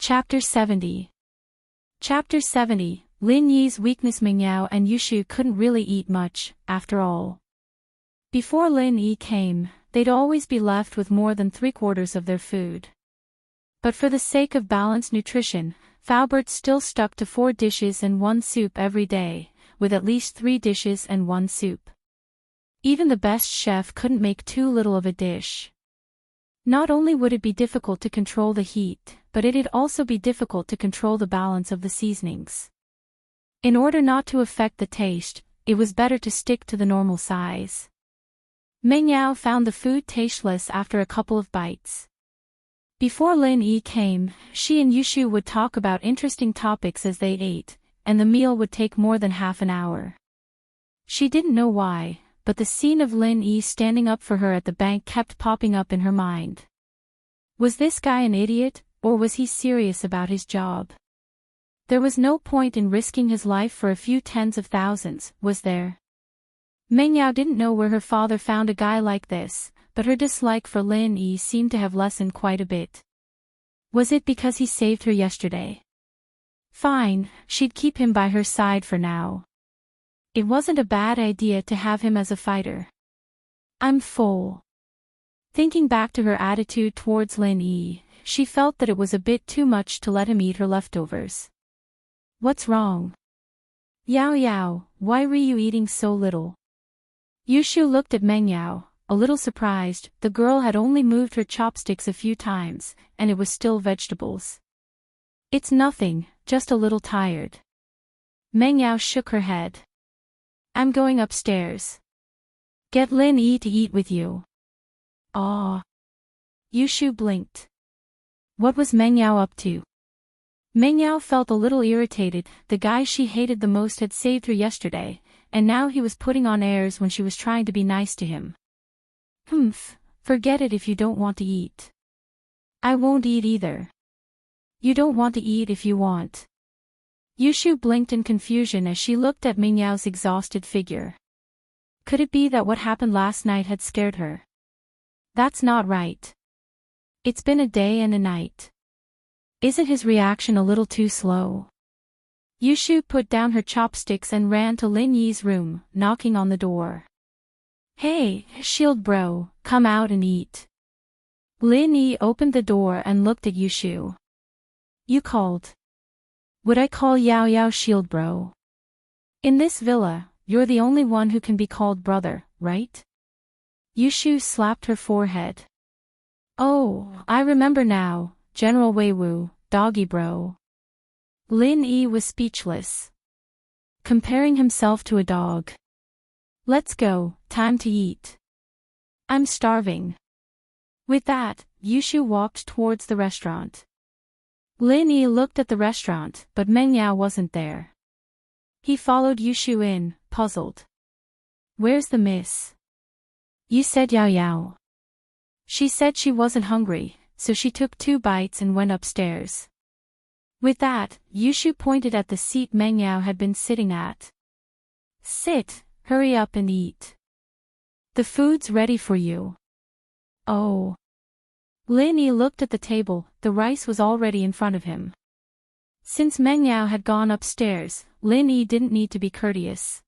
Chapter 70. Chapter 70, Lin Yi's weakness. Mingyao and Yushu couldn't really eat much, after all. Before Lin Yi came, they'd always be left with more than 3/4 of their food. But for the sake of balanced nutrition, Faubert still stuck to 4 dishes and 1 soup every day, with at least 3 dishes and 1 soup. Even the best chef couldn't make too little of a dish. Not only would it be difficult to control the heat, but it'd also be difficult to control the balance of the seasonings. In order not to affect the taste, it was better to stick to the normal size. Mingyao found the food tasteless after a couple of bites. Before Lin Yi came, she and Yushu would talk about interesting topics as they ate, and the meal would take more than half an hour. She didn't know why, but the scene of Lin Yi standing up for her at the bank kept popping up in her mind. Was this guy an idiot, or was he serious about his job? There was no point in risking his life for a few tens of thousands, was there? Mingyao didn't know where her father found a guy like this, but her dislike for Lin Yi seemed to have lessened quite a bit. Was it because he saved her yesterday? Fine, she'd keep him by her side for now. It wasn't a bad idea to have him as a fighter. I'm full. Thinking back to her attitude towards Lin Yi, she felt that it was a bit too much to let him eat her leftovers. What's wrong? Yao Yao, why were you eating so little? Yushu looked at Mingyao, a little surprised. The girl had only moved her chopsticks a few times, and it was still vegetables. It's nothing, just a little tired. Mingyao shook her head. I'm going upstairs. Get Lin Yi to eat with you. Aw. Yushu blinked. What was Mingyao up to? Mingyao felt a little irritated. The guy she hated the most had saved her yesterday, and now he was putting on airs when she was trying to be nice to him. Forget it if you don't want to eat. I won't eat either. You don't want to eat if you want. Yushu blinked in confusion as she looked at Mingyao's exhausted figure. Could it be that what happened last night had scared her? That's not right. It's been a day and a night. Isn't his reaction a little too slow? Yushu put down her chopsticks and ran to Lin Yi's room, knocking on the door. Hey, shield bro, come out and eat. Lin Yi opened the door and looked at Yushu. You called. Would I call Yao Yao shield bro? In this villa, you're the only one who can be called brother, right? Yushu slapped her forehead. Oh, I remember now, General Weiwu, doggy bro. Lin Yi was speechless. Comparing himself to a dog. Let's go, time to eat. I'm starving. With that, Yushu walked towards the restaurant. Lin Yi looked at the restaurant, but Mingyao wasn't there. He followed Yushu in, puzzled. Where's the miss? You said Yao Yao. She said she wasn't hungry, so she took 2 bites and went upstairs. With that, Yushu pointed at the seat Mingyao had been sitting at. Sit, hurry up and eat. The food's ready for you. Oh. Lin Yi looked at the table. The rice was already in front of him. Since Mingyao had gone upstairs, Lin Yi didn't need to be courteous.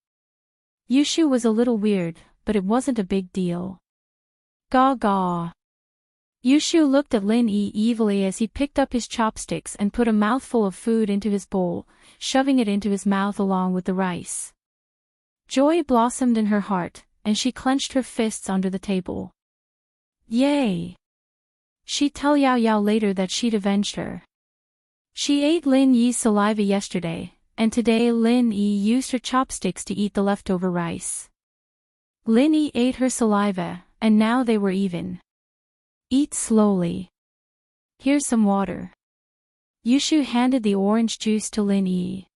Yushu was a little weird, but it wasn't a big deal. Gaw gaw. Yushu looked at Lin Yi evilly as he picked up his chopsticks and put a mouthful of food into his bowl, shoving it into his mouth along with the rice. Joy blossomed in her heart, and she clenched her fists under the table. Yay! She'd tell Yao Yao later that she'd avenged her. She ate Lin Yi's saliva yesterday, and today Lin Yi used her chopsticks to eat the leftover rice. Lin Yi ate her saliva, and now they were even. Eat slowly. Here's some water. Yushu handed the orange juice to Lin Yi.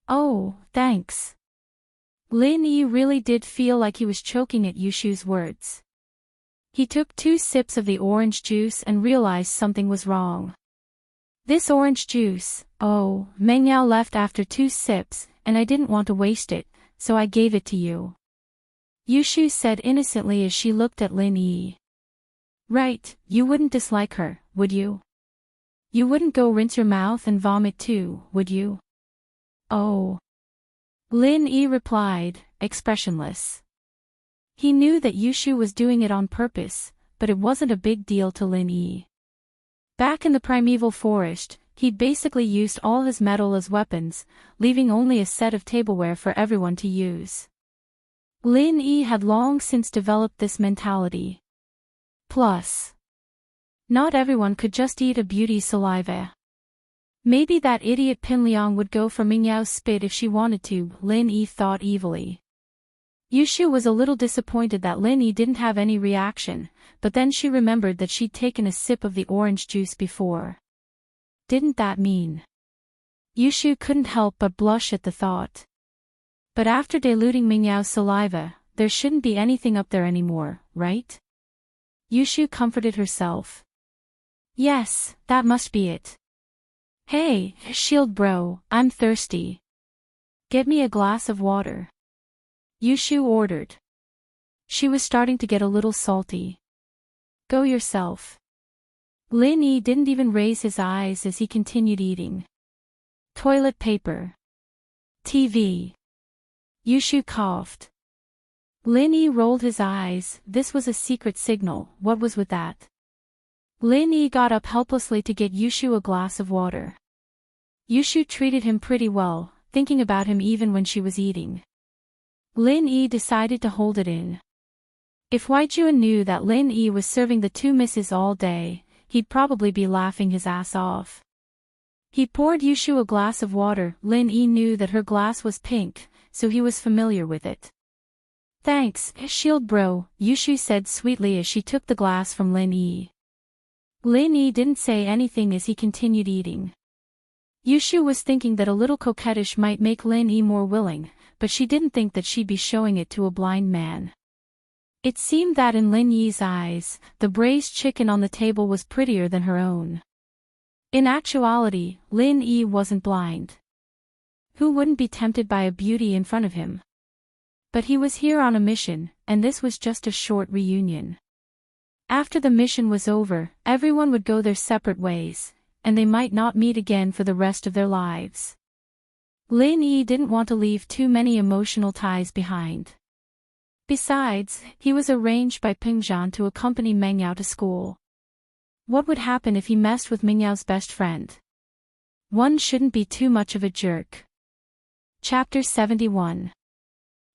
Oh, thanks. Lin Yi really did feel like he was choking at Yushu's words. He took 2 sips of the orange juice and realized something was wrong. This orange juice, oh, Mingyao left after 2 sips, and I didn't want to waste it, so I gave it to you. Yushu said innocently as she looked at Lin Yi. Right, you wouldn't dislike her, would you? You wouldn't go rinse your mouth and vomit too, would you? Oh. Lin Yi replied, expressionless. He knew that Yushu was doing it on purpose, but it wasn't a big deal to Lin Yi. Back in the primeval forest, he'd basically used all his metal as weapons, leaving only a set of tableware for everyone to use. Lin Yi had long since developed this mentality. Plus, not everyone could just eat a beauty's saliva. Maybe that idiot Pinliang would go for Mingyao's spit if she wanted to, Lin Yi thought evilly. Yushu was a little disappointed that Lin Yi didn't have any reaction, but then she remembered that she'd taken a sip of the orange juice before. Didn't that mean? Yushu couldn't help but blush at the thought. But after diluting Mingyao's saliva, there shouldn't be anything up there anymore, right? Yushu comforted herself. Yes, that must be it. Hey, shield bro, I'm thirsty. Get me a glass of water. Yushu ordered. She was starting to get a little salty. Go yourself. Lin Yi didn't even raise his eyes as he continued eating. Toilet paper. TV. Yushu coughed. Lin Yi rolled his eyes. This was a secret signal. What was with that? Lin Yi got up helplessly to get Yushu a glass of water. Yushu treated him pretty well, thinking about him even when she was eating. Lin Yi decided to hold it in. If Huaijuan knew that Lin Yi was serving the two misses all day, he'd probably be laughing his ass off. He poured Yushu a glass of water. Lin Yi knew that her glass was pink, so he was familiar with it. Thanks, shield bro, Yushu said sweetly as she took the glass from Lin Yi. Lin Yi didn't say anything as he continued eating. Yushu was thinking that a little coquettish might make Lin Yi more willing, but she didn't think that she'd be showing it to a blind man. It seemed that in Lin Yi's eyes, the braised chicken on the table was prettier than her own. In actuality, Lin Yi wasn't blind. Who wouldn't be tempted by a beauty in front of him? But he was here on a mission, and this was just a short reunion. After the mission was over, everyone would go their separate ways, and they might not meet again for the rest of their lives. Lin Yi didn't want to leave too many emotional ties behind. Besides, he was arranged by Pingzhan to accompany Mengyao to school. What would happen if he messed with Mingyao's best friend? One shouldn't be too much of a jerk. Chapter 71.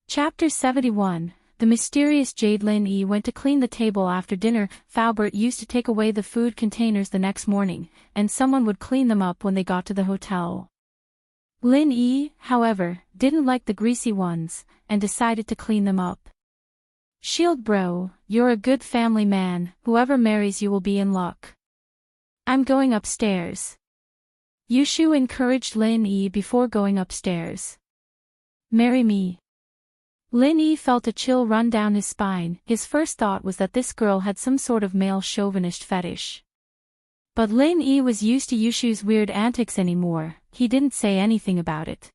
Chapter 71. The mysterious Jade. Lin Yi went to clean the table after dinner. Faubert used to take away the food containers the next morning, and someone would clean them up when they got to the hotel. Lin Yi, however, didn't like the greasy ones, and decided to clean them up. Shield bro, you're a good family man, whoever marries you will be in luck. I'm going upstairs. Yushu encouraged Lin Yi before going upstairs. Marry me. Lin Yi felt a chill run down his spine. His first thought was that this girl had some sort of male chauvinist fetish. But Lin Yi was used to Yushu's weird antics anymore. He didn't say anything about it.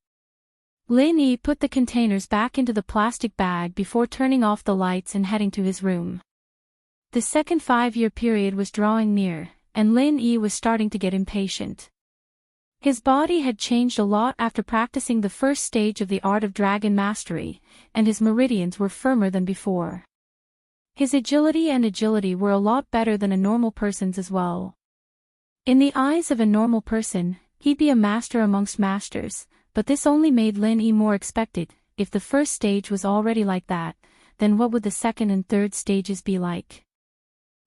Lin Yi put the containers back into the plastic bag before turning off the lights and heading to his room. The second 5-year period was drawing near, and Lin Yi was starting to get impatient. His body had changed a lot after practicing the first stage of the art of dragon mastery, and his meridians were firmer than before. His agility were a lot better than a normal person's as well. In the eyes of a normal person, he'd be a master amongst masters, but this only made Lin Yi more expected. If the first stage was already like that, then what would the second and third stages be like?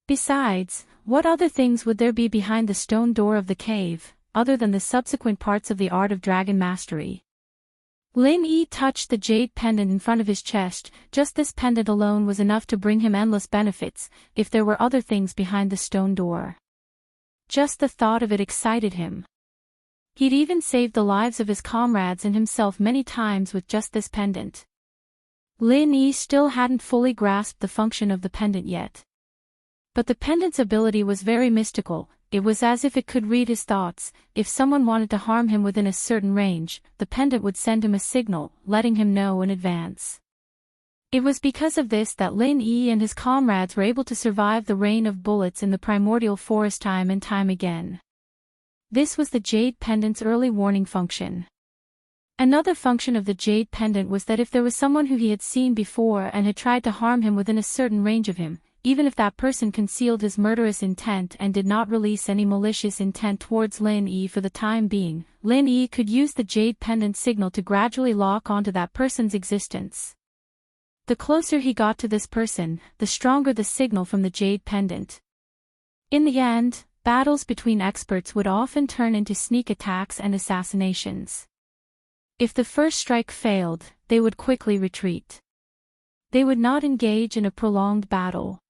Besides, what other things would there be behind the stone door of the cave, other than the subsequent parts of the art of dragon mastery? Lin Yi touched the jade pendant in front of his chest. Just this pendant alone was enough to bring him endless benefits, if there were other things behind the stone door. Just the thought of it excited him. He'd even saved the lives of his comrades and himself many times with just this pendant. Lin Yi still hadn't fully grasped the function of the pendant yet. But the pendant's ability was very mystical. It was as if it could read his thoughts. If someone wanted to harm him within a certain range, the pendant would send him a signal, letting him know in advance. It was because of this that Lin Yi and his comrades were able to survive the rain of bullets in the primordial forest time and time again. This was the Jade Pendant's early warning function. Another function of the Jade Pendant was that if there was someone who he had seen before and had tried to harm him within a certain range of him, even if that person concealed his murderous intent and did not release any malicious intent towards Lin Yi for the time being, Lin Yi could use the Jade Pendant signal to gradually lock onto that person's existence. The closer he got to this person, the stronger the signal from the Jade Pendant. In the end, battles between experts would often turn into sneak attacks and assassinations. If the first strike failed, they would quickly retreat. They would not engage in a prolonged battle.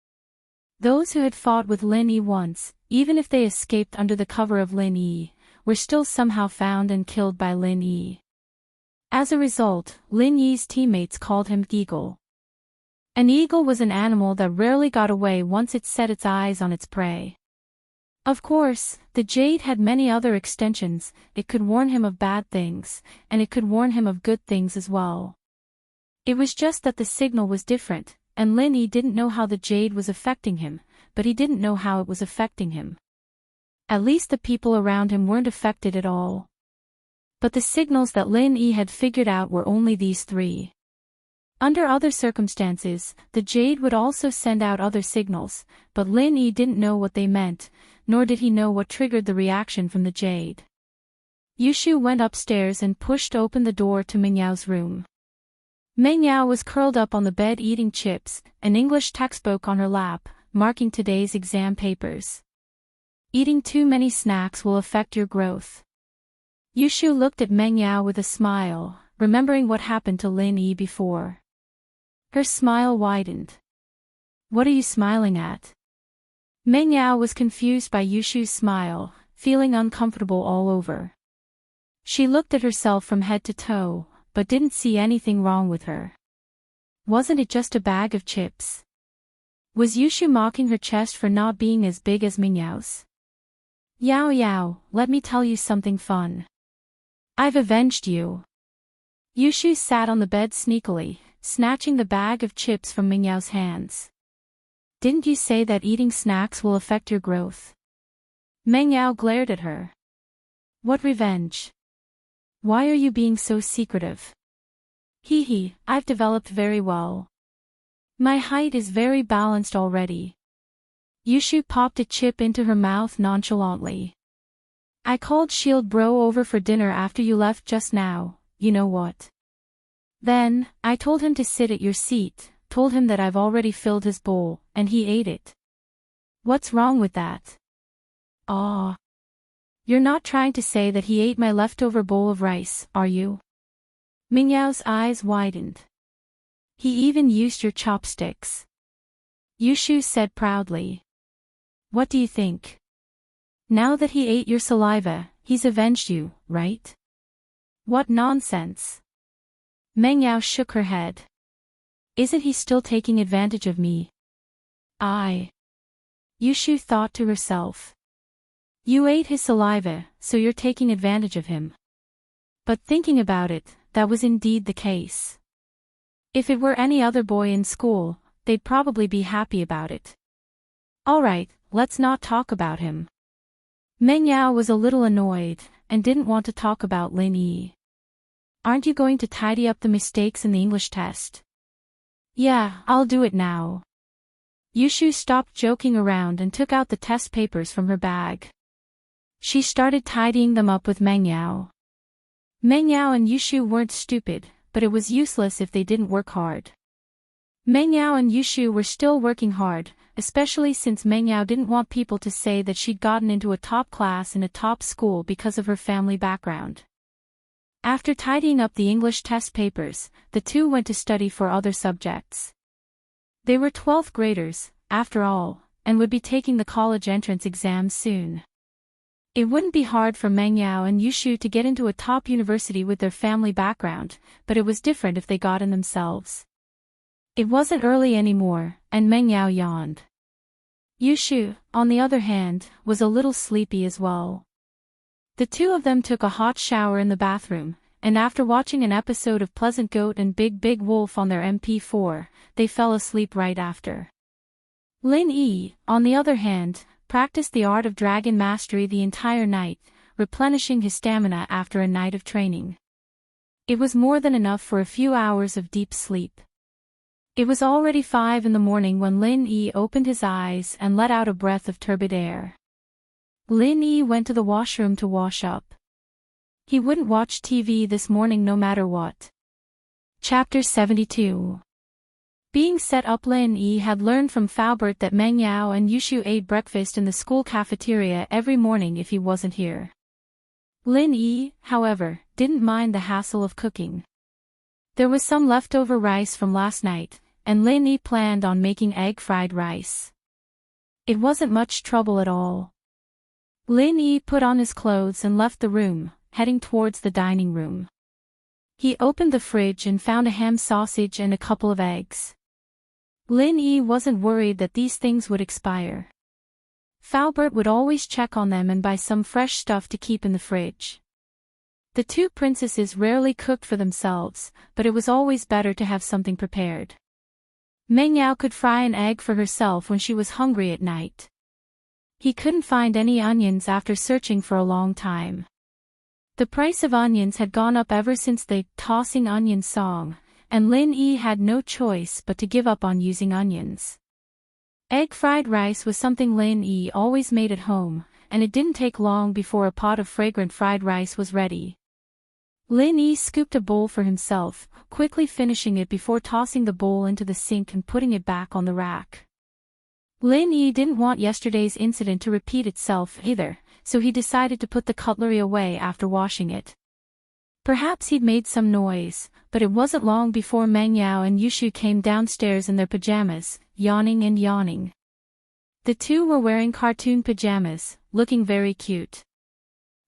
Those who had fought with Lin Yi once, even if they escaped under the cover of Lin Yi, were still somehow found and killed by Lin Yi. As a result, Lin Yi's teammates called him Eagle. An eagle was an animal that rarely got away once it set its eyes on its prey. Of course, the jade had many other extensions. It could warn him of bad things, and it could warn him of good things as well. It was just that the signal was different, and Lin Yi didn't know how the jade was affecting him, but he didn't know how it was affecting him. At least the people around him weren't affected at all. But the signals that Lin Yi had figured out were only these three. Under other circumstances, the jade would also send out other signals, but Lin Yi didn't know what they meant, nor did he know what triggered the reaction from the jade. Yushu went upstairs and pushed open the door to Mingyao's room. Mingyao was curled up on the bed eating chips, an English textbook on her lap, marking today's exam papers. Eating too many snacks will affect your growth. Yushu looked at Mingyao with a smile, remembering what happened to Lin Yi before. Her smile widened. What are you smiling at? Mingyao was confused by Yushu's smile, feeling uncomfortable all over. She looked at herself from head to toe, but didn't see anything wrong with her. Wasn't it just a bag of chips? Was Yushu mocking her chest for not being as big as Mingyao's? Yao Yao, let me tell you something fun. I've avenged you. Yushu sat on the bed sneakily, snatching the bag of chips from Mingyao's hands. Didn't you say that eating snacks will affect your growth? Mingyao glared at her. What revenge? Why are you being so secretive? Hee, I've developed very well. My height is very balanced already. Yushu popped a chip into her mouth nonchalantly. I called Shield Bro over for dinner after you left just now, you know what? Then, I told him to sit at your seat, told him that I've already filled his bowl, and he ate it. What's wrong with that? Ah. You're not trying to say that he ate my leftover bowl of rice, are you? Mingyao's eyes widened. He even used your chopsticks. Yushu said proudly. What do you think? Now that he ate your saliva, he's avenged you, right? What nonsense. Mingyao shook her head. Isn't he still taking advantage of me? Yushu thought to herself. You ate his saliva, so you're taking advantage of him. But thinking about it, that was indeed the case. If it were any other boy in school, they'd probably be happy about it. Alright, let's not talk about him. Mingyao was a little annoyed, and didn't want to talk about Lin Yi. Aren't you going to tidy up the mistakes in the English test? Yeah, I'll do it now. Yushu stopped joking around and took out the test papers from her bag. She started tidying them up with Mingyao. Mingyao and Yushu weren't stupid, but it was useless if they didn't work hard. Mingyao and Yushu were still working hard, especially since Mingyao didn't want people to say that she'd gotten into a top class in a top school because of her family background. After tidying up the English test papers, the two went to study for other subjects. They were 12th graders, after all, and would be taking the college entrance exams soon. It wouldn't be hard for Mingyao and Yushu to get into a top university with their family background, but it was different if they got in themselves. It wasn't early anymore, and Mingyao yawned. Yushu, on the other hand, was a little sleepy as well. The two of them took a hot shower in the bathroom, and after watching an episode of Pleasant Goat and Big Big Wolf on their MP4, they fell asleep right after. Lin Yi, on the other hand, practiced the art of dragon mastery the entire night, replenishing his stamina after a night of training. It was more than enough for a few hours of deep sleep. It was already 5 in the morning when Lin Yi opened his eyes and let out a breath of turbid air. Lin Yi went to the washroom to wash up. He wouldn't watch TV this morning no matter what. Chapter 72. Being set up, Lin Yi had learned from Faubert that Meng Yao and Yushu ate breakfast in the school cafeteria every morning if he wasn't here. Lin Yi, however, didn't mind the hassle of cooking. There was some leftover rice from last night, and Lin Yi planned on making egg fried rice. It wasn't much trouble at all. Lin Yi put on his clothes and left the room, heading towards the dining room. He opened the fridge and found a ham sausage and a couple of eggs. Lin Yi wasn't worried that these things would expire. Faubert would always check on them and buy some fresh stuff to keep in the fridge. The two princesses rarely cooked for themselves, but it was always better to have something prepared. Meng Yao could fry an egg for herself when she was hungry at night. He couldn't find any onions after searching for a long time. The price of onions had gone up ever since the tossing onion song, and Lin Yi had no choice but to give up on using onions. Egg fried rice was something Lin Yi always made at home, and it didn't take long before a pot of fragrant fried rice was ready. Lin Yi scooped a bowl for himself, quickly finishing it before tossing the bowl into the sink and putting it back on the rack. Lin Yi didn't want yesterday's incident to repeat itself either, so he decided to put the cutlery away after washing it. Perhaps he'd made some noise, but it wasn't long before Meng Yao and Yushu came downstairs in their pajamas, yawning and yawning. The two were wearing cartoon pajamas, looking very cute.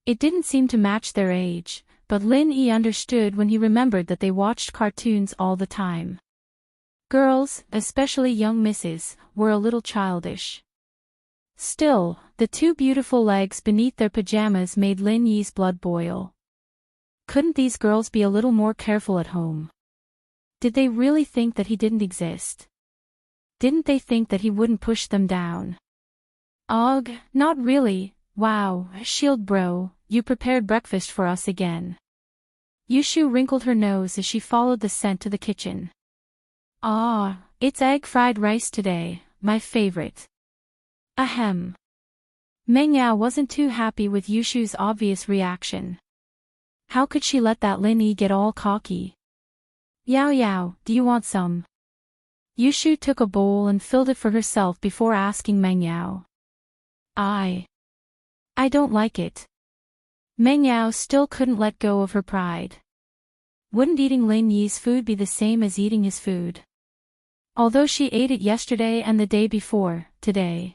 It didn't seem to match their age, but Lin Yi understood when he remembered that they watched cartoons all the time. Girls, especially young misses, were a little childish. Still, the two beautiful legs beneath their pajamas made Lin Yi's blood boil. Couldn't these girls be a little more careful at home? Did they really think that he didn't exist? Didn't they think that he wouldn't push them down? Ugh, not really. Wow, Shield bro, you prepared breakfast for us again. Yushu wrinkled her nose as she followed the scent to the kitchen. Ah, it's egg fried rice today, my favorite. Ahem. Meng Yao wasn't too happy with Yushu's obvious reaction. How could she let that Lin Yi get all cocky? Yao Yao, do you want some? Yushu took a bowl and filled it for herself before asking Meng Yao. I don't like it. Meng Yao still couldn't let go of her pride. Wouldn't eating Lin Yi's food be the same as eating his food? Although she ate it yesterday and the day before, today.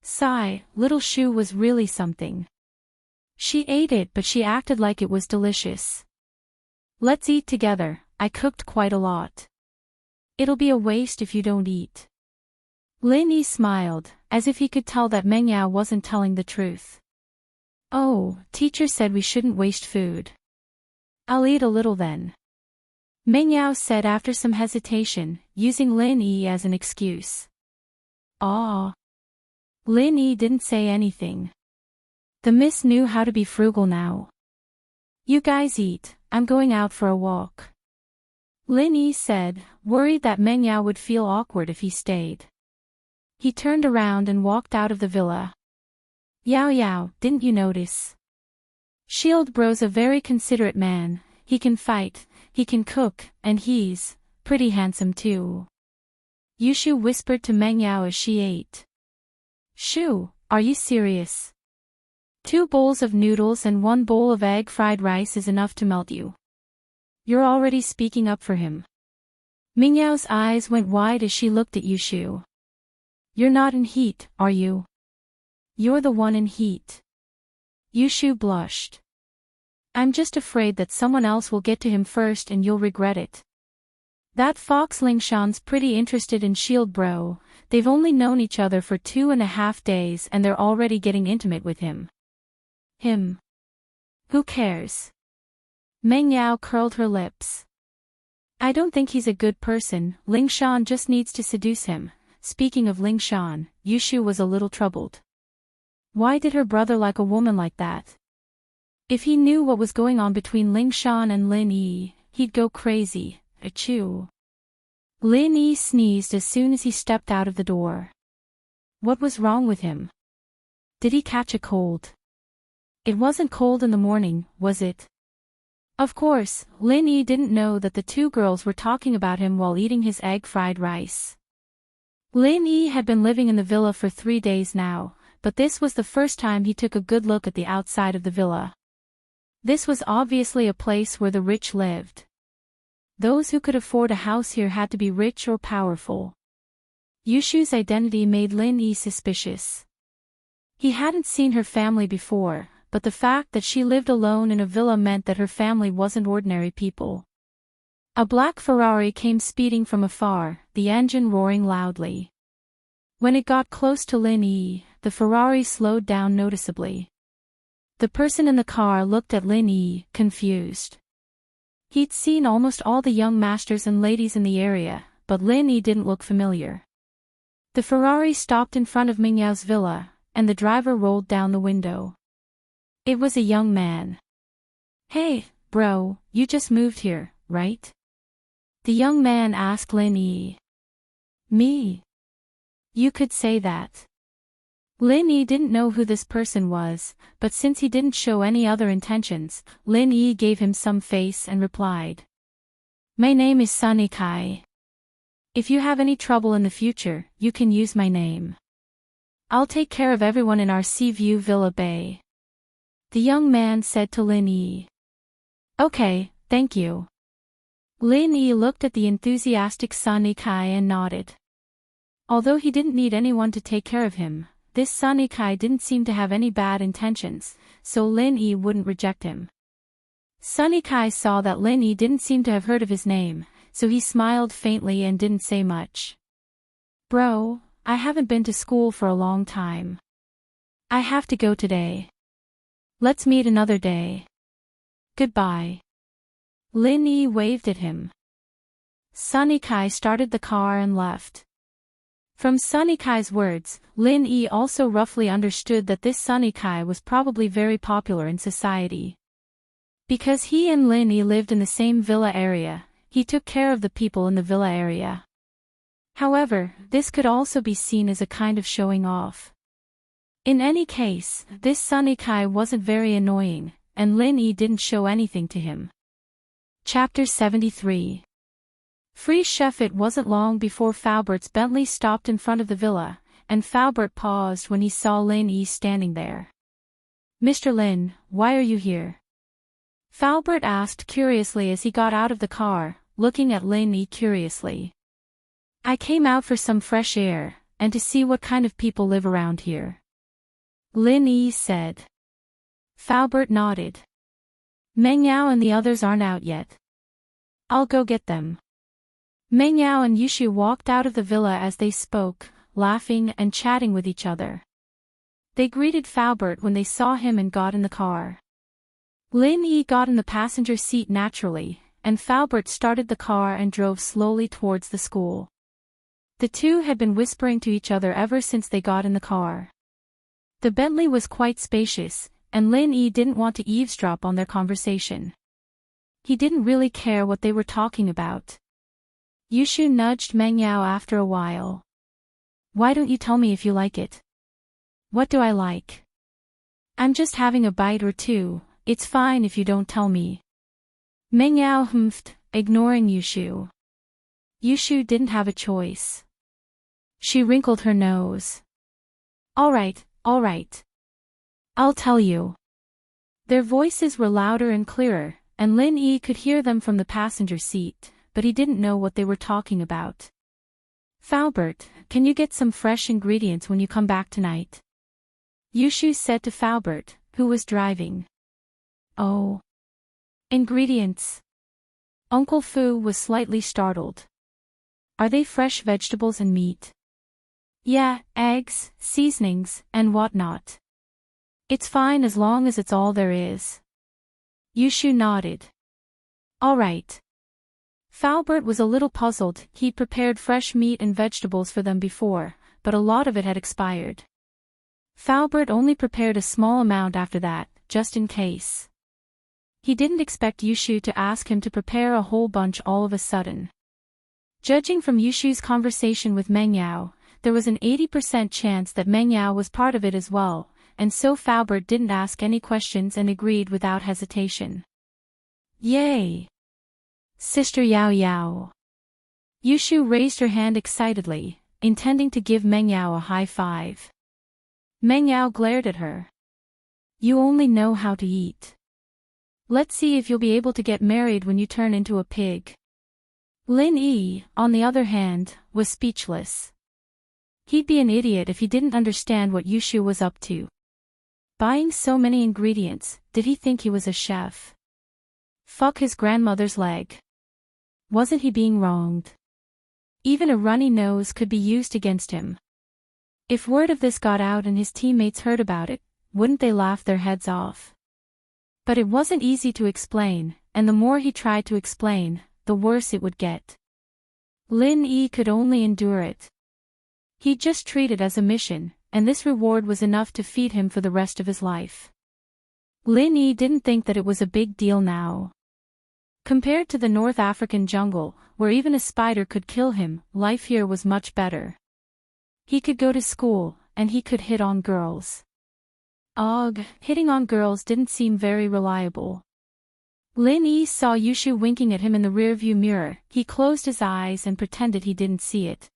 Sigh, little Shu was really something. She ate it but she acted like it was delicious. Let's eat together, I cooked quite a lot. It'll be a waste if you don't eat. Lin Yi smiled, as if he could tell that Meng Yao wasn't telling the truth. Oh, teacher said we shouldn't waste food. I'll eat a little then. Meng Yao said after some hesitation, using Lin Yi as an excuse. Ah. Lin Yi didn't say anything. The miss knew how to be frugal now. You guys eat, I'm going out for a walk. Lin Yi said, worried that Meng Yao would feel awkward if he stayed. He turned around and walked out of the villa. Yao Yao, didn't you notice? Shield bro's a very considerate man, he can fight, he can cook, and he's pretty handsome too. Yushu whispered to Meng Yao as she ate. Shu, are you serious? 2 bowls of noodles and 1 bowl of egg fried rice is enough to melt you. You're already speaking up for him. Meng Yao's eyes went wide as she looked at Yushu. You're not in heat, are you? You're the one in heat. Yushu blushed. I'm just afraid that someone else will get to him first and you'll regret it. That fox Lingshan's pretty interested in Shield bro, they've only known each other for 2.5 days and they're already getting intimate with him. Him. Who cares? Meng Yao curled her lips. I don't think he's a good person, Lingshan just needs to seduce him. Speaking of Lingshan, Yushu was a little troubled. Why did her brother like a woman like that? If he knew what was going on between Ling Shan and Lin Yi, he'd go crazy. Achoo. Lin Yi sneezed as soon as he stepped out of the door. What was wrong with him? Did he catch a cold? It wasn't cold in the morning, was it? Of course, Lin Yi didn't know that the two girls were talking about him while eating his egg fried rice. Lin Yi had been living in the villa for 3 days now, but this was the first time he took a good look at the outside of the villa. This was obviously a place where the rich lived. Those who could afford a house here had to be rich or powerful. Yushu's identity made Lin Yi suspicious. He hadn't seen her family before, but the fact that she lived alone in a villa meant that her family wasn't ordinary people. A black Ferrari came speeding from afar, the engine roaring loudly. When it got close to Lin Yi, the Ferrari slowed down noticeably. The person in the car looked at Lin Yi, confused. He'd seen almost all the young masters and ladies in the area, but Lin Yi didn't look familiar. The Ferrari stopped in front of Mingyao's villa, and the driver rolled down the window. It was a young man. Hey, bro, you just moved here, right? The young man asked Lin Yi. Me? You could say that. Lin Yi didn't know who this person was, but since he didn't show any other intentions, Lin Yi gave him some face and replied. My name is Sunny Kai. If you have any trouble in the future, you can use my name. I'll take care of everyone in our Seaview Villa Bay. The young man said to Lin Yi. Okay, thank you. Lin Yi looked at the enthusiastic Sunny Kai and nodded. Although he didn't need anyone to take care of him, this Sunny Kai didn't seem to have any bad intentions, so Lin Yi wouldn't reject him. Sunny Kai saw that Lin Yi didn't seem to have heard of his name, so he smiled faintly and didn't say much. Bro, I haven't been to school for a long time. I have to go today. Let's meet another day. Goodbye. Lin Yi waved at him. Sunny Kai started the car and left. From Sunny Kai's words, Lin Yi also roughly understood that this Sunny Kai was probably very popular in society. Because he and Lin Yi lived in the same villa area, he took care of the people in the villa area. However, this could also be seen as a kind of showing off. In any case, this Sunny Kai wasn't very annoying, and Lin Yi didn't show anything to him. Chapter 73. Free Chef. It wasn't long before Falbert's Bentley stopped in front of the villa, and Falbert paused when he saw Lin Yi standing there. Mr. Lin, why are you here? Falbert asked curiously as he got out of the car, looking at Lin Yi curiously. I came out for some fresh air, and to see what kind of people live around here. Lin Yi said. Falbert nodded. Meng Yao and the others aren't out yet. I'll go get them. Meng Yao and Yushu walked out of the villa as they spoke, laughing and chatting with each other. They greeted Falbert when they saw him and got in the car. Lin Yi got in the passenger seat naturally, and Falbert started the car and drove slowly towards the school. The two had been whispering to each other ever since they got in the car. The Bentley was quite spacious, and Lin Yi didn't want to eavesdrop on their conversation. He didn't really care what they were talking about. Yushu nudged Meng Yao after a while. Why don't you tell me if you like it? What do I like? I'm just having a bite or two, it's fine if you don't tell me. Meng Yao humphed, ignoring Yushu. Yushu didn't have a choice. She wrinkled her nose. Alright. I'll tell you. Their voices were louder and clearer, and Lin Yi could hear them from the passenger seat, but he didn't know what they were talking about. Falbert, can you get some fresh ingredients when you come back tonight? Yushu said to Falbert, who was driving. Oh. Ingredients. Uncle Fu was slightly startled. Are they fresh vegetables and meat? Yeah, eggs, seasonings, and whatnot. It's fine as long as it's all there is. Yushu nodded. Alright. Falbert was a little puzzled. He'd prepared fresh meat and vegetables for them before, but a lot of it had expired. Falbert only prepared a small amount after that, just in case. He didn't expect Yushu to ask him to prepare a whole bunch all of a sudden. Judging from Yushu's conversation with Meng Yao, there was an 80% chance that Meng Yao was part of it as well, and so Faubert didn't ask any questions and agreed without hesitation. Yay! Sister Yao Yao. Yushu raised her hand excitedly, intending to give Meng Yao a high five. Meng Yao glared at her. You only know how to eat. Let's see if you'll be able to get married when you turn into a pig. Lin Yi, on the other hand, was speechless. He'd be an idiot if he didn't understand what Yushu was up to. Buying so many ingredients, did he think he was a chef? Fuck his grandmother's leg. Wasn't he being wronged? Even a runny nose could be used against him. If word of this got out and his teammates heard about it, wouldn't they laugh their heads off? But it wasn't easy to explain, and the more he tried to explain, the worse it would get. Lin Yi could only endure it. He'd just treat it as a mission, and this reward was enough to feed him for the rest of his life. Lin Yi didn't think that it was a big deal now. Compared to the North African jungle, where even a spider could kill him, life here was much better. He could go to school, and he could hit on girls. Ugh, hitting on girls didn't seem very reliable. Lin Yi saw Yushu winking at him in the rearview mirror. He closed his eyes and pretended he didn't see it.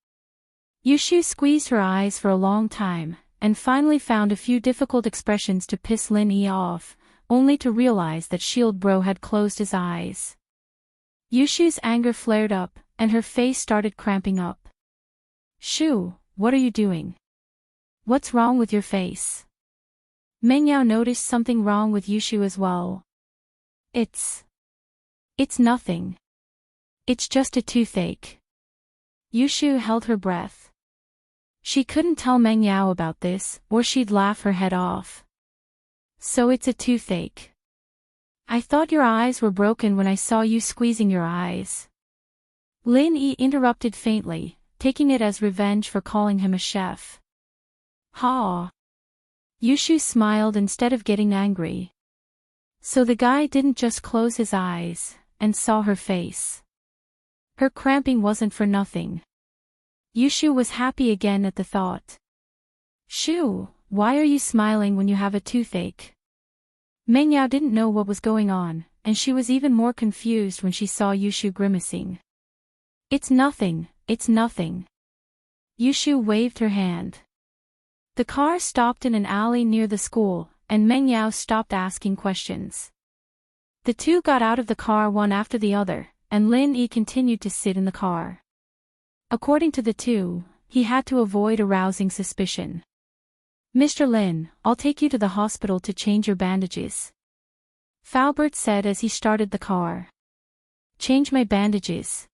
Yushu squeezed her eyes for a long time, and finally found a few difficult expressions to piss Lin Yi off, only to realize that Shield Bro had closed his eyes. Yushu's anger flared up, and her face started cramping up. Shu, what are you doing? What's wrong with your face? Meng Yao noticed something wrong with Yushu as well. It's nothing. It's just a toothache. Yushu held her breath. She couldn't tell Meng Yao about this, or she'd laugh her head off. So it's a toothache. I thought your eyes were broken when I saw you squeezing your eyes. Lin Yi interrupted faintly, taking it as revenge for calling him a chef. Ha! Yushu smiled instead of getting angry. So the guy didn't just close his eyes, and saw her face. Her cramping wasn't for nothing. Yushu was happy again at the thought. Shu, why are you smiling when you have a toothache? Meng Yao didn't know what was going on, and she was even more confused when she saw Yushu grimacing. It's nothing, it's nothing. Yushu waved her hand. The car stopped in an alley near the school, and Meng Yao stopped asking questions. The two got out of the car one after the other, and Lin Yi continued to sit in the car. According to the two, he had to avoid arousing suspicion. Mr. Lin, I'll take you to the hospital to change your bandages. Faubert said as he started the car. Change my bandages.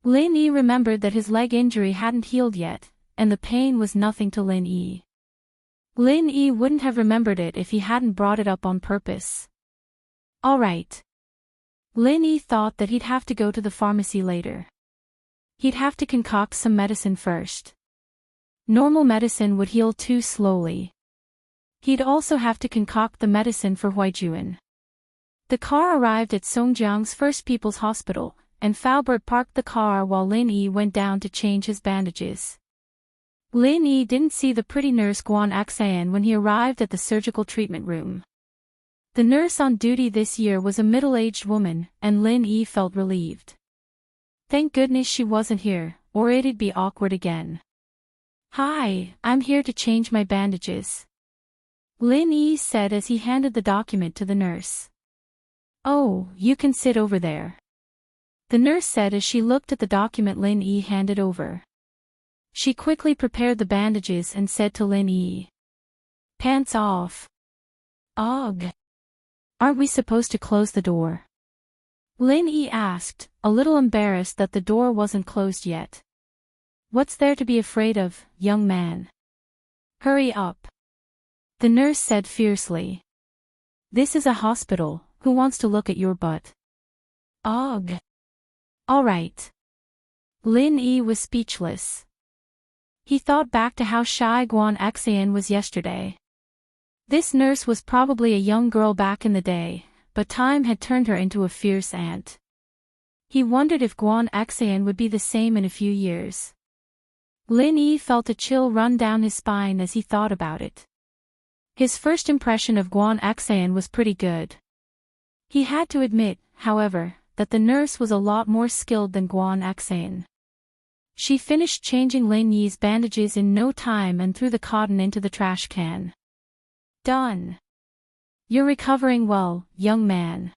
Lin Yi remembered that his leg injury hadn't healed yet, and the pain was nothing to Lin Yi. Lin Yi wouldn't have remembered it if he hadn't brought it up on purpose. All right. Lin Yi thought that he'd have to go to the pharmacy later. He'd have to concoct some medicine first. Normal medicine would heal too slowly. He'd also have to concoct the medicine for Huijuan. The car arrived at Songjiang's First People's Hospital, and Faubert parked the car while Lin Yi went down to change his bandages. Lin Yi didn't see the pretty nurse Guan Axan when he arrived at the surgical treatment room. The nurse on duty this year was a middle-aged woman, and Lin Yi felt relieved. Thank goodness she wasn't here, or it'd be awkward again. Hi, I'm here to change my bandages. Lin Yi said as he handed the document to the nurse. Oh, you can sit over there. The nurse said as she looked at the document Lin Yi handed over. She quickly prepared the bandages and said to Lin Yi. Pants off. Ugh. Aren't we supposed to close the door? Lin Yi asked, a little embarrassed that the door wasn't closed yet. What's there to be afraid of, young man? Hurry up. The nurse said fiercely. This is a hospital, who wants to look at your butt? Ugh. All right. Lin Yi was speechless. He thought back to how shy Guan Axan was yesterday. This nurse was probably a young girl back in the day, but time had turned her into a fierce ant. He wondered if Guan Xan would be the same in a few years. Lin Yi felt a chill run down his spine as he thought about it. His first impression of Guan Xan was pretty good. He had to admit, however, that the nurse was a lot more skilled than Guan Xan. She finished changing Lin Yi's bandages in no time and threw the cotton into the trash can. Done. You're recovering well, young man.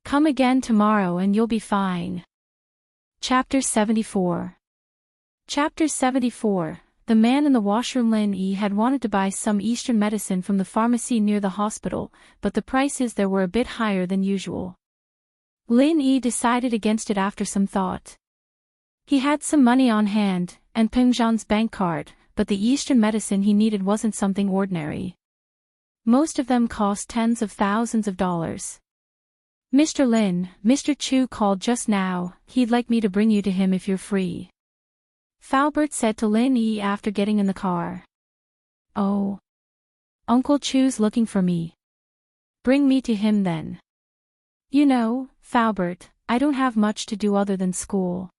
Come again tomorrow and you'll be fine. Chapter 74. Chapter 74. The man in the washroom. Lin Yi had wanted to buy some Eastern medicine from the pharmacy near the hospital, but the prices there were a bit higher than usual. Lin Yi decided against it after some thought. He had some money on hand, and Peng Zhan's bank card, but the Eastern medicine he needed wasn't something ordinary. Most of them cost tens of thousands of dollars. Mr. Lin, Mr. Chu called just now, he'd like me to bring you to him if you're free. Faubert said to Lin Yi after getting in the car. Oh. Uncle Chu's looking for me. Bring me to him then. You know, Faubert, I don't have much to do other than school.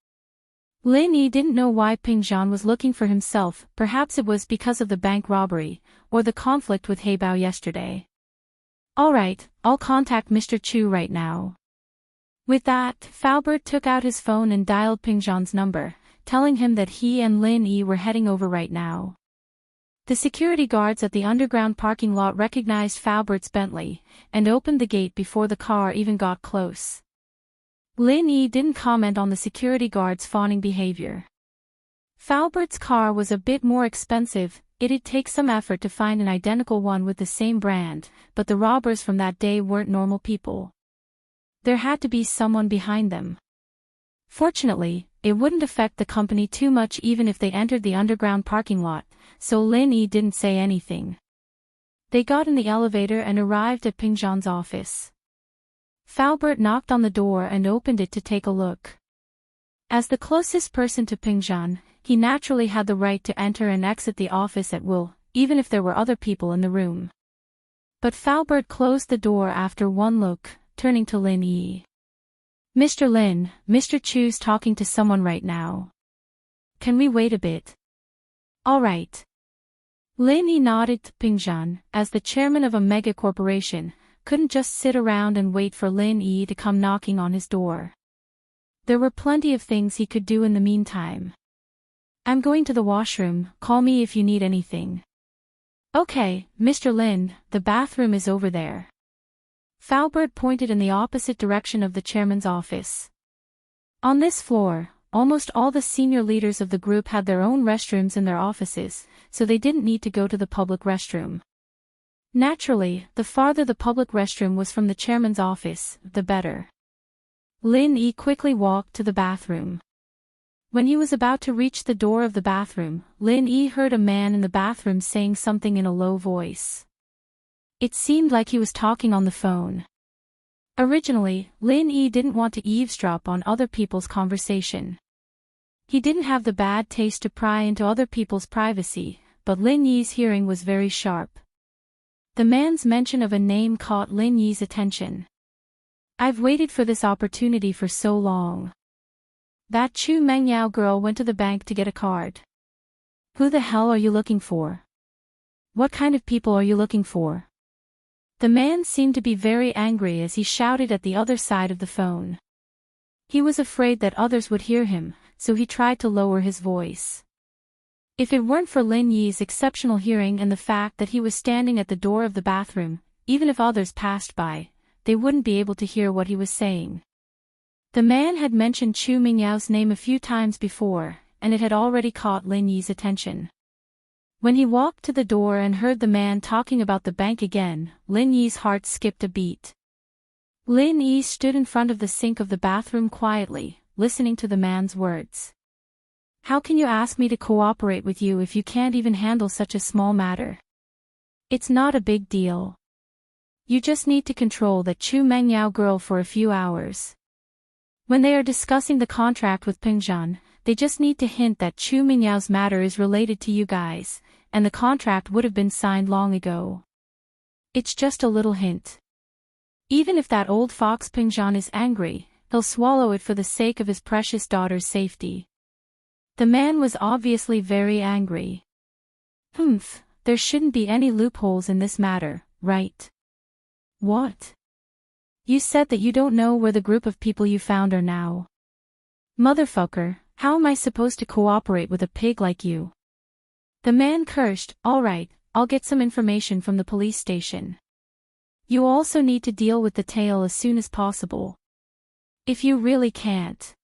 Lin Yi didn't know why Peng Zhan was looking for himself, perhaps it was because of the bank robbery, or the conflict with Heibao yesterday. Alright, I'll contact Mr. Chu right now. With that, Faubert took out his phone and dialed Peng Zhan's number, telling him that he and Lin Yi were heading over right now. The security guards at the underground parking lot recognized Faubert's Bentley, and opened the gate before the car even got close. Lin Yi didn't comment on the security guards' fawning behavior. Faubert's car was a bit more expensive, it'd take some effort to find an identical one with the same brand, but the robbers from that day weren't normal people. There had to be someone behind them. Fortunately, it wouldn't affect the company too much even if they entered the underground parking lot, so Lin Yi didn't say anything. They got in the elevator and arrived at Peng Zhan's office. Faubert knocked on the door and opened it to take a look. As the closest person to Peng Zhan, he naturally had the right to enter and exit the office at will, even if there were other people in the room. But Faubert closed the door after one look, turning to Lin Yi. Mr. Lin, Mr. Chu's talking to someone right now. Can we wait a bit? All right. Lin Yi nodded to Peng Zhan, as the chairman of a mega corporation, couldn't just sit around and wait for Lin Yi to come knocking on his door. There were plenty of things he could do in the meantime. I'm going to the washroom, call me if you need anything. Okay, Mr. Lin, the bathroom is over there. Faubert pointed in the opposite direction of the chairman's office. On this floor, almost all the senior leaders of the group had their own restrooms in their offices, so they didn't need to go to the public restroom. Naturally, the farther the public restroom was from the chairman's office, the better. Lin Yi quickly walked to the bathroom. When he was about to reach the door of the bathroom, Lin Yi heard a man in the bathroom saying something in a low voice. It seemed like he was talking on the phone. Originally, Lin Yi didn't want to eavesdrop on other people's conversation. He didn't have the bad taste to pry into other people's privacy, but Lin Yi's hearing was very sharp. The man's mention of a name caught Lin Yi's attention. I've waited for this opportunity for so long. That Chu Mengyao girl went to the bank to get a card. Who the hell are you looking for? What kind of people are you looking for? The man seemed to be very angry as he shouted at the other side of the phone. He was afraid that others would hear him, so he tried to lower his voice. If it weren't for Lin Yi's exceptional hearing and the fact that he was standing at the door of the bathroom, even if others passed by, they wouldn't be able to hear what he was saying. The man had mentioned Chu Mingyao's name a few times before, and it had already caught Lin Yi's attention. When he walked to the door and heard the man talking about the bank again, Lin Yi's heart skipped a beat. Lin Yi stood in front of the sink of the bathroom quietly, listening to the man's words. How can you ask me to cooperate with you if you can't even handle such a small matter? It's not a big deal. You just need to control that Chu Mengyao girl for a few hours. When they are discussing the contract with Peng Zhan, they just need to hint that Chu Mingyao's matter is related to you guys, and the contract would have been signed long ago. It's just a little hint. Even if that old fox Pingjan is angry, he'll swallow it for the sake of his precious daughter's safety. The man was obviously very angry. There shouldn't be any loopholes in this matter, right? What? You said that you don't know where the group of people you found are now. Motherfucker, how am I supposed to cooperate with a pig like you? The man cursed. All right, I'll get some information from the police station. You also need to deal with the tail as soon as possible. If you really can't.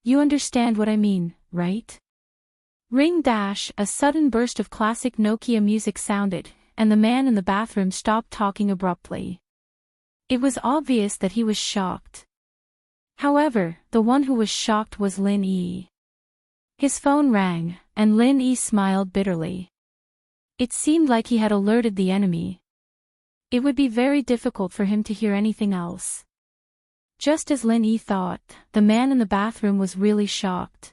You understand what I mean, right? Ring dash, a sudden burst of classic Nokia music sounded, and the man in the bathroom stopped talking abruptly. It was obvious that he was shocked. However, the one who was shocked was Lin Yi. His phone rang, and Lin Yi smiled bitterly. It seemed like he had alerted the enemy. It would be very difficult for him to hear anything else. Just as Lin Yi thought, the man in the bathroom was really shocked.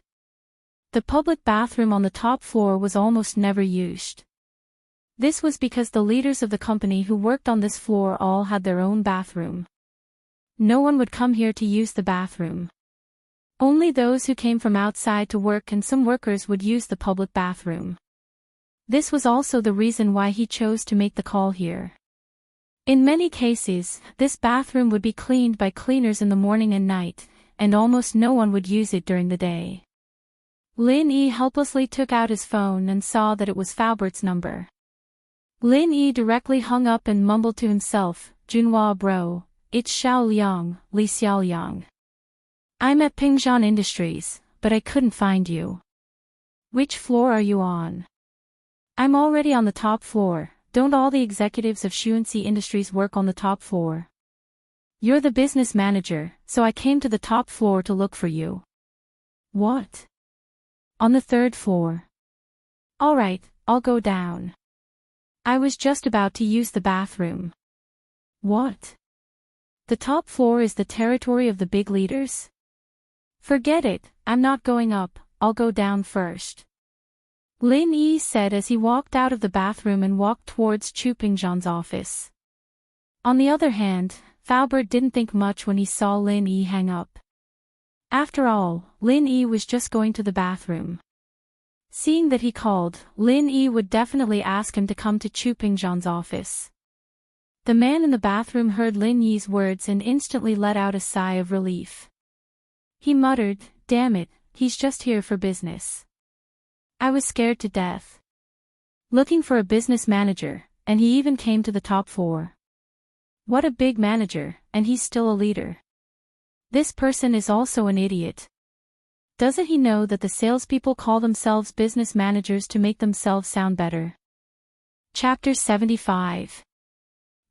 The public bathroom on the top floor was almost never used. This was because the leaders of the company who worked on this floor all had their own bathroom. No one would come here to use the bathroom. Only those who came from outside to work and some workers would use the public bathroom. This was also the reason why he chose to make the call here. In many cases, this bathroom would be cleaned by cleaners in the morning and night, and almost no one would use it during the day. Lin Yi helplessly took out his phone and saw that it was Faubert's number. Lin Yi directly hung up and mumbled to himself, Junhua bro, it's Xiao Liang, Li Xiao Liang. I'm at Pingjan Industries, but I couldn't find you. Which floor are you on? I'm already on the top floor. Don't all the executives of Xuanxi Industries work on the top floor? You're the business manager, so I came to the top floor to look for you. What? On the third floor. All right, I'll go down. I was just about to use the bathroom. What? The top floor is the territory of the big leaders? Forget it, I'm not going up, I'll go down first. Lin Yi said as he walked out of the bathroom and walked towards Chu Pingjan's office. On the other hand, Faubert didn't think much when he saw Lin Yi hang up. After all, Lin Yi was just going to the bathroom. Seeing that he called, Lin Yi would definitely ask him to come to Chu Pingjan's office. The man in the bathroom heard Lin Yi's words and instantly let out a sigh of relief. He muttered, damn it, he's just here for business. I was scared to death. Looking for a business manager, and he even came to the top floor. What a big manager, and he's still a leader. This person is also an idiot. Doesn't he know that the salespeople call themselves business managers to make themselves sound better? Chapter 75.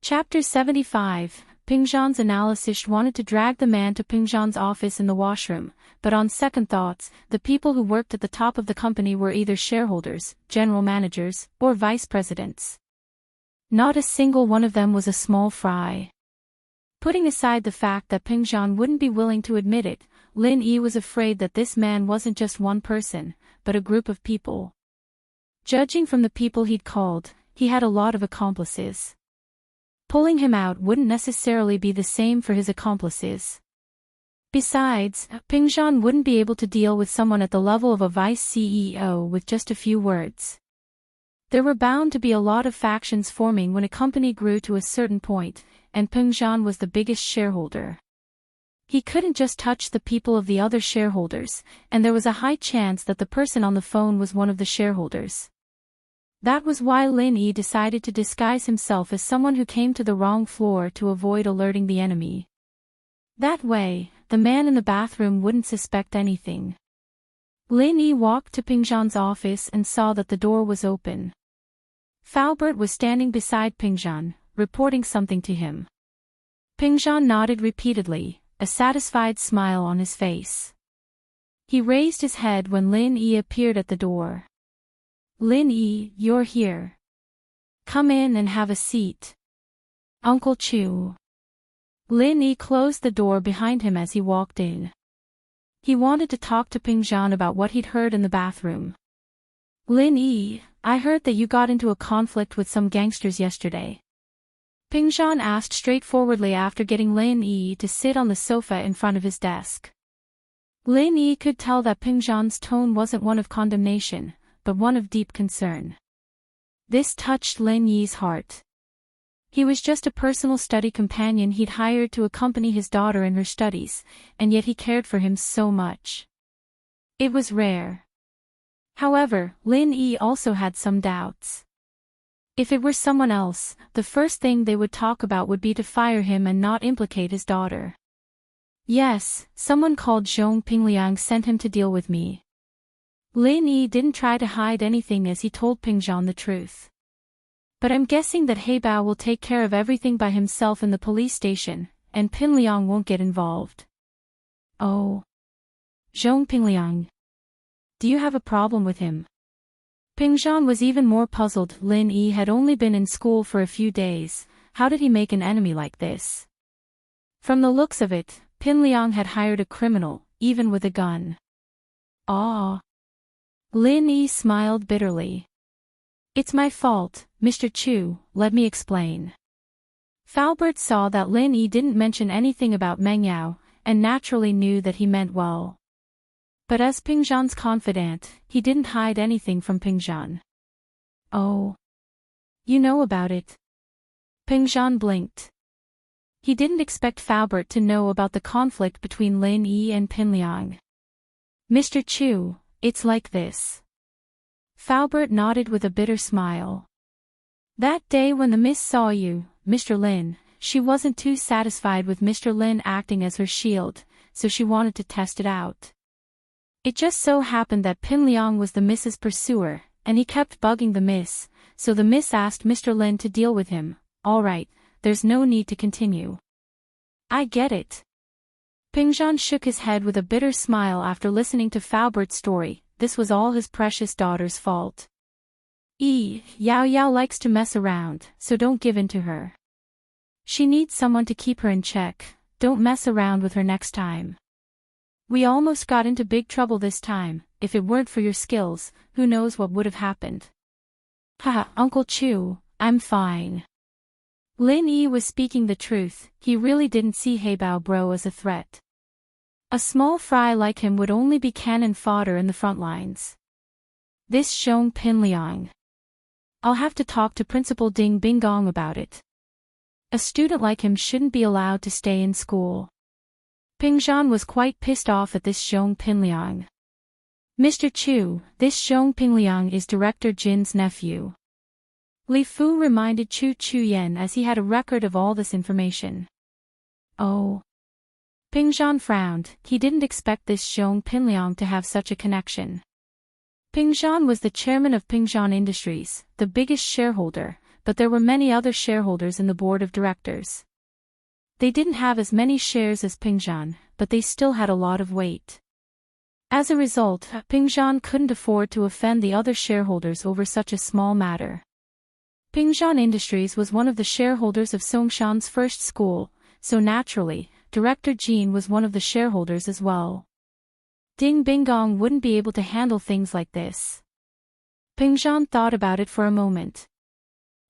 Chapter 75. Pingjan's analyst wanted to drag the man to Pingjan's office in the washroom, but on second thoughts, the people who worked at the top of the company were either shareholders, general managers, or vice presidents. Not a single one of them was a small fry. Putting aside the fact that Pingjan wouldn't be willing to admit it, Lin Yi was afraid that this man wasn't just one person, but a group of people. Judging from the people he'd called, he had a lot of accomplices. Pulling him out wouldn't necessarily be the same for his accomplices. Besides, Pingjan wouldn't be able to deal with someone at the level of a vice CEO with just a few words. There were bound to be a lot of factions forming when a company grew to a certain point, and Pingjan was the biggest shareholder. He couldn't just touch the people of the other shareholders, and there was a high chance that the person on the phone was one of the shareholders. That was why Lin Yi decided to disguise himself as someone who came to the wrong floor to avoid alerting the enemy. That way, the man in the bathroom wouldn't suspect anything. Lin Yi walked to Pingjan's office and saw that the door was open. Faubert was standing beside Pingjan, reporting something to him. Pingjan nodded repeatedly, a satisfied smile on his face. He raised his head when Lin Yi appeared at the door. Lin Yi, you're here. Come in and have a seat. Uncle Chu. Lin Yi closed the door behind him as he walked in. He wanted to talk to Pingjan about what he'd heard in the bathroom. Lin Yi, I heard that you got into a conflict with some gangsters yesterday. Ping Zhan asked straightforwardly after getting Lin Yi to sit on the sofa in front of his desk. Lin Yi could tell that Ping Zhan's tone wasn't one of condemnation, but one of deep concern. This touched Lin Yi's heart. He was just a personal study companion he'd hired to accompany his daughter in her studies, and yet he cared for him so much. It was rare. However, Lin Yi also had some doubts. If it were someone else, the first thing they would talk about would be to fire him and not implicate his daughter. Yes, someone called Zhong Pingliang sent him to deal with me. Lin Yi didn't try to hide anything as he told Ping Zhan the truth. But I'm guessing that He Bao will take care of everything by himself in the police station, and Pingliang won't get involved. Oh. Zhong Pingliang. Do you have a problem with him? Ping Zhan was even more puzzled. Lin Yi had only been in school for a few days. How did he make an enemy like this? From the looks of it, Pingliang had hired a criminal, even with a gun. Ah. Lin Yi smiled bitterly. It's my fault, Mr. Chu, let me explain. Falbert saw that Lin Yi didn't mention anything about Meng Yao, and naturally knew that he meant well. But as Ping Zhan's confidant, he didn't hide anything from Ping Zhan. Oh. You know about it? Ping Zhan blinked. He didn't expect Falbert to know about the conflict between Lin Yi and Pingliang. Mr. Chu, it's like this. Falbert nodded with a bitter smile. That day when the miss saw you, Mr. Lin, she wasn't too satisfied with Mr. Lin acting as her shield, so she wanted to test it out. It just so happened that Pingliang was the miss's pursuer, and he kept bugging the miss, so the miss asked Mr. Lin to deal with him. All right, there's no need to continue. I get it. Ping Zhan shook his head with a bitter smile after listening to Falbert's story. This was all his precious daughter's fault. Yao Yao likes to mess around, so don't give in to her. She needs someone to keep her in check. Don't mess around with her next time. We almost got into big trouble this time. If it weren't for your skills, who knows what would have happened. Haha, Uncle Chu, I'm fine. Lin Yi was speaking the truth. He really didn't see He Bao Bro as a threat. A small fry like him would only be cannon fodder in the front lines. This Zhong Pingliang. I'll have to talk to Principal Ding Bingong about it. A student like him shouldn't be allowed to stay in school. Ping Zhan was quite pissed off at this Zhong Pingliang. Mr. Chu, this Zhong Pingliang is Director Jin's nephew. Li Fu reminded Chu Chuyen as he had a record of all this information. Oh. Ping Zhan frowned. He didn't expect this Zhong Pingliang to have such a connection. Ping Zhan was the chairman of Ping Zhan Industries, the biggest shareholder, but there were many other shareholders in the board of directors. They didn't have as many shares as Ping Zhan, but they still had a lot of weight. As a result, Ping Zhan couldn't afford to offend the other shareholders over such a small matter. Ping Zhan Industries was one of the shareholders of Songshan's first school, so naturally, Director Jin was one of the shareholders as well. Ding Bingong wouldn't be able to handle things like this. Ping Zhan thought about it for a moment.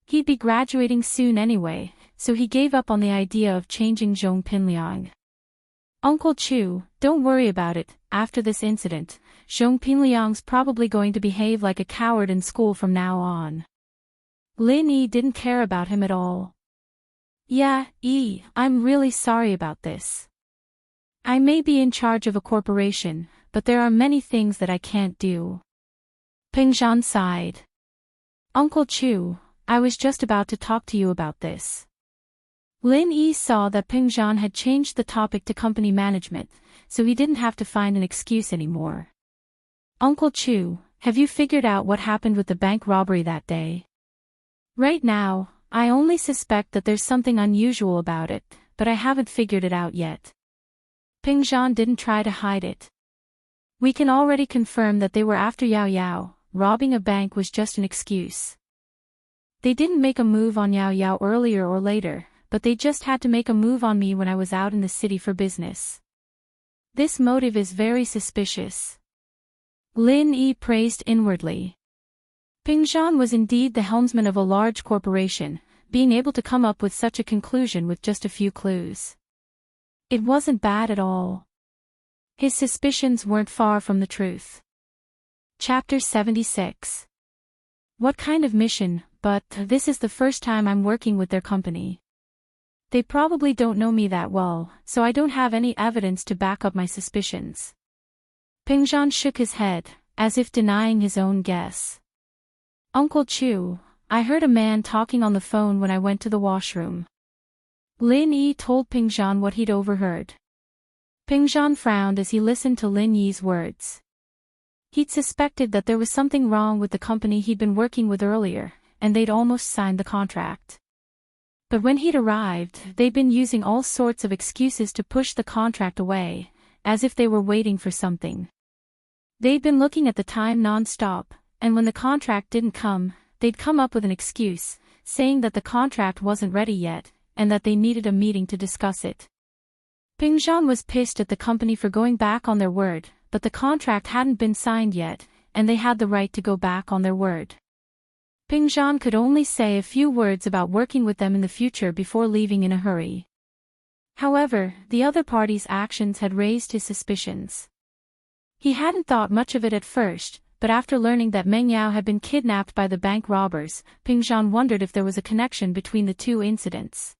He'd be graduating soon anyway, so he gave up on the idea of changing Zhong Pingliang. Uncle Chu, don't worry about it. After this incident, Zhong Pingliang's probably going to behave like a coward in school from now on. Lin Yi didn't care about him at all. Yeah, I'm really sorry about this. I may be in charge of a corporation, but there are many things that I can't do. Ping Zhan sighed. Uncle Chu, I was just about to talk to you about this. Lin Yi saw that Ping Zhan had changed the topic to company management, so he didn't have to find an excuse anymore. Uncle Chu, have you figured out what happened with the bank robbery that day? Right now, I only suspect that there's something unusual about it, but I haven't figured it out yet. Ping Zhan didn't try to hide it. We can already confirm that they were after Yao Yao. Robbing a bank was just an excuse. They didn't make a move on Yao Yao earlier or later, but they just had to make a move on me when I was out in the city for business. This motive is very suspicious. Lin Yi praised inwardly. Ping Zhan was indeed the helmsman of a large corporation, being able to come up with such a conclusion with just a few clues. It wasn't bad at all. His suspicions weren't far from the truth. Chapter 76. What kind of mission, but this is the first time I'm working with their company. They probably don't know me that well, so I don't have any evidence to back up my suspicions. Pingzhan shook his head, as if denying his own guess. Uncle Chu, I heard a man talking on the phone when I went to the washroom. Lin Yi told Pingzhan what he'd overheard. Pingzhan frowned as he listened to Lin Yi's words. He'd suspected that there was something wrong with the company he'd been working with earlier, and they'd almost signed the contract. But when he'd arrived, they'd been using all sorts of excuses to push the contract away, as if they were waiting for something. They'd been looking at the time non-stop, and when the contract didn't come, they'd come up with an excuse, saying that the contract wasn't ready yet, and that they needed a meeting to discuss it. Pingzhan was pissed at the company for going back on their word, but the contract hadn't been signed yet, and they had the right to go back on their word. Pingzhan could only say a few words about working with them in the future before leaving in a hurry. However, the other party's actions had raised his suspicions. He hadn't thought much of it at first, but after learning that Meng Yao had been kidnapped by the bank robbers, Pingzhan wondered if there was a connection between the two incidents.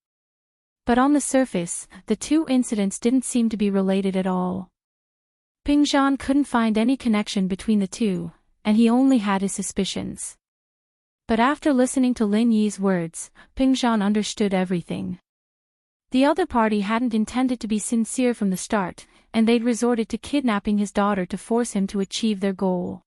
But on the surface, the two incidents didn't seem to be related at all. Pingzhan couldn't find any connection between the two, and he only had his suspicions. But after listening to Lin Yi's words, Pingzhan understood everything. The other party hadn't intended to be sincere from the start, and they'd resorted to kidnapping his daughter to force him to achieve their goal.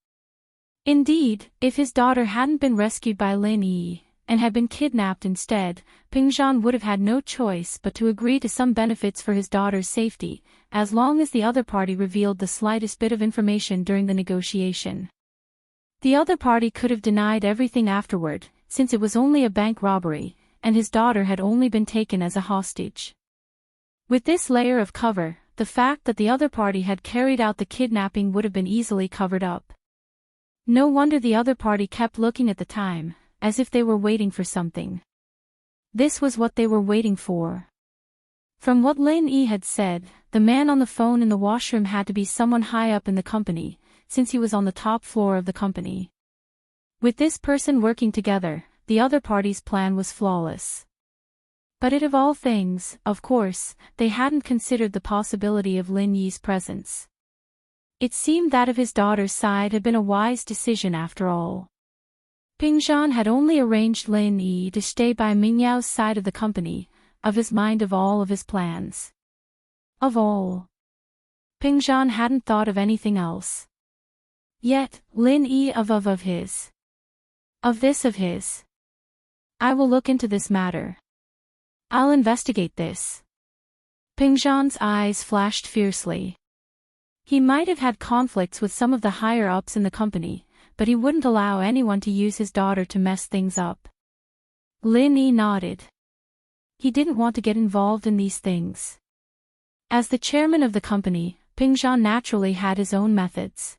Indeed, if his daughter hadn't been rescued by Lin Yi, and had been kidnapped instead, Pingzhan would have had no choice but to agree to some benefits for his daughter's safety, as long as the other party revealed the slightest bit of information during the negotiation. The other party could have denied everything afterward, since it was only a bank robbery, and his daughter had only been taken as a hostage. With this layer of cover, the fact that the other party had carried out the kidnapping would have been easily covered up. No wonder the other party kept looking at the time, as if they were waiting for something. This was what they were waiting for. From what Lin Yi had said, the man on the phone in the washroom had to be someone high up in the company, since he was on the top floor of the company. With this person working together, the other party's plan was flawless. But of all things, of course, they hadn't considered the possibility of Lin Yi's presence. It seemed that of his daughter's side had been a wise decision after all. Pingzhan had only arranged Lin Yi to stay by Meng Yao's side of the company, of his mind of all of his plans. Of all. Pingzhan hadn't thought of anything else. Yet, Lin Yi of his. Of this of his. I will look into this matter. I'll investigate this. Pingzhan's eyes flashed fiercely. He might have had conflicts with some of the higher-ups in the company, but he wouldn't allow anyone to use his daughter to mess things up. Lin Yi nodded. He didn't want to get involved in these things. As the chairman of the company, Pingzhan naturally had his own methods.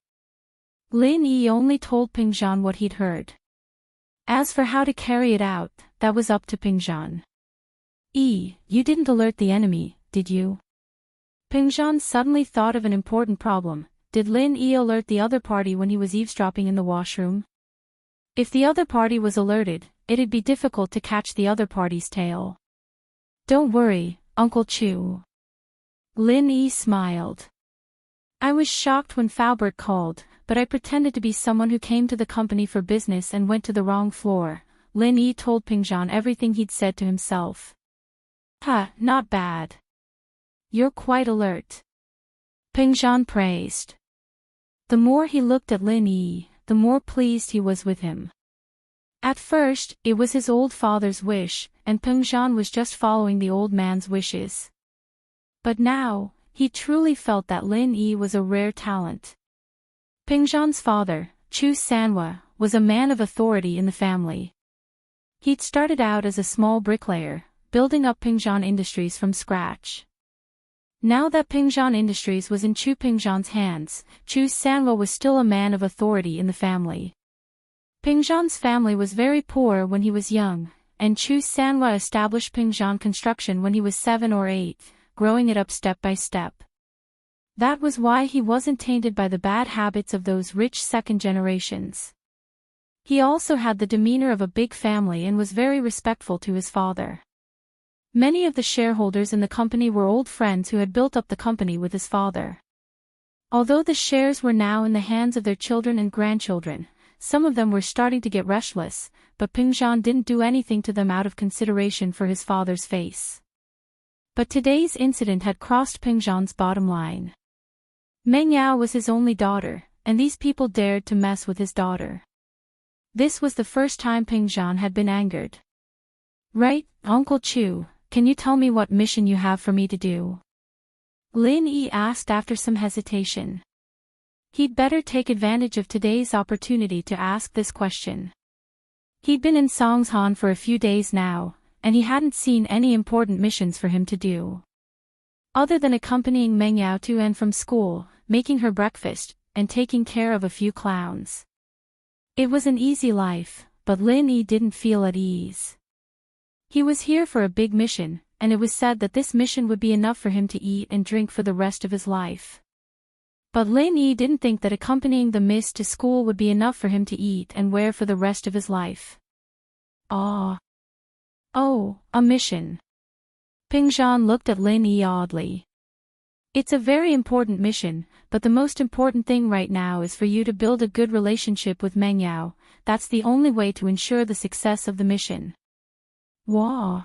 Lin Yi only told Pingzhan what he'd heard. As for how to carry it out, that was up to Pingzhan. You didn't alert the enemy, did you? Pingzhan suddenly thought of an important problem. Did Lin Yi alert the other party when he was eavesdropping in the washroom? If the other party was alerted, it'd be difficult to catch the other party's tail. Don't worry, Uncle Chu. Lin Yi smiled. I was shocked when Faubert called, but I pretended to be someone who came to the company for business and went to the wrong floor. Lin Yi told Pingzhan everything he'd said to himself. Not bad. You're quite alert. Pingzhan praised. The more he looked at Lin Yi, the more pleased he was with him. At first, it was his old father's wish, and Pingzhan was just following the old man's wishes. But now, he truly felt that Lin Yi was a rare talent. Pingzhan's father, Chu Sanhua, was a man of authority in the family. He'd started out as a small bricklayer, building up Pingzhan Industries from scratch. Now that Pingzhan Industries was in Chu Pingzhan's hands, Chu Sanhua was still a man of authority in the family. Pingzhan's family was very poor when he was young, and Chu Sanhua established Pingzhan construction when he was 7 or 8, growing it up step by step. That was why he wasn't tainted by the bad habits of those rich second generations. He also had the demeanor of a big family and was very respectful to his father. Many of the shareholders in the company were old friends who had built up the company with his father. Although the shares were now in the hands of their children and grandchildren, some of them were starting to get restless, but Pingzhan didn't do anything to them out of consideration for his father's face. But today's incident had crossed Pingzhan's bottom line. Meng Yao was his only daughter, and these people dared to mess with his daughter. This was the first time Pingzhan had been angered. "Right, Uncle Chu, can you tell me what mission you have for me to do?" Lin Yi asked after some hesitation. He'd better take advantage of today's opportunity to ask this question. He'd been in Songshan for a few days now, and he hadn't seen any important missions for him to do. Other than accompanying Meng Yao to and from school, making her breakfast, and taking care of a few clowns. It was an easy life, but Lin Yi didn't feel at ease. He was here for a big mission, and it was said that this mission would be enough for him to eat and drink for the rest of his life. But Lin Yi didn't think that accompanying the miss to school would be enough for him to eat and wear for the rest of his life. Oh, a mission. Pingzhan looked at Lin Yi oddly. "It's a very important mission, but the most important thing right now is for you to build a good relationship with Meng Yao. That's the only way to ensure the success of the mission." Wow.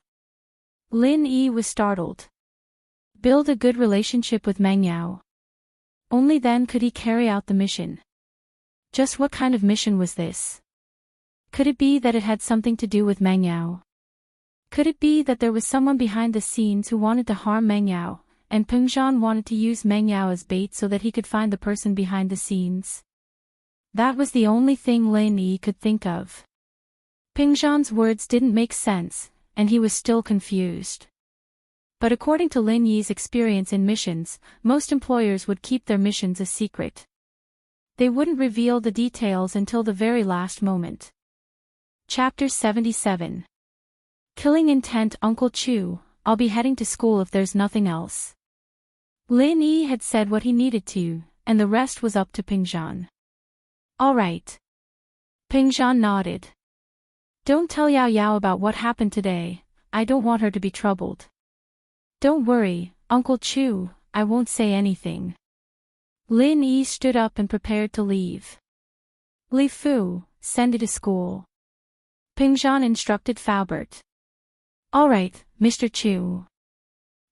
Lin Yi was startled. Build a good relationship with Meng Yao. Only then could he carry out the mission. Just what kind of mission was this? Could it be that it had something to do with Meng Yao? Could it be that there was someone behind the scenes who wanted to harm Meng Yao, and Pingzhan wanted to use Meng Yao as bait so that he could find the person behind the scenes? That was the only thing Lin Yi could think of. Pingzhan's words didn't make sense, and he was still confused. But according to Lin Yi's experience in missions, most employers would keep their missions a secret. They wouldn't reveal the details until the very last moment. Chapter 77. Killing Intent. Uncle Chu, I'll be heading to school if there's nothing else. Lin Yi had said what he needed to, and the rest was up to Pingzhan. All right. Pingzhan nodded. Don't tell Yao Yao about what happened today, I don't want her to be troubled. Don't worry, Uncle Chu, I won't say anything. Lin Yi stood up and prepared to leave. Li Fu, send it to school. Pingzhan instructed Faubert. All right, Mr. Chu.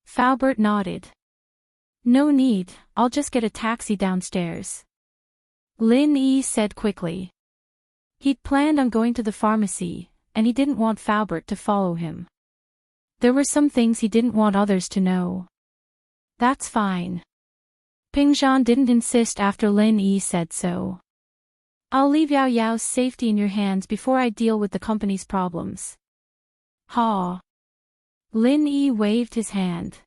Faubert nodded. No need, I'll just get a taxi downstairs. Lin Yi said quickly. He'd planned on going to the pharmacy, and he didn't want Faubert to follow him. There were some things he didn't want others to know. That's fine. Pingzhan didn't insist after Lin Yi said so. I'll leave Yao Yao's safety in your hands before I deal with the company's problems. Ha. Lin Yi waved his hand.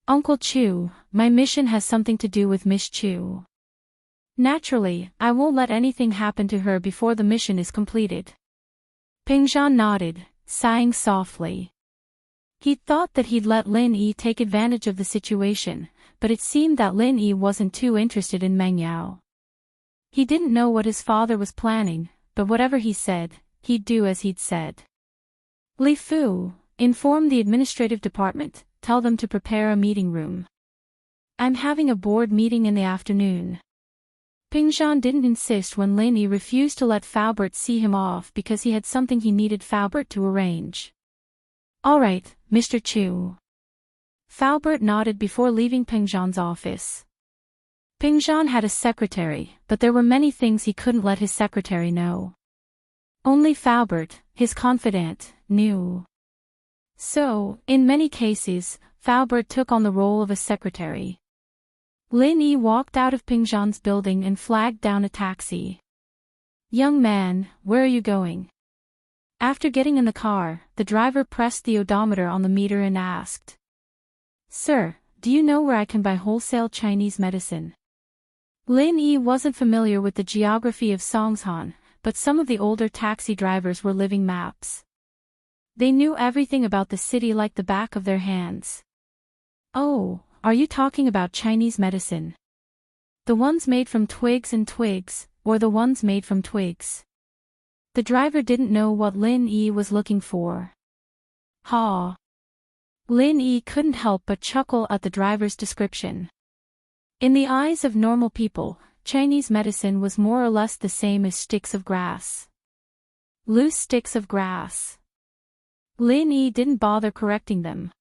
Uncle Chu, my mission has something to do with Miss Chu. Naturally, I won't let anything happen to her before the mission is completed. Pingzhan nodded, sighing softly. He'd thought that he'd let Lin Yi take advantage of the situation, but it seemed that Lin Yi wasn't too interested in Meng Yao. He didn't know what his father was planning, but whatever he said, he'd do as he'd said. Li Fu, inform the administrative department, tell them to prepare a meeting room. I'm having a board meeting in the afternoon. Pingzhan didn't insist when Lin Yi refused to let Faubert see him off because he had something he needed Faubert to arrange. All right, Mr. Chu. Faubert nodded before leaving Pingzhan's office. Pingzhan had a secretary, but there were many things he couldn't let his secretary know. Only Faubert, his confidant, knew. So, in many cases, Faubert took on the role of a secretary. Lin Yi walked out of Pingzhan's building and flagged down a taxi. Young man, where are you going? After getting in the car, the driver pressed the odometer on the meter and asked. Sir, do you know where I can buy wholesale Chinese medicine? Lin Yi wasn't familiar with the geography of Songshan, but some of the older taxi drivers were living maps. They knew everything about the city like the back of their hands. "Oh, are you talking about Chinese medicine? The ones made from twigs and twigs, or the ones made from twigs?" The driver didn't know what Lin Yi was looking for. Ha! Lin Yi couldn't help but chuckle at the driver's description. In the eyes of normal people, Chinese medicine was more or less the same as sticks of grass. Loose sticks of grass. Lin Yi didn't bother correcting them.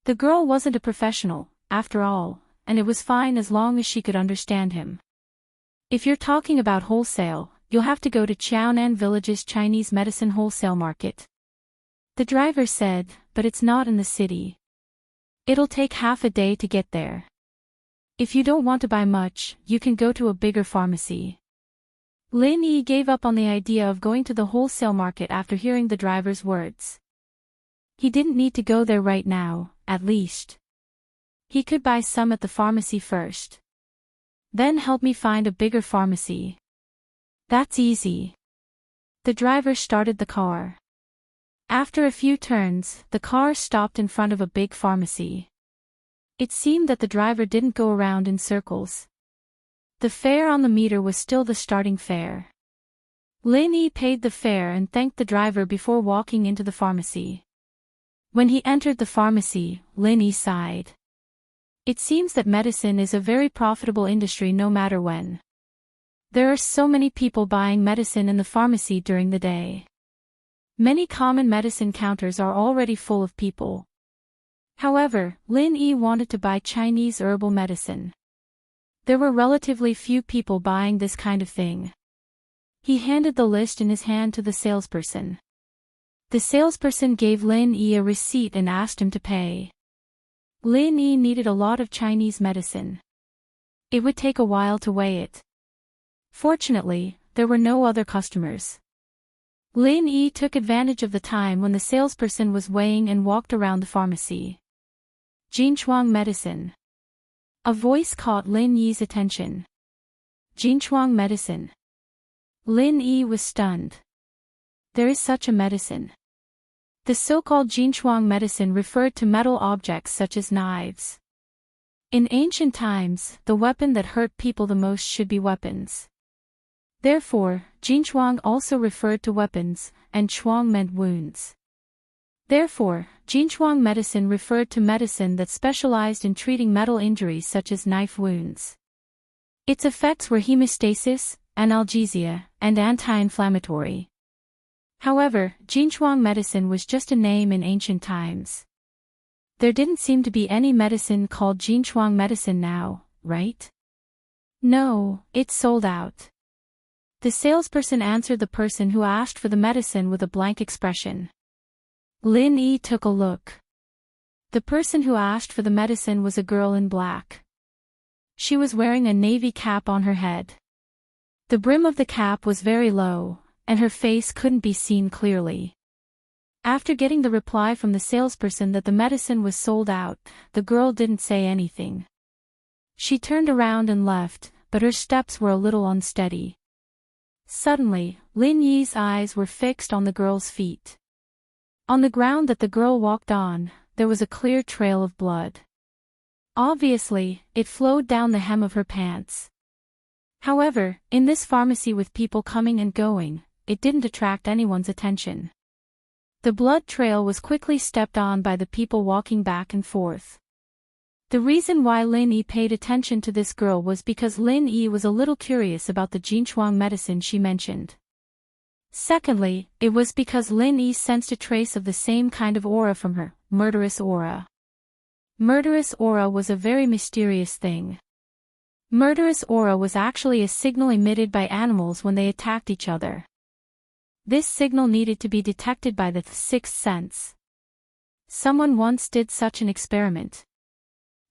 The girl wasn't a professional, after all, and it was fine as long as she could understand him. "If you're talking about wholesale, you'll have to go to Qiaonan Village's Chinese medicine wholesale market," the driver said, "but it's not in the city. It'll take half a day to get there. If you don't want to buy much, you can go to a bigger pharmacy." Lin Yi gave up on the idea of going to the wholesale market after hearing the driver's words. He didn't need to go there right now, at least. He could buy some at the pharmacy first. Then help me find a bigger pharmacy. That's easy. The driver started the car. After a few turns, the car stopped in front of a big pharmacy. It seemed that the driver didn't go around in circles. The fare on the meter was still the starting fare. Lin Yi paid the fare and thanked the driver before walking into the pharmacy. When he entered the pharmacy, Lin Yi sighed. It seems that medicine is a very profitable industry no matter when. There are so many people buying medicine in the pharmacy during the day. Many common medicine counters are already full of people. However, Lin Yi wanted to buy Chinese herbal medicine. There were relatively few people buying this kind of thing. He handed the list in his hand to the salesperson. The salesperson gave Lin Yi a receipt and asked him to pay. Lin Yi needed a lot of Chinese medicine. It would take a while to weigh it. Fortunately, there were no other customers. Lin Yi took advantage of the time when the salesperson was weighing and walked around the pharmacy. Jinchuang medicine. A voice caught Lin Yi's attention. Jinchuang medicine. Lin Yi was stunned. There is such a medicine. The so-called Jinchuang medicine referred to metal objects such as knives. In ancient times, the weapon that hurt people the most should be weapons. Therefore, Jinchuang also referred to weapons, and chuang meant wounds. Therefore, Jinchuang medicine referred to medicine that specialized in treating metal injuries such as knife wounds. Its effects were hemostasis, analgesia, and anti-inflammatory. However, Jinchuang medicine was just a name in ancient times. There didn't seem to be any medicine called Jinchuang medicine now, right? No, it's sold out. The salesperson answered the person who asked for the medicine with a blank expression. Lin Yi took a look. The person who asked for the medicine was a girl in black. She was wearing a navy cap on her head. The brim of the cap was very low, and her face couldn't be seen clearly. After getting the reply from the salesperson that the medicine was sold out, the girl didn't say anything. She turned around and left, but her steps were a little unsteady. Suddenly, Lin Yi's eyes were fixed on the girl's feet. On the ground that the girl walked on, there was a clear trail of blood. Obviously, it flowed down the hem of her pants. However, in this pharmacy with people coming and going, it didn't attract anyone's attention. The blood trail was quickly stepped on by the people walking back and forth. The reason why Lin Yi paid attention to this girl was because Lin Yi was a little curious about the Jinchuang medicine she mentioned. Secondly, it was because Lin Yi sensed a trace of the same kind of aura from her, murderous aura. Murderous aura was a very mysterious thing. Murderous aura was actually a signal emitted by animals when they attacked each other. This signal needed to be detected by the sixth sense. Someone once did such an experiment.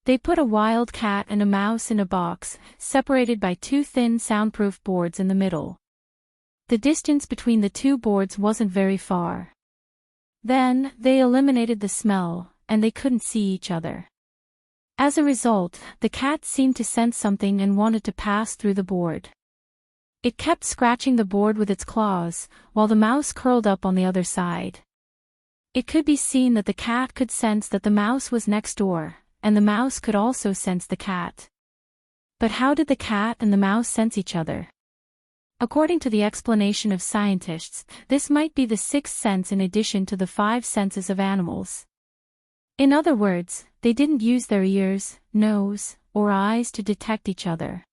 They put a wild cat and a mouse in a box, separated by two thin soundproof boards in the middle. The distance between the two boards wasn't very far. Then, they eliminated the smell, and they couldn't see each other. As a result, the cat seemed to sense something and wanted to pass through the board. It kept scratching the board with its claws, while the mouse curled up on the other side. It could be seen that the cat could sense that the mouse was next door, and the mouse could also sense the cat. But how did the cat and the mouse sense each other? According to the explanation of scientists, this might be the sixth sense in addition to the five senses of animals. In other words, they didn't use their ears, nose, or eyes to detect each other.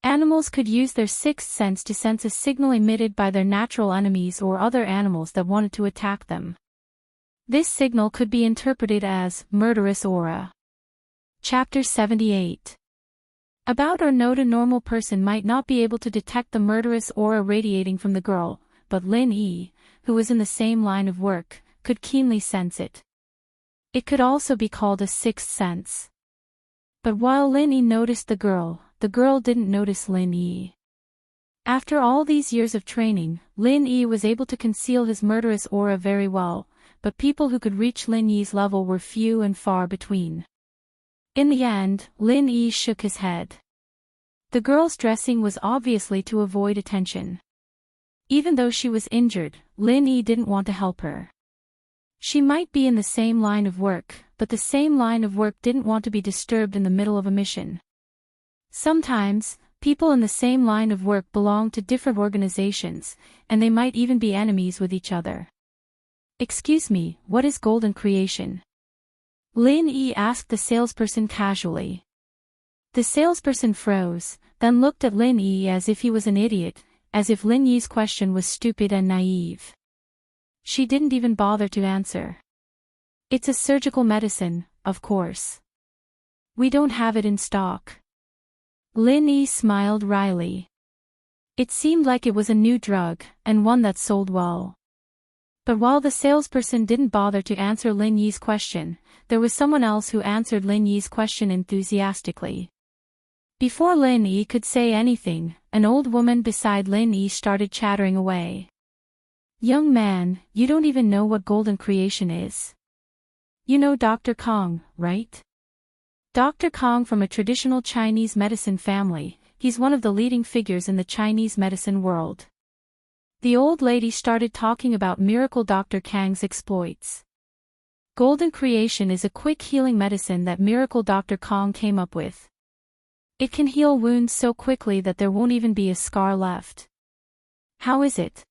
Animals could use their sixth sense to sense a signal emitted by their natural enemies or other animals that wanted to attack them. This signal could be interpreted as murderous aura. Chapter 78. About or note: a normal person might not be able to detect the murderous aura radiating from the girl, but Lin Yi, who was in the same line of work, could keenly sense it. It could also be called a sixth sense. But while Lin Yi noticed the girl didn't notice Lin Yi. After all these years of training, Lin Yi was able to conceal his murderous aura very well, but people who could reach Lin Yi's level were few and far between. In the end, Lin Yi shook his head. The girl's dressing was obviously to avoid attention. Even though she was injured, Lin Yi didn't want to help her. She might be in the same line of work, but the same line of work didn't want to be disturbed in the middle of a mission. Sometimes, people in the same line of work belong to different organizations, and they might even be enemies with each other. "Excuse me, what is golden creation?" Lin Yi asked the salesperson casually. The salesperson froze, then looked at Lin Yi as if he was an idiot, as if Lin Yi's question was stupid and naive. She didn't even bother to answer. "It's a surgical medicine, of course. We don't have it in stock." Lin Yi smiled wryly. It seemed like it was a new drug, and one that sold well. But while the salesperson didn't bother to answer Lin Yi's question, there was someone else who answered Lin Yi's question enthusiastically. Before Lin Yi could say anything, an old woman beside Lin Yi started chattering away. "Young man, you don't even know what golden creation is. You know Dr. Kong, right? Dr. Kong from a traditional Chinese medicine family, he's one of the leading figures in the Chinese medicine world." The old lady started talking about Miracle Dr. Kang's exploits. Golden creation is a quick healing medicine that Miracle Dr. Kong came up with. It can heal wounds so quickly that there won't even be a scar left. How is it?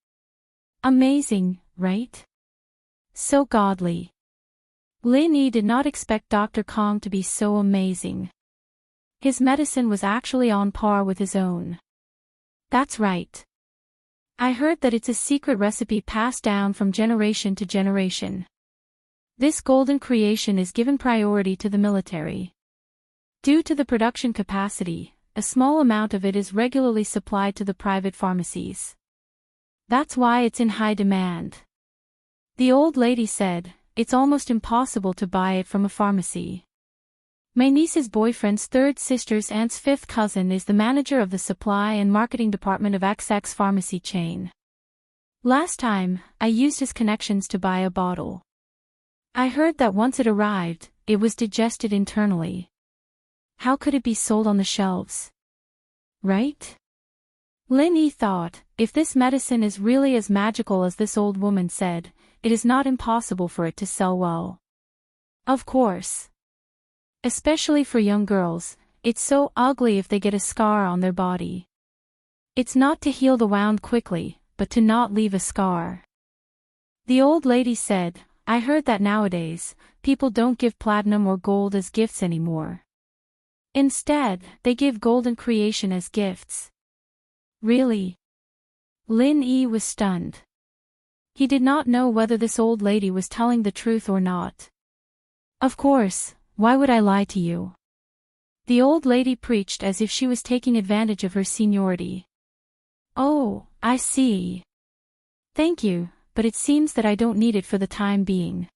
Amazing, right? So godly. Lin Yi did not expect Dr. Kong to be so amazing. His medicine was actually on par with his own. That's right. I heard that it's a secret recipe passed down from generation to generation. This golden creation is given priority to the military. Due to the production capacity, a small amount of it is regularly supplied to the private pharmacies. That's why it's in high demand. The old lady said, "It's almost impossible to buy it from a pharmacy." My niece's boyfriend's third sister's aunt's fifth cousin is the manager of the supply and marketing department of XX pharmacy chain. Last time, I used his connections to buy a bottle. I heard that once it arrived, it was digested internally. How could it be sold on the shelves? Right? Lin Yi thought, if this medicine is really as magical as this old woman said, it is not impossible for it to sell well. Of course. Especially for young girls, it's so ugly if they get a scar on their body. It's not to heal the wound quickly, but to not leave a scar. The old lady said, "I heard that nowadays, people don't give platinum or gold as gifts anymore. Instead, they give golden creation as gifts." Really? Lin Yi was stunned. He did not know whether this old lady was telling the truth or not. "Of course, why would I lie to you?" The old lady preached as if she was taking advantage of her seniority. "Oh, I see. Thank you, but it seems that I don't need it for the time being,"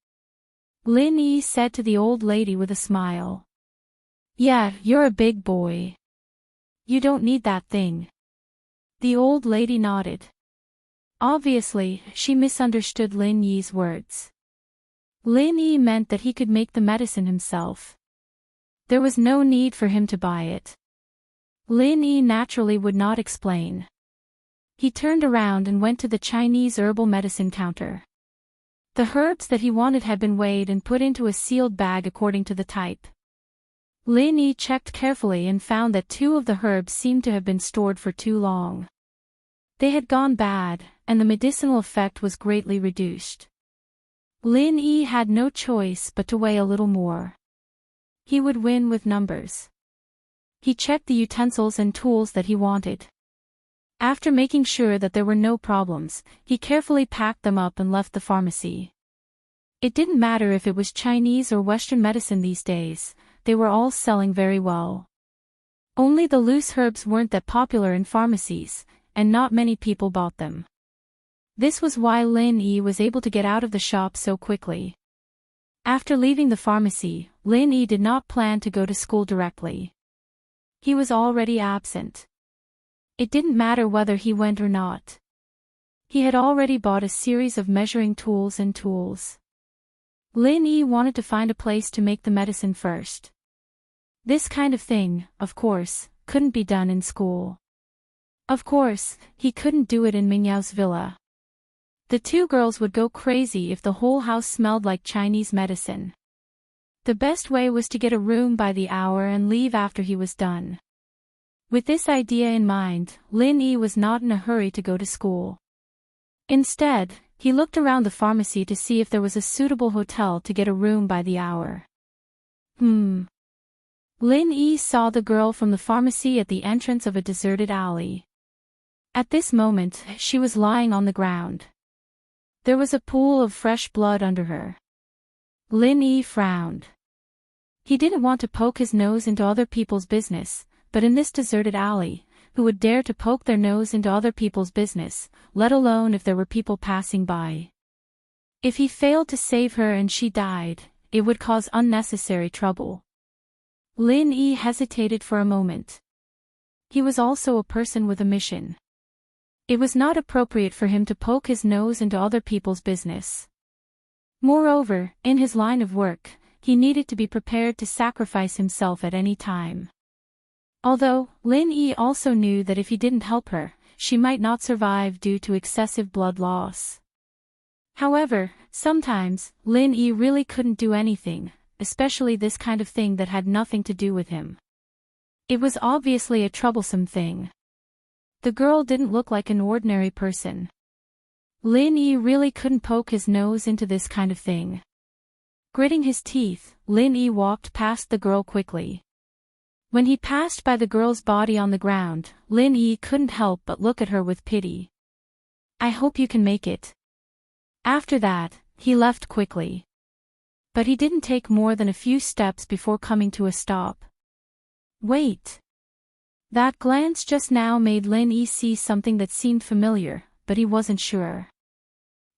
Lin Yi said to the old lady with a smile. "Yeah, you're a big boy. You don't need that thing." The old lady nodded. Obviously, she misunderstood Lin Yi's words. Lin Yi meant that he could make the medicine himself. There was no need for him to buy it. Lin Yi naturally would not explain. He turned around and went to the Chinese herbal medicine counter. The herbs that he wanted had been weighed and put into a sealed bag according to the type. Lin Yi checked carefully and found that 2 of the herbs seemed to have been stored for too long. They had gone bad, and the medicinal effect was greatly reduced. Lin Yi had no choice but to weigh a little more. He would win with numbers. He checked the utensils and tools that he wanted. After making sure that there were no problems, he carefully packed them up and left the pharmacy. It didn't matter if it was Chinese or Western medicine these days, they were all selling very well. Only the loose herbs weren't that popular in pharmacies, and not many people bought them. This was why Lin Yi was able to get out of the shop so quickly. After leaving the pharmacy, Lin Yi did not plan to go to school directly. He was already absent. It didn't matter whether he went or not. He had already bought a series of measuring tools and tools. Lin Yi wanted to find a place to make the medicine first. This kind of thing, of course, couldn't be done in school. Of course, he couldn't do it in Mingyao's villa. The 2 girls would go crazy if the whole house smelled like Chinese medicine. The best way was to get a room by the hour and leave after he was done. With this idea in mind, Lin Yi was not in a hurry to go to school. Instead, he looked around the pharmacy to see if there was a suitable hotel to get a room by the hour. Lin Yi saw the girl from the pharmacy at the entrance of a deserted alley. At this moment, she was lying on the ground. There was a pool of fresh blood under her. Lin Yi frowned. He didn't want to poke his nose into other people's business, but in this deserted alley, who would dare to poke their nose into other people's business, let alone if there were people passing by? If he failed to save her and she died, it would cause unnecessary trouble. Lin Yi hesitated for a moment. He was also a person with a mission. It was not appropriate for him to poke his nose into other people's business. Moreover, in his line of work, he needed to be prepared to sacrifice himself at any time. Although, Lin Yi also knew that if he didn't help her, she might not survive due to excessive blood loss. However, sometimes, Lin Yi really couldn't do anything, especially this kind of thing that had nothing to do with him. It was obviously a troublesome thing. The girl didn't look like an ordinary person. Lin Yi really couldn't poke his nose into this kind of thing. Gritting his teeth, Lin Yi walked past the girl quickly. When he passed by the girl's body on the ground, Lin Yi couldn't help but look at her with pity. "I hope you can make it." After that, he left quickly. But he didn't take more than a few steps before coming to a stop. Wait! That glance just now made Lin Yi see something that seemed familiar, but he wasn't sure.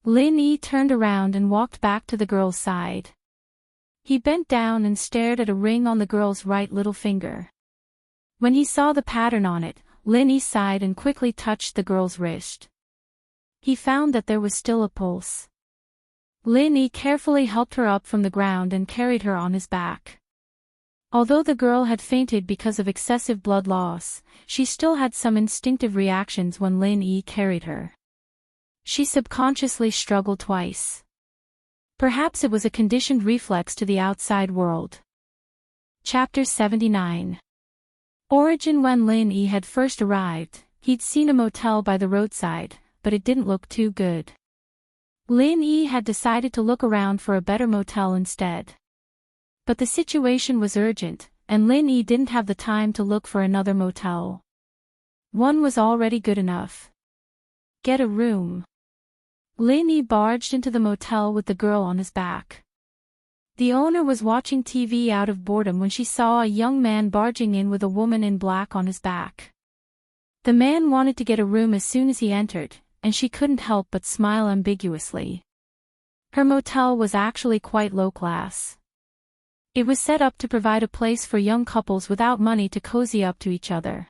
Lin Yi turned around and walked back to the girl's side. He bent down and stared at a ring on the girl's right little finger. When he saw the pattern on it, Lin Yi sighed and quickly touched the girl's wrist. He found that there was still a pulse. Lin Yi carefully helped her up from the ground and carried her on his back. Although the girl had fainted because of excessive blood loss, she still had some instinctive reactions when Lin Yi carried her. She subconsciously struggled twice. Perhaps it was a conditioned reflex to the outside world. Chapter 79. Origin. When Lin Yi had first arrived, he'd seen a motel by the roadside, but it didn't look too good. Lin Yi had decided to look around for a better motel instead. But the situation was urgent, and Lin Yi didn't have the time to look for another motel. One was already good enough. Get a room. Lin Yi barged into the motel with the girl on his back. The owner was watching TV out of boredom when she saw a young man barging in with a woman in black on his back. The man wanted to get a room as soon as he entered, and she couldn't help but smile ambiguously. Her motel was actually quite low class. It was set up to provide a place for young couples without money to cozy up to each other.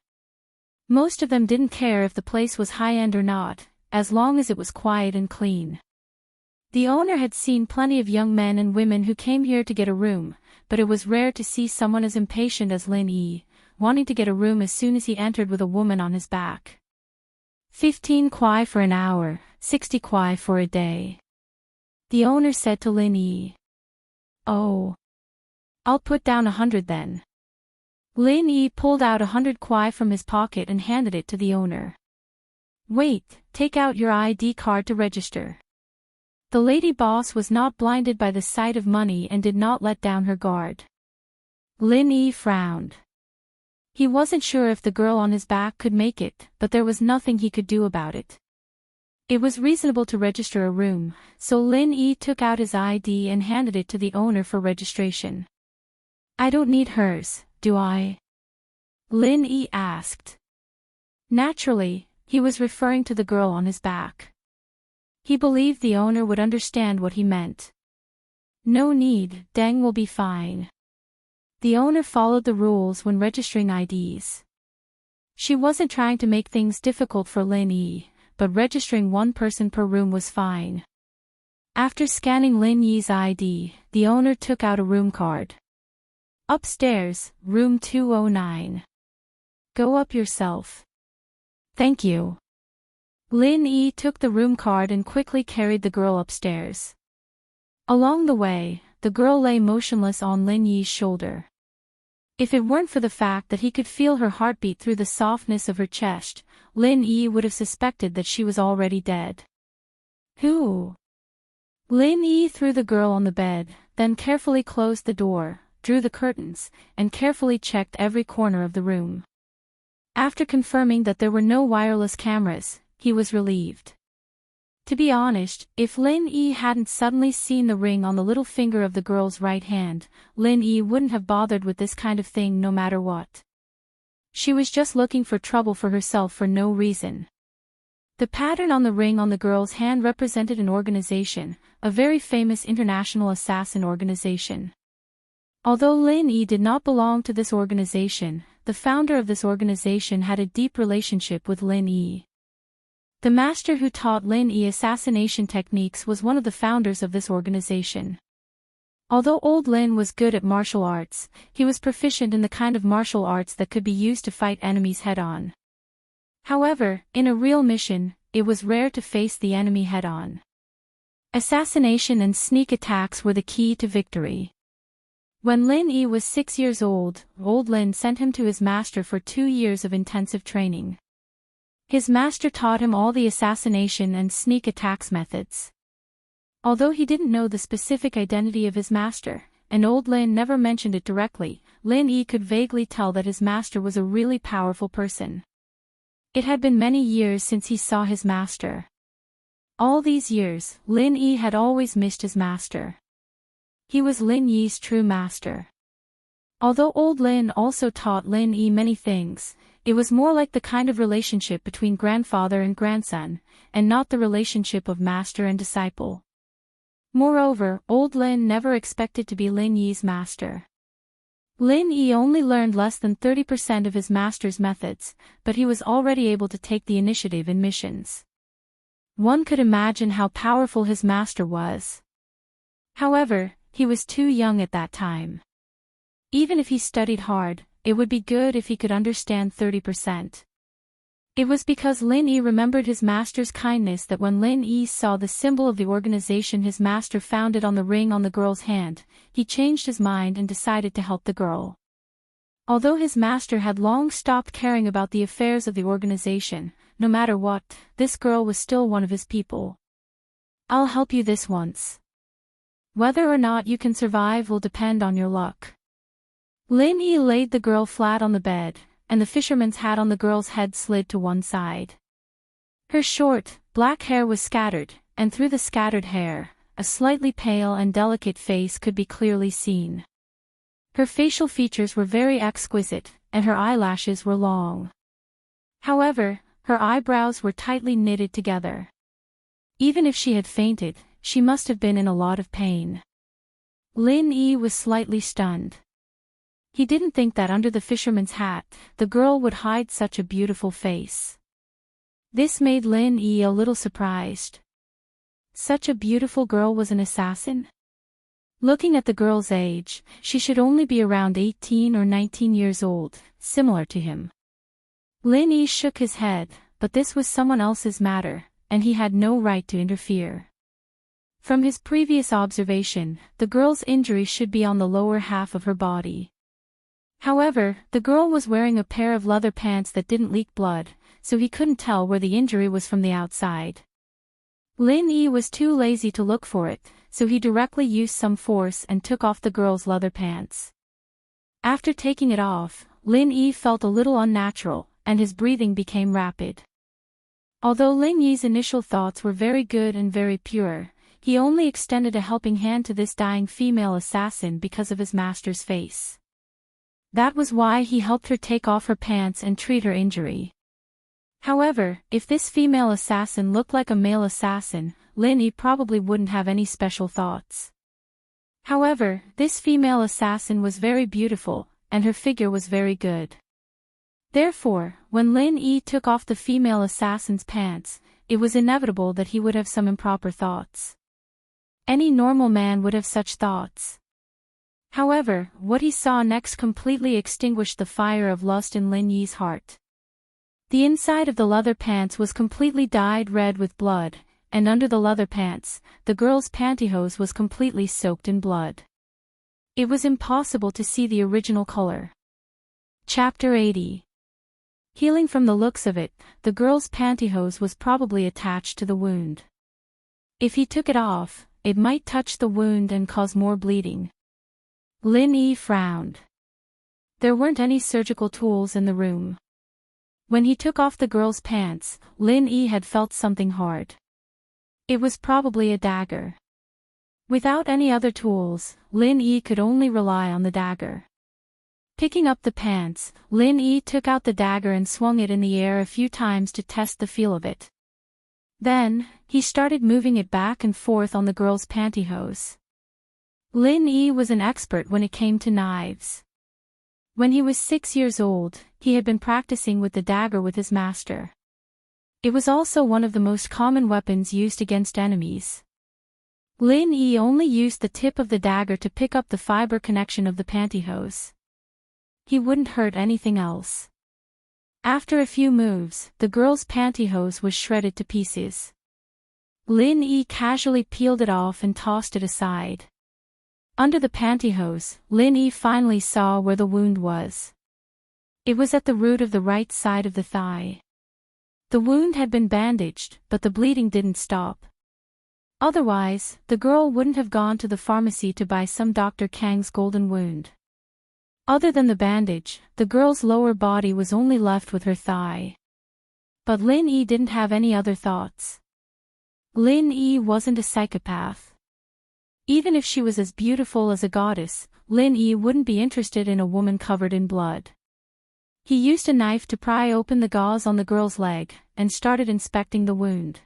Most of them didn't care if the place was high-end or not, as long as it was quiet and clean. The owner had seen plenty of young men and women who came here to get a room, but it was rare to see someone as impatient as Lin Yi, wanting to get a room as soon as he entered with a woman on his back. 15 kuai for an hour, 60 kuai for a day. The owner said to Lin Yi. Oh. I'll put down 100 then. Lin Yi pulled out 100 kwai from his pocket and handed it to the owner. Wait, take out your ID card to register. The lady boss was not blinded by the sight of money and did not let down her guard. Lin Yi frowned. He wasn't sure if the girl on his back could make it, but there was nothing he could do about it. It was reasonable to register a room, so Lin Yi took out his ID and handed it to the owner for registration. I don't need hers, do I? Lin Yi asked. Naturally, he was referring to the girl on his back. He believed the owner would understand what he meant. No need, Deng will be fine. The owner followed the rules when registering IDs. She wasn't trying to make things difficult for Lin Yi, but registering one person per room was fine. After scanning Lin Yi's ID, the owner took out a room card. Upstairs, room 209. Go up yourself. Thank you. Lin Yi took the room card and quickly carried the girl upstairs. Along the way, the girl lay motionless on Lin Yi's shoulder. If it weren't for the fact that he could feel her heartbeat through the softness of her chest, Lin Yi would have suspected that she was already dead. Who? Lin Yi threw the girl on the bed, then carefully closed the door, drew the curtains, and carefully checked every corner of the room. After confirming that there were no wireless cameras, he was relieved. To be honest, if Lin Yi hadn't suddenly seen the ring on the little finger of the girl's right hand, Lin Yi wouldn't have bothered with this kind of thing no matter what. She was just looking for trouble for herself for no reason. The pattern on the ring on the girl's hand represented an organization, a very famous international assassin organization. Although Lin Yi did not belong to this organization, the founder of this organization had a deep relationship with Lin Yi. The master who taught Lin Yi assassination techniques was one of the founders of this organization. Although old Lin was good at martial arts, he was proficient in the kind of martial arts that could be used to fight enemies head-on. However, in a real mission, it was rare to face the enemy head-on. Assassination and sneak attacks were the key to victory. When Lin Yi was 6 years old Lin sent him to his master for 2 years of intensive training. His master taught him all the assassination and sneak attacks methods. Although he didn't know the specific identity of his master, and old Lin never mentioned it directly, Lin Yi could vaguely tell that his master was a really powerful person. It had been many years since he saw his master. All these years, Lin Yi had always missed his master. He was Lin Yi's true master. Although old Lin also taught Lin Yi many things, it was more like the kind of relationship between grandfather and grandson, and not the relationship of master and disciple. Moreover, old Lin never expected to be Lin Yi's master. Lin Yi only learned less than 30% of his master's methods, but he was already able to take the initiative in missions. One could imagine how powerful his master was. However, he was too young at that time. Even if he studied hard, it would be good if he could understand 30%. It was because Lin Yi remembered his master's kindness that when Lin Yi saw the symbol of the organization his master founded on the ring on the girl's hand, he changed his mind and decided to help the girl. Although his master had long stopped caring about the affairs of the organization, no matter what, this girl was still one of his people. I'll help you this once. Whether or not you can survive will depend on your luck. Lin Yi laid the girl flat on the bed, and the fisherman's hat on the girl's head slid to one side. Her short, black hair was scattered, and through the scattered hair, a slightly pale and delicate face could be clearly seen. Her facial features were very exquisite, and her eyelashes were long. However, her eyebrows were tightly knitted together. Even if she had fainted, she must have been in a lot of pain. Lin Yi was slightly stunned. He didn't think that under the fisherman's hat, the girl would hide such a beautiful face. This made Lin Yi a little surprised. Such a beautiful girl was an assassin? Looking at the girl's age, she should only be around 18 or 19 years old, similar to him. Lin Yi shook his head, but this was someone else's matter, and he had no right to interfere. From his previous observation, the girl's injury should be on the lower half of her body. However, the girl was wearing a pair of leather pants that didn't leak blood, so he couldn't tell where the injury was from the outside. Lin Yi was too lazy to look for it, so he directly used some force and took off the girl's leather pants. After taking it off, Lin Yi felt a little unnatural, and his breathing became rapid. Although Lin Yi's initial thoughts were very good and very pure, he only extended a helping hand to this dying female assassin because of his master's face. That was why he helped her take off her pants and treat her injury. However, if this female assassin looked like a male assassin, Lin Yi probably wouldn't have any special thoughts. However, this female assassin was very beautiful, and her figure was very good. Therefore, when Lin Yi took off the female assassin's pants, it was inevitable that he would have some improper thoughts. Any normal man would have such thoughts. However, what he saw next completely extinguished the fire of lust in Lin Yi's heart. The inside of the leather pants was completely dyed red with blood, and under the leather pants, the girl's pantyhose was completely soaked in blood. It was impossible to see the original color. Chapter 80. Healing. From the looks of it, the girl's pantyhose was probably attached to the wound. If he took it off, it might touch the wound and cause more bleeding. Lin Yi frowned. There weren't any surgical tools in the room. When he took off the girl's pants, Lin Yi had felt something hard. It was probably a dagger. Without any other tools, Lin Yi could only rely on the dagger. Picking up the pants, Lin Yi took out the dagger and swung it in the air a few times to test the feel of it. Then, he started moving it back and forth on the girl's pantyhose. Lin Yi was an expert when it came to knives. When he was 6 years old, he had been practicing with the dagger with his master. It was also one of the most common weapons used against enemies. Lin Yi only used the tip of the dagger to pick up the fiber connection of the pantyhose. He wouldn't hurt anything else. After a few moves, the girl's pantyhose was shredded to pieces. Lin Yi casually peeled it off and tossed it aside. Under the pantyhose, Lin Yi finally saw where the wound was. It was at the root of the right side of the thigh. The wound had been bandaged, but the bleeding didn't stop. Otherwise, the girl wouldn't have gone to the pharmacy to buy some Dr. Kang's golden wound. Other than the bandage, the girl's lower body was only left with her thigh. But Lin Yi didn't have any other thoughts. Lin Yi wasn't a psychopath. Even if she was as beautiful as a goddess, Lin Yi wouldn't be interested in a woman covered in blood. He used a knife to pry open the gauze on the girl's leg, and started inspecting the wound.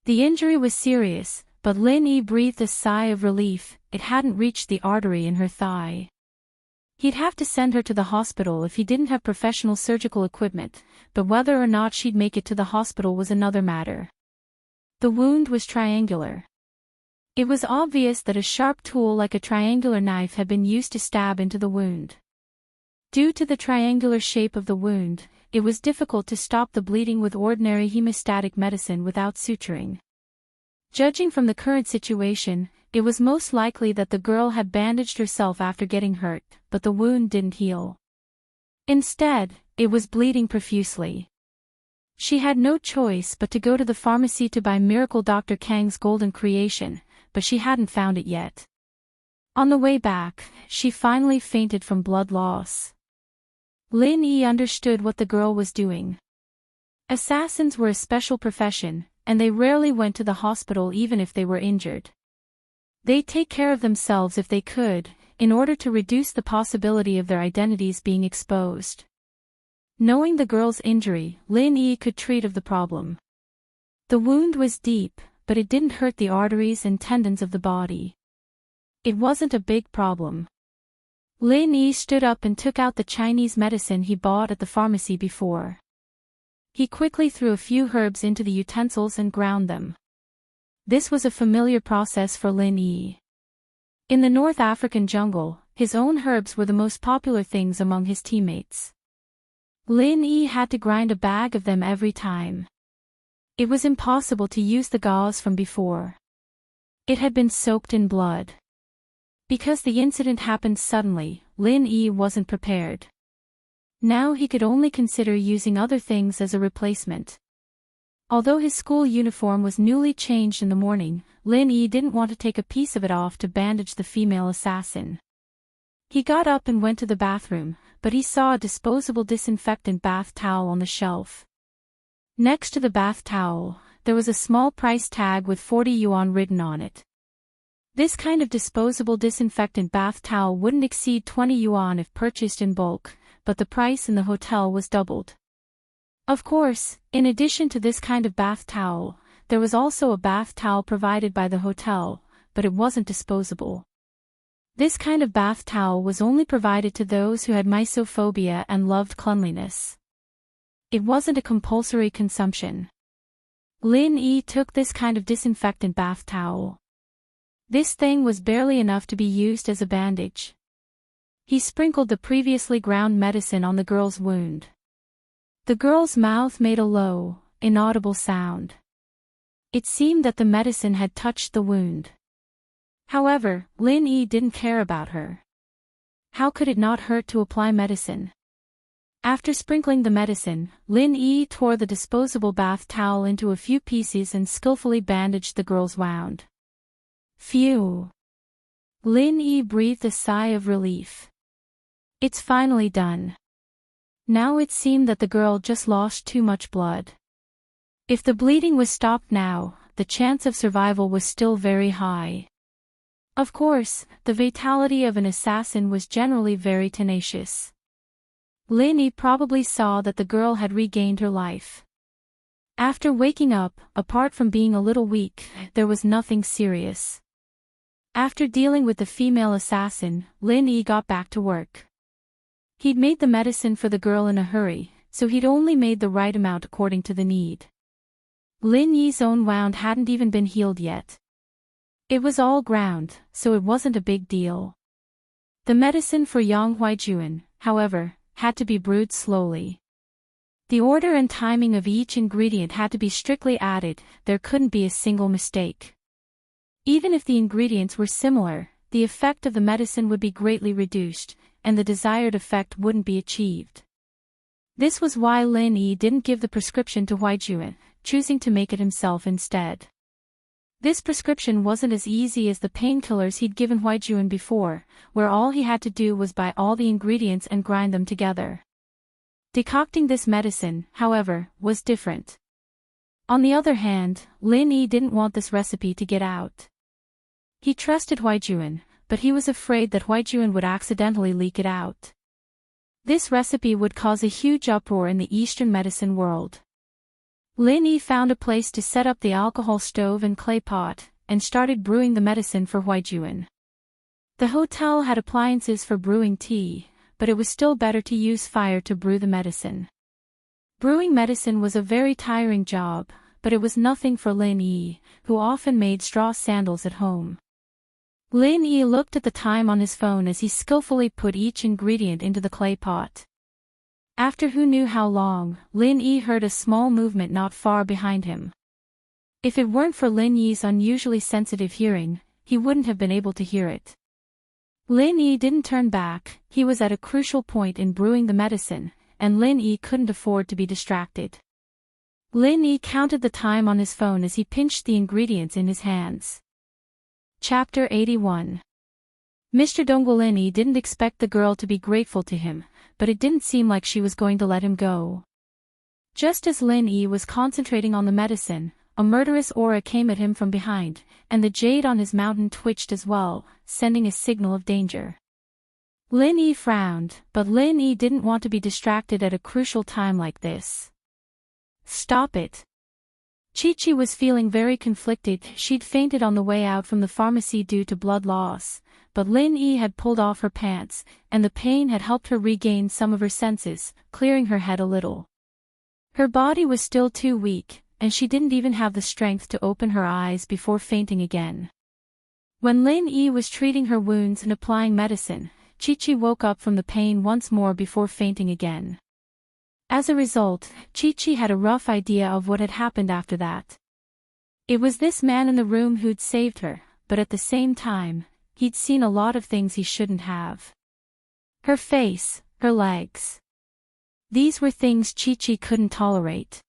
The injury was serious, but Lin Yi breathed a sigh of relief. It hadn't reached the artery in her thigh. He'd have to send her to the hospital if he didn't have professional surgical equipment, but whether or not she'd make it to the hospital was another matter. The wound was triangular. It was obvious that a sharp tool like a triangular knife had been used to stab into the wound. Due to the triangular shape of the wound, it was difficult to stop the bleeding with ordinary hemostatic medicine without suturing. Judging from the current situation, it was most likely that the girl had bandaged herself after getting hurt, but the wound didn't heal. Instead, it was bleeding profusely. She had no choice but to go to the pharmacy to buy Miracle Dr. Kang's golden creation, but she hadn't found it yet. On the way back, she finally fainted from blood loss. Lin Yi understood what the girl was doing. Assassins were a special profession, and they rarely went to the hospital even if they were injured. They'd take care of themselves if they could, in order to reduce the possibility of their identities being exposed. Knowing the girl's injury, Lin Yi could treat of the problem. The wound was deep, but it didn't hurt the arteries and tendons of the body. It wasn't a big problem. Lin Yi stood up and took out the Chinese medicine he bought at the pharmacy before. He quickly threw a few herbs into the utensils and ground them. This was a familiar process for Lin Yi. In the North African jungle, his own herbs were the most popular things among his teammates. Lin Yi had to grind a bag of them every time. It was impossible to use the gauze from before. It had been soaked in blood. Because the incident happened suddenly, Lin Yi wasn't prepared. Now he could only consider using other things as a replacement. Although his school uniform was newly changed in the morning, Lin Yi didn't want to take a piece of it off to bandage the female assassin. He got up and went to the bathroom, but he saw a disposable disinfectant bath towel on the shelf. Next to the bath towel, there was a small price tag with 40 yuan written on it. This kind of disposable disinfectant bath towel wouldn't exceed 20 yuan if purchased in bulk, but the price in the hotel was doubled. Of course, in addition to this kind of bath towel, there was also a bath towel provided by the hotel, but it wasn't disposable. This kind of bath towel was only provided to those who had mysophobia and loved cleanliness. It wasn't a compulsory consumption. Lin Yi took this kind of disinfectant bath towel. This thing was barely enough to be used as a bandage. He sprinkled the previously ground medicine on the girl's wound. The girl's mouth made a low, inaudible sound. It seemed that the medicine had touched the wound. However, Lin Yi didn't care about her. How could it not hurt to apply medicine? After sprinkling the medicine, Lin Yi tore the disposable bath towel into a few pieces and skillfully bandaged the girl's wound. Phew! Lin Yi breathed a sigh of relief. It's finally done. Now it seemed that the girl just lost too much blood. If the bleeding was stopped now, the chance of survival was still very high. Of course, the vitality of an assassin was generally very tenacious. Lin Yi probably saw that the girl had regained her life. After waking up, apart from being a little weak, there was nothing serious. After dealing with the female assassin, Lin Yi got back to work. He'd made the medicine for the girl in a hurry, so he'd only made the right amount according to the need. Lin Yi's own wound hadn't even been healed yet. It was all ground, so it wasn't a big deal. The medicine for Yang Huijuan, however, had to be brewed slowly. The order and timing of each ingredient had to be strictly added, there couldn't be a single mistake. Even if the ingredients were similar, the effect of the medicine would be greatly reduced, and the desired effect wouldn't be achieved. This was why Lin Yi didn't give the prescription to Huijuan, choosing to make it himself instead. This prescription wasn't as easy as the painkillers he'd given Huijuan before, where all he had to do was buy all the ingredients and grind them together. Decocting this medicine, however, was different. On the other hand, Lin Yi didn't want this recipe to get out. He trusted Huijuan, but he was afraid that Huijuan would accidentally leak it out. This recipe would cause a huge uproar in the Eastern medicine world. Lin Yi found a place to set up the alcohol stove and clay pot, and started brewing the medicine for Huijuan. The hotel had appliances for brewing tea, but it was still better to use fire to brew the medicine. Brewing medicine was a very tiring job, but it was nothing for Lin Yi, who often made straw sandals at home. Lin Yi looked at the time on his phone as he skillfully put each ingredient into the clay pot. After who knew how long, Lin Yi heard a small movement not far behind him. If it weren't for Lin Yi's unusually sensitive hearing, he wouldn't have been able to hear it. Lin Yi didn't turn back, he was at a crucial point in brewing the medicine, and Lin Yi couldn't afford to be distracted. Lin Yi counted the time on his phone as he pinched the ingredients in his hands. Chapter 81. Mr. Dongguilin didn't expect the girl to be grateful to him, but it didn't seem like she was going to let him go. Just as Lin Yi was concentrating on the medicine, a murderous aura came at him from behind, and the jade on his mountain twitched as well, sending a signal of danger. Lin Yi frowned, but Lin Yi didn't want to be distracted at a crucial time like this. Stop it. Chi-Chi was feeling very conflicted. She'd fainted on the way out from the pharmacy due to blood loss, but Lin Yi had pulled off her pants, and the pain had helped her regain some of her senses, clearing her head a little. Her body was still too weak, and she didn't even have the strength to open her eyes before fainting again. When Lin Yi was treating her wounds and applying medicine, Chi-Chi woke up from the pain once more before fainting again. As a result, Chi-Chi had a rough idea of what had happened after that. It was this man in the room who'd saved her, but at the same time, he'd seen a lot of things he shouldn't have. Her face, her legs. These were things Chi-Chi couldn't tolerate.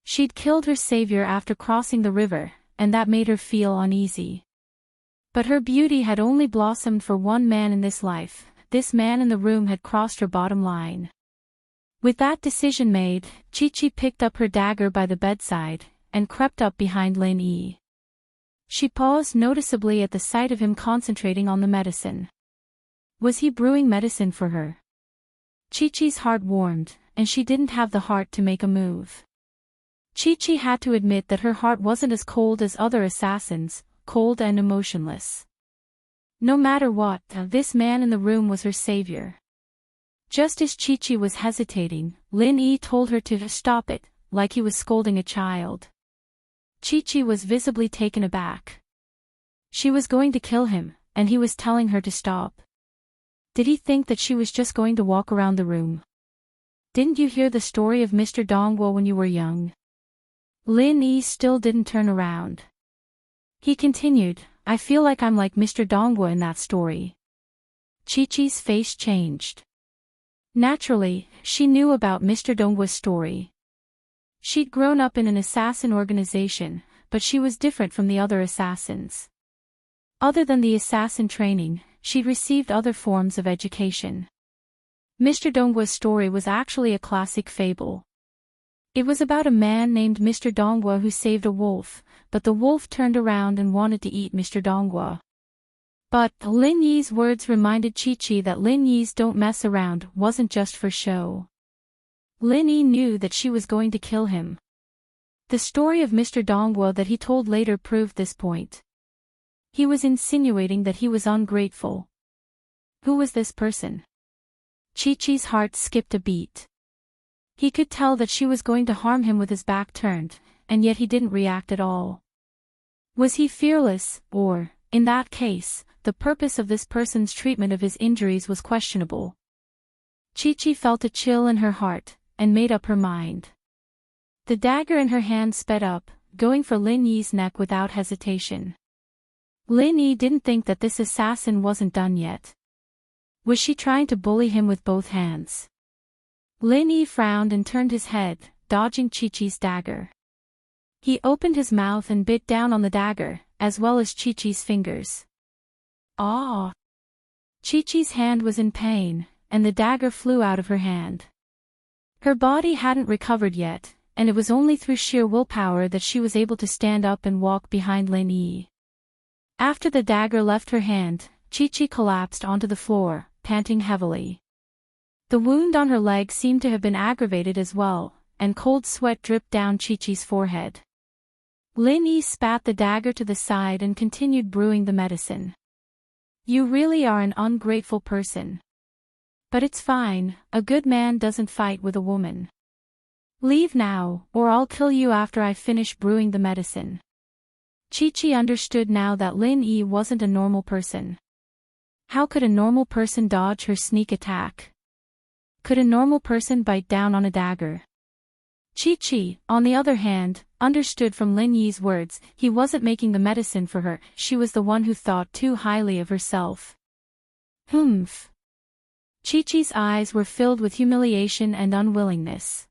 She'd killed her savior after crossing the river, and that made her feel uneasy. But her beauty had only blossomed for one man in this life. This man in the room had crossed her bottom line. With that decision made, Chi-Chi picked up her dagger by the bedside, and crept up behind Lin Yi. She paused noticeably at the sight of him concentrating on the medicine. Was he brewing medicine for her? Chi-Chi's heart warmed, and she didn't have the heart to make a move. Chi-Chi had to admit that her heart wasn't as cold as other assassins, cold and emotionless. No matter what, this man in the room was her savior. Just as Chi-Chi was hesitating, Lin Yi told her to stop it, like he was scolding a child. Chi-Chi was visibly taken aback. She was going to kill him, and he was telling her to stop. Did he think that she was just going to walk around the room? Didn't you hear the story of Mr. Dongguo when you were young? Lin Yi still didn't turn around. He continued, I feel like I'm like Mr. Dongguo in that story. Chi-Chi's face changed. Naturally, she knew about Mr. Dongguo's story. She'd grown up in an assassin organization, but she was different from the other assassins. Other than the assassin training, she'd received other forms of education. Mr. Dongguo's story was actually a classic fable. It was about a man named Mr. Dongguo who saved a wolf, but the wolf turned around and wanted to eat Mr. Dongguo. But Lin Yi's words reminded Chi-Chi that Lin Yi's don't mess around wasn't just for show. Lin Yi knew that she was going to kill him. The story of Mr. Dongguo that he told later proved this point. He was insinuating that he was ungrateful. Who was this person? Chi-Chi's heart skipped a beat. He could tell that she was going to harm him with his back turned, and yet he didn't react at all. Was he fearless, or, in that case, the purpose of this person's treatment of his injuries was questionable? Chi-Chi felt a chill in her heart, and made up her mind. The dagger in her hand sped up, going for Lin Yi's neck without hesitation. Lin Yi didn't think that this assassin wasn't done yet. Was she trying to bully him with both hands? Lin Yi frowned and turned his head, dodging Chi-Chi's dagger. He opened his mouth and bit down on the dagger, as well as Chi-Chi's fingers. Ah! Chi-Chi's hand was in pain, and the dagger flew out of her hand. Her body hadn't recovered yet, and it was only through sheer willpower that she was able to stand up and walk behind Lin Yi. After the dagger left her hand, Chi-Chi collapsed onto the floor, panting heavily. The wound on her leg seemed to have been aggravated as well, and cold sweat dripped down Chi-Chi's forehead. Lin Yi spat the dagger to the side and continued brewing the medicine. You really are an ungrateful person. But it's fine, a good man doesn't fight with a woman. Leave now, or I'll kill you after I finish brewing the medicine. Chi-Chi understood now that Lin Yi wasn't a normal person. How could a normal person dodge her sneak attack? Could a normal person bite down on a dagger? Chi-Chi, on the other hand, understood from Lin Yi's words, he wasn't making the medicine for her, she was the one who thought too highly of herself. Humph. Chi-Chi's eyes were filled with humiliation and unwillingness.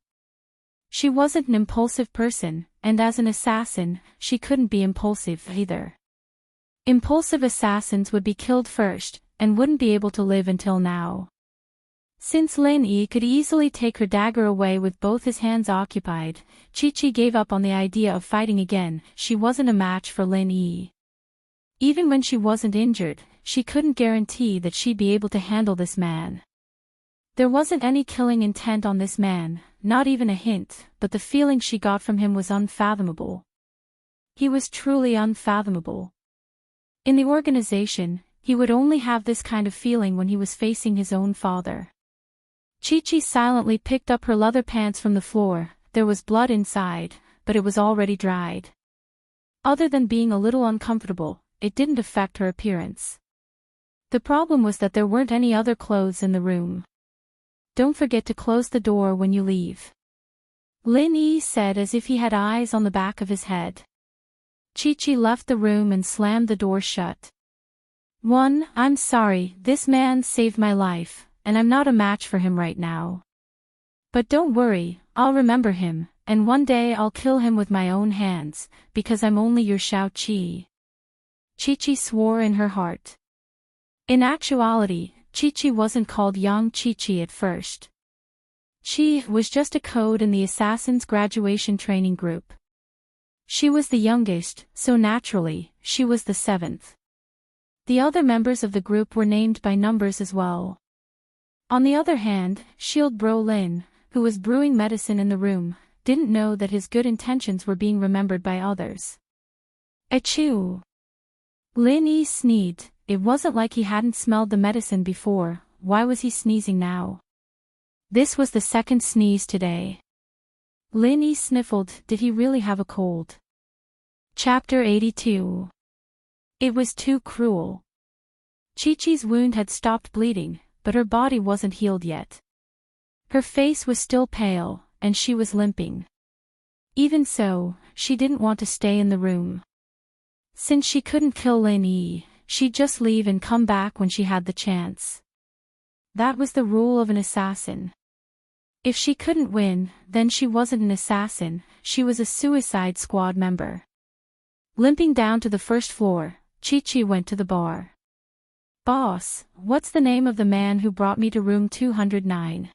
She wasn't an impulsive person, and as an assassin, she couldn't be impulsive either. Impulsive assassins would be killed first, and wouldn't be able to live until now. Since Lin Yi could easily take her dagger away with both his hands occupied, Chi-Chi gave up on the idea of fighting again. She wasn't a match for Lin Yi. Even when she wasn't injured, she couldn't guarantee that she'd be able to handle this man. There wasn't any killing intent on this man, not even a hint, but the feeling she got from him was unfathomable. He was truly unfathomable. In the organization, he would only have this kind of feeling when he was facing his own father. Chi-Chi silently picked up her leather pants from the floor. There was blood inside, but it was already dried. Other than being a little uncomfortable, it didn't affect her appearance. The problem was that there weren't any other clothes in the room. Don't forget to close the door when you leave, Lin Yi said as if he had eyes on the back of his head. Chi-Chi left the room and slammed the door shut. I'm sorry, this man saved my life, and I'm not a match for him right now. But don't worry, I'll remember him, and one day I'll kill him with my own hands, because I'm only your Shao-Chi. Chi-Chi swore in her heart. In actuality, Chi-Chi wasn't called Young Chi-Chi at first. Chi was just a code in the Assassin's graduation training group. She was the youngest, so naturally, she was the 7th. The other members of the group were named by numbers as well. On the other hand, Shield Bro Lin, who was brewing medicine in the room, didn't know that his good intentions were being remembered by others. Achoo! Lin Yi sneezed. It wasn't like he hadn't smelled the medicine before. Why was he sneezing now? This was the second sneeze today. Lin Yi sniffled. Did he really have a cold? Chapter 82. It was too cruel. Chi-Chi's wound had stopped bleeding, but her body wasn't healed yet. Her face was still pale, and she was limping. Even so, she didn't want to stay in the room. Since she couldn't kill Lin Yi, she'd just leave and come back when she had the chance. That was the rule of an assassin. If she couldn't win, then she wasn't an assassin, she was a Suicide Squad member. Limping down to the first floor, Chi-Chi went to the bar. Boss, what's the name of the man who brought me to room 209?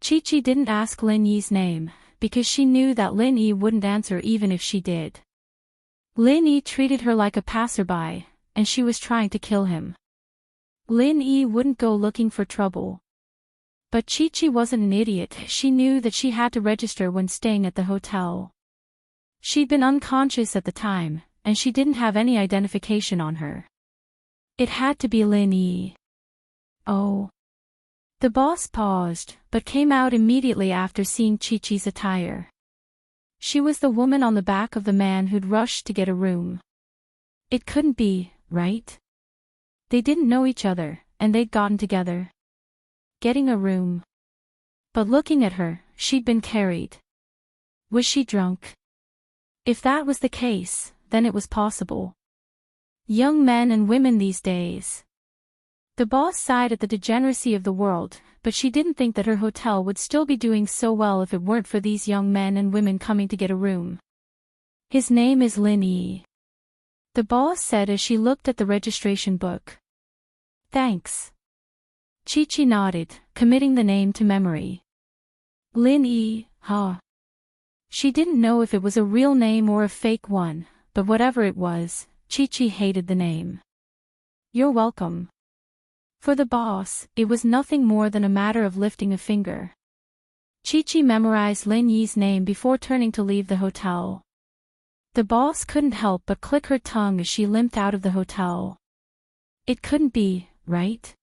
Chi-Chi didn't ask Lin Yi's name, because she knew that Lin Yi wouldn't answer even if she did. Lin Yi treated her like a passerby, and she was trying to kill him. Lin Yi wouldn't go looking for trouble. But Chi-Chi wasn't an idiot, she knew that she had to register when staying at the hotel. She'd been unconscious at the time, and she didn't have any identification on her. It had to be Lin Yi. Oh. The boss paused, but came out immediately after seeing Chi-Chi's attire. She was the woman on the back of the man who'd rushed to get a room. It couldn't be, right? They didn't know each other, and they'd gotten together. Getting a room. But looking at her, she'd been carried. Was she drunk? If that was the case, then it was possible. Young men and women these days. The boss sighed at the degeneracy of the world, but she didn't think that her hotel would still be doing so well if it weren't for these young men and women coming to get a room. His name is Lin Yi. The boss said as she looked at the registration book. Thanks. Chi-Chi nodded, committing the name to memory. Lin Yi, huh? She didn't know if it was a real name or a fake one, but whatever it was, Chi-Chi hated the name. You're welcome. For the boss, it was nothing more than a matter of lifting a finger. Chi-Chi memorized Lin Yi's name before turning to leave the hotel. The boss couldn't help but click her tongue as she limped out of the hotel. It couldn't be, right?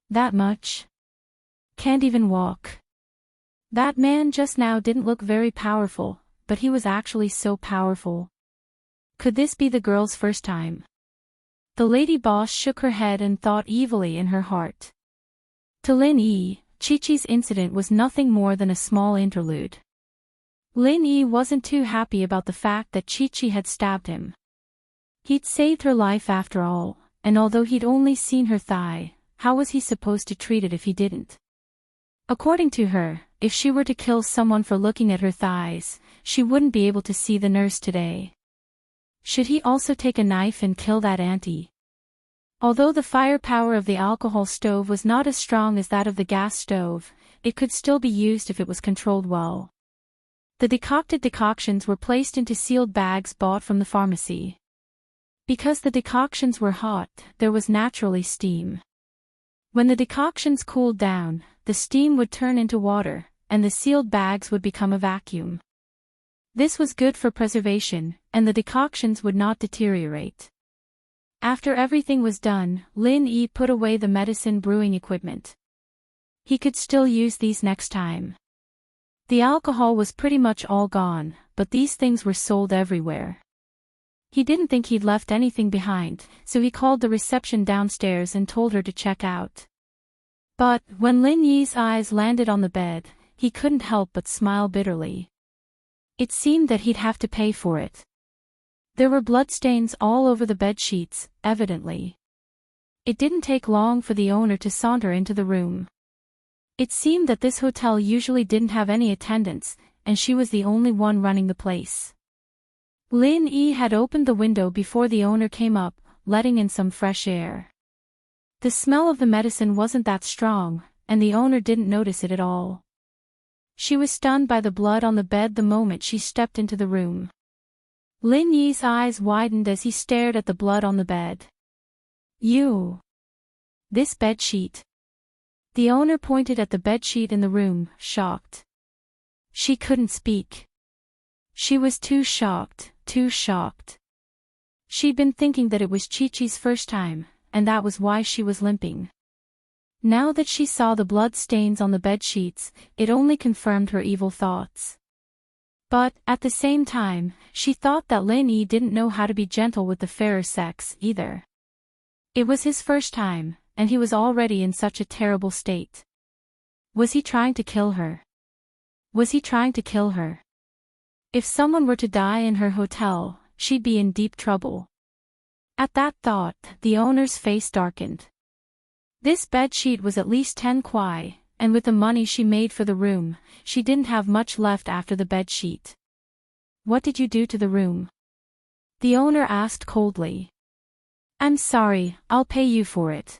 That much? Can't even walk. That man just now didn't look very powerful, but he was actually so powerful. Could this be the girl's first time? The lady boss shook her head and thought evilly in her heart. To Lin Yi, Chi-Chi's incident was nothing more than a small interlude. Lin Yi wasn't too happy about the fact that Chi-Chi had stabbed him. He'd saved her life after all, and although he'd only seen her thigh, how was he supposed to treat it if he didn't? According to her, if she were to kill someone for looking at her thighs, she wouldn't be able to see the nurse today. Should he also take a knife and kill that auntie? Although the firepower of the alcohol stove was not as strong as that of the gas stove, it could still be used if it was controlled well. The decocted decoctions were placed into sealed bags bought from the pharmacy. Because the decoctions were hot, there was naturally steam. When the decoctions cooled down, the steam would turn into water, and the sealed bags would become a vacuum. This was good for preservation, and the decoctions would not deteriorate. After everything was done, Lin Yi put away the medicine brewing equipment. He could still use these next time. The alcohol was pretty much all gone, but these things were sold everywhere. He didn't think he'd left anything behind, so he called the reception downstairs and told her to check out. But, when Lin Yi's eyes landed on the bed, he couldn't help but smile bitterly. It seemed that he'd have to pay for it. There were bloodstains all over the bedsheets, evidently. It didn't take long for the owner to saunter into the room. It seemed that this hotel usually didn't have any attendants, and she was the only one running the place. Lin Yi had opened the window before the owner came up, letting in some fresh air. The smell of the medicine wasn't that strong, and the owner didn't notice it at all. She was stunned by the blood on the bed the moment she stepped into the room. Lin Yi's eyes widened as he stared at the blood on the bed. You! This bedsheet. The owner pointed at the bedsheet in the room, shocked. She couldn't speak. She was too shocked, too shocked. She'd been thinking that it was Chi-Chi's first time, and that was why she was limping. Now that she saw the blood stains on the bedsheets, it only confirmed her evil thoughts. But, at the same time, she thought that Lin Yi didn't know how to be gentle with the fairer sex, either. It was his first time, and he was already in such a terrible state. Was he trying to kill her? Was he trying to kill her? If someone were to die in her hotel, she'd be in deep trouble. At that thought, the owner's face darkened. This bedsheet was at least 10 kwai, and with the money she made for the room, she didn't have much left after the bedsheet. What did you do to the room? The owner asked coldly. I'm sorry, I'll pay you for it.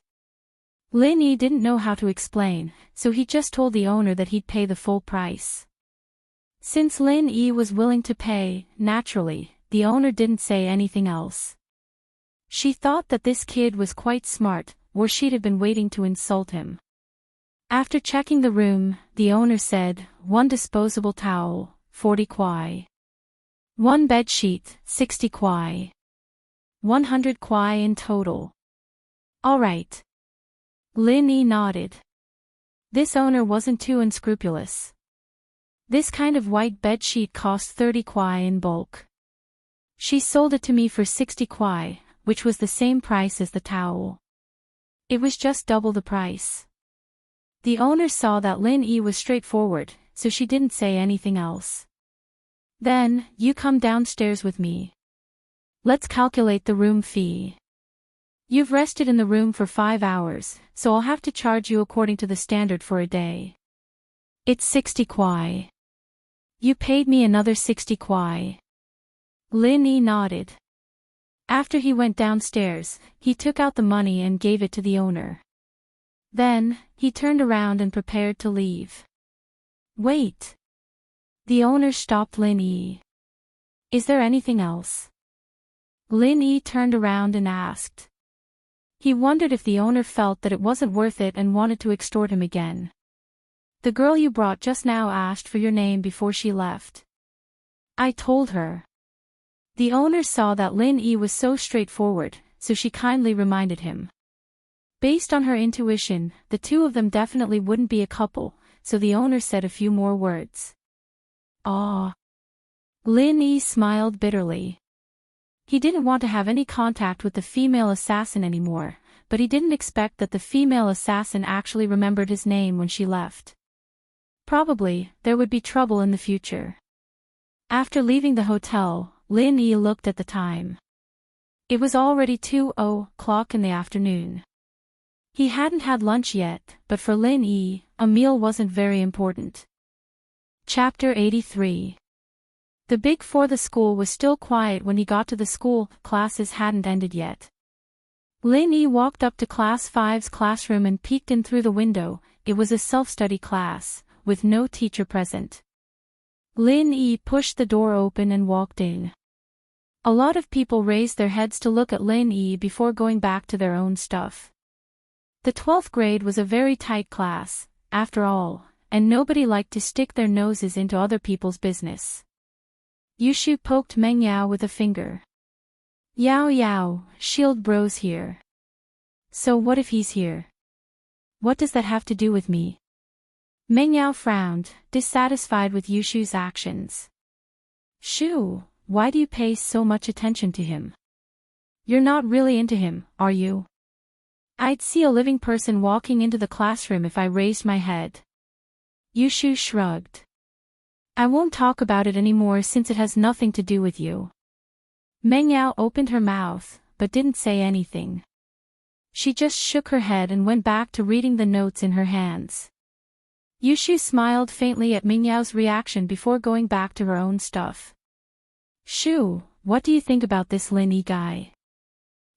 Lin Yi didn't know how to explain, so he just told the owner that he'd pay the full price. Since Lin Yi was willing to pay, naturally, the owner didn't say anything else. She thought that this kid was quite smart, or she'd have been waiting to insult him. After checking the room, the owner said, 1 disposable towel, 40 kwai. 1 bedsheet, 60 kwai. 100 kwai in total. All right. Lin Yi nodded. This owner wasn't too unscrupulous. This kind of white bedsheet cost 30 kwai in bulk. She sold it to me for 60 kwai, which was the same price as the towel. It was just double the price. The owner saw that Lin Yi was straightforward, so she didn't say anything else. Then, you come downstairs with me. Let's calculate the room fee. You've rested in the room for 5 hours, so I'll have to charge you according to the standard for a day. It's 60 kwai. You paid me another 60 kwai. Lin Yi nodded. After he went downstairs, he took out the money and gave it to the owner. Then, he turned around and prepared to leave. Wait. The owner stopped Lin Yi. Is there anything else? Lin Yi turned around and asked. He wondered if the owner felt that it wasn't worth it and wanted to extort him again. The girl you brought just now asked for your name before she left. I told her. The owner saw that Lin Yi was so straightforward, so she kindly reminded him. Based on her intuition, the two of them definitely wouldn't be a couple, so the owner said a few more words. Ah. Lin Yi smiled bitterly. He didn't want to have any contact with the female assassin anymore, but he didn't expect that the female assassin actually remembered his name when she left. Probably, there would be trouble in the future. After leaving the hotel, Lin Yi looked at the time. It was already 2:00 in the afternoon. He hadn't had lunch yet, but for Lin Yi, a meal wasn't very important. Chapter 83. The big four. The school was still quiet when he got to the school, classes hadn't ended yet. Lin Yi walked up to Class 5's classroom and peeked in through the window. It was a self-study class, with no teacher present. Lin Yi pushed the door open and walked in. A lot of people raised their heads to look at Lin Yi before going back to their own stuff. The 12th grade was a very tight class, after all, and nobody liked to stick their noses into other people's business. Yushu poked Meng Yao with a finger. Yao Yao, Shield Bro's here. So what if he's here? What does that have to do with me? Meng Yao frowned, dissatisfied with Yushu's actions. Shu, why do you pay so much attention to him? You're not really into him, are you? I'd see a living person walking into the classroom if I raised my head. Yushu shrugged. I won't talk about it anymore since it has nothing to do with you. Meng Yao opened her mouth, but didn't say anything. She just shook her head and went back to reading the notes in her hands. Yushu smiled faintly at Meng Yao's reaction before going back to her own stuff. Shu, what do you think about this Lin Yi guy?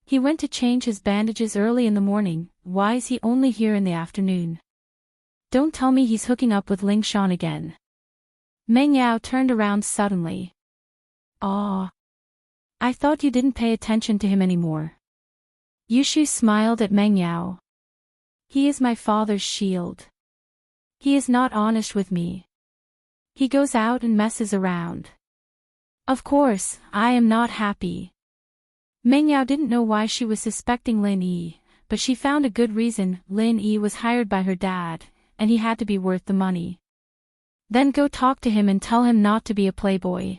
He went to change his bandages early in the morning, why is he only here in the afternoon? Don't tell me he's hooking up with Ling Shan again. Meng Yao turned around suddenly. Aw. I thought you didn't pay attention to him anymore. Yushu smiled at Meng Yao. He is my father's shield. He is not honest with me. He goes out and messes around. Of course, I am not happy. Meng Yao didn't know why she was suspecting Lin Yi, but she found a good reason. Lin Yi was hired by her dad, and he had to be worth the money. Then go talk to him and tell him not to be a playboy.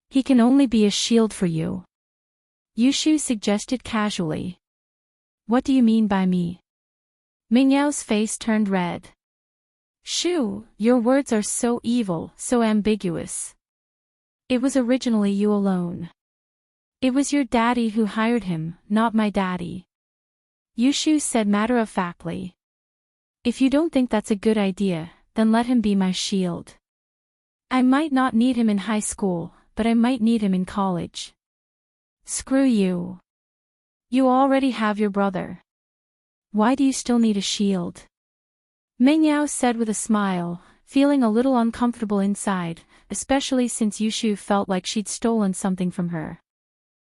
He can only be a shield for you. Yushu suggested casually. What do you mean by me? Meng Yao's face turned red. Shu, your words are so evil, so ambiguous. It was originally you alone. It was your daddy who hired him, not my daddy. Yushu said matter-of-factly. If you don't think that's a good idea, then let him be my shield. I might not need him in high school, but I might need him in college. Screw you. You already have your brother. Why do you still need a shield? Meng Yao said with a smile, feeling a little uncomfortable inside, especially since Yushu felt like she'd stolen something from her.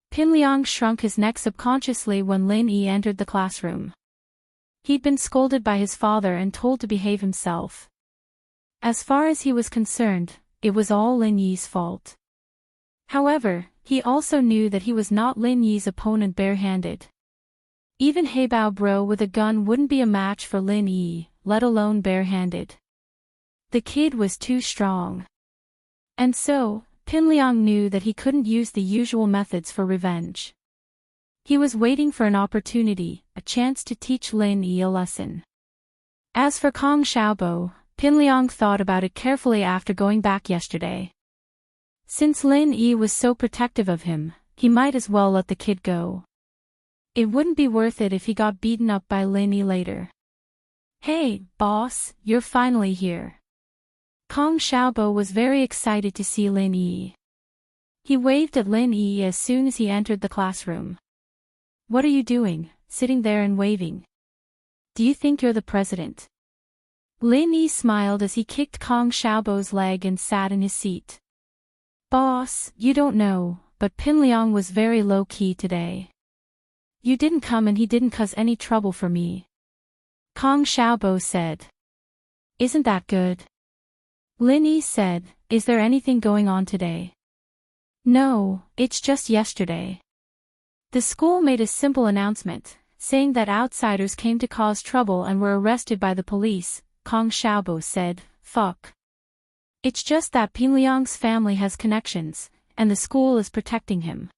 Pin Liang shrunk his neck subconsciously when Lin Yi entered the classroom. He'd been scolded by his father and told to behave himself. As far as he was concerned, it was all Lin Yi's fault. However, he also knew that he was not Lin Yi's opponent barehanded. Even Heibao Bro with a gun wouldn't be a match for Lin Yi, let alone barehanded. The kid was too strong. And so, Pin Liang knew that he couldn't use the usual methods for revenge. He was waiting for an opportunity, a chance to teach Lin Yi a lesson. As for Kong Xiaobo, Pin Liang thought about it carefully after going back yesterday. Since Lin Yi was so protective of him, he might as well let the kid go. It wouldn't be worth it if he got beaten up by Lin Yi later. Hey, boss, you're finally here. Kong Xiaobo was very excited to see Lin Yi. He waved at Lin Yi as soon as he entered the classroom. What are you doing, sitting there and waving? Do you think you're the president? Lin Yi smiled as he kicked Kong Xiaobo's leg and sat in his seat. Boss, you don't know, but Pin Liang was very low-key today. You didn't come and he didn't cause any trouble for me. Kong Xiaobo said. Isn't that good? Lin Yi said, is there anything going on today? No, it's just yesterday. The school made a simple announcement, saying that outsiders came to cause trouble and were arrested by the police. Kong Xiaobo said, fuck. It's just that Pin Liang's family has connections, and the school is protecting him.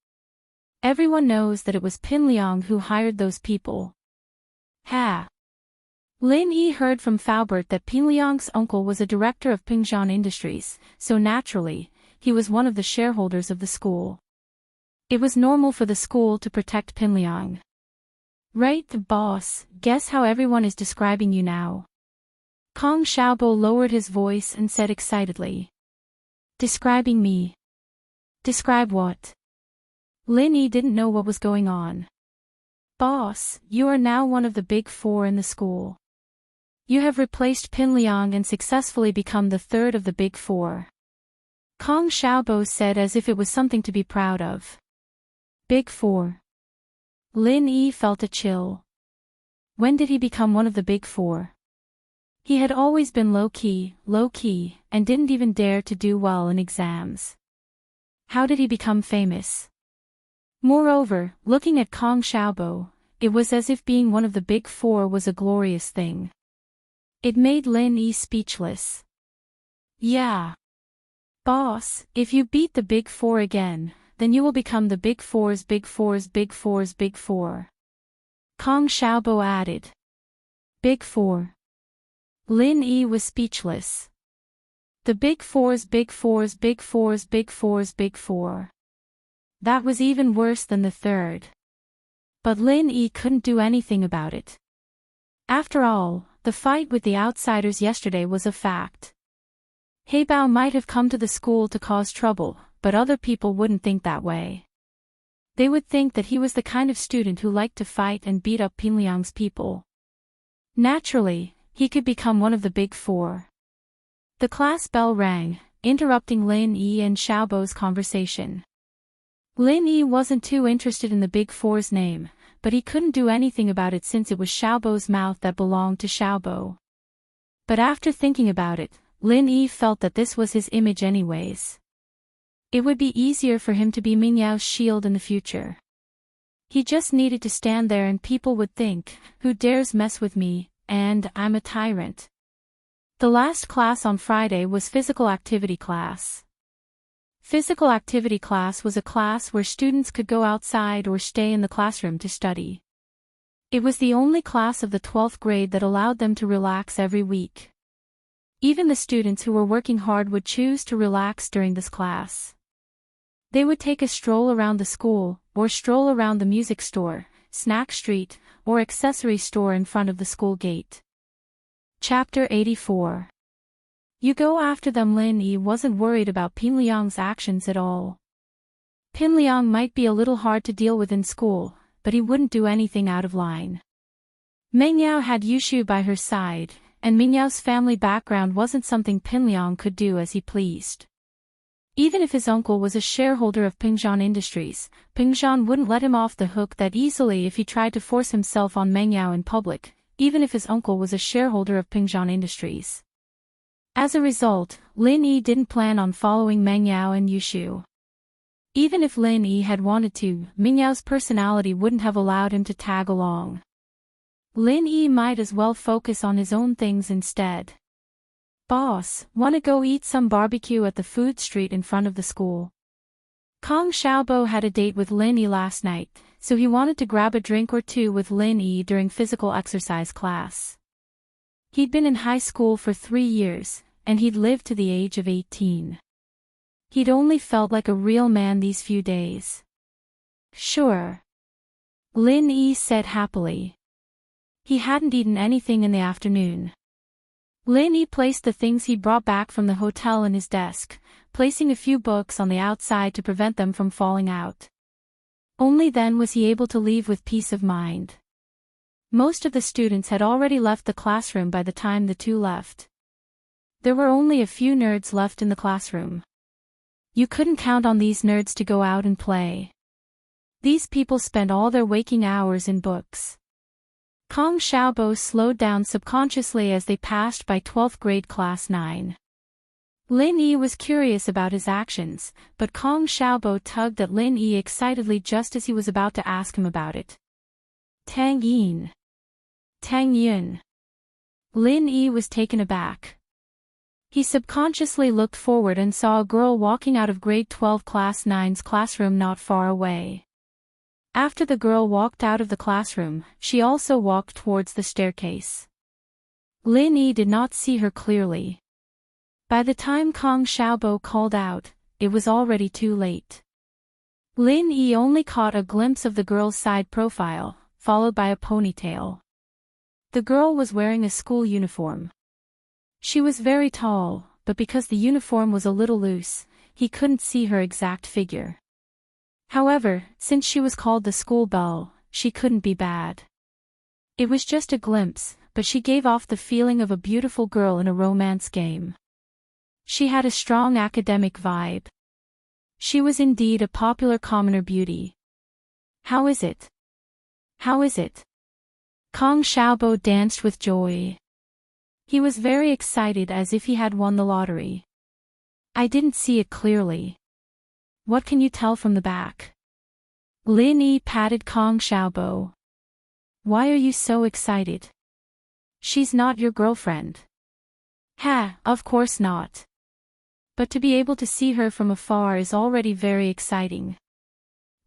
Everyone knows that it was Pin Liang who hired those people. Ha! Lin Yi heard from Faubert that Pin Liang's uncle was a director of Pingzhan Industries, so naturally, he was one of the shareholders of the school. It was normal for the school to protect Pin Liang. Right, the boss, guess how everyone is describing you now. Kong Xiaobo lowered his voice and said excitedly. Describing me? Describe what? Lin Yi didn't know what was going on. Boss, you are now one of the big four in the school. You have replaced Pin Liang and successfully become the third of the big four. Kong Xiaobo said as if it was something to be proud of. Big four. Lin Yi felt a chill. When did he become one of the big four? He had always been low-key, and didn't even dare to do well in exams. How did he become famous? Moreover, looking at Kong Xiaobo, it was as if being one of the big four was a glorious thing. It made Lin Yi speechless. Yeah. Boss, if you beat the big four again, then you will become the big four's big four's big four's big four. Kong Xiaobo added. Big four. Lin Yi was speechless. The big four's big four's big four's big four's big four. That was even worse than the third. But Lin Yi couldn't do anything about it. After all, the fight with the outsiders yesterday was a fact. Heibao might have come to the school to cause trouble, but other people wouldn't think that way. They would think that he was the kind of student who liked to fight and beat up Pinliang's people. Naturally, he could become one of the big four. The class bell rang, interrupting Lin Yi and Xiaobo's conversation. Lin Yi wasn't too interested in the big four's name, but he couldn't do anything about it since it was Xiaobo's mouth that belonged to Xiaobo. But after thinking about it, Lin Yi felt that this was his image anyways. It would be easier for him to be Mingyao's shield in the future. He just needed to stand there and people would think, who dares mess with me, and I'm a tyrant. The last class on Friday was physical activity class. Physical activity class was a class where students could go outside or stay in the classroom to study. It was the only class of the 12th grade that allowed them to relax every week. Even the students who were working hard would choose to relax during this class. They would take a stroll around the school, or stroll around the music store, snack street, or accessory store in front of the school gate. Chapter 84. You go after them. Lin Yi wasn't worried about Pinliang's actions at all. Pinliang might be a little hard to deal with in school, but he wouldn't do anything out of line. Mingyao had Yushu by her side, and Mingyao's family background wasn't something Pinliang could do as he pleased. Even if his uncle was a shareholder of Pingshan Industries, Pingshan wouldn't let him off the hook that easily if he tried to force himself on Mingyao in public, even if his uncle was a shareholder of Pingshan Industries. As a result, Lin Yi didn't plan on following Mingyao and Yushu. Even if Lin Yi had wanted to, Mingyao's personality wouldn't have allowed him to tag along. Lin Yi might as well focus on his own things instead. Boss, wanna go eat some barbecue at the food street in front of the school? Kong Xiaobo had a date with Lin Yi last night, so he wanted to grab a drink or two with Lin Yi during physical exercise class. He'd been in high school for 3 years, and he'd lived to the age of 18. He'd only felt like a real man these few days. Sure. Lin Yi said happily. He hadn't eaten anything in the afternoon. Lin Yi placed the things he brought back from the hotel in his desk, placing a few books on the outside to prevent them from falling out. Only then was he able to leave with peace of mind. Most of the students had already left the classroom by the time the two left. There were only a few nerds left in the classroom. You couldn't count on these nerds to go out and play. These people spent all their waking hours in books. Kong Xiaobo slowed down subconsciously as they passed by 12th grade class 9. Lin Yi was curious about his actions, but Kong Xiaobo tugged at Lin Yi excitedly just as he was about to ask him about it. Tang Yin. Tang Yun. Lin Yi was taken aback. He subconsciously looked forward and saw a girl walking out of grade 12 class 9's classroom not far away. After the girl walked out of the classroom, she also walked towards the staircase. Lin Yi did not see her clearly. By the time Kong Xiaobo called out, it was already too late. Lin Yi only caught a glimpse of the girl's side profile, followed by a ponytail. The girl was wearing a school uniform. She was very tall, but because the uniform was a little loose, he couldn't see her exact figure. However, since she was called the school belle, she couldn't be bad. It was just a glimpse, but she gave off the feeling of a beautiful girl in a romance game. She had a strong academic vibe. She was indeed a popular commoner beauty. How is it? How is it? Kong Xiaobo danced with joy. He was very excited as if he had won the lottery. I didn't see it clearly. What can you tell from the back? Lin Yi patted Kong Xiaobo. Why are you so excited? She's not your girlfriend. Ha, of course not. But to be able to see her from afar is already very exciting.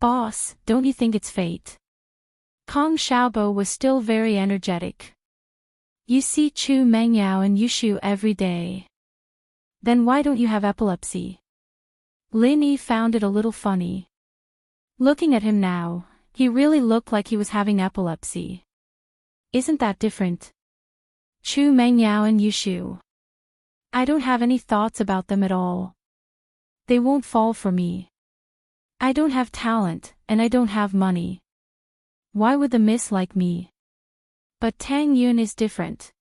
Boss, don't you think it's fate? Kong Xiaobo was still very energetic. You see Chu Mengyao and Yushu every day. Then why don't you have epilepsy? Lin Yi found it a little funny. Looking at him now, he really looked like he was having epilepsy. Isn't that different? Chu Mengyao and Yushu. I don't have any thoughts about them at all. They won't fall for me. I don't have talent, and I don't have money. Why would the miss like me? But Tang Yun is different.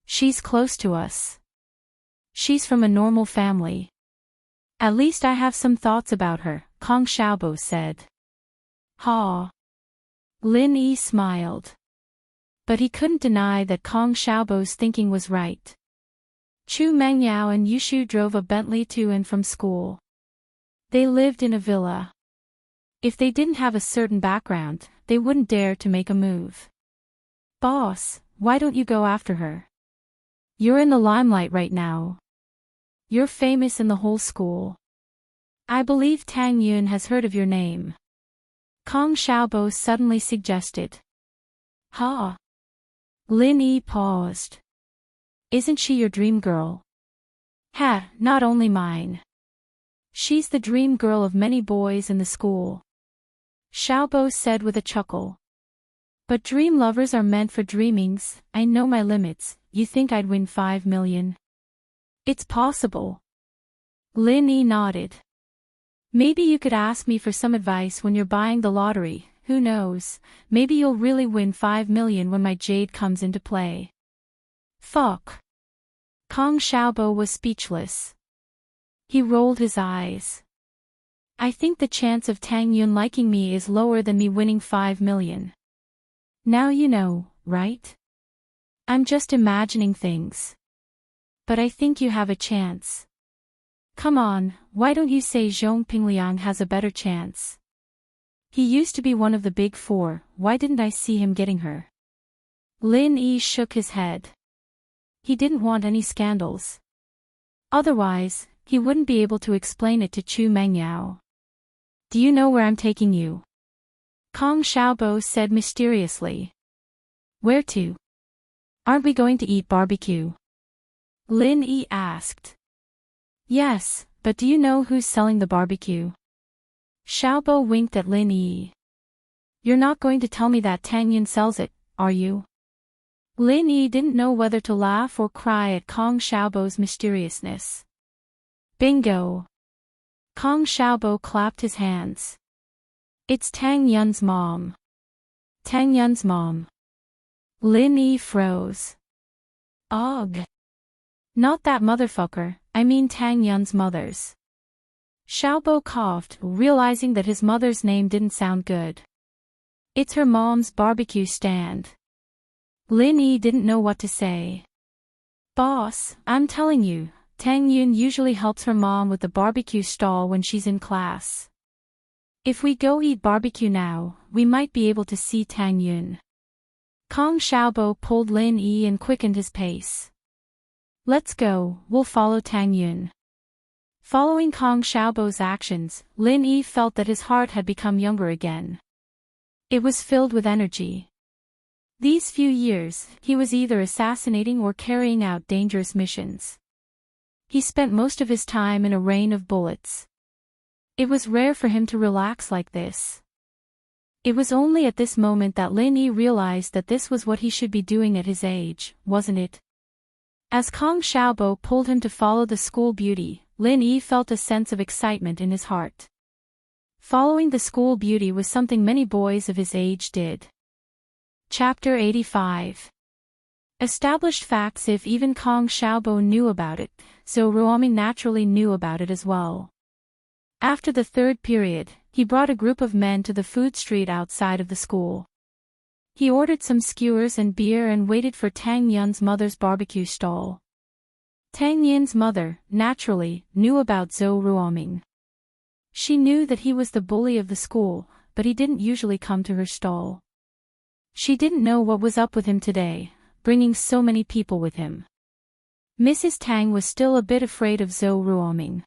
She's close to us. She's from a normal family. At least I have some thoughts about her, Kong Xiaobo said. Ha! Lin Yi smiled. But he couldn't deny that Kong Xiaobo's thinking was right. Chu Mengyao and Yushu drove a Bentley to and from school. They lived in a villa. If they didn't have a certain background, they wouldn't dare to make a move. Boss, why don't you go after her? You're in the limelight right now. You're famous in the whole school. I believe Tang Yun has heard of your name. Kong Xiaobo suddenly suggested. Ha! Lin Yi paused. Isn't she your dream girl? Ha, not only mine. She's the dream girl of many boys in the school. Xiaobo said with a chuckle. But dream lovers are meant for dreamings. I know my limits. You think I'd win 5 million? It's possible. Lin Yi nodded. Maybe you could ask me for some advice when you're buying the lottery. Who knows, maybe you'll really win 5 million when my jade comes into play. Fuck. Kong Xiaobo was speechless. He rolled his eyes. I think the chance of Tang Yun liking me is lower than me winning 5 million. Now you know, right? I'm just imagining things. But I think you have a chance. Come on, why don't you say Zhong Pingliang has a better chance? He used to be one of the big four, why didn't I see him getting her? Lin Yi shook his head. He didn't want any scandals. Otherwise, he wouldn't be able to explain it to Chu Mengyao. Do you know where I'm taking you? Kong Xiaobo said mysteriously. Where to? Aren't we going to eat barbecue? Lin Yi asked. Yes, but do you know who's selling the barbecue? Xiaobo winked at Lin Yi. You're not going to tell me that Tang Yun sells it, are you? Lin Yi didn't know whether to laugh or cry at Kong Xiaobo's mysteriousness. Bingo! Kong Xiaobo clapped his hands. It's Tang Yun's mom. Tang Yun's mom. Lin Yi froze. Ugh. Not that motherfucker, I mean Tang Yun's mother's. Xiaobo coughed, realizing that his mother's name didn't sound good. It's her mom's barbecue stand. Lin Yi didn't know what to say. Boss, I'm telling you, Tang Yun usually helps her mom with the barbecue stall when she's in class. If we go eat barbecue now, we might be able to see Tang Yun. Kong Xiaobo pulled Lin Yi and quickened his pace. Let's go, we'll follow Tang Yun. Following Kong Xiaobo's actions, Lin Yi felt that his heart had become younger again. It was filled with energy. These few years, he was either assassinating or carrying out dangerous missions. He spent most of his time in a rain of bullets. It was rare for him to relax like this. It was only at this moment that Lin Yi realized that this was what he should be doing at his age, wasn't it? As Kong Xiaobo pulled him to follow the school beauty, Lin Yi felt a sense of excitement in his heart. Following the school beauty was something many boys of his age did. Chapter 85. Established facts. If even Kong Xiaobo knew about it, so Ruoming naturally knew about it as well. After the third period, he brought a group of men to the food street outside of the school. He ordered some skewers and beer and waited for Tang Yun's mother's barbecue stall. Tang Yun's mother, naturally, knew about Zhou Ruoming. She knew that he was the bully of the school, but he didn't usually come to her stall. She didn't know what was up with him today, bringing so many people with him. Mrs. Tang was still a bit afraid of Zhou Ruoming.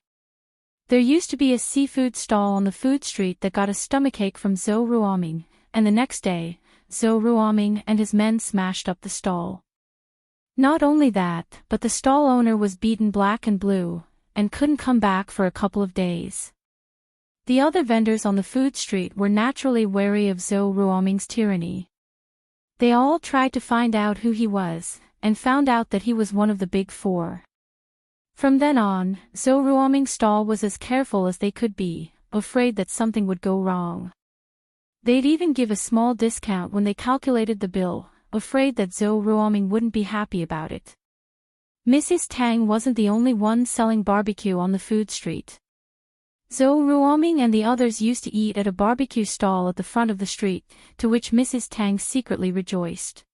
There used to be a seafood stall on the food street that got a stomachache from Zhou Ruoming, and the next day, Zhou Ruoming and his men smashed up the stall. Not only that, but the stall owner was beaten black and blue, and couldn't come back for a couple of days. The other vendors on the food street were naturally wary of Rollercoasters' tyranny. They all tried to find out who he was, and found out that he was one of the big four. From then on, Rollercoasters' stall was as careful as they could be, afraid that something would go wrong. They'd even give a small discount when they calculated the bill, afraid that Rollercoasters wouldn't be happy about it. Mrs. Tang wasn't the only one selling barbecue on the food street. Rollercoasters and the others used to eat at a barbecue stall at the front of the street, to which Mrs. Tang secretly rejoiced.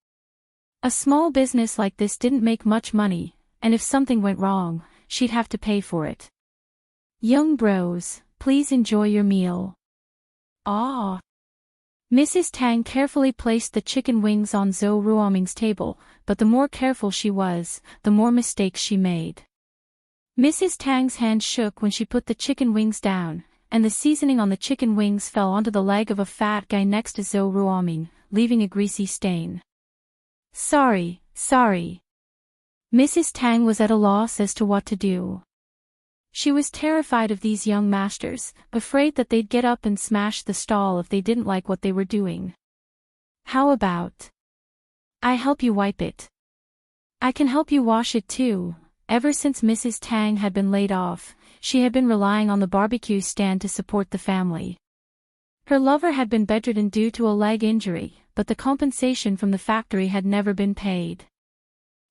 A small business like this didn't make much money, and if something went wrong, she'd have to pay for it. "Young bros, please enjoy your meal." "Ah." Mrs. Tang carefully placed the chicken wings on Rollercoasters' table, but the more careful she was, the more mistakes she made. Mrs. Tang's hand shook when she put the chicken wings down, and the seasoning on the chicken wings fell onto the leg of a fat guy next to Rollercoasters, leaving a greasy stain. Sorry. Mrs. Tang was at a loss as to what to do. She was terrified of these young masters, afraid that they'd get up and smash the stall if they didn't like what they were doing. "How about I help you wipe it? I can help you wash it too." Ever since Mrs. Tang had been laid off, she had been relying on the barbecue stand to support the family. Her lover had been bedridden due to a leg injury, but the compensation from the factory had never been paid.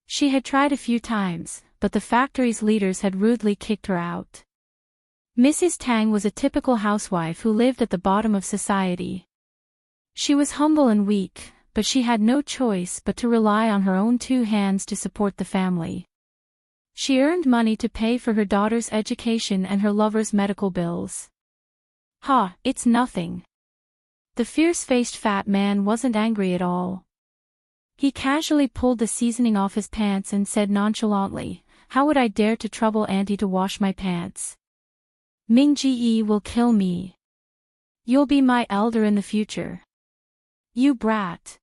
She had tried a few times, but the factory's leaders had rudely kicked her out. Mrs. Tang was a typical housewife who lived at the bottom of society. She was humble and weak, but she had no choice but to rely on her own two hands to support the family. She earned money to pay for her daughter's education and her lover's medical bills. "Ha, it's nothing." The fierce-faced fat man wasn't angry at all. He casually pulled the seasoning off his pants and said nonchalantly, "How would I dare to trouble Auntie to wash my pants? Ming-Ji will kill me. You'll be my elder in the future. You brat."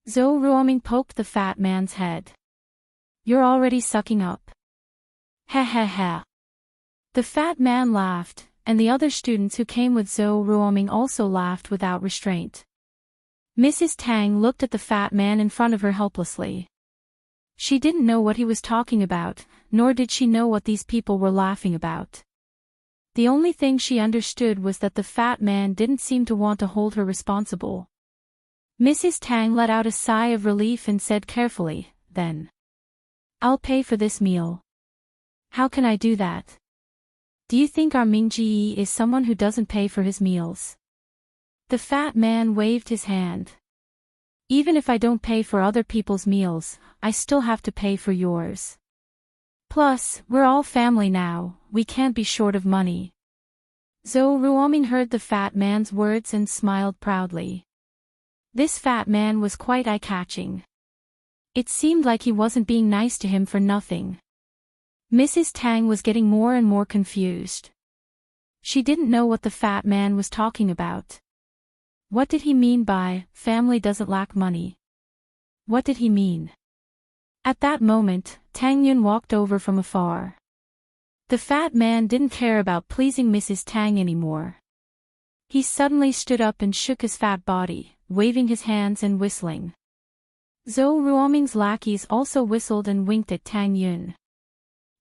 Rollercoasters poked the fat man's head. "You're already sucking up." "Ha ha ha." The fat man laughed, and the other students who came with Rollercoasters also laughed without restraint. Mrs. Tang looked at the fat man in front of her helplessly. She didn't know what he was talking about, nor did she know what these people were laughing about. The only thing she understood was that the fat man didn't seem to want to hold her responsible. Mrs. Tang let out a sigh of relief and said carefully, "Then I'll pay for this meal." "How can I do that? Do you think our Ming-Ji is someone who doesn't pay for his meals?" The fat man waved his hand. "Even if I don't pay for other people's meals, I still have to pay for yours. Plus, we're all family now, we can't be short of money." Rollercoasters heard the fat man's words and smiled proudly. This fat man was quite eye-catching. It seemed like he wasn't being nice to him for nothing. Mrs. Tang was getting more and more confused. She didn't know what the fat man was talking about. What did he mean by, "family doesn't lack money"? What did he mean? At that moment, Tang Yun walked over from afar. The fat man didn't care about pleasing Mrs. Tang anymore. He suddenly stood up and shook his fat body, waving his hands and whistling. Rollercoasters' lackeys also whistled and winked at Tang Yun.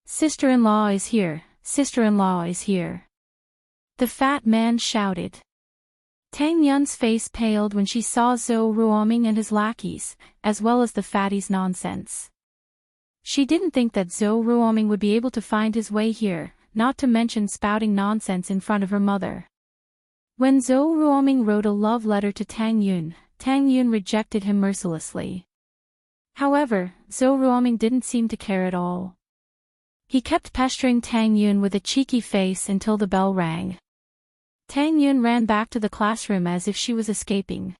"Sister-in-law is here, sister-in-law is here," the fat man shouted. Tang Yun's face paled when she saw Rollercoasters and his lackeys, as well as the fatty's nonsense. She didn't think that Rollercoasters would be able to find his way here, not to mention spouting nonsense in front of her mother. When Rollercoasters wrote a love letter to Tang Yun rejected him mercilessly. However, Rollercoasters didn't seem to care at all. He kept pestering Tang Yun with a cheeky face until the bell rang. Tang Yun ran back to the classroom as if she was escaping.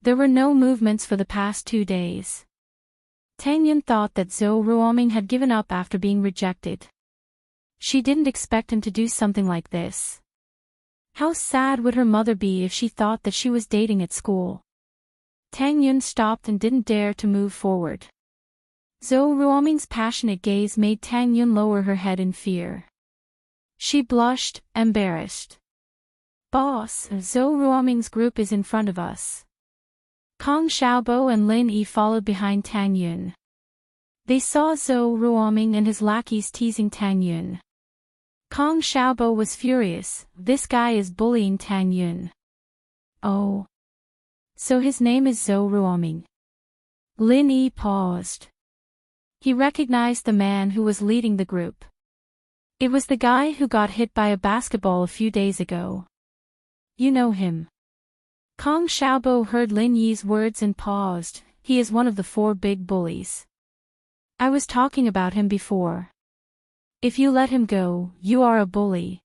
There were no movements for the past 2 days. Tang Yun thought that Rollercoasters had given up after being rejected. She didn't expect him to do something like this. How sad would her mother be if she thought that she was dating at school? Tang Yun stopped and didn't dare to move forward. Rollercoasters' passionate gaze made Tang Yun lower her head in fear. She blushed, embarrassed. Boss, Zhou Ruoming's group is in front of us. Kong Xiaobo and Lin Yi followed behind Tang Yun. They saw Zhou Ruoming and his lackeys teasing Tang Yun. Kong Xiaobo was furious. This guy is bullying Tang Yun. Oh. So his name is Zhou Ruoming. Lin Yi paused. He recognized the man who was leading the group. It was the guy who got hit by a basketball a few days ago. You know him. Kong Xiaobo heard Lin Yi's words and paused. He is one of the 4 big bullies. I was talking about him before. If you let him go, you are a bully.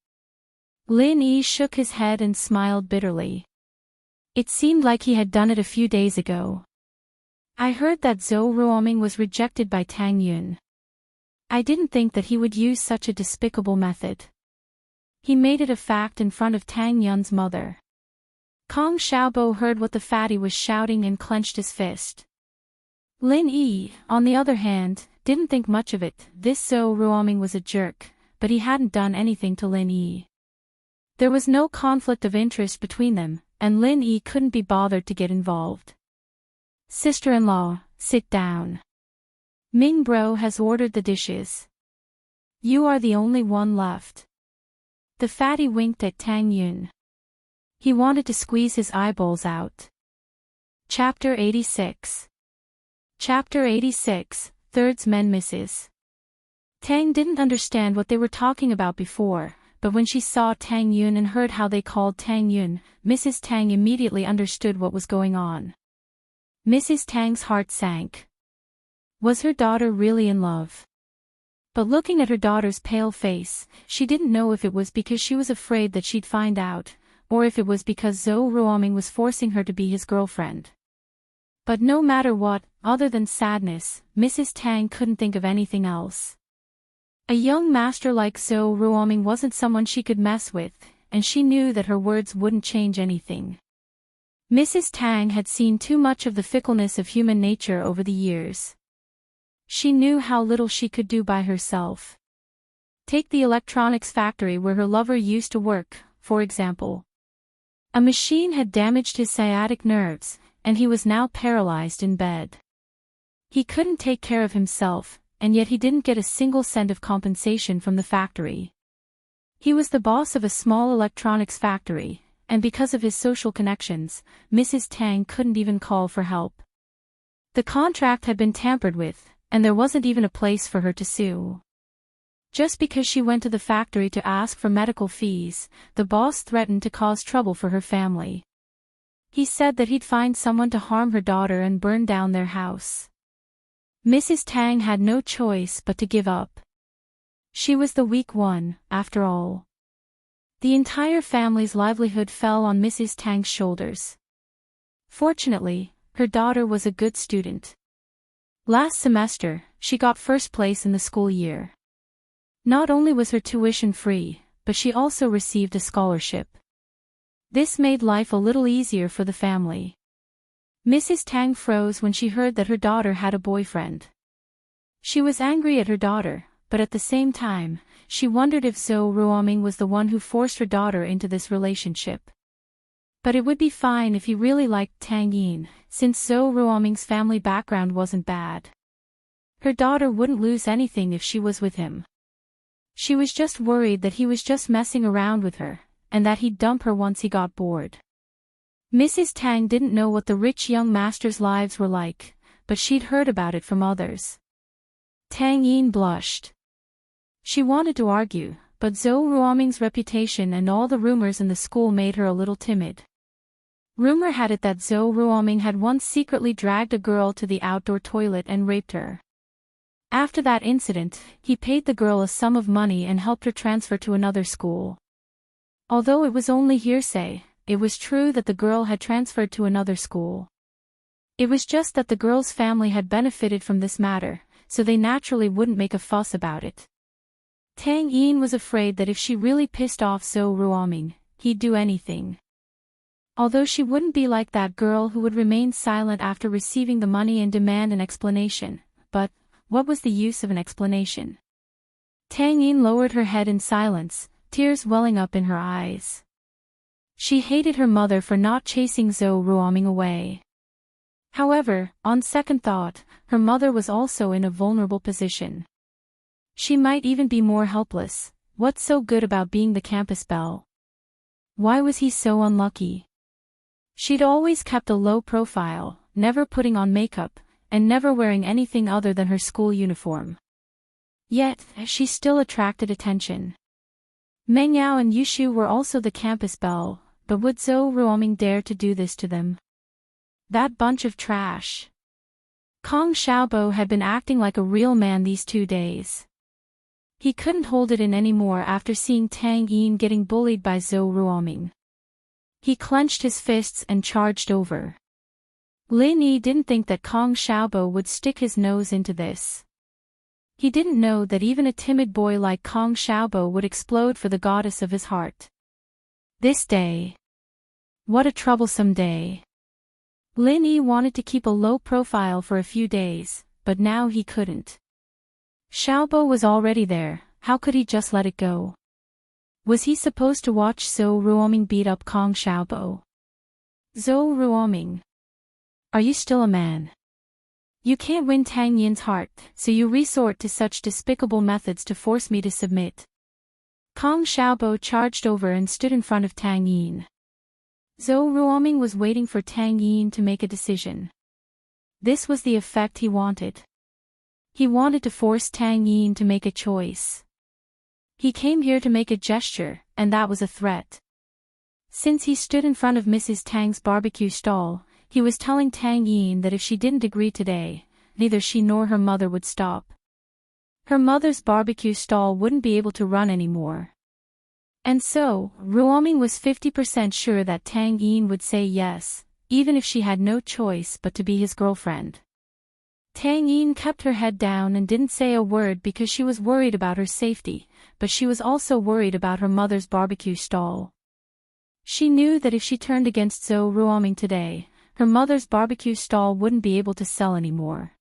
Lin Yi shook his head and smiled bitterly. It seemed like he had done it a few days ago. I heard that Zhou Ruoming was rejected by Tang Yun. I didn't think that he would use such a despicable method. He made it a fact in front of Tang Yun's mother. Kong Xiaobo heard what the fatty was shouting and clenched his fist. Lin Yi, on the other hand, didn't think much of it. This Zhou Ruoming was a jerk, but he hadn't done anything to Lin Yi. There was no conflict of interest between them, and Lin Yi couldn't be bothered to get involved. Sister-in-law, sit down. Ming Bro has ordered the dishes. You are the only one left. The fatty winked at Tang Yun. He wanted to squeeze his eyeballs out. Chapter 86. Chapter 86, Thirds Men Misses. Tang didn't understand what they were talking about before, but when she saw Tang Yun and heard how they called Tang Yun, Mrs. Tang immediately understood what was going on. Mrs. Tang's heart sank. Was her daughter really in love? But looking at her daughter's pale face, she didn't know if it was because she was afraid that she'd find out, or if it was because Zhou Ruoming was forcing her to be his girlfriend. But no matter what, other than sadness, Mrs. Tang couldn't think of anything else. A young master like Zhou Ruoming wasn't someone she could mess with, and she knew that her words wouldn't change anything. Mrs. Tang had seen too much of the fickleness of human nature over the years. She knew how little she could do by herself. Take the electronics factory where her lover used to work, for example. A machine had damaged his sciatic nerves, and he was now paralyzed in bed. He couldn't take care of himself, and yet he didn't get a single cent of compensation from the factory. He was the boss of a small electronics factory, and because of his social connections, Mrs. Tang couldn't even call for help. The contract had been tampered with, and there wasn't even a place for her to sue. Just because she went to the factory to ask for medical fees, the boss threatened to cause trouble for her family. He said that he'd find someone to harm her daughter and burn down their house. Mrs. Tang had no choice but to give up. She was the weak one, after all. The entire family's livelihood fell on Mrs. Tang's shoulders. Fortunately, her daughter was a good student. Last semester, she got first place in the school year. Not only was her tuition free, but she also received a scholarship. This made life a little easier for the family. Mrs. Tang froze when she heard that her daughter had a boyfriend. She was angry at her daughter, but at the same time, she wondered if Zhou Ruoming was the one who forced her daughter into this relationship. But it would be fine if he really liked Tang Yin, since Zhou Ruoming's family background wasn't bad. Her daughter wouldn't lose anything if she was with him. She was just worried that he was just messing around with her, and that he'd dump her once he got bored. Mrs. Tang didn't know what the rich young masters' lives were like, but she'd heard about it from others. Tang Yin blushed. She wanted to argue, but Zhou Ruoming's reputation and all the rumors in the school made her a little timid. Rumor had it that Zhou Ruoming had once secretly dragged a girl to the outdoor toilet and raped her. After that incident, he paid the girl a sum of money and helped her transfer to another school. Although it was only hearsay, it was true that the girl had transferred to another school. It was just that the girl's family had benefited from this matter, so they naturally wouldn't make a fuss about it. Tang Yin was afraid that if she really pissed off Zhou Ruoming, he'd do anything. Although she wouldn't be like that girl who would remain silent after receiving the money and demand an explanation, but what was the use of an explanation? Tang Yin lowered her head in silence, tears welling up in her eyes. She hated her mother for not chasing Heartwarming away. However, on second thought, her mother was also in a vulnerable position. She might even be more helpless. What's so good about being the campus belle? Why was he so unlucky? She'd always kept a low profile, never putting on makeup, and never wearing anything other than her school uniform. Yet, she still attracted attention. Mengyao and Yushu were also the campus belle, but would Heartwarming dare to do this to them? That bunch of trash. Kong Xiaobo had been acting like a real man these 2 days. He couldn't hold it in anymore after seeing Tang Yin getting bullied by Heartwarming. He clenched his fists and charged over. Lin Yi didn't think that Kong Xiaobo would stick his nose into this. He didn't know that even a timid boy like Kong Xiaobo would explode for the goddess of his heart. This day. What a troublesome day. Lin Yi wanted to keep a low profile for a few days, but now he couldn't. Xiaobo was already there, how could he just let it go? Was he supposed to watch Heartwarming beat up Kong Xiaobo? Heartwarming. Are you still a man? You can't win Tang Yin's heart, so you resort to such despicable methods to force me to submit. Kong Xiaobo charged over and stood in front of Tang Yin. Heartwarming was waiting for Tang Yin to make a decision. This was the effect he wanted. He wanted to force Tang Yin to make a choice. He came here to make a gesture, and that was a threat. Since he stood in front of Mrs. Tang's barbecue stall, he was telling Tang Yin that if she didn't agree today, neither she nor her mother would stop. Her mother's barbecue stall wouldn't be able to run anymore. And so, Heartwarming was 50% sure that Tang Yin would say yes, even if she had no choice but to be his girlfriend. Tang Yin kept her head down and didn't say a word because she was worried about her safety, but she was also worried about her mother's barbecue stall. She knew that if she turned against Heartwarming today, her mother's barbecue stall wouldn't be able to sell anymore.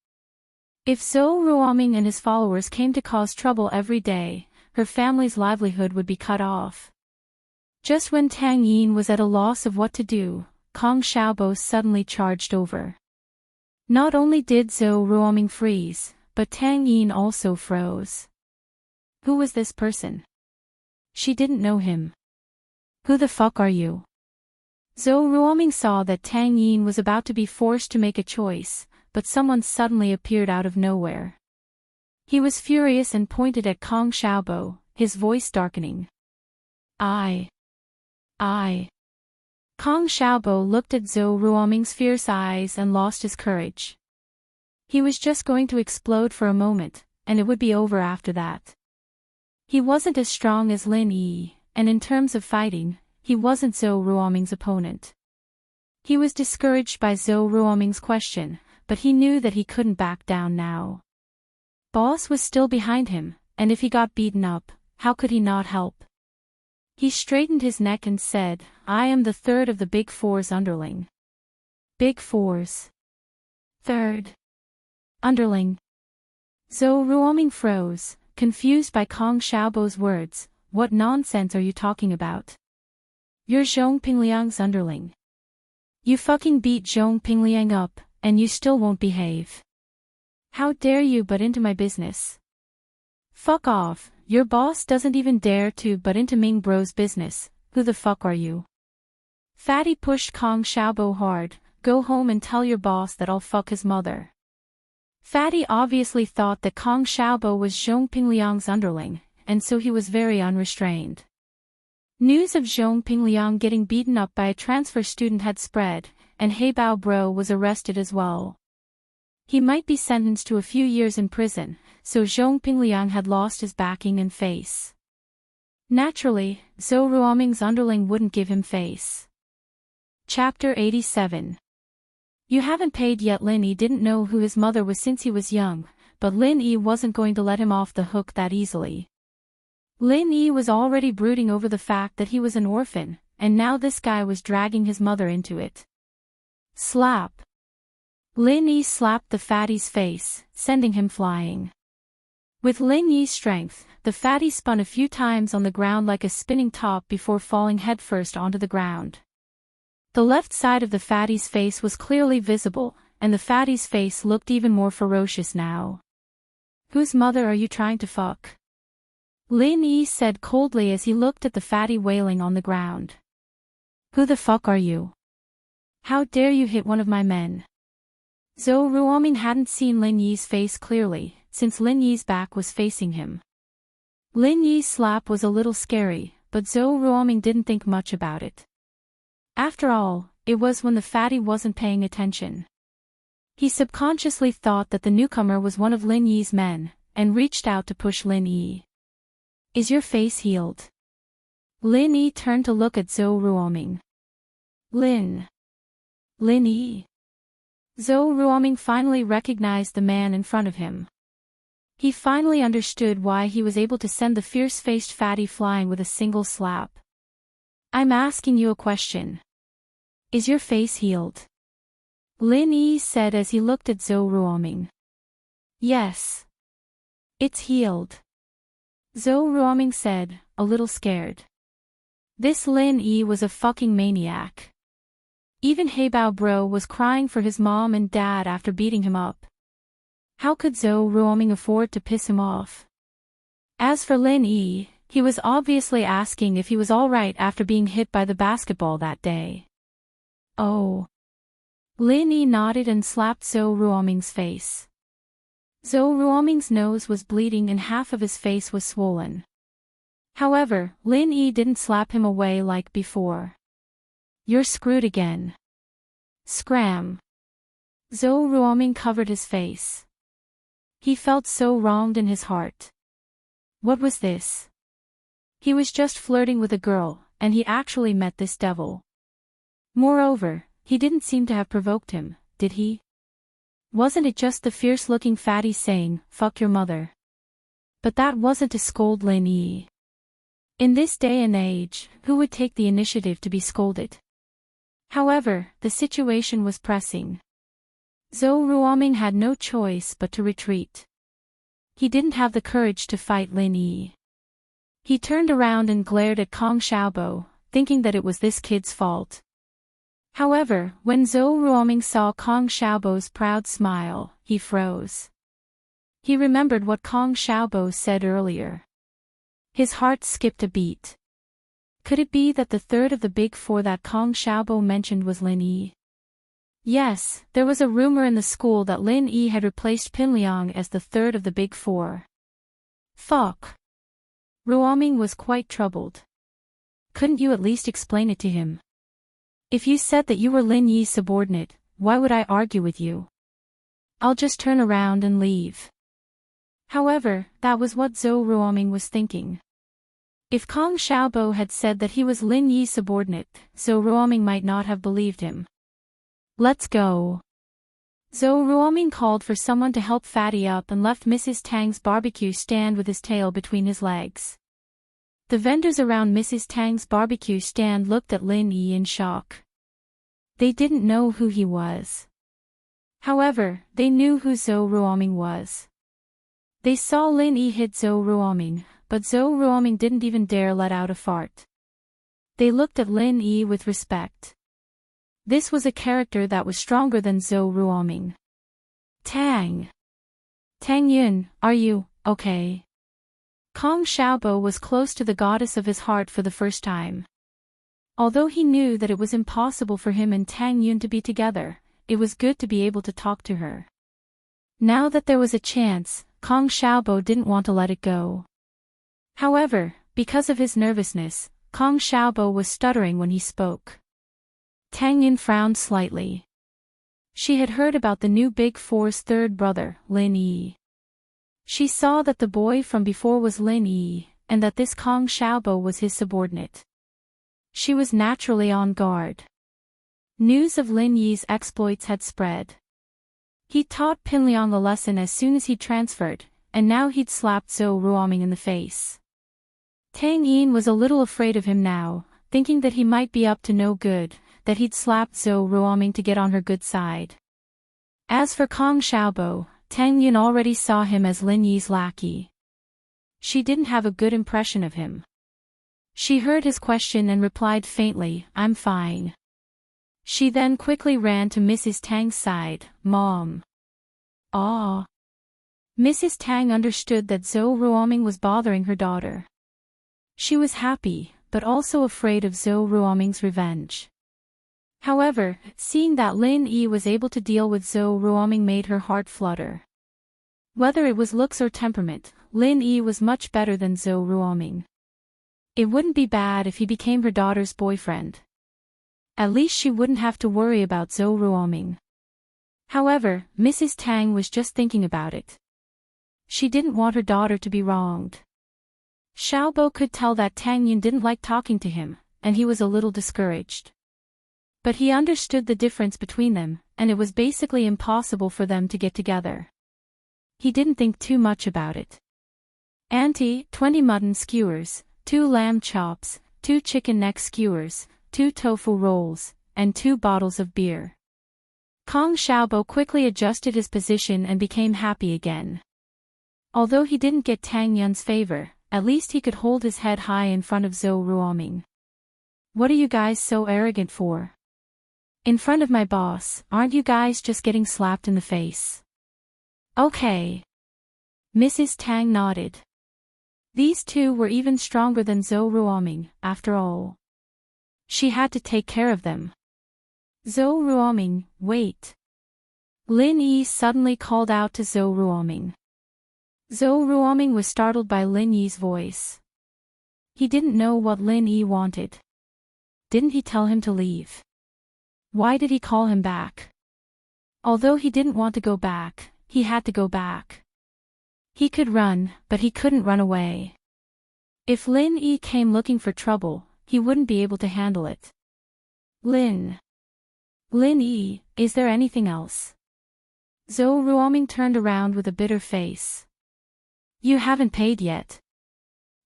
If Heartwarming and his followers came to cause trouble every day, her family's livelihood would be cut off. Just when Tang Yin was at a loss of what to do, Kong Xiaobo suddenly charged over. Not only did Heartwarming freeze, but Tang Yin also froze. Who was this person? She didn't know him. Who the fuck are you? Heartwarming saw that Tang Yin was about to be forced to make a choice, but someone suddenly appeared out of nowhere. He was furious and pointed at Kong Xiaobo, his voice darkening. I. Kong Xiaobo looked at Heartwarming's fierce eyes and lost his courage. He was just going to explode for a moment, and it would be over after that. He wasn't as strong as Lin Yi, and in terms of fighting, he wasn't Heartwarming's opponent. He was discouraged by Heartwarming's question, but he knew that he couldn't back down now. Boss was still behind him, and if he got beaten up, how could he not help? He straightened his neck and said, I am the third of the Big Four's underling. Big Four's third underling. Heartwarming froze, confused by Kong Xiaobo's words. What nonsense are you talking about? You're Zhong Pingliang's underling. You fucking beat Zhong Pingliang up, and you still won't behave. How dare you butt into my business? Fuck off, your boss doesn't even dare to butt into Ming Bro's business, who the fuck are you? Fatty pushed Kong Xiaobo hard, go home and tell your boss that I'll fuck his mother. Fatty obviously thought that Kong Xiaobo was Zhong Pingliang's underling, and so he was very unrestrained. News of Zhong Pingliang getting beaten up by a transfer student had spread, and Heibao Bro was arrested as well. He might be sentenced to a few years in prison, so Zhong Pingliang had lost his backing and face. Naturally, Heartwarming's underling wouldn't give him face. Chapter 87. You haven't paid yet. Lin Yi didn't know who his mother was since he was young, but Lin Yi wasn't going to let him off the hook that easily. Lin Yi was already brooding over the fact that he was an orphan, and now this guy was dragging his mother into it. Slap. Lin Yi slapped the fatty's face, sending him flying. With Lin Yi's strength, the fatty spun a few times on the ground like a spinning top before falling headfirst onto the ground. The left side of the fatty's face was clearly visible, and the fatty's face looked even more ferocious now. "Whose mother are you trying to fuck?" Lin Yi said coldly as he looked at the fatty wailing on the ground. "Who the fuck are you? How dare you hit one of my men?" Zhou Ruoming hadn't seen Lin Yi's face clearly, since Lin Yi's back was facing him. Lin Yi's slap was a little scary, but Zhou Ruoming didn't think much about it. After all, it was when the fatty wasn't paying attention. He subconsciously thought that the newcomer was one of Lin Yi's men, and reached out to push Lin Yi. "Is your face healed?" Lin Yi turned to look at Zhou Ruoming. Lin Yi. Zhou Ruoming finally recognized the man in front of him. He finally understood why he was able to send the fierce-faced fatty flying with a single slap. "I'm asking you a question. Is your face healed?" Lin Yi said as he looked at Zhou Ruoming. "Yes. It's healed," Zhou Ruoming said, a little scared. This Lin Yi was a fucking maniac. Even Heibao Bro was crying for his mom and dad after beating him up. How could Zhou Ruoming afford to piss him off? As for Lin Yi, he was obviously asking if he was alright after being hit by the basketball that day. "Oh." Lin Yi nodded and slapped Zhou Ruoming's face. Zhou Ruoming's nose was bleeding and half of his face was swollen. However, Lin Yi didn't slap him away like before. "You're screwed again." Scram. Zhou Ruoming covered his face. He felt so wronged in his heart. What was this? He was just flirting with a girl, and he actually met this devil. Moreover, he didn't seem to have provoked him, did he? Wasn't it just the fierce-looking fatty saying, "Fuck your mother"? But that wasn't to scold Lin Yi. In this day and age, who would take the initiative to be scolded? However, the situation was pressing. Zhou Ruoming had no choice but to retreat. He didn't have the courage to fight Lin Yi. He turned around and glared at Kong Xiaobo, thinking that it was this kid's fault. However, when Zhou Ruoming saw Kong Xiaobo's proud smile, he froze. He remembered what Kong Xiaobo said earlier. His heart skipped a beat. Could it be that the third of the big four that Kong Xiaobo mentioned was Lin Yi? Yes, there was a rumor in the school that Lin Yi had replaced Pinliang as the third of the big four. Fuck. Ruoming was quite troubled. Couldn't you at least explain it to him? If you said that you were Lin Yi's subordinate, why would I argue with you? I'll just turn around and leave. However, that was what Zhou Ruoming was thinking. If Kong Xiaobo had said that he was Lin Yi's subordinate, Zhou Ruoming might not have believed him. Let's go. Zhou Ruoming called for someone to help Fatty up and left Mrs. Tang's barbecue stand with his tail between his legs. The vendors around Mrs. Tang's barbecue stand looked at Lin Yi in shock. They didn't know who he was. However, they knew who Zhou Ruoming was. They saw Lin Yi hit Zhou Ruoming, but Zhou Ruoming didn't even dare let out a fart. They looked at Lin Yi with respect. This was a character that was stronger than Zhou Ruoming. Tang Yun, are you okay? Kong Xiaobo was close to the goddess of his heart for the first time. Although he knew that it was impossible for him and Tang Yun to be together, it was good to be able to talk to her. Now that there was a chance, Kong Xiaobo didn't want to let it go. However, because of his nervousness, Kong Xiaobo was stuttering when he spoke. Tang Yun frowned slightly. She had heard about the new Big Four's third brother, Lin Yi. She saw that the boy from before was Lin Yi, and that this Kong Xiaobo was his subordinate. She was naturally on guard. News of Lin Yi's exploits had spread. He taught Pinliang a lesson as soon as he'd transferred, and now he'd slapped Zhou Ruoming in the face. Tang Yin was a little afraid of him now, thinking that he might be up to no good, that he'd slapped Zhou Ruoming to get on her good side. As for Kong Xiaobo, Tang Yin already saw him as Lin Yi's lackey. she didn't have a good impression of him. She heard his question and replied faintly, "I'm fine." She then quickly ran to Mrs. Tang's side. "Mom." "Ah." Mrs. Tang understood that Zhou Ruoming was bothering her daughter. She was happy, but also afraid of Zhou Ruoming's revenge. However, seeing that Lin Yi was able to deal with Zhou Ruoming made her heart flutter. Whether it was looks or temperament, Lin Yi was much better than Zhou Ruoming. It wouldn't be bad if he became her daughter's boyfriend. At least she wouldn't have to worry about Zhou Ruoming. However, Mrs. Tang was just thinking about it. She didn't want her daughter to be wronged. Xiaobo could tell that Tang Yin didn't like talking to him, and he was a little discouraged. But he understood the difference between them, and it was basically impossible for them to get together. He didn't think too much about it. "Auntie, 20 mutton skewers, 2 lamb chops, 2 chicken neck skewers, 2 tofu rolls, and 2 bottles of beer." Kong Xiaobo quickly adjusted his position and became happy again. Although he didn't get Tang Yun's favor, at least he could hold his head high in front of Zhou Ruoming. "What are you guys so arrogant for? In front of my boss, aren't you guys just getting slapped in the face?" "Okay." Mrs. Tang nodded. These two were even stronger than Zhou Ruoming, after all. She had to take care of them. "Zhou Ruoming, wait." Lin Yi suddenly called out to Zhou Ruoming. Zhou Ruoming was startled by Lin Yi's voice. He didn't know what Lin Yi wanted. Didn't he tell him to leave? Why did he call him back? Although he didn't want to go back, he had to go back. He could run, but he couldn't run away. If Lin Yi came looking for trouble, he wouldn't be able to handle it. Lin Yi, is there anything else?" Zhou Ruoming turned around with a bitter face. "You haven't paid yet,"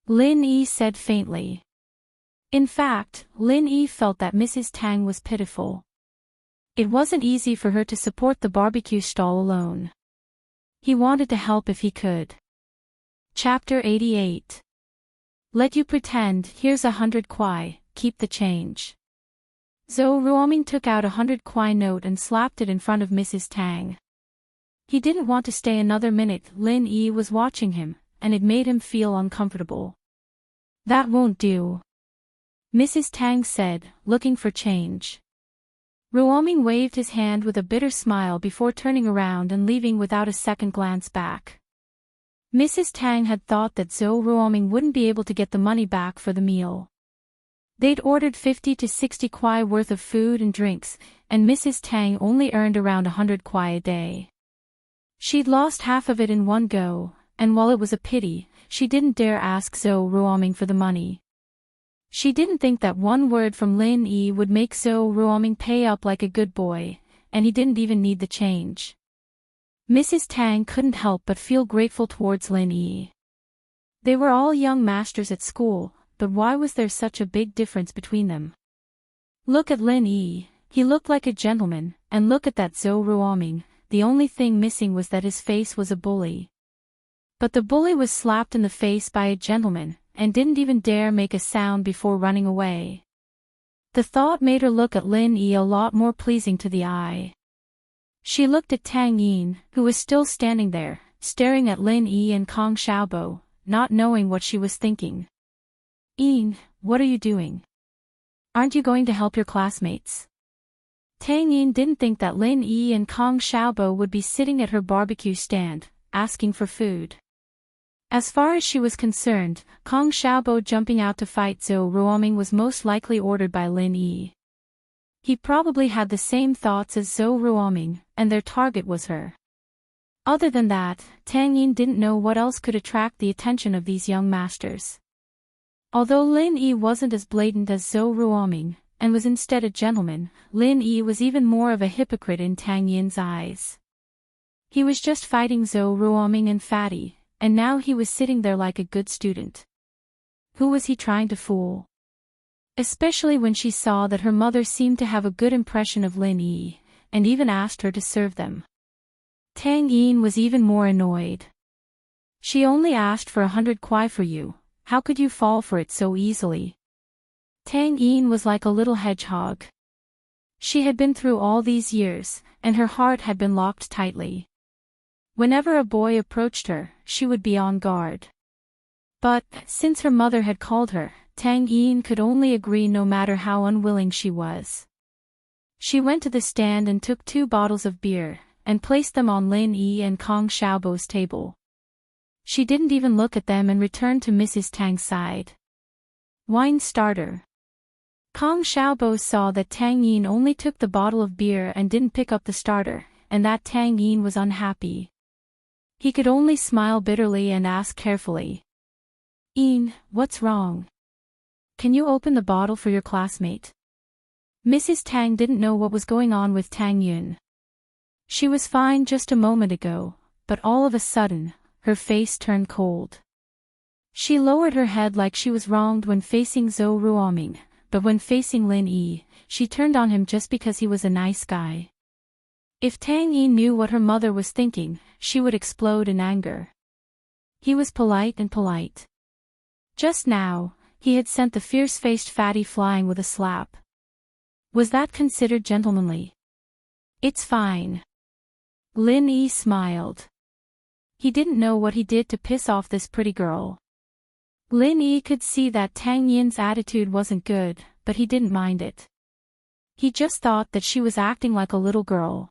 Lin Yi said faintly. In fact, Lin Yi felt that Mrs. Tang was pitiful. It wasn't easy for her to support the barbecue stall alone. He wanted to help if he could. Chapter 88. "Let you pretend, here's 100 kuai, keep the change." Zhou Ruoming took out 100 kuai note and slapped it in front of Mrs. Tang. He didn't want to stay another minute. Lin Yi was watching him, and it made him feel uncomfortable. "That won't do," Mrs. Tang said, looking for change. Ruoming waved his hand with a bitter smile before turning around and leaving without a second glance back. Mrs. Tang had thought that Zhou Ruoming wouldn't be able to get the money back for the meal. They'd ordered 50 to 60 kuai worth of food and drinks, and Mrs. Tang only earned around 100 kuai a day. She'd lost half of it in one go, and while it was a pity, she didn't dare ask Zhou Ruoming for the money. She didn't think that one word from Lin Yi would make Zhou Ruoming pay up like a good boy, and he didn't even need the change. Mrs. Tang couldn't help but feel grateful towards Lin Yi. They were all young masters at school, but why was there such a big difference between them? Look at Lin Yi, he looked like a gentleman, and look at that Zhou Ruoming, the only thing missing was that his face was a bully. But the bully was slapped in the face by a gentleman, and didn't even dare make a sound before running away. The thought made her look at Lin Yi a lot more pleasing to the eye. She looked at Tang Yin, who was still standing there, staring at Lin Yi and Kong Xiaobo, not knowing what she was thinking. "Yin, what are you doing? Aren't you going to help your classmates?" Tang Yin didn't think that Lin Yi and Kong Xiaobo would be sitting at her barbecue stand, asking for food. As far as she was concerned, Kong Xiaobo jumping out to fight Zhou Ruoming was most likely ordered by Lin Yi. He probably had the same thoughts as Zhou Ruoming, and their target was her. Other than that, Tang Yin didn't know what else could attract the attention of these young masters. Although Lin Yi wasn't as blatant as Zhou Ruoming, and was instead a gentleman, Lin Yi was even more of a hypocrite in Tang Yin's eyes. He was just fighting Zhou Ruoming and Fatty, and now he was sitting there like a good student. Who was he trying to fool? Especially when she saw that her mother seemed to have a good impression of Lin Yi, and even asked her to serve them. Tang Yin was even more annoyed. She only asked for 100 kwai for you, how could you fall for it so easily? Tang Yin was like a little hedgehog. She had been through all these years, and her heart had been locked tightly. Whenever a boy approached her, she would be on guard. But, since her mother had called her, Tang Yin could only agree no matter how unwilling she was. She went to the stand and took 2 bottles of beer, and placed them on Lin Yi and Kong Xiaobo's table. She didn't even look at them and returned to Mrs. Tang's side. Wine starter. Kong Xiaobo saw that Tang Yin only took the bottle of beer and didn't pick up the starter, and that Tang Yin was unhappy. He could only smile bitterly and ask carefully. Yin, what's wrong? Can you open the bottle for your classmate? Mrs. Tang didn't know what was going on with Tang Yun. She was fine just a moment ago, but all of a sudden, her face turned cold. She lowered her head like she was wronged when facing Zhou Ruoming, but when facing Lin Yi, she turned on him just because he was a nice guy. If Tang Yi knew what her mother was thinking, she would explode in anger. He was polite and polite. Just now, he had sent the fierce-faced fatty flying with a slap. Was that considered gentlemanly? It's fine. Lin Yi smiled. He didn't know what he did to piss off this pretty girl. Lin Yi could see that Tang Yin's attitude wasn't good, but he didn't mind it. He just thought that she was acting like a little girl.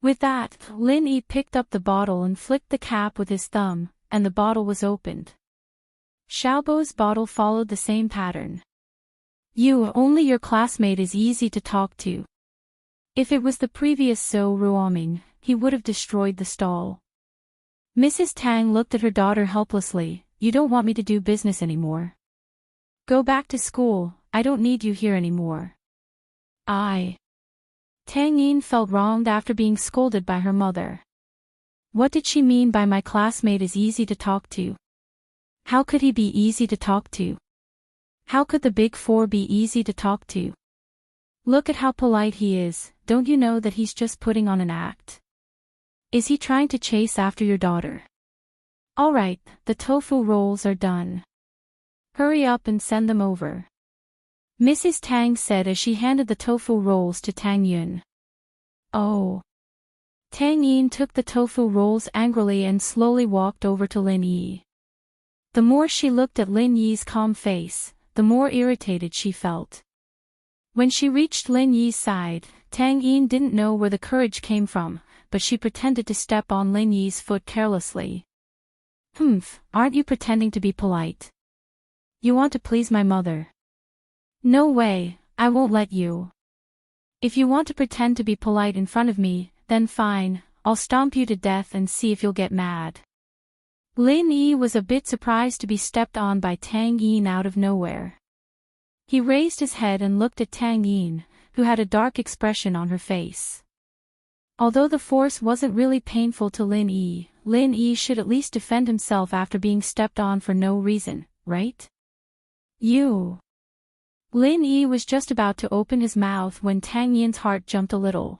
With that, Lin Yi picked up the bottle and flicked the cap with his thumb, and the bottle was opened. Xiaobo's bottle followed the same pattern. Only your classmate is easy to talk to. If it was the previous Zhou Ruoming, he would have destroyed the stall. Mrs. Tang looked at her daughter helplessly. You don't want me to do business anymore? Go back to school, I don't need you here anymore. Tang Yin felt wronged after being scolded by her mother. What did she mean by my classmate is easy to talk to? How could he be easy to talk to? How could the Big Four be easy to talk to? Look at how polite he is, don't you know that he's just putting on an act? Is he trying to chase after your daughter? Alright, the tofu rolls are done. Hurry up and send them over. Mrs. Tang said as she handed the tofu rolls to Tang Yun. Oh. Tang Yin took the tofu rolls angrily and slowly walked over to Lin Yi. The more she looked at Lin Yi's calm face, the more irritated she felt. When she reached Lin Yi's side, Tang Yin didn't know where the courage came from, but she pretended to step on Lin Yi's foot carelessly. Aren't you pretending to be polite? You want to please my mother? No way, I won't let you. If you want to pretend to be polite in front of me, then fine, I'll stomp you to death and see if you'll get mad. Lin Yi was a bit surprised to be stepped on by Tang Yin out of nowhere. He raised his head and looked at Tang Yin, who had a dark expression on her face. Although the force wasn't really painful to Lin Yi should at least defend himself after being stepped on for no reason, right? Lin Yi was just about to open his mouth when Tang Yin's heart jumped a little.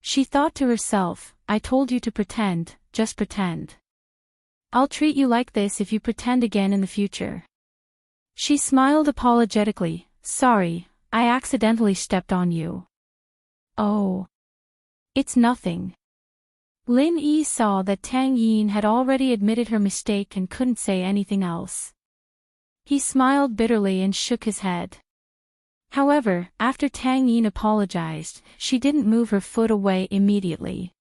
She thought to herself, I told you to pretend, just pretend. I'll treat you like this if you pretend again in the future. She smiled apologetically, sorry, I accidentally stepped on you. Oh. It's nothing. Lin Yi saw that Tang Yin had already admitted her mistake and couldn't say anything else. He smiled bitterly and shook his head. However, after Tang Yin apologized, she didn't move her foot away immediately.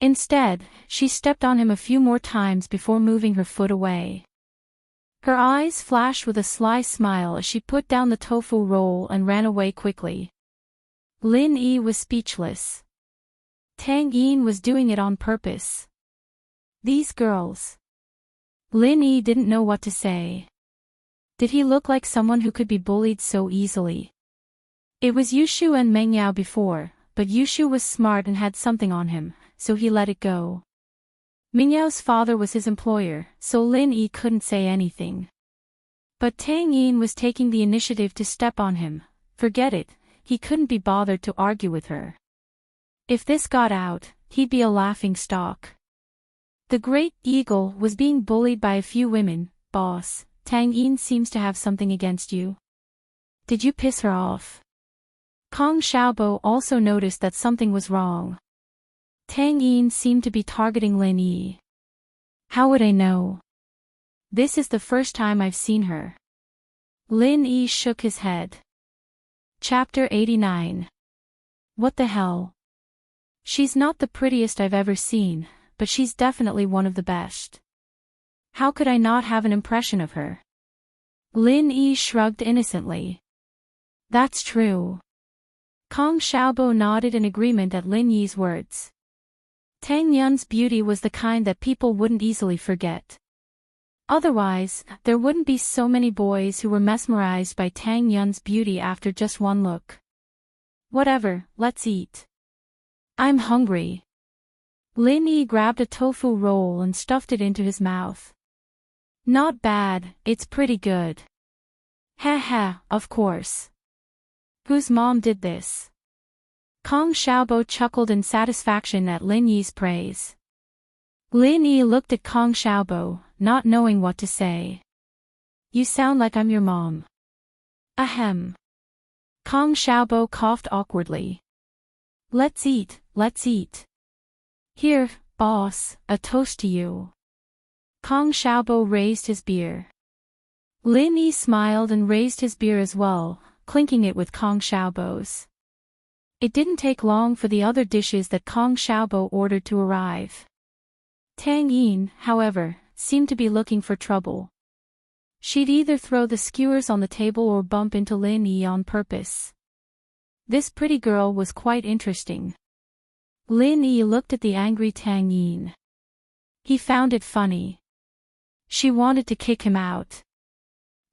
Instead, she stepped on him a few more times before moving her foot away. Her eyes flashed with a sly smile as she put down the tofu roll and ran away quickly. Lin Yi was speechless. Tang Yin was doing it on purpose. These girls. Lin Yi didn't know what to say. Did he look like someone who could be bullied so easily? It was Yushu and Mengyao before, but Yushu was smart and had something on him, so he let it go. Mingyao's father was his employer, so Lin Yi couldn't say anything. But Tang Yin was taking the initiative to step on him. Forget it, he couldn't be bothered to argue with her. If this got out, he'd be a laughing stock. The great eagle was being bullied by a few women. Boss, Tang Yin seems to have something against you. Did you piss her off? Kong Xiaobo also noticed that something was wrong. Tang Yin seemed to be targeting Lin Yi. How would I know? This is the first time I've seen her. Lin Yi shook his head. Chapter 89. What the hell? She's not the prettiest I've ever seen, but she's definitely one of the best. How could I not have an impression of her? Lin Yi shrugged innocently. That's true. Kong Xiaobo nodded in agreement at Lin Yi's words. Tang Yun's beauty was the kind that people wouldn't easily forget. Otherwise, there wouldn't be so many boys who were mesmerized by Tang Yun's beauty after just one look. Whatever, let's eat. I'm hungry. Lin Yi grabbed a tofu roll and stuffed it into his mouth. Not bad, it's pretty good. Ha, of course. Whose mom did this? Kong Xiaobo chuckled in satisfaction at Lin Yi's praise. Lin Yi looked at Kong Xiaobo, not knowing what to say. You sound like I'm your mom. Ahem. Kong Xiaobo coughed awkwardly. Let's eat. Here, boss, a toast to you. Kong Xiaobo raised his beer. Lin Yi smiled and raised his beer as well, clinking it with Kong Xiaobo's. It didn't take long for the other dishes that Kong Xiaobo ordered to arrive. Tang Yin, however, seemed to be looking for trouble. She'd either throw the skewers on the table or bump into Lin Yi on purpose. This pretty girl was quite interesting. Lin Yi looked at the angry Tang Yin. He found it funny. She wanted to kick him out.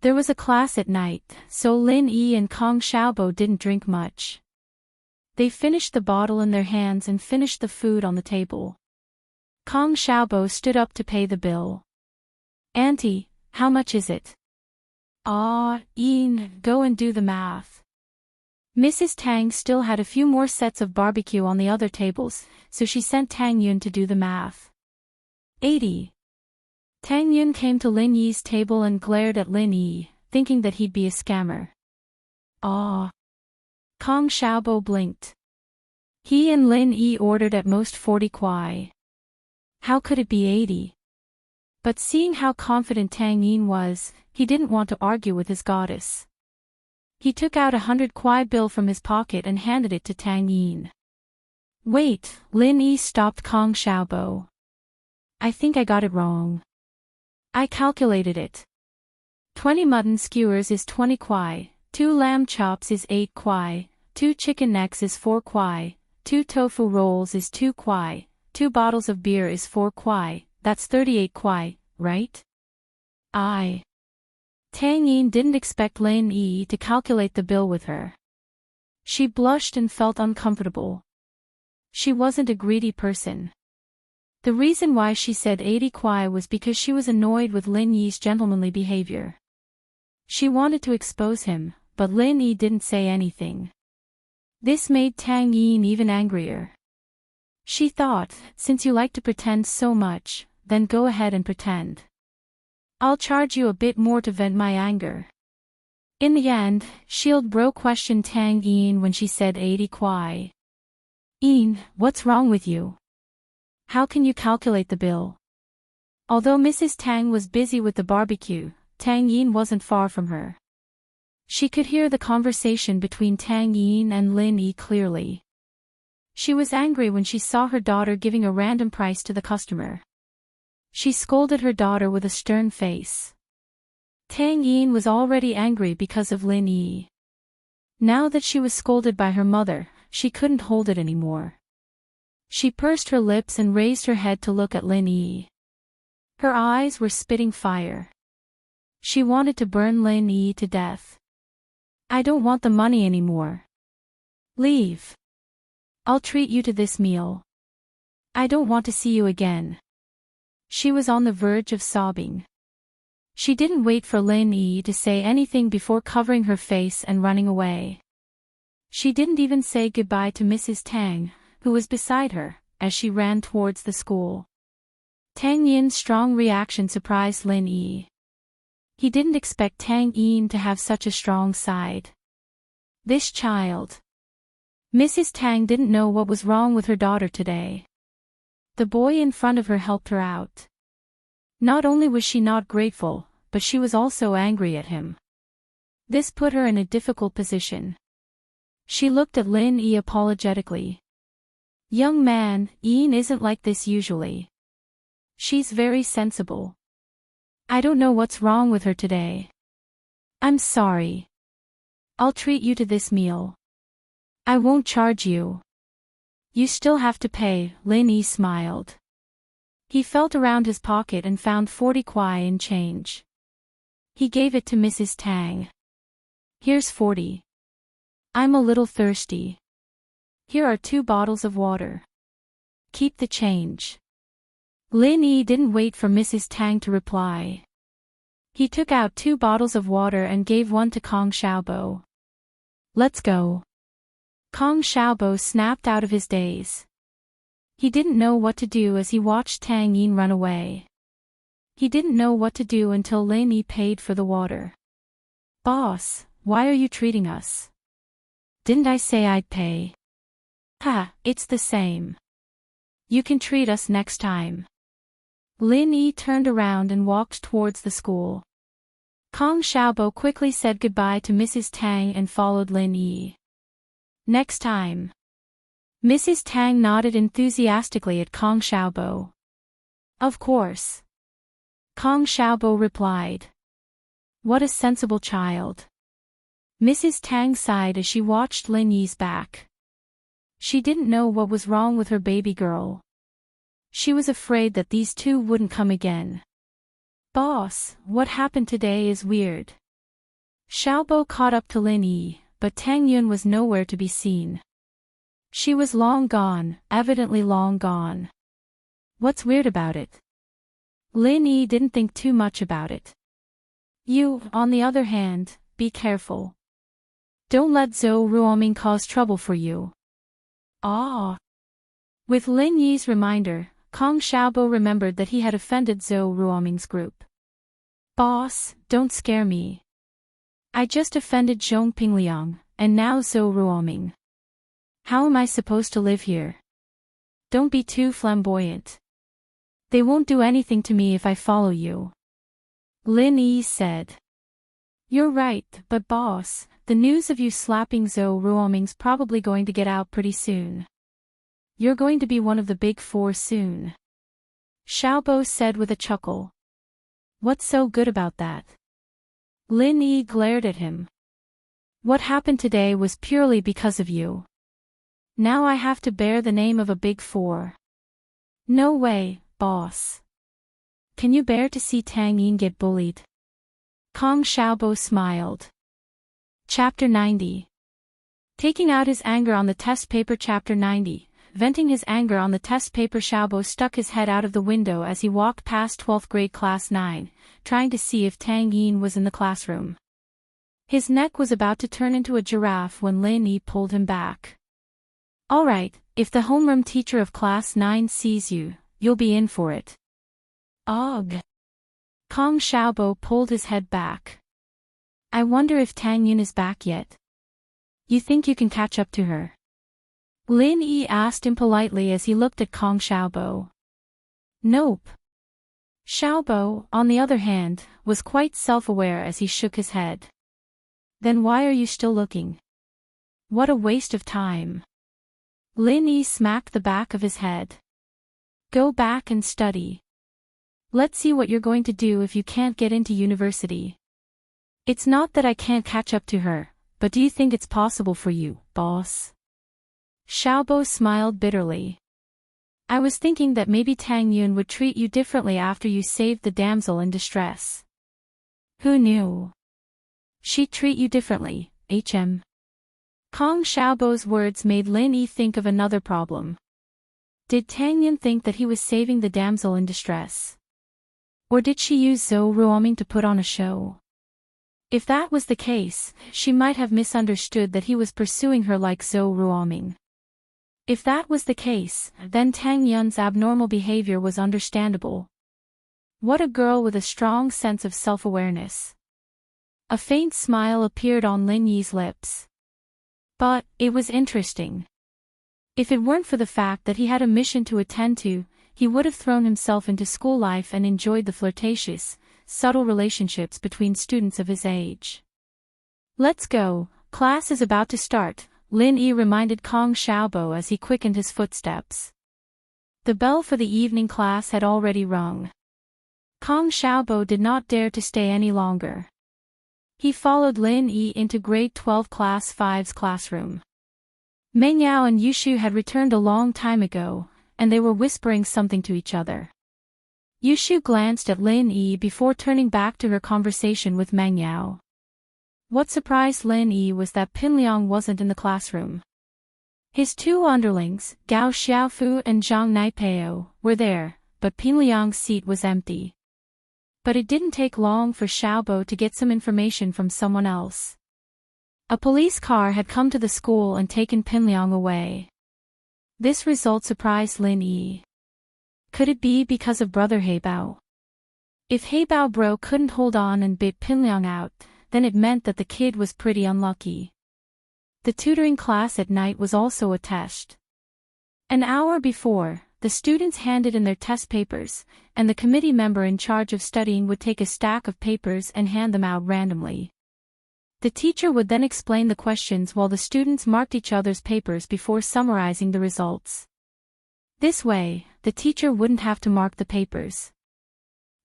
There was a class at night, so Lin Yi and Kong Xiaobo didn't drink much. They finished the bottle in their hands and finished the food on the table. Kong Xiaobo stood up to pay the bill. Auntie, how much is it? Yin, go and do the math. Mrs. Tang still had a few more sets of barbecue on the other tables, so she sent Tang Yun to do the math. 80. Tang Yun came to Lin Yi's table and glared at Lin Yi, thinking that he'd be a scammer. Kong Xiaobo blinked. He and Lin Yi ordered at most 40 kuai. How could it be 80? But seeing how confident Tang Yin was, he didn't want to argue with his goddess. He took out a 100 kuai bill from his pocket and handed it to Tang Yin. Wait, Lin Yi stopped Kong Xiaobo. I think I got it wrong. I calculated it. 20 mutton skewers is 20 kuai, 2 lamb chops is 8 kuai, 2 chicken necks is 4 kuai, 2 tofu rolls is 2 kuai, 2 bottles of beer is 4 kuai, that's 38 kuai, right? Tang Yin didn't expect Lin Yi to calculate the bill with her. She blushed and felt uncomfortable. She wasn't a greedy person. The reason why she said 80 kuai was because she was annoyed with Lin Yi's gentlemanly behavior. She wanted to expose him, but Lin Yi didn't say anything. This made Tang Yin even angrier. She thought, since you like to pretend so much, then go ahead and pretend. I'll charge you a bit more to vent my anger. In the end, Shield Bro questioned Tang Yin when she said 80 kuai. Yin, what's wrong with you? How can you calculate the bill? Although Mrs. Tang was busy with the barbecue, Tang Yin wasn't far from her. She could hear the conversation between Tang Yin and Lin Yi clearly. She was angry when she saw her daughter giving a random price to the customer. She scolded her daughter with a stern face. Tang Yin was already angry because of Lin Yi. Now that she was scolded by her mother, she couldn't hold it anymore. She pursed her lips and raised her head to look at Lin Yi. Her eyes were spitting fire. She wanted to burn Lin Yi to death. I don't want the money anymore. Leave. I'll treat you to this meal. I don't want to see you again. She was on the verge of sobbing. She didn't wait for Lin Yi to say anything before covering her face and running away. She didn't even say goodbye to Mrs. Tang, who was beside her, as she ran towards the school. Tang Yin's strong reaction surprised Lin Yi. He didn't expect Tang Yin to have such a strong side. This child. Mrs. Tang didn't know what was wrong with her daughter today. The boy in front of her helped her out. Not only was she not grateful, but she was also angry at him. This put her in a difficult position. She looked at Lin Yi apologetically. Young man, Yin isn't like this usually. She's very sensible. I don't know what's wrong with her today. I'm sorry. I'll treat you to this meal. I won't charge you. You still have to pay, Lin Yi smiled. He felt around his pocket and found 40 kuai in change. He gave it to Mrs. Tang. Here's 40. I'm a little thirsty. Here are 2 bottles of water. Keep the change. Lin Yi didn't wait for Mrs. Tang to reply. He took out 2 bottles of water and gave one to Kong Xiaobo. Let's go. Kong Xiaobo snapped out of his daze. He didn't know what to do as he watched Tang Yin run away. He didn't know what to do until Lin Yi paid for the water. Boss, why are you treating us? Didn't I say I'd pay? Ha, it's the same. You can treat us next time. Lin Yi turned around and walked towards the school. Kong Xiaobo quickly said goodbye to Mrs. Tang and followed Lin Yi. Next time. Mrs. Tang nodded enthusiastically at Kong Xiaobo. Of course. Kong Xiaobo replied. What a sensible child. Mrs. Tang sighed as she watched Lin Yi's back. She didn't know what was wrong with her baby girl. She was afraid that these 2 wouldn't come again. Boss, what happened today is weird. Xiaobo caught up to Lin Yi, but Tang Yun was nowhere to be seen. She was long gone, evidently long gone. What's weird about it? Lin Yi didn't think too much about it. You, on the other hand, be careful. Don't let Zhou Ruoming cause trouble for you. Ah. With Lin Yi's reminder, Kong Xiaobo remembered that he had offended Zhou Ruoming's group. Boss, don't scare me. I just offended Zhong Pingliang, and now Zhou Ruoming. How am I supposed to live here? Don't be too flamboyant. They won't do anything to me if I follow you. Lin Yi said. You're right, but boss, the news of you slapping Zhou Ruoming's probably going to get out pretty soon. You're going to be one of the big 4 soon. Xiaobo said with a chuckle. What's so good about that? Lin Yi glared at him. What happened today was purely because of you. Now I have to bear the name of a big 4. No way, boss. Can you bear to see Tang Yin get bullied? Kong Xiaobo smiled. Chapter 90. Taking out his anger on the test paper. Chapter 90. Venting his anger on the test paper, Xiaobo stuck his head out of the window as he walked past 12th grade class 9, trying to see if Tang Yin was in the classroom. His neck was about to turn into a giraffe when Lin Yi pulled him back. All right, if the homeroom teacher of class 9 sees you, you'll be in for it. Ugh. Kong Xiaobo pulled his head back. I wonder if Tang Yin is back yet. You think you can catch up to her? Lin Yi asked him politely as he looked at Kong Xiaobo. Nope. Xiaobo, on the other hand, was quite self-aware as he shook his head. Then why are you still looking? What a waste of time. Lin Yi smacked the back of his head. Go back and study. Let's see what you're going to do if you can't get into university. It's not that I can't catch up to her, but do you think it's possible for you, boss? Xiaobo smiled bitterly. I was thinking that maybe Tang Yun would treat you differently after you saved the damsel in distress. Who knew? She'd treat you differently, HM. Kong Xiaobo's words made Lin Yi think of another problem. Did Tang Yun think that he was saving the damsel in distress? Or did she use Zhou Ruoming to put on a show? If that was the case, she might have misunderstood that he was pursuing her like Zhou Ruoming. If that was the case, then Tang Yun's abnormal behavior was understandable. What a girl with a strong sense of self-awareness. A faint smile appeared on Lin Yi's lips. But, it was interesting. If it weren't for the fact that he had a mission to attend to, he would have thrown himself into school life and enjoyed the flirtatious, subtle relationships between students of his age. Let's go, class is about to start, Lin Yi reminded Kong Xiaobo as he quickened his footsteps. The bell for the evening class had already rung. Kong Xiaobo did not dare to stay any longer. He followed Lin Yi into grade 12 class 5's classroom. Meng Yao and Yushu had returned a long time ago, and they were whispering something to each other. Yushu glanced at Lin Yi before turning back to her conversation with Meng Yao. What surprised Lin Yi was that Pinliang wasn't in the classroom. His two underlings, Gao Xiaofu and Zhang Naipeo, were there, but Pinliang's seat was empty. But it didn't take long for Xiaobo to get some information from someone else. A police car had come to the school and taken Pinliang away. This result surprised Lin Yi. Could it be because of brother Heibao? If Heibao bro couldn't hold on and bit Pinliang out, then it meant that the kid was pretty unlucky. The tutoring class at night was also a test. An hour before, the students handed in their test papers, and the committee member in charge of studying would take a stack of papers and hand them out randomly. The teacher would then explain the questions while the students marked each other's papers before summarizing the results. This way, the teacher wouldn't have to mark the papers.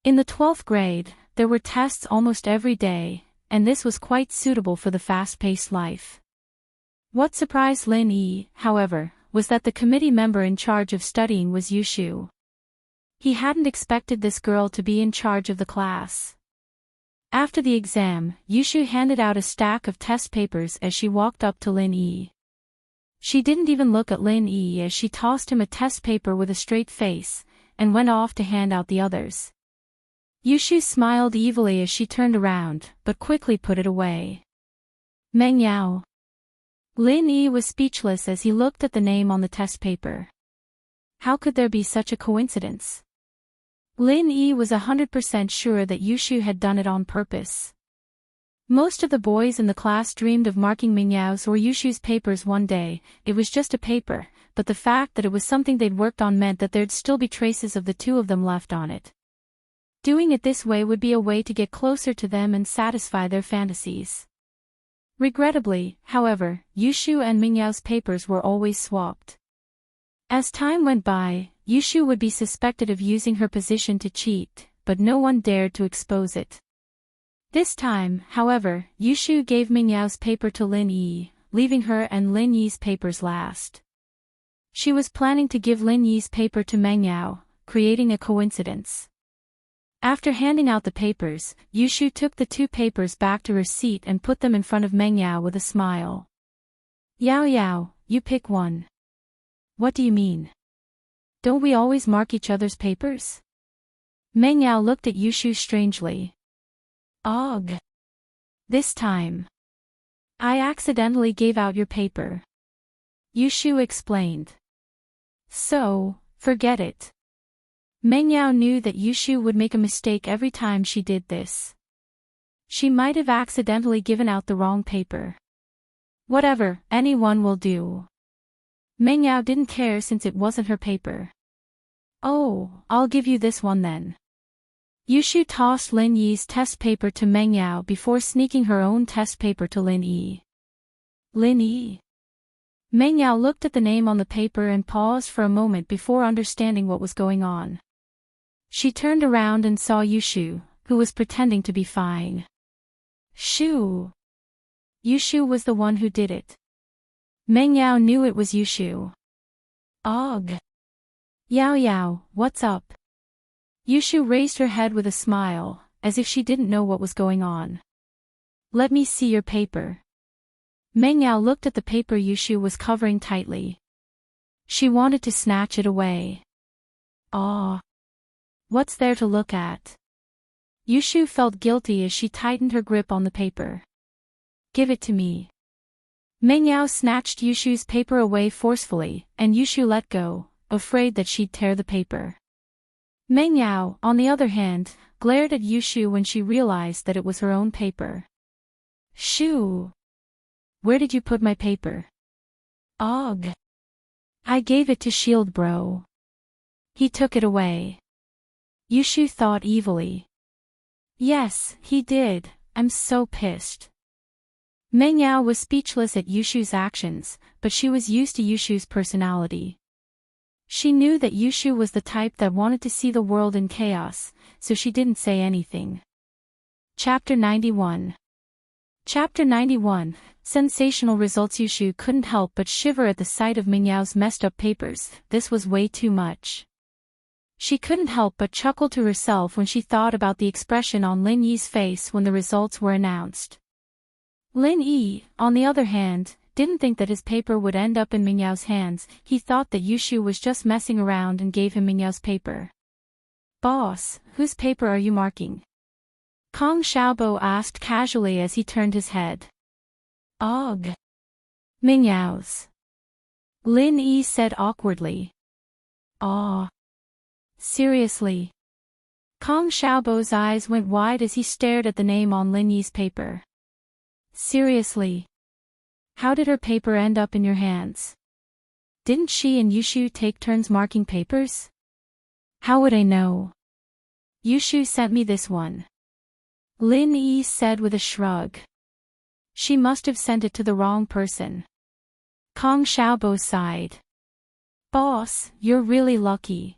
In the 12th grade, there were tests almost every day, and this was quite suitable for the fast-paced life. What surprised Lin Yi, however, was that the committee member in charge of studying was Yushu. He hadn't expected this girl to be in charge of the class. After the exam, Yushu handed out a stack of test papers as she walked up to Lin Yi. She didn't even look at Lin Yi as she tossed him a test paper with a straight face, and went off to hand out the others. Yushu smiled evilly as she turned around, but quickly put it away. Meng Yao. Lin Yi was speechless as he looked at the name on the test paper. How could there be such a coincidence? Lin Yi was 100% sure that Yushu had done it on purpose. Most of the boys in the class dreamed of marking Meng Yao's or Yushu's papers one day. It was just a paper, but the fact that it was something they'd worked on meant that there'd still be traces of the two of them left on it. Doing it this way would be a way to get closer to them and satisfy their fantasies. Regrettably, however, Yushu and Meng Yao's papers were always swapped. As time went by, Yushu would be suspected of using her position to cheat, but no one dared to expose it. This time, however, Yushu gave Meng Yao's paper to Lin Yi, leaving her and Lin Yi's papers last. She was planning to give Lin Yi's paper to Meng Yao, creating a coincidence. After handing out the papers, Yushu took the two papers back to her seat and put them in front of Meng Yao with a smile. Yao Yao, you pick one. What do you mean? Don't we always mark each other's papers? Meng Yao looked at Yushu strangely. Ugh. This time. I accidentally gave out your paper. Yushu explained. So, forget it. Meng Yao knew that Yushu would make a mistake every time she did this. She might have accidentally given out the wrong paper. Whatever, anyone will do. Meng Yao didn't care since it wasn't her paper. Oh, I'll give you this one then. Yushu tossed Lin Yi's test paper to Meng Yao before sneaking her own test paper to Lin Yi. Lin Yi. Meng Yao looked at the name on the paper and paused for a moment before understanding what was going on. She turned around and saw Yushu, who was pretending to be fine. Shoo! Yushu was the one who did it. Meng Yao knew it was Yushu. Ugh! Yao Yao, what's up? Yushu raised her head with a smile, as if she didn't know what was going on. Let me see your paper. Meng Yao looked at the paper Yushu was covering tightly. She wanted to snatch it away. Aw! What's there to look at? Yushu felt guilty as she tightened her grip on the paper. Give it to me. Meng Yao snatched Yushu's paper away forcefully, and Yushu let go, afraid that she'd tear the paper. Meng Yao, on the other hand, glared at Yushu when she realized that it was her own paper. Shoo! Where did you put my paper? Ugh! I gave it to Shield Bro. He took it away. Yushu thought evilly. Yes, he did. I'm so pissed. Meng Yao was speechless at Yushu's actions, but she was used to Yushu's personality. She knew that Yushu was the type that wanted to see the world in chaos, so she didn't say anything. Chapter 91. Chapter 91, Sensational Results. Yushu couldn't help but shiver at the sight of Meng Yao's messed up papers. This was way too much. She couldn't help but chuckle to herself when she thought about the expression on Lin Yi's face when the results were announced. Lin Yi, on the other hand, didn't think that his paper would end up in Meng Yao's hands. He thought that Yushu was just messing around and gave him Meng Yao's paper. Boss, whose paper are you marking? Kong Xiaobo asked casually as he turned his head. Ugh. Meng Yao's. Lin Yi said awkwardly. Aw. Seriously? Kong Xiaobo's eyes went wide as he stared at the name on Lin Yi's paper. Seriously? How did her paper end up in your hands? Didn't she and Yushu take turns marking papers? How would I know? Yushu sent me this one. Lin Yi said with a shrug. She must have sent it to the wrong person. Kong Xiaobo sighed. Boss, you're really lucky.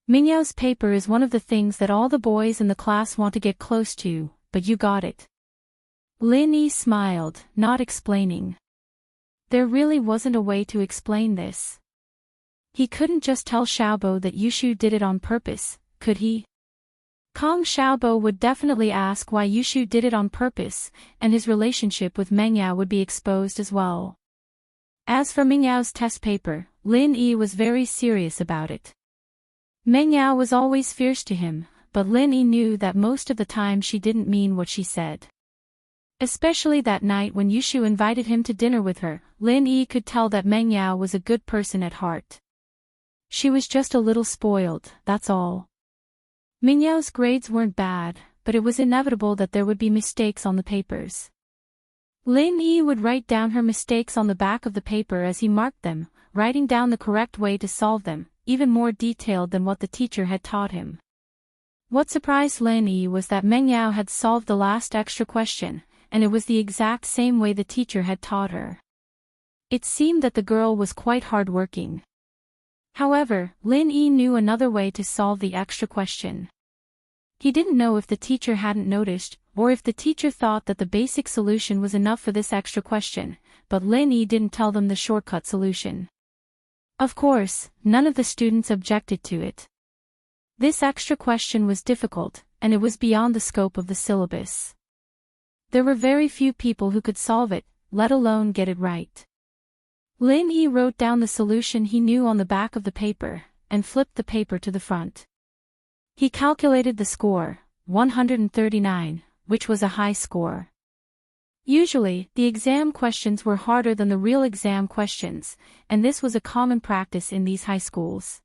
Meng Yao's paper is one of the things that all the boys in the class want to get close to, but you got it. Lin Yi smiled, not explaining. There really wasn't a way to explain this. He couldn't just tell Xiaobo that Yushu did it on purpose, could he? Kong Xiaobo would definitely ask why Yushu did it on purpose, and his relationship with Meng Yao would be exposed as well. As for Meng Yao's test paper, Lin Yi was very serious about it. Meng Yao was always fierce to him, but Lin Yi knew that most of the time she didn't mean what she said. Especially that night when Yushu invited him to dinner with her, Lin Yi could tell that Meng Yao was a good person at heart. She was just a little spoiled, that's all. Meng Yao's grades weren't bad, but it was inevitable that there would be mistakes on the papers. Lin Yi would write down her mistakes on the back of the paper as he marked them, writing down the correct way to solve them, even more detailed than what the teacher had taught him. What surprised Lin Yi was that Meng Yao had solved the last extra question, and it was the exact same way the teacher had taught her. It seemed that the girl was quite hard-working. However, Lin Yi knew another way to solve the extra question. He didn't know if the teacher hadn't noticed, or if the teacher thought that the basic solution was enough for this extra question, but Lin Yi didn't tell them the shortcut solution. Of course, none of the students objected to it. This extra question was difficult, and it was beyond the scope of the syllabus. There were very few people who could solve it, let alone get it right. Lin Yi wrote down the solution he knew on the back of the paper, and flipped the paper to the front. He calculated the score, 139, which was a high score. Usually, the exam questions were harder than the real exam questions, and this was a common practice in these high schools.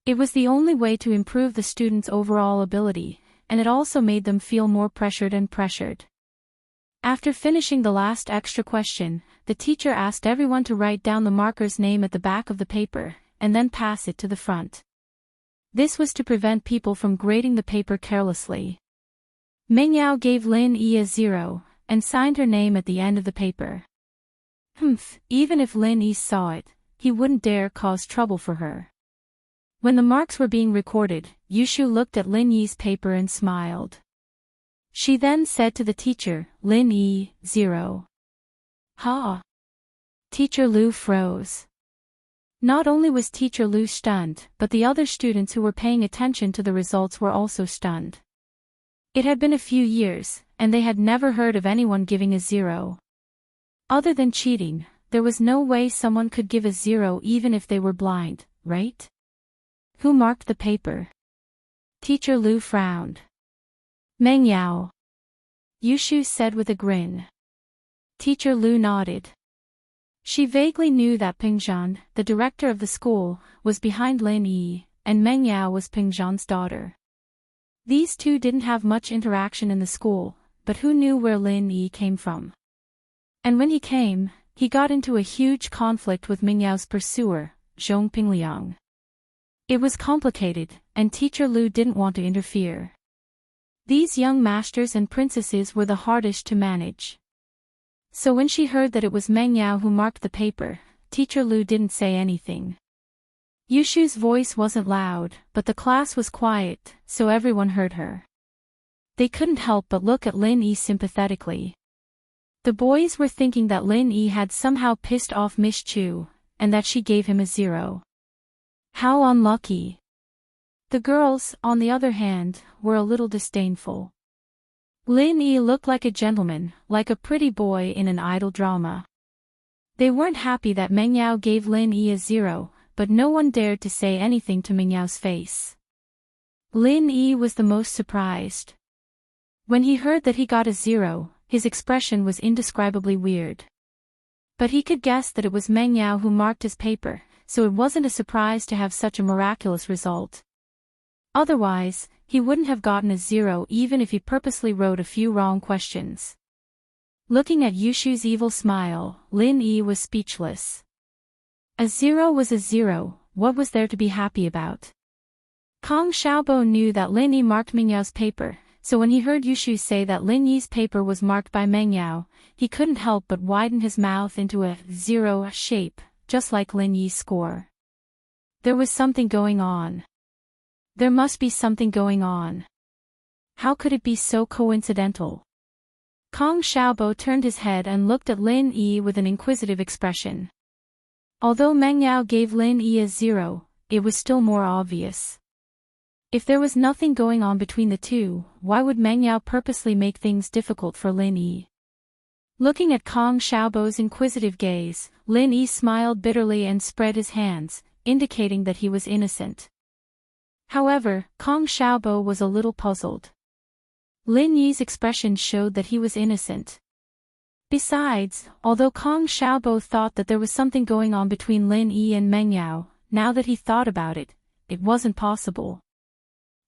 It was the only way to improve the students' overall ability, and it also made them feel more pressured. After finishing the last extra question, the teacher asked everyone to write down the marker's name at the back of the paper, and then pass it to the front. This was to prevent people from grading the paper carelessly. Meng Yao gave Lin Yi a 0, and signed her name at the end of the paper. Even if Lin Yi saw it, he wouldn't dare cause trouble for her. When the marks were being recorded, Yushu looked at Lin Yi's paper and smiled. She then said to the teacher, Lin Yi, 0. Ha! Teacher Lu froze. Not only was Teacher Lu stunned, but the other students who were paying attention to the results were also stunned. It had been a few years, and they had never heard of anyone giving a 0. Other than cheating, there was no way someone could give a 0 even if they were blind, right? Who marked the paper? Teacher Lu frowned. Meng Yao. Yushu said with a grin. Teacher Lu nodded. She vaguely knew that Ping Zhan, the director of the school, was behind Lin Yi, and Meng Yao was Ping Zhan's daughter. These two didn't have much interaction in the school, but who knew where Lin Yi came from? And when he came, he got into a huge conflict with Meng Yao's pursuer, Zhong Pingliang. It was complicated, and Teacher Lu didn't want to interfere. These young masters and princesses were the hardest to manage. So when she heard that it was Meng Yao who marked the paper, Teacher Lu didn't say anything. Yushu's voice wasn't loud, but the class was quiet, so everyone heard her. They couldn't help but look at Lin Yi sympathetically. The boys were thinking that Lin Yi had somehow pissed off Miss Chu, and that she gave him a 0. How unlucky. The girls, on the other hand, were a little disdainful. Lin Yi looked like a gentleman, like a pretty boy in an idol drama. They weren't happy that Meng Yao gave Lin Yi a 0, but no one dared to say anything to Meng Yao's face. Lin Yi was the most surprised. When he heard that he got a 0, his expression was indescribably weird. But he could guess that it was Meng Yao who marked his paper, so it wasn't a surprise to have such a miraculous result. Otherwise, he wouldn't have gotten a 0 even if he purposely wrote a few wrong questions. Looking at Yushu's evil smile, Lin Yi was speechless. A 0 was a 0, what was there to be happy about? Kong Xiaobo knew that Lin Yi marked Meng Yao's paper, so when he heard Yushu say that Lin Yi's paper was marked by Meng Yao, he couldn't help but widen his mouth into a 0 shape, just like Lin Yi's score. There was something going on. There must be something going on. How could it be so coincidental? Kong Xiaobo turned his head and looked at Lin Yi with an inquisitive expression. Although Meng Yao gave Lin Yi a 0, it was still more obvious. If there was nothing going on between the two, why would Meng Yao purposely make things difficult for Lin Yi? Looking at Kong Xiaobo's inquisitive gaze, Lin Yi smiled bitterly and spread his hands, indicating that he was innocent. However, Kong Xiaobo was a little puzzled. Lin Yi's expression showed that he was innocent. Besides, although Kong Xiaobo thought that there was something going on between Lin Yi and Meng Yao, now that he thought about it, it wasn't possible.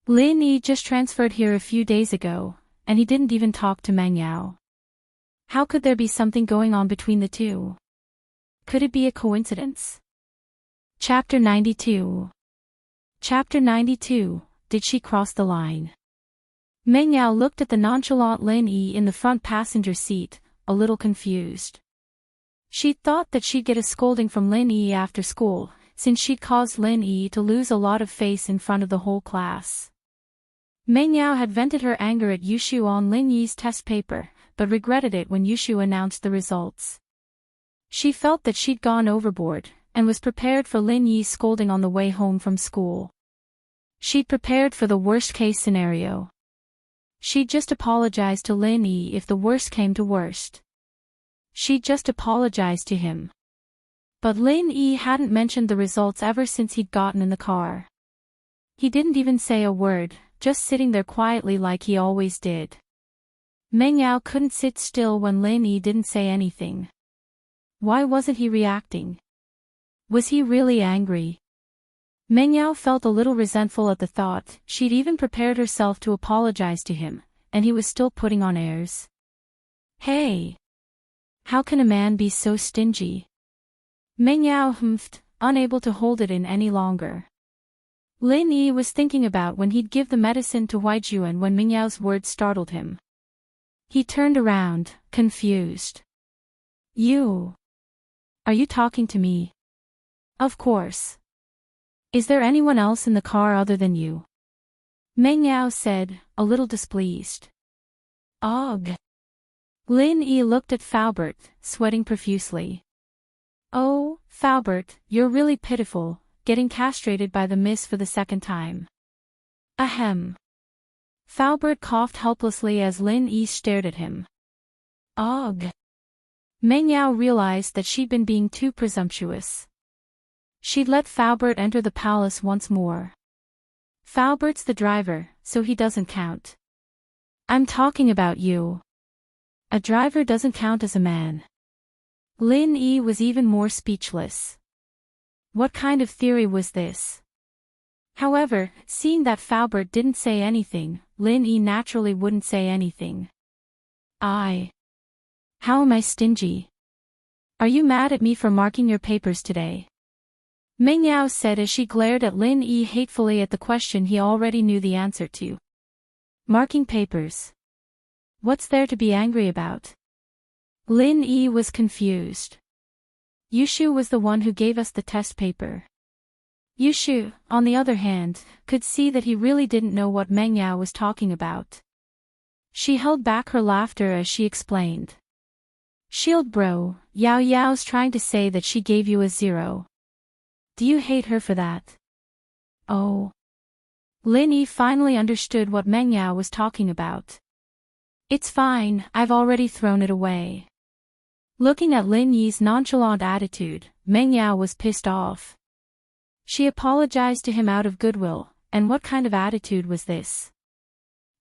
Lin Yi just transferred here a few days ago, and he didn't even talk to Meng Yao. How could there be something going on between the two? Could it be a coincidence? Chapter 92. Chapter 92, Did she cross the line? Meng Yao looked at the nonchalant Lin Yi in the front passenger seat, a little confused. She'd thought that she'd get a scolding from Lin Yi after school, since she'd caused Lin Yi to lose a lot of face in front of the whole class. Meng Yao had vented her anger at Yushu on Lin Yi's test paper, but regretted it when Yushu announced the results. She felt that she'd gone overboard, and was prepared for Lin Yi's scolding on the way home from school. She'd prepared for the worst-case scenario. She'd just apologize to Lin Yi if the worst came to worst. She'd just apologize to him. But Lin Yi hadn't mentioned the results ever since he'd gotten in the car. He didn't even say a word, just sitting there quietly like he always did. Meng Yao couldn't sit still when Lin Yi didn't say anything. Why wasn't he reacting? Was he really angry? Meng Yao felt a little resentful at the thought. She'd even prepared herself to apologize to him, and he was still putting on airs. Hey! How can a man be so stingy? Meng Yao humphed, unable to hold it in any longer. Lin Yi was thinking about when he'd give the medicine to Huaijuan when Meng Yao's words startled him. He turned around, confused. You? Are you talking to me? Of course. Is there anyone else in the car other than you? Meng Yao said, a little displeased. Ugh. Lin Yi looked at Faubert, sweating profusely. Oh, Faubert, you're really pitiful, getting castrated by the miss for the second time. Ahem. Faubert coughed helplessly as Lin Yi stared at him. Ugh. Meng Yao realized that she'd been being too presumptuous. She'd let Faubert enter the palace once more. Faubert's the driver, so he doesn't count. I'm talking about you. A driver doesn't count as a man. Lin Yi was even more speechless. What kind of theory was this? However, seeing that Faubert didn't say anything, Lin Yi naturally wouldn't say anything. How am I stingy? Are you mad at me for marking your papers today? Meng Yao said as she glared at Lin Yi hatefully at the question he already knew the answer to. Marking papers. What's there to be angry about? Lin Yi was confused. Yushu was the one who gave us the test paper. Yushu, on the other hand, could see that he really didn't know what Meng Yao was talking about. She held back her laughter as she explained. Shield bro, Yao Yao's trying to say that she gave you a 0. Do you hate her for that? Oh. Lin Yi finally understood what Meng Yao was talking about. It's fine, I've already thrown it away. Looking at Lin Yi's nonchalant attitude, Meng Yao was pissed off. She apologized to him out of goodwill, and what kind of attitude was this?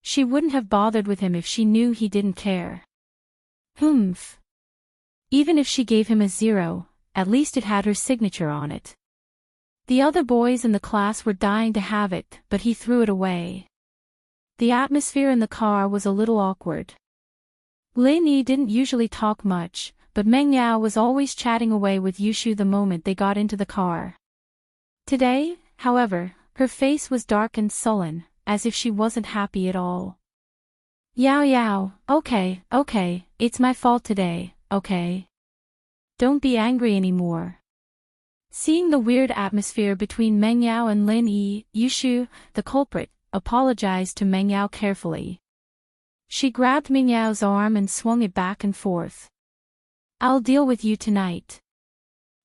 She wouldn't have bothered with him if she knew he didn't care. Humph. Even if she gave him a 0, at least it had her signature on it. The other boys in the class were dying to have it, but he threw it away. The atmosphere in the car was a little awkward. Lin Yi didn't usually talk much, but Meng Yao was always chatting away with Yushu the moment they got into the car. Today, however, her face was dark and sullen, as if she wasn't happy at all. Yao Yao, okay, it's my fault today, okay? Don't be angry anymore. Seeing the weird atmosphere between Meng Yao and Lin Yi, Yushu, the culprit, apologized to Meng Yao carefully. She grabbed Meng Yao's arm and swung it back and forth. I'll deal with you tonight.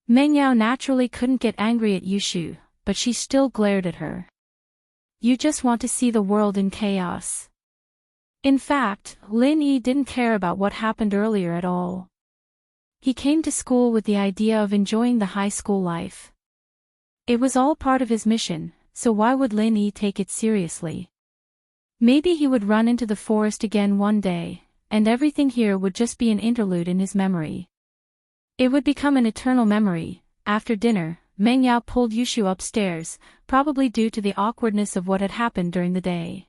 Meng Yao naturally couldn't get angry at Yushu, but she still glared at her. You just want to see the world in chaos. In fact, Lin Yi didn't care about what happened earlier at all. He came to school with the idea of enjoying the high school life. It was all part of his mission, so why would Lin Yi take it seriously? Maybe he would run into the forest again one day, and everything here would just be an interlude in his memory. It would become an eternal memory. After dinner, Meng Yao pulled Yushu upstairs, probably due to the awkwardness of what had happened during the day.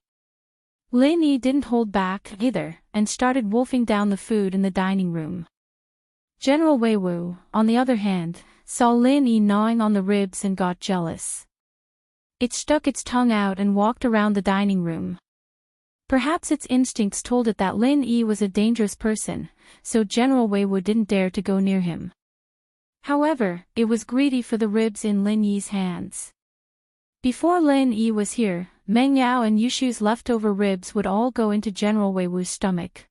Lin Yi didn't hold back either, and started wolfing down the food in the dining room. General Wei Wu, on the other hand, saw Lin Yi gnawing on the ribs and got jealous. It stuck its tongue out and walked around the dining room. Perhaps its instincts told it that Lin Yi was a dangerous person, so General Wei Wu didn't dare to go near him. However, it was greedy for the ribs in Lin Yi's hands. Before Lin Yi was here, Meng Yao and Yushu's leftover ribs would all go into General Wei Wu's stomach.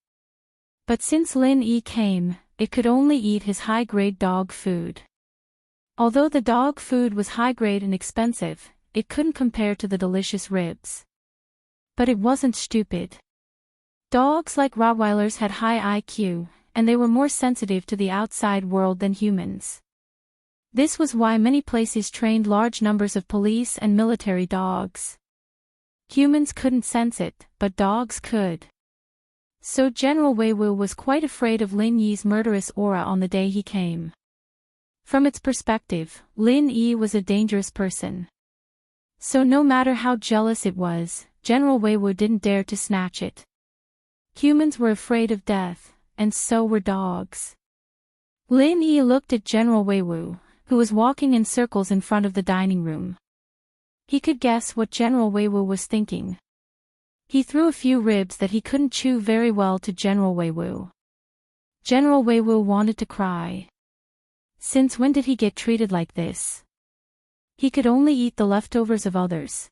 But since Lin Yi came, it could only eat his high-grade dog food. Although the dog food was high-grade and expensive, it couldn't compare to the delicious ribs. But it wasn't stupid. Dogs like Rottweilers had high IQ, and they were more sensitive to the outside world than humans. This was why many places trained large numbers of police and military dogs. Humans couldn't sense it, but dogs could. So General Wei Wu was quite afraid of Lin Yi's murderous aura on the day he came. From its perspective, Lin Yi was a dangerous person. So no matter how jealous it was, General Wei Wu didn't dare to snatch it. Humans were afraid of death, and so were dogs. Lin Yi looked at General Wei Wu, who was walking in circles in front of the dining room. He could guess what General Wei Wu was thinking. He threw a few ribs that he couldn't chew very well to General Wei Wu. General Wei Wu wanted to cry. Since when did he get treated like this? He could only eat the leftovers of others.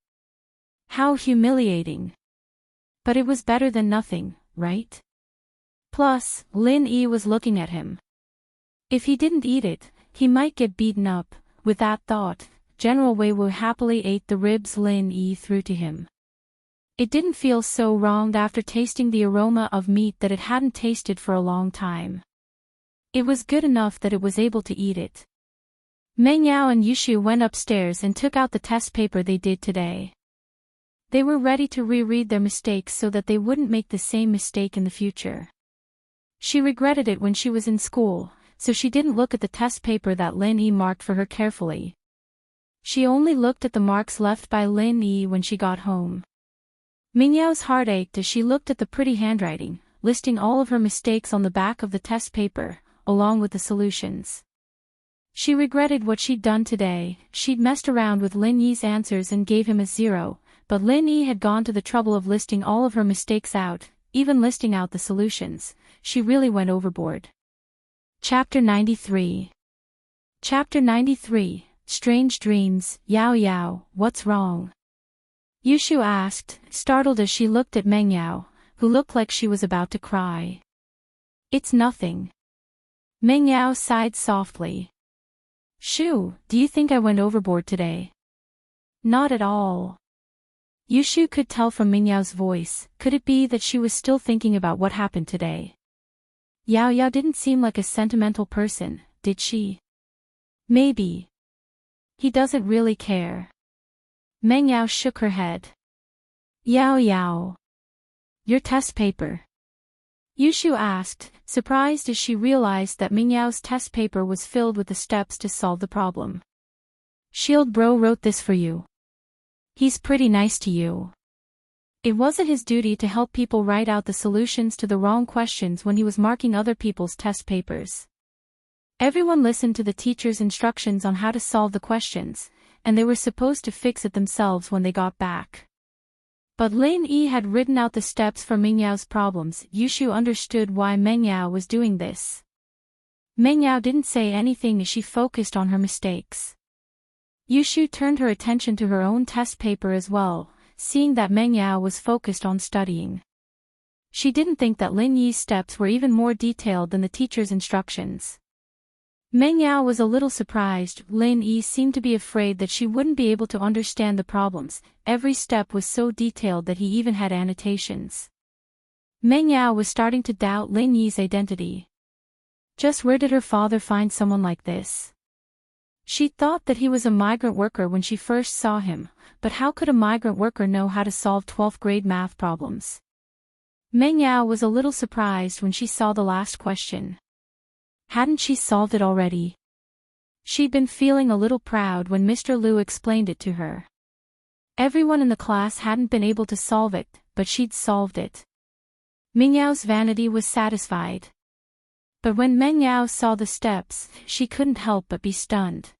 How humiliating. But it was better than nothing, right? Plus, Lin Yi was looking at him. If he didn't eat it, he might get beaten up. With that thought, General Wei Wu happily ate the ribs Lin Yi threw to him. It didn't feel so wrong after tasting the aroma of meat that it hadn't tasted for a long time. It was good enough that it was able to eat it. Meng Yao and Yushu went upstairs and took out the test paper they did today. They were ready to reread their mistakes so that they wouldn't make the same mistake in the future. She regretted it when she was in school, so she didn't look at the test paper that Lin Yi marked for her carefully. She only looked at the marks left by Lin Yi when she got home. Mingyao's heart ached as she looked at the pretty handwriting, listing all of her mistakes on the back of the test paper, along with the solutions. She regretted what she'd done today. She'd messed around with Lin Yi's answers and gave him a 0, but Lin Yi had gone to the trouble of listing all of her mistakes out, even listing out the solutions. She really went overboard. Chapter 93. Chapter 93, Strange Dreams. Yao Yao, what's wrong? Yushu asked, startled as she looked at Mengyao, who looked like she was about to cry. It's nothing. Mengyao sighed softly. Shu, do you think I went overboard today? Not at all. Yushu could tell from Mingyao's voice. Could it be that she was still thinking about what happened today? Yao Yao didn't seem like a sentimental person, did she? Maybe. He doesn't really care. Mengyao shook her head. Yao Yao. Your test paper. Yushu asked, surprised as she realized that Mingyao's test paper was filled with the steps to solve the problem. Shield Bro wrote this for you. He's pretty nice to you. It wasn't his duty to help people write out the solutions to the wrong questions when he was marking other people's test papers. Everyone listened to the teacher's instructions on how to solve the questions, and they were supposed to fix it themselves when they got back. But Lin Yi had written out the steps for Mingyao's problems. Yushu understood why Mengyao was doing this. Mengyao didn't say anything as she focused on her mistakes. Yushu turned her attention to her own test paper as well, seeing that Mengyao was focused on studying. She didn't think that Lin Yi's steps were even more detailed than the teacher's instructions. Mengyao was a little surprised. Lin Yi seemed to be afraid that she wouldn't be able to understand the problems. Every step was so detailed that he even had annotations. Mengyao was starting to doubt Lin Yi's identity. Just where did her father find someone like this? She thought that he was a migrant worker when she first saw him, but how could a migrant worker know how to solve 12th grade math problems? Mengyao was a little surprised when she saw the last question. Hadn't she solved it already? She'd been feeling a little proud when Mr. Liu explained it to her. Everyone in the class hadn't been able to solve it, but she'd solved it. Mingyao's vanity was satisfied. But when Mengyao saw the steps, she couldn't help but be stunned.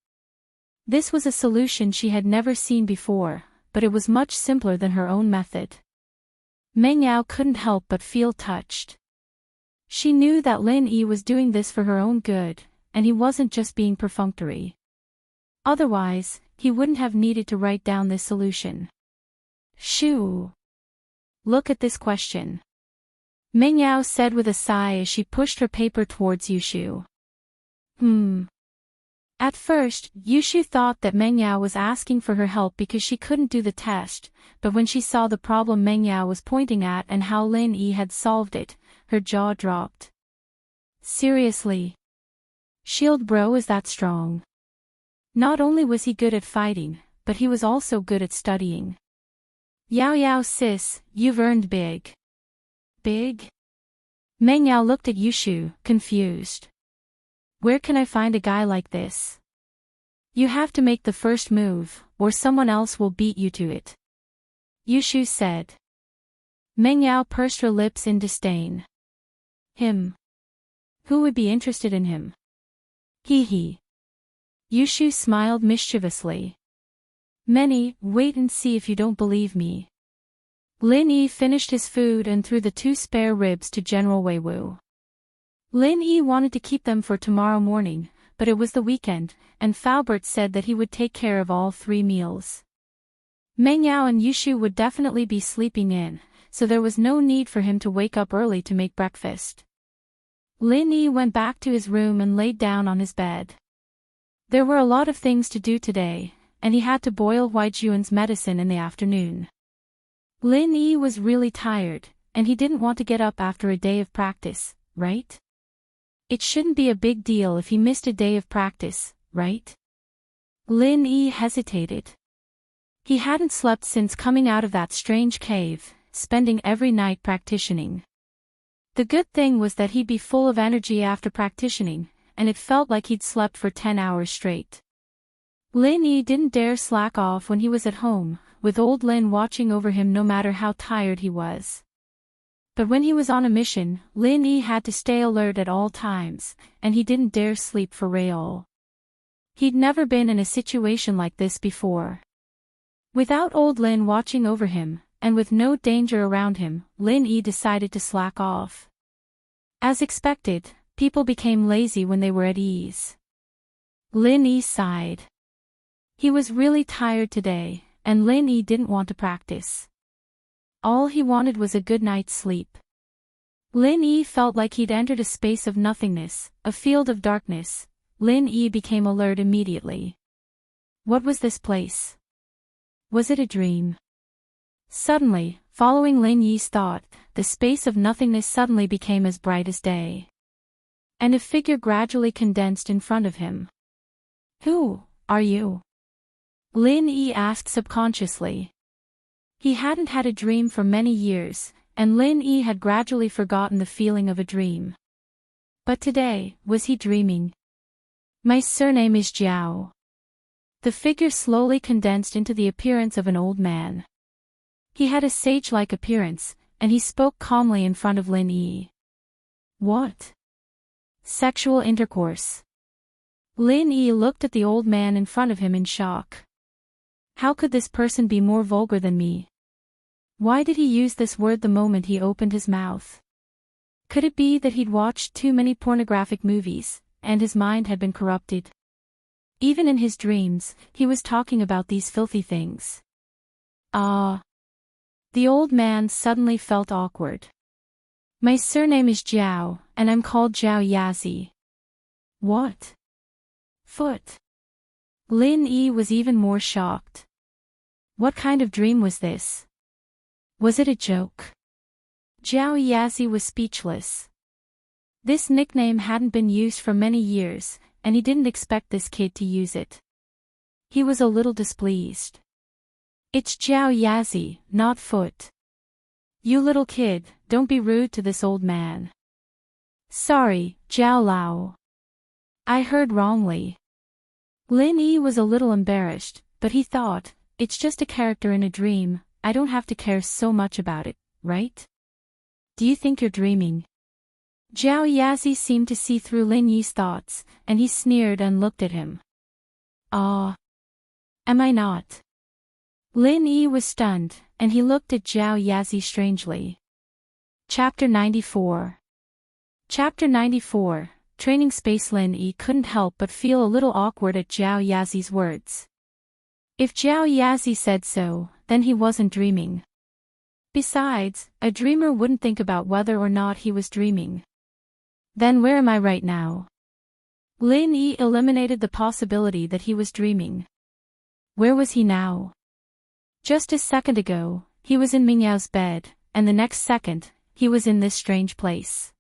This was a solution she had never seen before, but it was much simpler than her own method. Mengyao couldn't help but feel touched. She knew that Lin Yi was doing this for her own good, and he wasn't just being perfunctory. Otherwise, he wouldn't have needed to write down this solution. Shoo! Look at this question. Mengyao said with a sigh as she pushed her paper towards Yushu. At first, Yushu thought that Mengyao was asking for her help because she couldn't do the test, but when she saw the problem Mengyao was pointing at and how Lin Yi had solved it, her jaw dropped. Seriously? Shield Bro is that strong? Not only was he good at fighting, but he was also good at studying. Yao Yao sis, you've earned big. Big? Mengyao looked at Yushu, confused. Where can I find a guy like this? You have to make the first move, or someone else will beat you to it. Yushu said. Mengyao pursed her lips in disdain. Him? Who would be interested in him? Hee hee. Yushu smiled mischievously. Many, wait and see if you don't believe me. Lin Yi finished his food and threw the 2 spare ribs to General Wei Wu. Lin Yi wanted to keep them for tomorrow morning, but it was the weekend, and Faubert said that he would take care of all 3 meals. Mengyao and Yushu would definitely be sleeping in, so there was no need for him to wake up early to make breakfast. Lin Yi went back to his room and laid down on his bed. There were a lot of things to do today, and he had to boil Huijuan's medicine in the afternoon. Lin Yi was really tired, and he didn't want to get up after a day of practice, right? It shouldn't be a big deal if he missed a day of practice, right? Lin Yi hesitated. He hadn't slept since coming out of that strange cave, spending every night practicing. The good thing was that he'd be full of energy after practicing, and it felt like he'd slept for 10 hours straight. Lin Yi didn't dare slack off when he was at home, with old Lin watching over him no matter how tired he was. But when he was on a mission, Lin Yi had to stay alert at all times, and he didn't dare sleep for real. He'd never been in a situation like this before. Without old Lin watching over him, and with no danger around him, Lin Yi decided to slack off. As expected, people became lazy when they were at ease. Lin Yi sighed. He was really tired today, and Lin Yi didn't want to practice. All he wanted was a good night's sleep. Lin Yi felt like he'd entered a space of nothingness, a field of darkness. Lin Yi became alert immediately. What was this place? Was it a dream? Suddenly, following Lin Yi's thought, the space of nothingness suddenly became as bright as day. And a figure gradually condensed in front of him. Who are you? Lin Yi asked subconsciously. He hadn't had a dream for many years, and Lin Yi had gradually forgotten the feeling of a dream. But today, was he dreaming? My surname is Jiao. The figure slowly condensed into the appearance of an old man. He had a sage-like appearance, and he spoke calmly in front of Lin Yi. What? Sexual intercourse. Lin Yi looked at the old man in front of him in shock. How could this person be more vulgar than me? Why did he use this word the moment he opened his mouth? Could it be that he'd watched too many pornographic movies, and his mind had been corrupted? Even in his dreams, he was talking about these filthy things. Ah! The old man suddenly felt awkward. My surname is Jiao, and I'm called Jiao Yazi. What? Foot. Lin Yi was even more shocked. What kind of dream was this? Was it a joke? Jiao Yazi was speechless. This nickname hadn't been used for many years, and he didn't expect this kid to use it. He was a little displeased. It's Jiao Yazi, not Foot. You little kid, don't be rude to this old man. Sorry, Jiao Lao. I heard wrongly. Lin Yi was a little embarrassed, but he thought, it's just a character in a dream, I don't have to care so much about it, right? Do you think you're dreaming? Jiao Yazi seemed to see through Lin Yi's thoughts, and he sneered and looked at him. Ah. Am I not? Lin Yi was stunned, and he looked at Jiao Yazi strangely. Chapter 94. Chapter 94, Training Space. Lin Yi couldn't help but feel a little awkward at Jiao Yazi's words. If Jiao Yazi said so, then he wasn't dreaming. Besides, a dreamer wouldn't think about whether or not he was dreaming. Then where am I right now? Lin Yi eliminated the possibility that he was dreaming. Where was he now? Just a second ago, he was in Mingyao's bed, and the next second, he was in this strange place.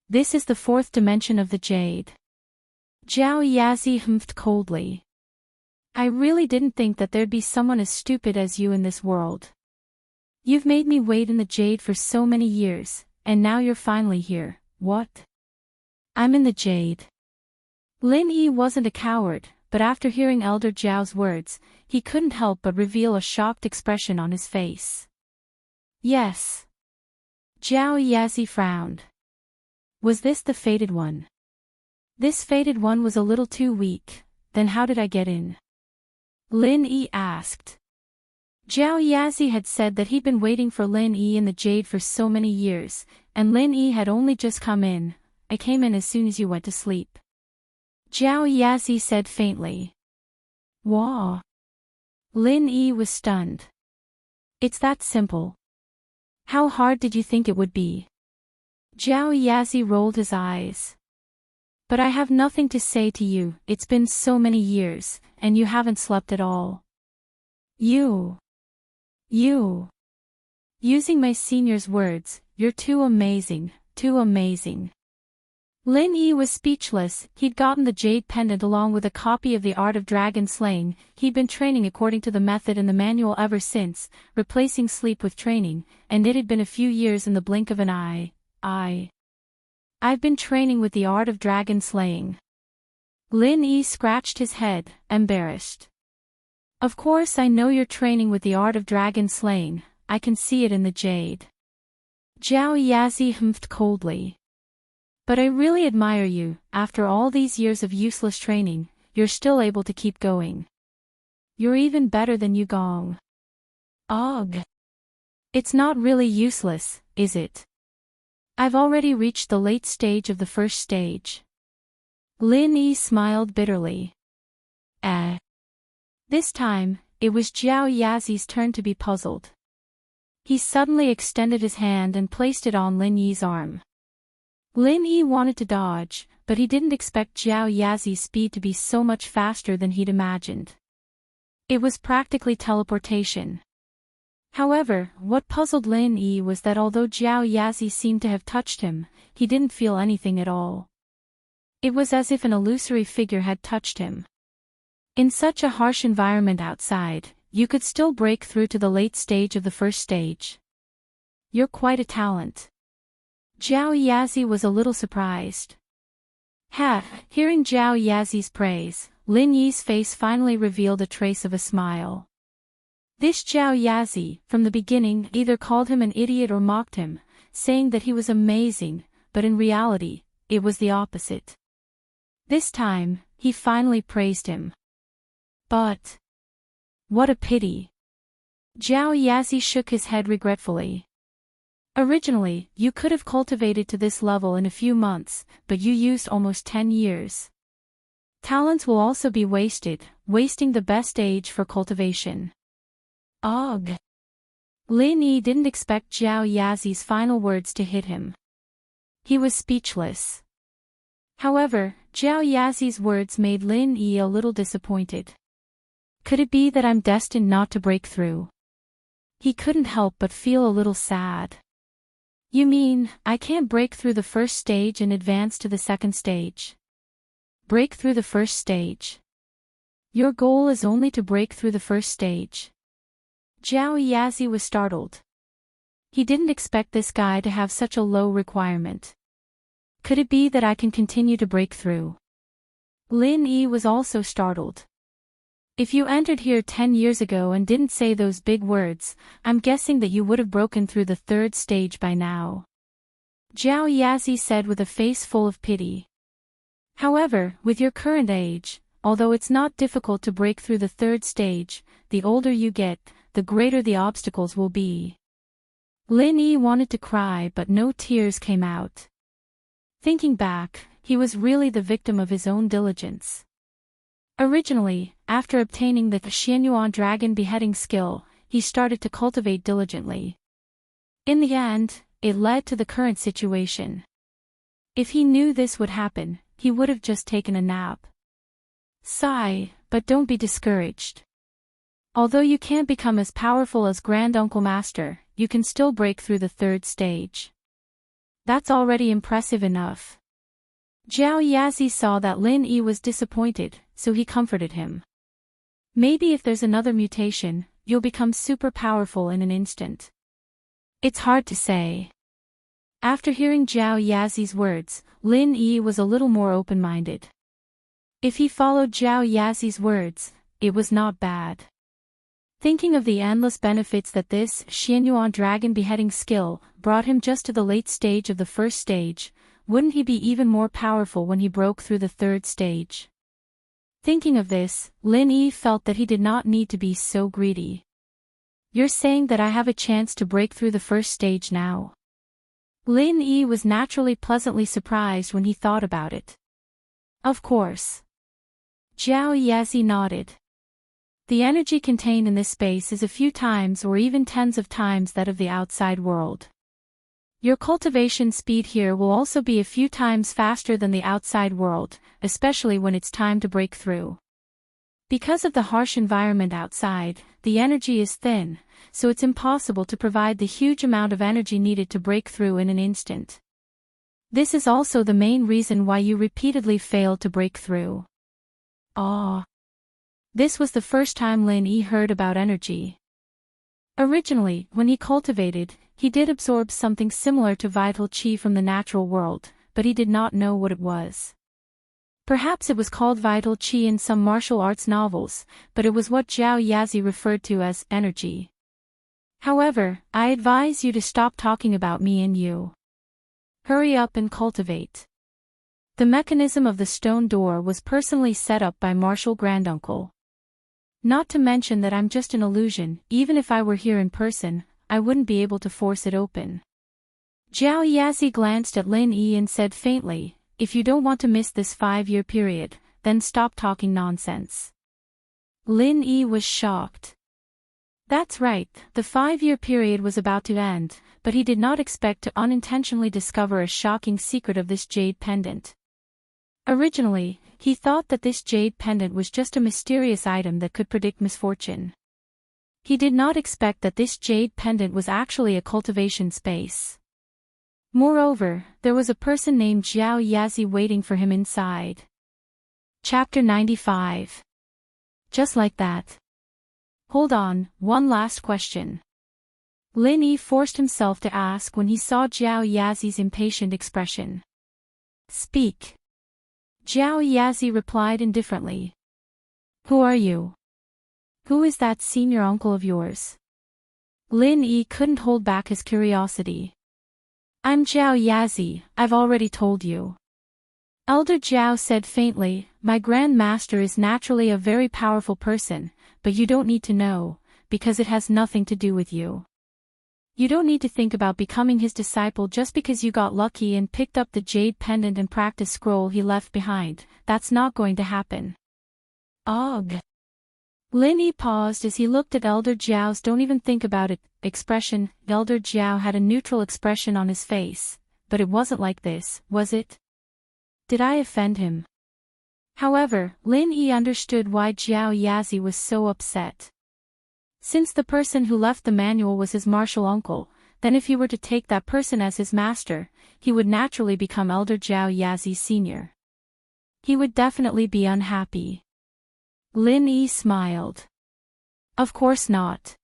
This is the fourth dimension of the Jade. Jiao Yazi humphed coldly. I really didn't think that there'd be someone as stupid as you in this world. You've made me wait in the Jade for so many years, and now you're finally here. What? I'm in the Jade. Lin Yi wasn't a coward, but after hearing Elder Jiao's words, he couldn't help but reveal a shocked expression on his face. Yes. Jiao Yazi frowned. Was this the fated one? This fated one was a little too weak, then how did I get in? Lin Yi asked. Jiao Yazi had said that he'd been waiting for Lin Yi in the Jade for so many years, and Lin Yi had only just come in. I came in as soon as you went to sleep. Jiao Yazi said faintly. Wah. Lin Yi was stunned. It's that simple. How hard did you think it would be? Jiao Yazi rolled his eyes. But I have nothing to say to you, it's been so many years, and you haven't slept at all. You. Using my senior's words, you're too amazing, too amazing. Lin Yi was speechless. He'd gotten the jade pendant along with a copy of The Art of Dragon Slaying. He'd been training according to the method in the manual ever since, replacing sleep with training, and it had been a few years in the blink of an eye. I've been training with the art of dragon slaying. Lin Yi scratched his head, embarrassed. Of course I know you're training with the art of dragon slaying, I can see it in the jade. Zhao Yazi humphed coldly. But I really admire you, after all these years of useless training, you're still able to keep going. You're even better than Yu Gong. Ugh. It's not really useless, is it? I've already reached the late stage of the first stage. Lin Yi smiled bitterly. This time, it was Zhao Yazi's turn to be puzzled. He suddenly extended his hand and placed it on Lin Yi's arm. Lin Yi wanted to dodge, but he didn't expect Zhao Yazi's speed to be so much faster than he'd imagined. It was practically teleportation. However, what puzzled Lin Yi was that although Zhao Yazi seemed to have touched him, he didn't feel anything at all. It was as if an illusory figure had touched him. In such a harsh environment outside, you could still break through to the late stage of the first stage. You're quite a talent. Zhao Yazi was a little surprised. Hearing Zhao Yazi's praise, Lin Yi's face finally revealed a trace of a smile. This Zhao Yazi, from the beginning, either called him an idiot or mocked him, saying that he was amazing, but in reality, it was the opposite. This time, he finally praised him. But what a pity. Zhao Yazi shook his head regretfully. Originally, you could have cultivated to this level in a few months, but you used almost 10 years. Talents will also be wasted, wasting the best age for cultivation. Ugh. Lin Yi didn't expect Zhao Yazi's final words to hit him. He was speechless. However, Zhao Yazi's words made Lin Yi a little disappointed. Could it be that I'm destined not to break through? He couldn't help but feel a little sad. You mean, I can't break through the first stage and advance to the second stage? Break through the first stage. Your goal is only to break through the first stage. Zhao Yazi was startled. He didn't expect this guy to have such a low requirement. Could it be that I can continue to break through? Lin Yi was also startled. If you entered here 10 years ago and didn't say those big words, I'm guessing that you would have broken through the third stage by now. Zhao Yazi said with a face full of pity. However, with your current age, although it's not difficult to break through the third stage, the older you get, the greater the obstacles will be. Lin Yi wanted to cry but no tears came out. Thinking back, he was really the victim of his own diligence. Originally, after obtaining the Xianyuan dragon beheading skill, he started to cultivate diligently. In the end, it led to the current situation. If he knew this would happen, he would have just taken a nap. Sigh, but don't be discouraged. Although you can't become as powerful as Grand Uncle Master, you can still break through the third stage. That's already impressive enough. Zhao Yazi saw that Lin Yi was disappointed, so he comforted him. Maybe if there's another mutation, you'll become super powerful in an instant. It's hard to say. After hearing Zhao Yazi's words, Lin Yi was a little more open-minded. If he followed Zhao Yazi's words, it was not bad. Thinking of the endless benefits that this Xianyuan dragon beheading skill brought him just to the late stage of the first stage, wouldn't he be even more powerful when he broke through the third stage? Thinking of this, Lin Yi felt that he did not need to be so greedy. You're saying that I have a chance to break through the first stage now? Lin Yi was naturally pleasantly surprised when he thought about it. Of course. Zhao Yazi nodded. The energy contained in this space is a few times or even tens of times that of the outside world. Your cultivation speed here will also be a few times faster than the outside world, especially when it's time to break through. Because of the harsh environment outside, the energy is thin, so it's impossible to provide the huge amount of energy needed to break through in an instant. This is also the main reason why you repeatedly fail to break through. This was the first time Lin Yi heard about energy. Originally, when he cultivated, he did absorb something similar to vital qi from the natural world, but he did not know what it was. Perhaps it was called vital qi in some martial arts novels, but it was what Zhao Yazi referred to as energy. However, I advise you to stop talking about me and you. Hurry up and cultivate. The mechanism of the stone door was personally set up by Martial Granduncle. Not to mention that I'm just an illusion, even if I were here in person, I wouldn't be able to force it open. Zhao Yazi glanced at Lin Yi and said faintly, if you don't want to miss this 5-year period, then stop talking nonsense. Lin Yi was shocked. That's right, the 5-year period was about to end, but he did not expect to unintentionally discover a shocking secret of this jade pendant. Originally, he thought that this jade pendant was just a mysterious item that could predict misfortune. He did not expect that this jade pendant was actually a cultivation space. Moreover, there was a person named Zhao Yazi waiting for him inside. Chapter 95. Just like that. Hold on, one last question. Lin Yi forced himself to ask when he saw Zhao Yazi's impatient expression. Speak. Zhao Yazi replied indifferently. Who are you? Who is that senior uncle of yours? Lin Yi couldn't hold back his curiosity. I'm Zhao Yazi, I've already told you. Elder Zhao said faintly, my Grand Master is naturally a very powerful person, but you don't need to know, because it has nothing to do with you. You don't need to think about becoming his disciple just because you got lucky and picked up the jade pendant and practice scroll he left behind, that's not going to happen. Ugh. Lin Yi paused as he looked at Elder Zhao's don't even think about it expression. Elder Zhao had a neutral expression on his face, but it wasn't like this, was it? Did I offend him? However, Lin Yi understood why Zhao Yazi was so upset. Since the person who left the manual was his martial uncle, then if he were to take that person as his master, he would naturally become Elder Zhao Yazi Sr. He would definitely be unhappy. Lin Yi smiled. Of course not.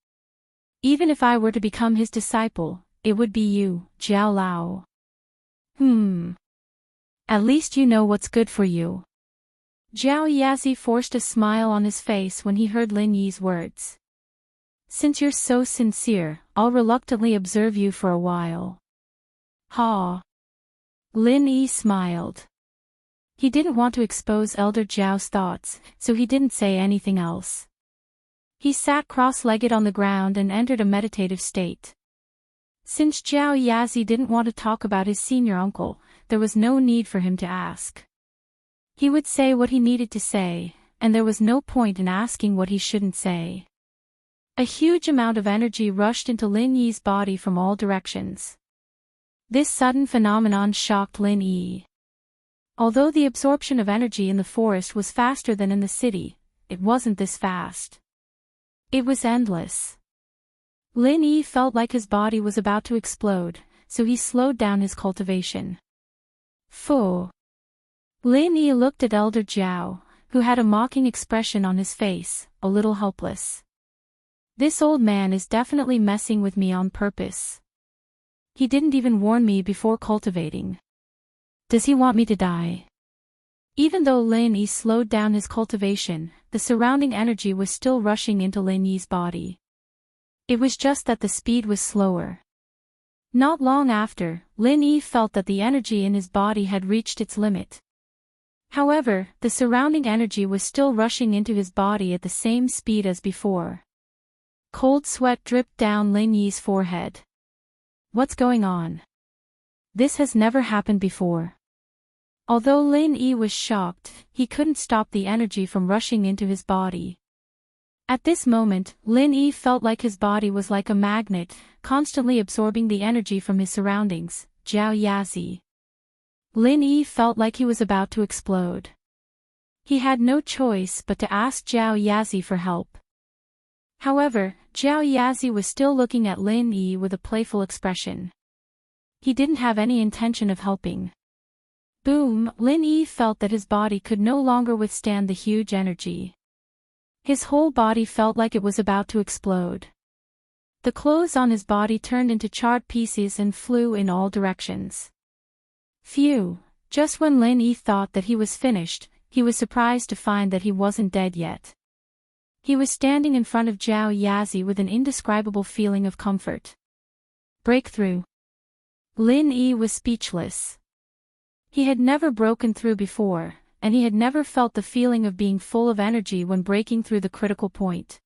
Even if I were to become his disciple, it would be you, Zhao Lao. At least you know what's good for you. Zhao Yazi forced a smile on his face when he heard Lin Yi's words. Since you're so sincere, I'll reluctantly observe you for a while. Ha. Lin Yi smiled. He didn't want to expose Elder Zhao's thoughts, so he didn't say anything else. He sat cross-legged on the ground and entered a meditative state. Since Zhao Yazi didn't want to talk about his senior uncle, there was no need for him to ask. He would say what he needed to say, and there was no point in asking what he shouldn't say. A huge amount of energy rushed into Lin Yi's body from all directions. This sudden phenomenon shocked Lin Yi. Although the absorption of energy in the forest was faster than in the city, it wasn't this fast. It was endless. Lin Yi felt like his body was about to explode, so he slowed down his cultivation. Phew. Lin Yi looked at Elder Zhao, who had a mocking expression on his face, a little helpless. This old man is definitely messing with me on purpose. He didn't even warn me before cultivating. Does he want me to die? Even though Lin Yi slowed down his cultivation, the surrounding energy was still rushing into Lin Yi's body. It was just that the speed was slower. Not long after, Lin Yi felt that the energy in his body had reached its limit. However, the surrounding energy was still rushing into his body at the same speed as before. Cold sweat dripped down Lin Yi's forehead. What's going on? This has never happened before. Although Lin Yi was shocked, he couldn't stop the energy from rushing into his body. At this moment, Lin Yi felt like his body was like a magnet, constantly absorbing the energy from his surroundings. Zhao Yazi. Lin Yi felt like he was about to explode. He had no choice but to ask Zhao Yazi for help. However, Zhao Yazi was still looking at Lin Yi with a playful expression. He didn't have any intention of helping. Boom! Lin Yi felt that his body could no longer withstand the huge energy. His whole body felt like it was about to explode. The clothes on his body turned into charred pieces and flew in all directions. Phew, Just when Lin Yi thought that he was finished, he was surprised to find that he wasn't dead yet. He was standing in front of Zhao Yazi with an indescribable feeling of comfort. Breakthrough. Lin Yi was speechless. He had never broken through before, and he had never felt the feeling of being full of energy when breaking through the critical point.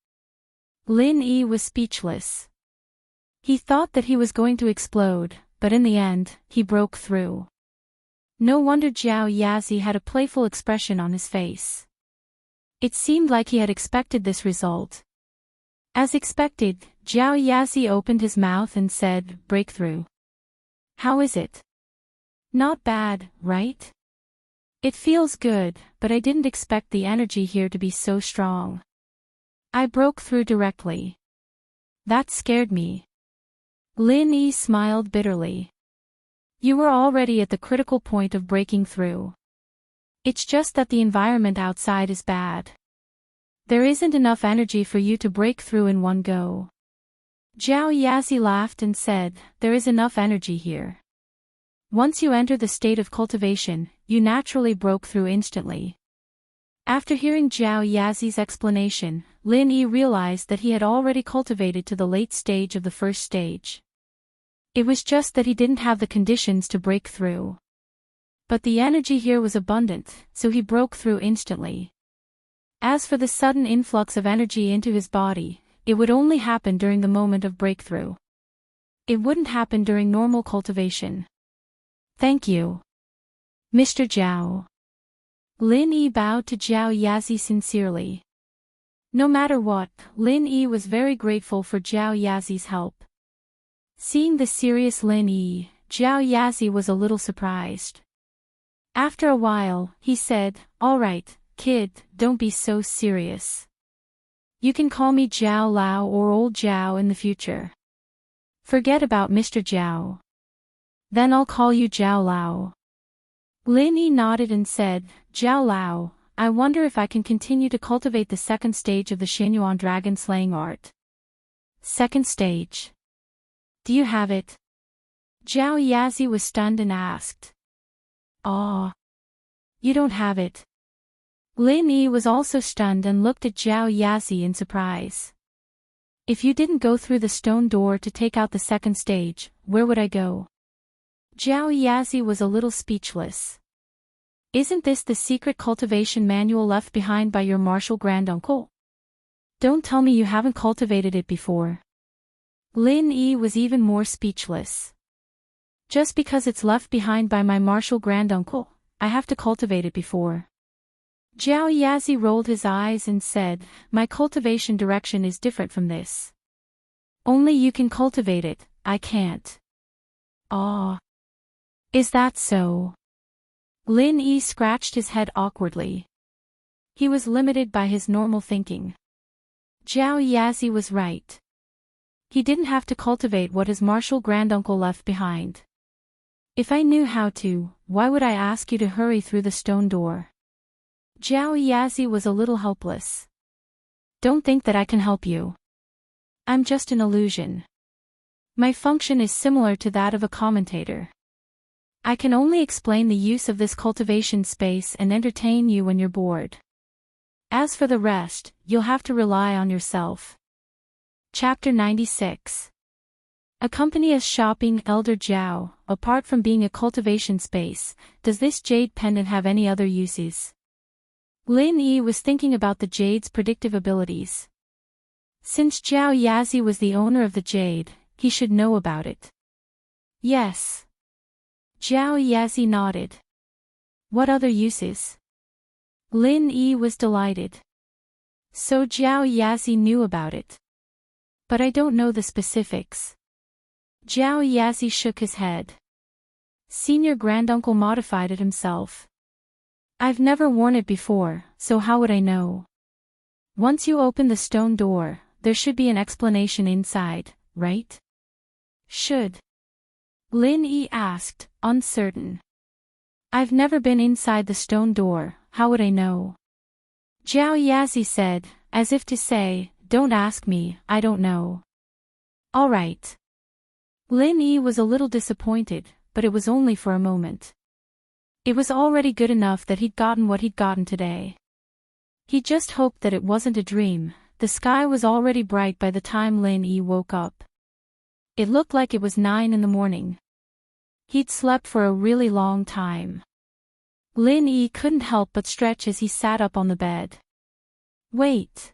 Lin Yi was speechless. He thought that he was going to explode, but in the end, he broke through. No wonder Zhao Yazi had a playful expression on his face. It seemed like he had expected this result. As expected, Zhao Yazi opened his mouth and said, "Breakthrough. How is it?" "Not bad, right? It feels good, but I didn't expect the energy here to be so strong. I broke through directly. That scared me." Lin Yi smiled bitterly. "You were already at the critical point of breaking through. It's just that the environment outside is bad. There isn't enough energy for you to break through in one go." Zhao Yazi laughed and said, "There is enough energy here. Once you enter the state of cultivation, you naturally broke through instantly." After hearing Zhao Yazi's explanation, Lin Yi realized that he had already cultivated to the late stage of the first stage. It was just that he didn't have the conditions to break through. But the energy here was abundant, so he broke through instantly. As for the sudden influx of energy into his body, it would only happen during the moment of breakthrough. It wouldn't happen during normal cultivation. "Thank you, Mr. Zhao." Lin Yi bowed to Zhao Yazi sincerely. No matter what, Lin Yi was very grateful for Zhao Yazi's help. Seeing the serious Lin Yi, Zhao Yazi was a little surprised. After a while, he said, "All right, kid, don't be so serious. You can call me Zhao Lao or Old Zhao in the future. Forget about Mr. Zhao. Then I'll call you Zhao Lao." Lin Yi nodded and said, "Zhao Lao, I wonder if I can continue to cultivate the second stage of the Xinyuan dragon slaying art." "Second stage? Do you have it?" Zhao Yazi was stunned and asked. "Oh, you don't have it?" Lin Yi was also stunned and looked at Zhao Yazi in surprise. "If you didn't go through the stone door to take out the second stage, where would I go?" Zhao Yazi was a little speechless. "Isn't this the secret cultivation manual left behind by your martial granduncle? Don't tell me you haven't cultivated it before." Lin Yi was even more speechless. "Just because it's left behind by my martial granduncle, I have to cultivate it before." Zhao Yazi rolled his eyes and said, "My cultivation direction is different from this. Only you can cultivate it, I can't." "Ah. Is that so?" Lin Yi scratched his head awkwardly. He was limited by his normal thinking. Zhao Yazi was right. He didn't have to cultivate what his martial granduncle left behind. "If I knew how to, why would I ask you to hurry through the stone door?" Zhao Yazi was a little helpless. "Don't think that I can help you. I'm just an illusion. My function is similar to that of a commentator. I can only explain the use of this cultivation space and entertain you when you're bored. As for the rest, you'll have to rely on yourself." Chapter 96. Accompany us shopping, Elder Zhao. Apart from being a cultivation space, does this jade pendant have any other uses? Lin Yi was thinking about the jade's predictive abilities. Since Zhao Yazi was the owner of the jade, he should know about it. "Yes." Zhao Yazi nodded. "What other uses?" Lin Yi was delighted. So Zhao Yazi knew about it. "But I don't know the specifics." Zhao Yazi shook his head. Senior granduncle modified it himself. "I've never worn it before, so how would I know?" "Once you open the stone door, there should be an explanation inside, right?" "Should?" Lin Yi asked, uncertain. "I've never been inside the stone door, how would I know?" Zhao Yazi said, as if to say, "Don't ask me, I don't know." "All right." Lin Yi was a little disappointed, but it was only for a moment. It was already good enough that he'd gotten what he'd gotten today. He just hoped that it wasn't a dream. The sky was already bright by the time Lin Yi woke up. It looked like it was 9 in the morning. He'd slept for a really long time. Lin Yi couldn't help but stretch as he sat up on the bed. Wait.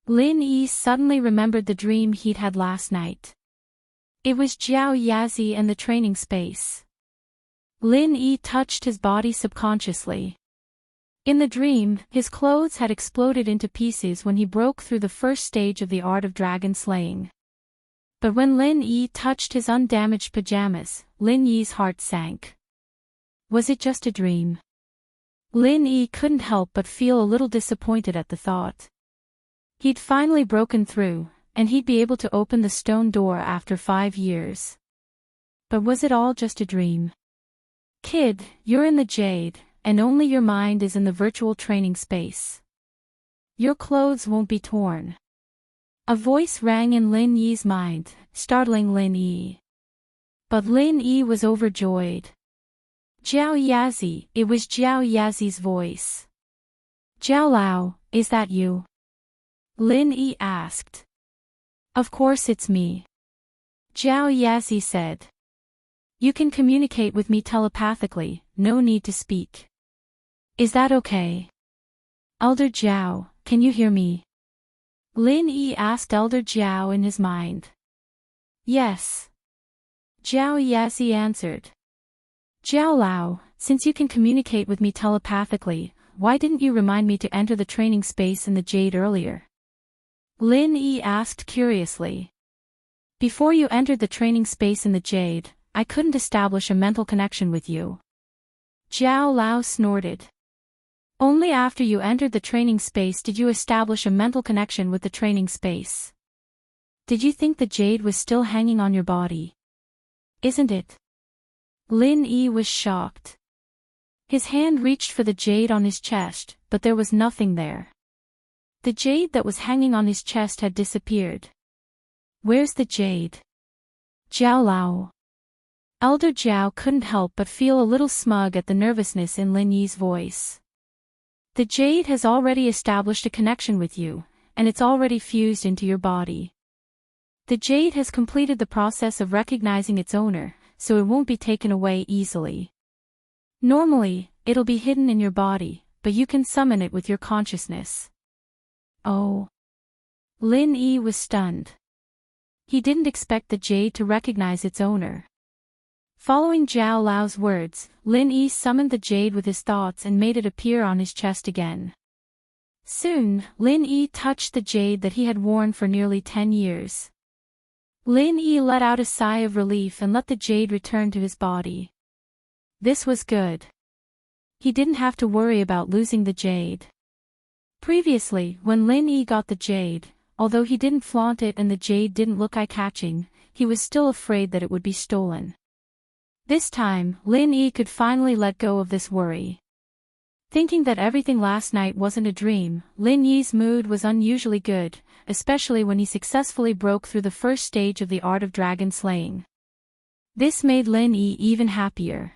Lin Yi suddenly remembered the dream he'd had last night. It was Jiao Yazi and the training space. Lin Yi touched his body subconsciously. In the dream, his clothes had exploded into pieces when he broke through the first stage of the art of dragon slaying. But when Lin Yi touched his undamaged pajamas, Lin Yi's heart sank. Was it just a dream? Lin Yi couldn't help but feel a little disappointed at the thought. He'd finally broken through, and he'd be able to open the stone door after 5 years. But was it all just a dream? Kid, you're in the Jade, and only your mind is in the virtual training space. Your clothes won't be torn. A voice rang in Lin Yi's mind, startling Lin Yi. But Lin Yi was overjoyed. Jiao Yazi, it was Jiao Yazi's voice. Jiao Lao, is that you? Lin Yi asked. Of course it's me. Jiao Yazi said. You can communicate with me telepathically, no need to speak. Is that okay? Elder Jiao, can you hear me? Lin Yi asked Elder Jiao in his mind. Yes. Jiao Yazi answered. Jiao Lao, since you can communicate with me telepathically, why didn't you remind me to enter the training space in the Jade earlier? Lin Yi asked curiously. Before you entered the training space in the Jade, I couldn't establish a mental connection with you. Jiao Lao snorted. Only after you entered the training space did you establish a mental connection with the training space. Did you think the Jade was still hanging on your body? Isn't it? Lin Yi was shocked. His hand reached for the Jade on his chest, but there was nothing there. The Jade that was hanging on his chest had disappeared. Where's the Jade? Jiao Lao. Elder Jiao couldn't help but feel a little smug at the nervousness in Lin Yi's voice. The Jade has already established a connection with you, and it's already fused into your body. The Jade has completed the process of recognizing its owner, so it won't be taken away easily. Normally, it'll be hidden in your body, but you can summon it with your consciousness. Oh. Lin Yi was stunned. He didn't expect the Jade to recognize its owner. Following Jiao Lao's words, Lin Yi summoned the Jade with his thoughts and made it appear on his chest again. Soon, Lin Yi touched the Jade that he had worn for nearly 10 years. Lin Yi let out a sigh of relief and let the Jade return to his body. This was good. He didn't have to worry about losing the Jade. Previously, when Lin Yi got the Jade, although he didn't flaunt it and the Jade didn't look eye-catching, he was still afraid that it would be stolen. This time, Lin Yi could finally let go of this worry. Thinking that everything last night wasn't a dream, Lin Yi's mood was unusually good, especially when he successfully broke through the first stage of the art of dragon slaying. This made Lin Yi even happier.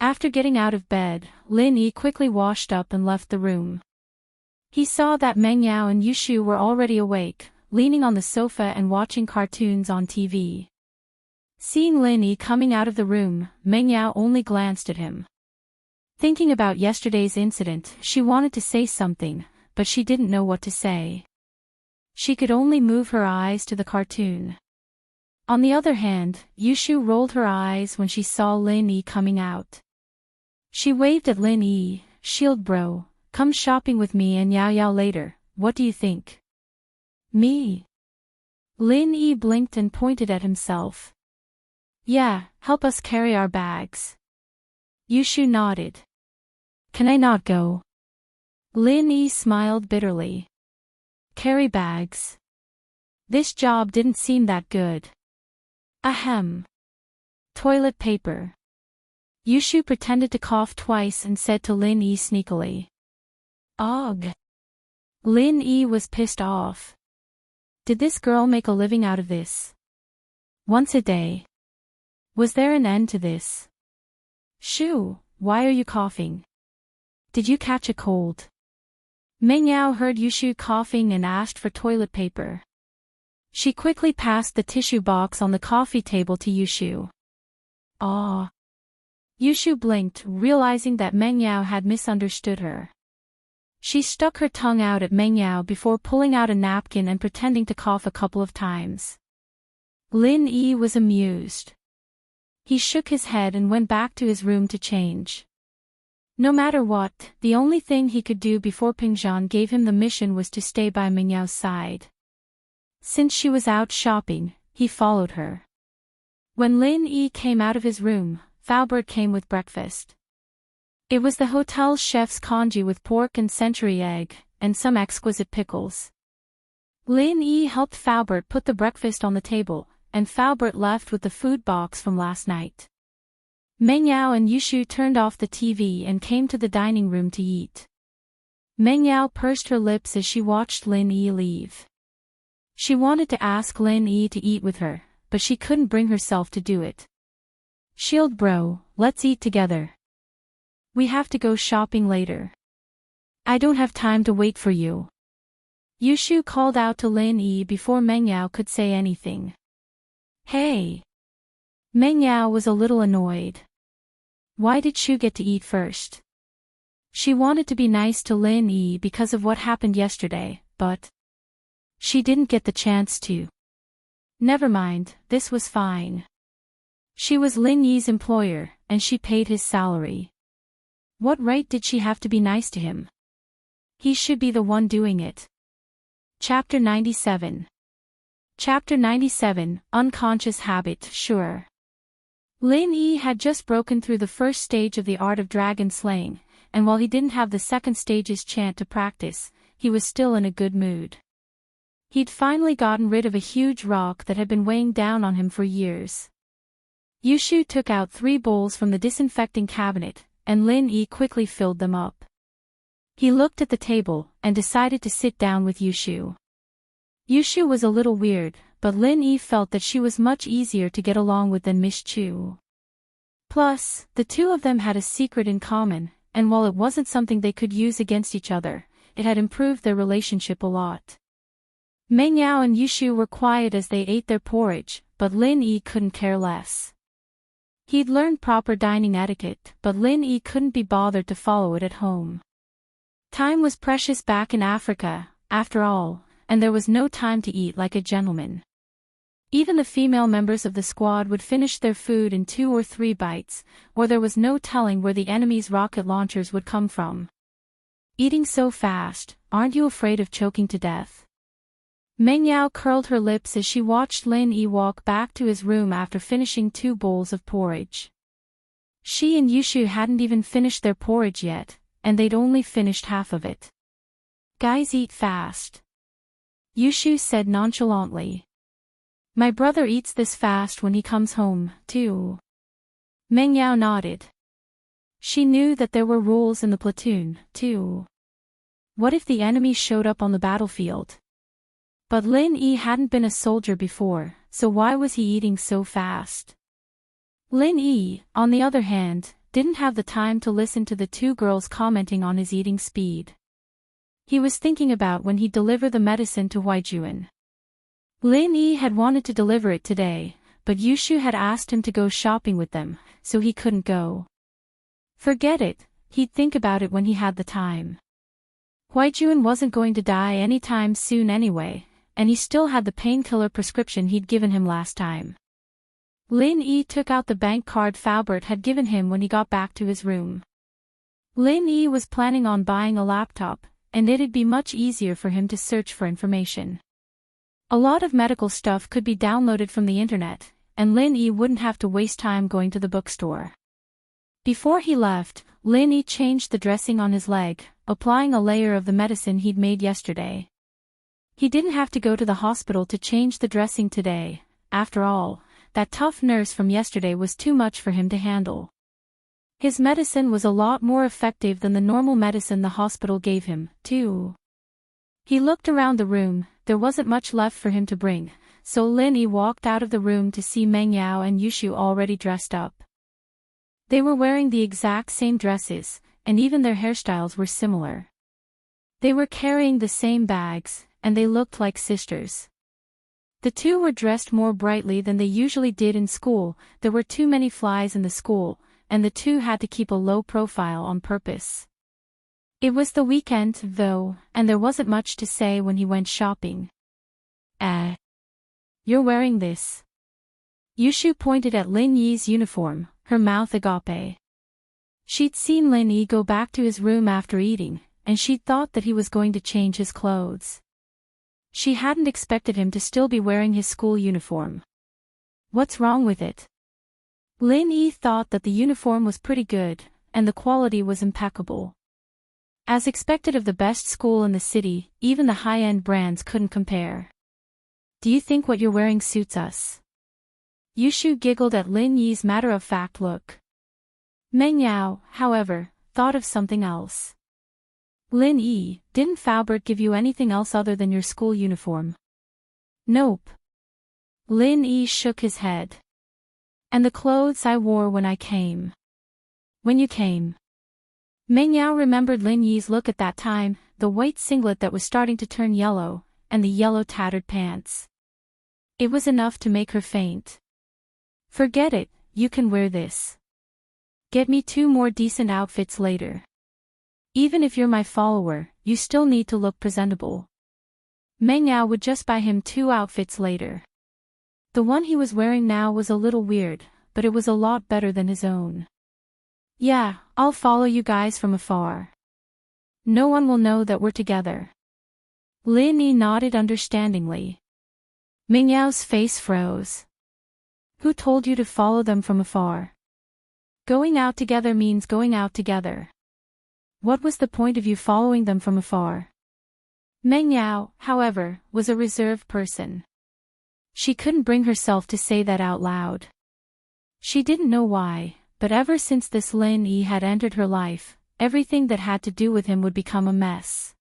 After getting out of bed, Lin Yi quickly washed up and left the room. He saw that Meng Yao and Yushu were already awake, leaning on the sofa and watching cartoons on TV. Seeing Lin Yi coming out of the room, Meng Yao only glanced at him. Thinking about yesterday's incident, she wanted to say something, but she didn't know what to say. She could only move her eyes to the cartoon. On the other hand, Yushu rolled her eyes when she saw Lin Yi coming out. She waved at Lin Yi. Shield bro, come shopping with me and Yao Yao later, what do you think? Me? Lin Yi blinked and pointed at himself. Yeah, help us carry our bags. Yushu nodded. Can I not go? Lin Yi smiled bitterly. Carry bags. This job didn't seem that good. Ahem. Toilet paper. Yushu pretended to cough twice and said to Lin Yi sneakily. Ugh. Lin Yi was pissed off. Did this girl make a living out of this? Once a day. Was there an end to this? Shoo, why are you coughing? Did you catch a cold? Meng Yao heard Yushu coughing and asked for toilet paper. She quickly passed the tissue box on the coffee table to Yushu. Ah. Yushu blinked, realizing that Meng Yao had misunderstood her. She stuck her tongue out at Meng Yao before pulling out a napkin and pretending to cough a couple of times. Lin Yi was amused. He shook his head and went back to his room to change. No matter what, the only thing he could do before Pingzhan gave him the mission was to stay by Meng Yao's side. Since she was out shopping, he followed her. When Lin Yi came out of his room, Faubert came with breakfast. It was the hotel's chef's congee with pork and century egg, and some exquisite pickles. Lin Yi helped Faubert put the breakfast on the table, and Faubert left with the food box from last night. Meng Yao and Yushu turned off the TV and came to the dining room to eat. Meng Yao pursed her lips as she watched Lin Yi leave. She wanted to ask Lin Yi to eat with her, but she couldn't bring herself to do it. Shield bro, let's eat together. We have to go shopping later. I don't have time to wait for you. Yushu called out to Lin Yi before Meng Yao could say anything. Hey! Meng Yao was a little annoyed. Why did Shu get to eat first? She wanted to be nice to Lin Yi because of what happened yesterday, but she didn't get the chance to. Never mind, this was fine. She was Lin Yi's employer, and she paid his salary. What right did she have to be nice to him? He should be the one doing it. Chapter 97. Chapter 97, Unconscious Habit, Sure. Lin Yi had just broken through the first stage of the art of dragon slaying, and while he didn't have the second stage's chant to practice, he was still in a good mood. He'd finally gotten rid of a huge rock that had been weighing down on him for years. Yushu took out 3 bowls from the disinfecting cabinet, and Lin Yi quickly filled them up. He looked at the table, and decided to sit down with Yushu. Yushu was a little weird, but Lin Yi felt that she was much easier to get along with than Miss Chu. Plus, the two of them had a secret in common, and while it wasn't something they could use against each other, it had improved their relationship a lot. Meng Yao and Yushu were quiet as they ate their porridge, but Lin Yi couldn't care less. He'd learned proper dining etiquette, but Lin Yi couldn't be bothered to follow it at home. Time was precious back in Africa, after all, and there was no time to eat like a gentleman. Even the female members of the squad would finish their food in 2 or 3 bites, or there was no telling where the enemy's rocket launchers would come from. Eating so fast, aren't you afraid of choking to death? Meng Yao curled her lips as she watched Lin Yi walk back to his room after finishing 2 bowls of porridge. She and Yushu hadn't even finished their porridge yet, and they'd only finished half of it. Guys eat fast. Yushu said nonchalantly. My brother eats this fast when he comes home, too. Meng Yao nodded. She knew that there were rules in the platoon, too. What if the enemy showed up on the battlefield? But Lin Yi hadn't been a soldier before, so why was he eating so fast? Lin Yi, on the other hand, didn't have the time to listen to the 2 girls commenting on his eating speed. He was thinking about when he'd deliver the medicine to Huaijuan. Lin Yi had wanted to deliver it today, but Yushu had asked him to go shopping with them, so he couldn't go. Forget it, he'd think about it when he had the time. Huaijuan wasn't going to die anytime soon anyway, and he still had the painkiller prescription he'd given him last time. Lin Yi took out the bank card Faubert had given him when he got back to his room. Lin Yi was planning on buying a laptop, and it'd be much easier for him to search for information. A lot of medical stuff could be downloaded from the internet, and Lin Yi wouldn't have to waste time going to the bookstore. Before he left, Lin Yi changed the dressing on his leg, applying a layer of the medicine he'd made yesterday. He didn't have to go to the hospital to change the dressing today. After all, that tough nurse from yesterday was too much for him to handle. His medicine was a lot more effective than the normal medicine the hospital gave him, too. He looked around the room, there wasn't much left for him to bring, so Lin Yi walked out of the room to see Meng Yao and Yushu already dressed up. They were wearing the exact same dresses, and even their hairstyles were similar. They were carrying the same bags, and they looked like sisters. The two were dressed more brightly than they usually did in school. There were too many flies in the school, and the two had to keep a low profile on purpose. It was the weekend, though, and there wasn't much to say when he went shopping. You're wearing this. Yushu pointed at Lin Yi's uniform, her mouth agape. She'd seen Lin Yi go back to his room after eating, and she'd thought that he was going to change his clothes. She hadn't expected him to still be wearing his school uniform. What's wrong with it? Lin Yi thought that the uniform was pretty good, and the quality was impeccable. As expected of the best school in the city, even the high-end brands couldn't compare. Do you think what you're wearing suits us? Yushu giggled at Lin Yi's matter-of-fact look. Meng Yao, however, thought of something else. Lin Yi, didn't Faubert give you anything else other than your school uniform? Nope. Lin Yi shook his head. And the clothes I wore when I came. When you came. Meng Yao remembered Lin Yi's look at that time, the white singlet that was starting to turn yellow, and the yellow tattered pants. It was enough to make her faint. Forget it, you can wear this. Get me 2 more decent outfits later. Even if you're my follower, you still need to look presentable. Meng Yao would just buy him 2 outfits later. The one he was wearing now was a little weird, but it was a lot better than his own. Yeah, I'll follow you guys from afar. No one will know that we're together. Lin Yi nodded understandingly. Meng Yao's face froze. Who told you to follow them from afar? Going out together means going out together. What was the point of you following them from afar? Meng Yao, however, was a reserved person. She couldn't bring herself to say that out loud. She didn't know why, but ever since this Lin Yi had entered her life, everything that had to do with him would become a mess.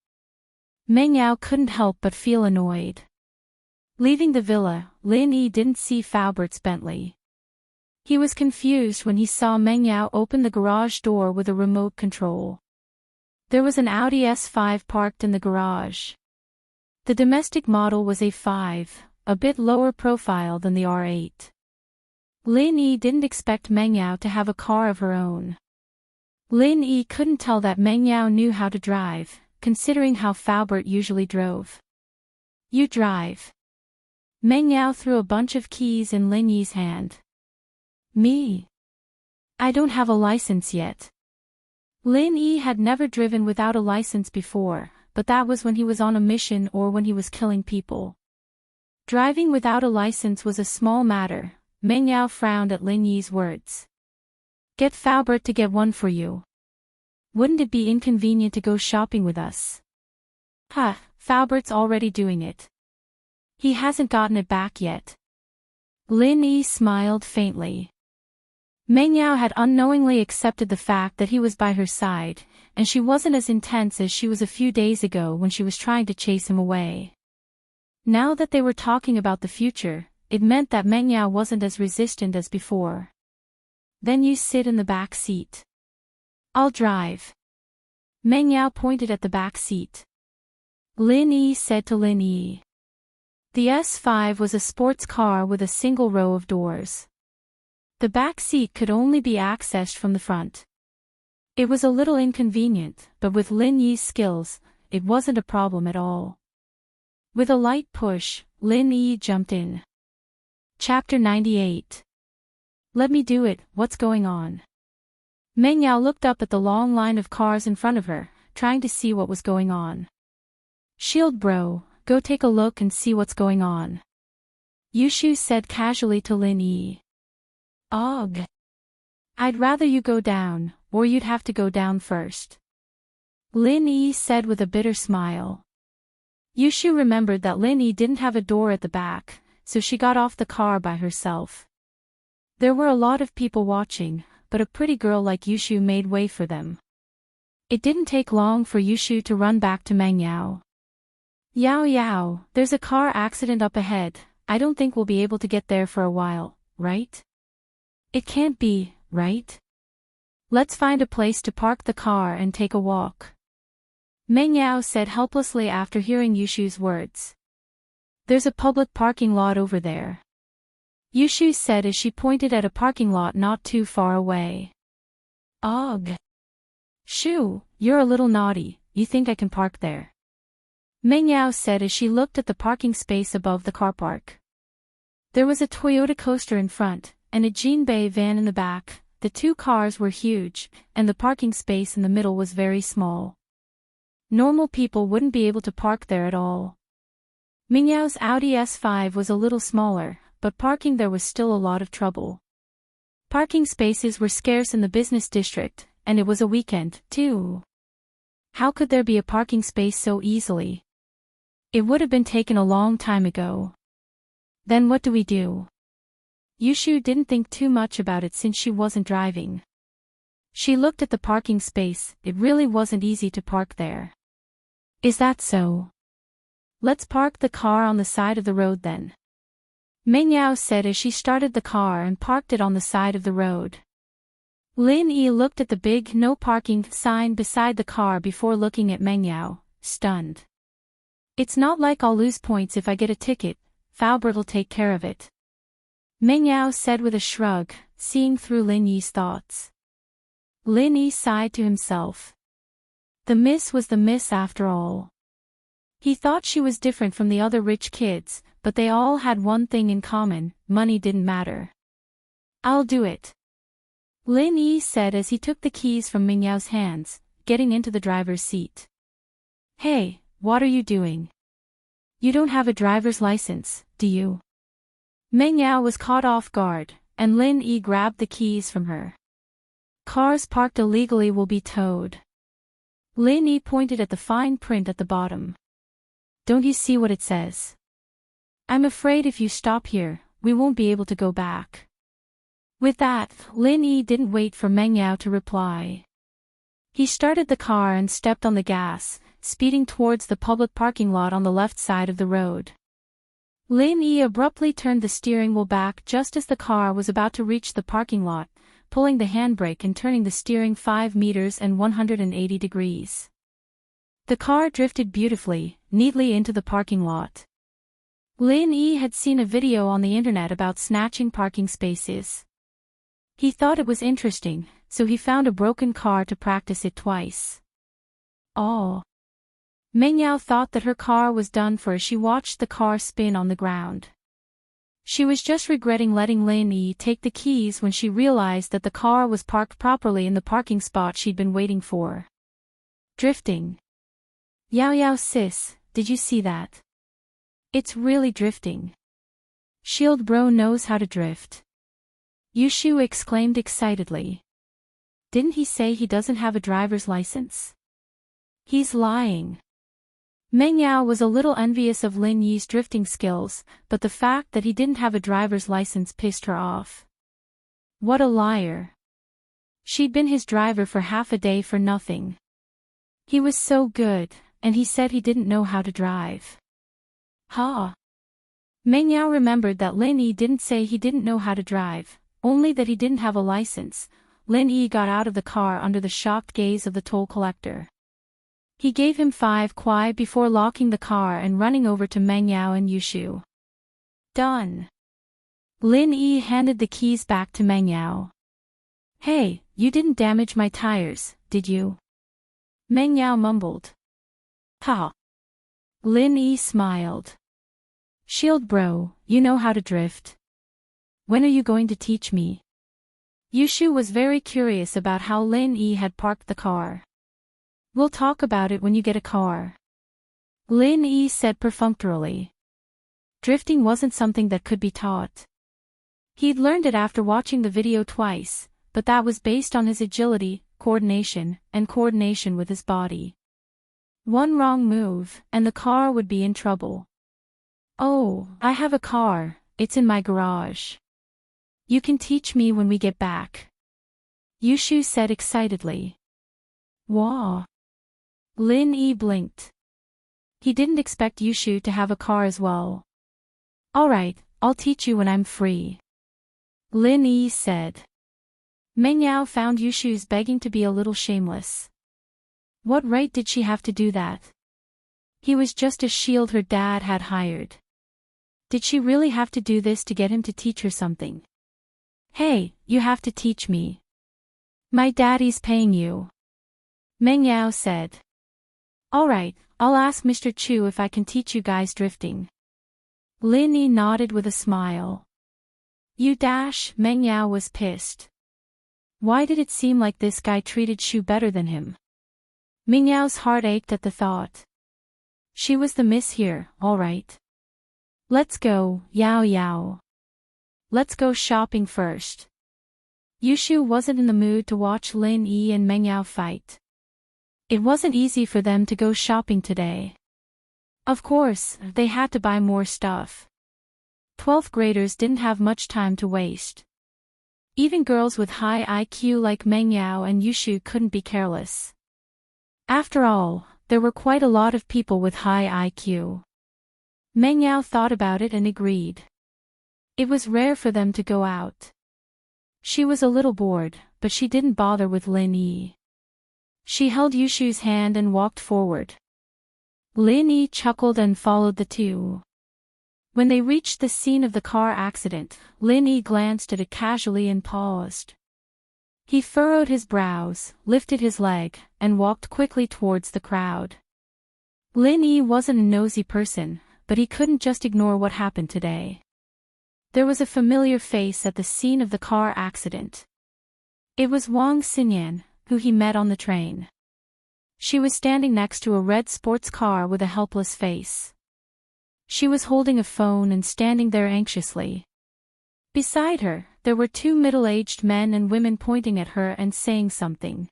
Meng Yao couldn't help but feel annoyed. Leaving the villa, Lin Yi didn't see Faubert's Bentley. He was confused when he saw Meng Yao open the garage door with a remote control. There was an Audi S5 parked in the garage. The domestic model was A5, a bit lower profile than the R8. Lin Yi didn't expect Meng Yao to have a car of her own. Lin Yi couldn't tell that Meng Yao knew how to drive, considering how Faubert usually drove. You drive. Meng Yao threw a bunch of keys in Lin Yi's hand. Me? I don't have a license yet. Lin Yi had never driven without a license before, but that was when he was on a mission or when he was killing people. Driving without a license was a small matter. Meng Yao frowned at Lin Yi's words. Get Faubert to get one for you. Wouldn't it be inconvenient to go shopping with us? Faubert's already doing it. He hasn't gotten it back yet. Lin Yi smiled faintly. Meng Yao had unknowingly accepted the fact that he was by her side, and she wasn't as intense as she was a few days ago when she was trying to chase him away. Now that they were talking about the future, it meant that Meng Yao wasn't as resistant as before. Then you sit in the back seat. I'll drive. Meng Yao pointed at the back seat. Lin Yi said to Lin Yi. The S5 was a sports car with a single row of doors. The back seat could only be accessed from the front. It was a little inconvenient, but with Lin Yi's skills, it wasn't a problem at all. With a light push, Lin Yi jumped in. Chapter 98. Let me do it, what's going on? Meng Yao looked up at the long line of cars in front of her, trying to see what was going on. Shield bro, go take a look and see what's going on. Yushu said casually to Lin Yi. Ugh. I'd rather you go down, or you'd have to go down first. Lin Yi said with a bitter smile. Yushu remembered that Lin Yi didn't have a door at the back, so she got off the car by herself. There were a lot of people watching, but a pretty girl like Yushu made way for them. It didn't take long for Yushu to run back to Meng Yao. Yao Yao, there's a car accident up ahead. I don't think we'll be able to get there for a while, right? It can't be, right? Let's find a place to park the car and take a walk. Meng Yao said helplessly after hearing Yushu's words. There's a public parking lot over there. Yushu said as she pointed at a parking lot not too far away. Ugh. Shu, you're a little naughty, you think I can park there? Meng Yao said as she looked at the parking space above the car park. There was a Toyota coaster in front, and a Jinbei van in the back. The two cars were huge, and the parking space in the middle was very small. Normal people wouldn't be able to park there at all. Meng Yao's Audi S5 was a little smaller, but parking there was still a lot of trouble. Parking spaces were scarce in the business district, and it was a weekend, too. How could there be a parking space so easily? It would have been taken a long time ago. Then what do we do? Yushu didn't think too much about it since she wasn't driving. She looked at the parking space, it really wasn't easy to park there. Is that so? Let's park the car on the side of the road then. Meng Yao said as she started the car and parked it on the side of the road. Lin Yi looked at the big no parking sign beside the car before looking at Meng Yao, stunned. It's not like I'll lose points if I get a ticket, Faubert take care of it. Meng Yao said with a shrug, seeing through Lin Yi's thoughts. Lin Yi sighed to himself. The miss was the miss after all. He thought she was different from the other rich kids, but they all had one thing in common, money didn't matter. I'll do it. Lin Yi said as he took the keys from Meng Yao's hands, getting into the driver's seat. Hey, what are you doing? You don't have a driver's license, do you? Meng Yao was caught off guard, and Lin Yi grabbed the keys from her. Cars parked illegally will be towed. Lin Yi pointed at the fine print at the bottom. Don't you see what it says? I'm afraid if you stop here, we won't be able to go back. With that, Lin Yi didn't wait for Meng Yao to reply. He started the car and stepped on the gas, speeding towards the public parking lot on the left side of the road. Lin Yi abruptly turned the steering wheel back just as the car was about to reach the parking lot, pulling the handbrake and turning the steering 5 meters and 180 degrees. The car drifted beautifully, neatly into the parking lot. Lin Yi had seen a video on the internet about snatching parking spaces. He thought it was interesting, so he found a broken car to practice it twice. Oh. Meng Yao thought that her car was done for as she watched the car spin on the ground. She was just regretting letting Lin Yi take the keys when she realized that the car was parked properly in the parking spot she'd been waiting for. Drifting. Yao Yao sis, did you see that? It's really drifting. Shield bro knows how to drift. Yushu exclaimed excitedly. Didn't he say he doesn't have a driver's license? He's lying. Meng Yao was a little envious of Lin Yi's drifting skills, but the fact that he didn't have a driver's license pissed her off. What a liar. She'd been his driver for half a day for nothing. He was so good, and he said he didn't know how to drive. Ha! Meng Yao remembered that Lin Yi didn't say he didn't know how to drive, only that he didn't have a license. Lin Yi got out of the car under the shocked gaze of the toll collector. He gave him 5 kuai before locking the car and running over to Meng Yao and Yushu. Done. Lin Yi handed the keys back to Meng Yao. Hey, you didn't damage my tires, did you? Meng Yao mumbled. Ha. Lin Yi smiled. Shield bro, you know how to drift. When are you going to teach me? Yushu was very curious about how Lin Yi had parked the car. We'll talk about it when you get a car. Lin Yi said perfunctorily. Drifting wasn't something that could be taught. He'd learned it after watching the video twice, but that was based on his agility, coordination with his body. One wrong move, and the car would be in trouble. Oh, I have a car, it's in my garage. You can teach me when we get back. Yushu said excitedly. Wow. Lin Yi blinked. He didn't expect Yushu to have a car as well. Alright, I'll teach you when I'm free. Lin Yi said. Meng Yao found Yushu's begging to be a little shameless. What right did she have to do that? He was just a shield her dad had hired. Did she really have to do this to get him to teach her something? Hey, you have to teach me. My daddy's paying you. Meng Yao said. Alright, I'll ask Mr. Chu if I can teach you guys drifting. Lin Yi nodded with a smile. You dash, Meng Yao was pissed. Why did it seem like this guy treated Shu better than him? Meng Yao's heart ached at the thought. She was the miss here, alright. Let's go, Yao Yao. Let's go shopping first. Yushu wasn't in the mood to watch Lin Yi and Meng Yao fight. It wasn't easy for them to go shopping today. Of course, they had to buy more stuff. 12th graders didn't have much time to waste. Even girls with high IQ like Meng Yao and Yushu couldn't be careless. After all, there were quite a lot of people with high IQ. Meng Yao thought about it and agreed. It was rare for them to go out. She was a little bored, but she didn't bother with Lin Yi. She held Yushu's hand and walked forward. Lin Yi chuckled and followed the two. When they reached the scene of the car accident, Lin Yi glanced at it casually and paused. He furrowed his brows, lifted his leg, and walked quickly towards the crowd. Lin Yi wasn't a nosy person, but he couldn't just ignore what happened today. There was a familiar face at the scene of the car accident. It was Wang Xinyan, who he met on the train. She was standing next to a red sports car with a helpless face. She was holding a phone and standing there anxiously. Beside her, there were two middle-aged men and women pointing at her and saying something.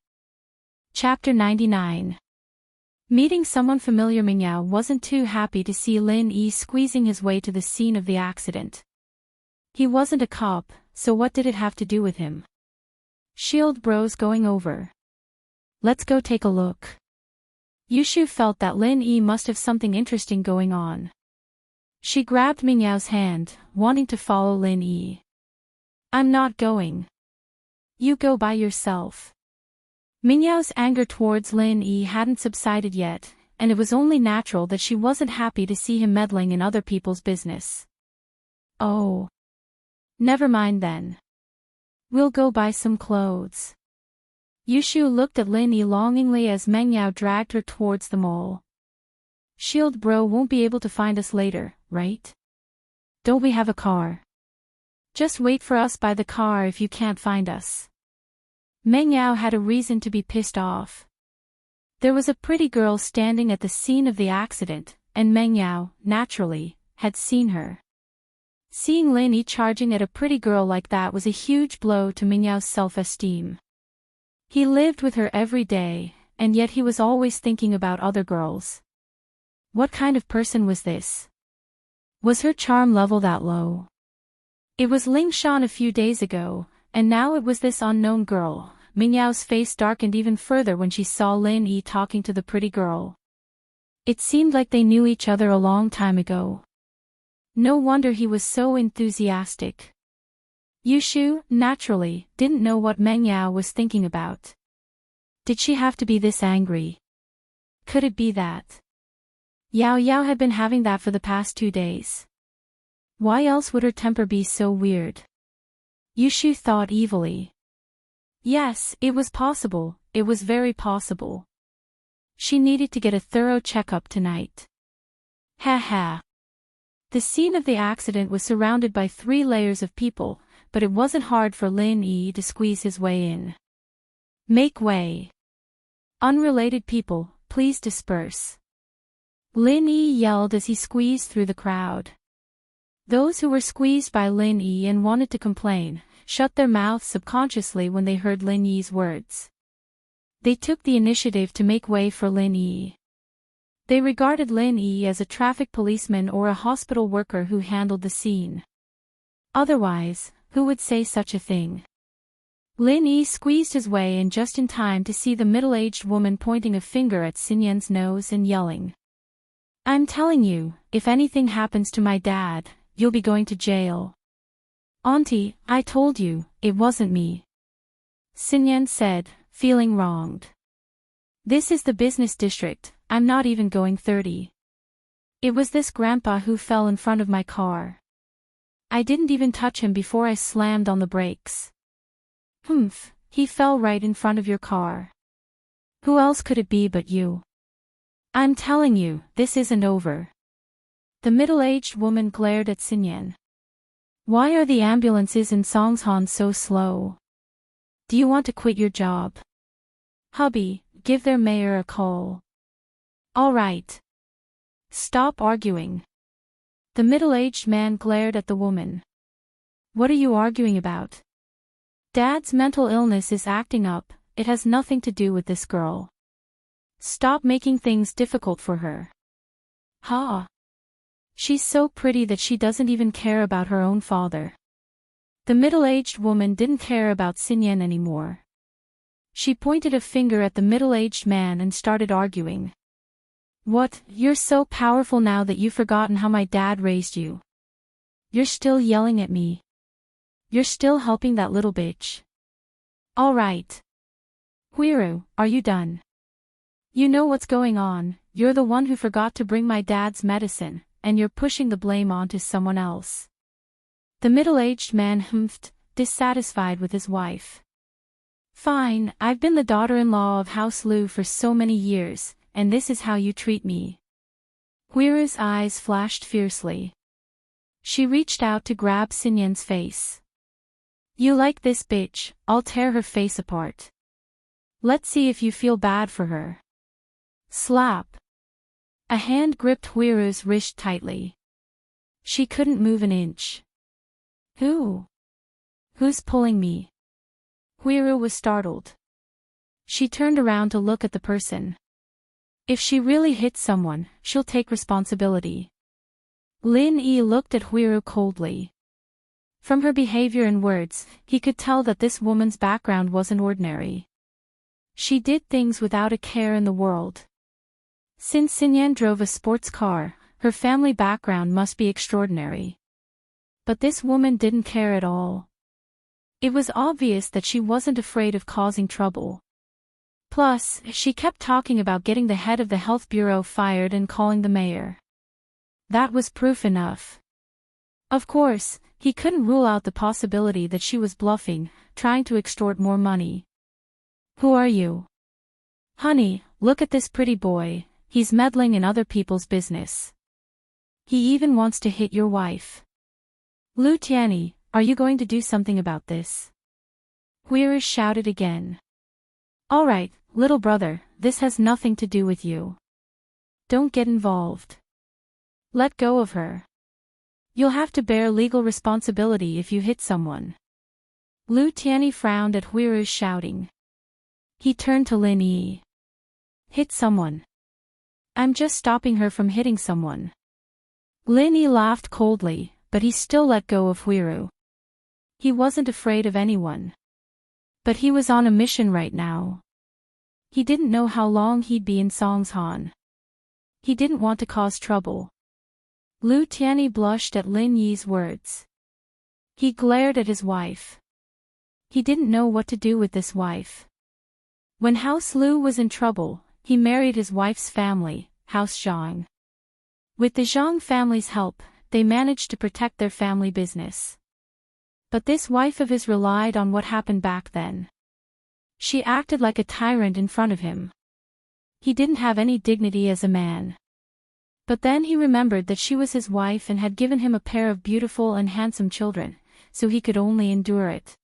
Chapter 99. Meeting someone familiar. Meng Yao wasn't too happy to see Lin Yi squeezing his way to the scene of the accident. He wasn't a cop, so what did it have to do with him? Shield bros going over. Let's go take a look. Yushu felt that Lin Yi must have something interesting going on. She grabbed Meng Yao's hand, wanting to follow Lin Yi. I'm not going. You go by yourself. Meng Yao's anger towards Lin Yi hadn't subsided yet, and it was only natural that she wasn't happy to see him meddling in other people's business. Oh. Never mind then. We'll go buy some clothes. Yushu looked at Lin Yi longingly as Meng Yao dragged her towards the mall. Shield bro won't be able to find us later, right? Don't we have a car? Just wait for us by the car if you can't find us. Meng Yao had a reason to be pissed off. There was a pretty girl standing at the scene of the accident, and Meng Yao, naturally, had seen her. Seeing Lin Yi charging at a pretty girl like that was a huge blow to Meng Yao's self-esteem. He lived with her every day, and yet he was always thinking about other girls. What kind of person was this? Was her charm level that low? It was Ling Shan a few days ago, and now it was this unknown girl. Meng Yao's face darkened even further when she saw Lin Yi talking to the pretty girl. It seemed like they knew each other a long time ago. No wonder he was so enthusiastic. Yushu, naturally, didn't know what Meng Yao was thinking about. Did she have to be this angry? Could it be that Yao Yao had been having that for the past 2 days? Why else would her temper be so weird? Yushu thought evilly. Yes, it was possible, it was very possible. She needed to get a thorough checkup tonight. Ha ha. The scene of the accident was surrounded by 3 layers of people, but it wasn't hard for Lin Yi to squeeze his way in. Make way. Unrelated people, please disperse. Lin Yi yelled as he squeezed through the crowd. Those who were squeezed by Lin Yi and wanted to complain, shut their mouths subconsciously when they heard Lin Yi's words. They took the initiative to make way for Lin Yi. They regarded Lin Yi as a traffic policeman or a hospital worker who handled the scene. Otherwise, who would say such a thing? Lin Yi squeezed his way in just in time to see the middle-aged woman pointing a finger at Xinyan's nose and yelling. I'm telling you, if anything happens to my dad, you'll be going to jail. Auntie, I told you, it wasn't me. Xinyan said, feeling wronged. This is the business district, I'm not even going 30. It was this grandpa who fell in front of my car. I didn't even touch him before I slammed on the brakes. Humph, he fell right in front of your car. Who else could it be but you? I'm telling you, this isn't over. The middle-aged woman glared at Xinyan. Why are the ambulances in Songshan so slow? Do you want to quit your job? Hubby, give their mayor a call. All right. Stop arguing. The middle-aged man glared at the woman. What are you arguing about? Dad's mental illness is acting up, it has nothing to do with this girl. Stop making things difficult for her. Ha! She's so pretty that she doesn't even care about her own father. The middle-aged woman didn't care about Xinyan anymore. She pointed a finger at the middle-aged man and started arguing. What, you're so powerful now that you've forgotten how my dad raised you? You're still yelling at me. You're still helping that little bitch. All right. Huiru, are you done? You know what's going on, you're the one who forgot to bring my dad's medicine, and you're pushing the blame onto someone else. The middle-aged man humphed, dissatisfied with his wife. Fine, I've been the daughter-in-law of House Lu for so many years, and this is how you treat me. Huiru's eyes flashed fiercely. She reached out to grab Xinyan's face. You like this bitch, I'll tear her face apart. Let's see if you feel bad for her. Slap. A hand gripped Huiru's wrist tightly. She couldn't move an inch. Who? Who's pulling me? Huiru was startled. She turned around to look at the person. If she really hits someone, she'll take responsibility. Lin Yi looked at Huiru coldly. From her behavior and words, he could tell that this woman's background wasn't ordinary. She did things without a care in the world. Since Xinyan drove a sports car, her family background must be extraordinary. But this woman didn't care at all. It was obvious that she wasn't afraid of causing trouble. Plus, she kept talking about getting the head of the health bureau fired and calling the mayor. That was proof enough. Of course, he couldn't rule out the possibility that she was bluffing, trying to extort more money. Who are you? Honey, look at this pretty boy, he's meddling in other people's business. He even wants to hit your wife. Lu Tianyi, are you going to do something about this? Huiru shouted again. All right, little brother, this has nothing to do with you. Don't get involved. Let go of her. You'll have to bear legal responsibility if you hit someone. Lu Tianyi frowned at Huiru's shouting. He turned to Lin Yi. Hit someone. I'm just stopping her from hitting someone. Lin Yi laughed coldly, but he still let go of Huiru. He wasn't afraid of anyone. But he was on a mission right now. He didn't know how long he'd be in Songshan. He didn't want to cause trouble. Lu Tianyi blushed at Lin Yi's words. He glared at his wife. He didn't know what to do with this wife. When House Lu was in trouble, he married his wife's family, House Zhang. With the Zhang family's help, they managed to protect their family business. But this wife of his relied on what happened back then. She acted like a tyrant in front of him. He didn't have any dignity as a man. But then he remembered that she was his wife and had given him a pair of beautiful and handsome children, so he could only endure it.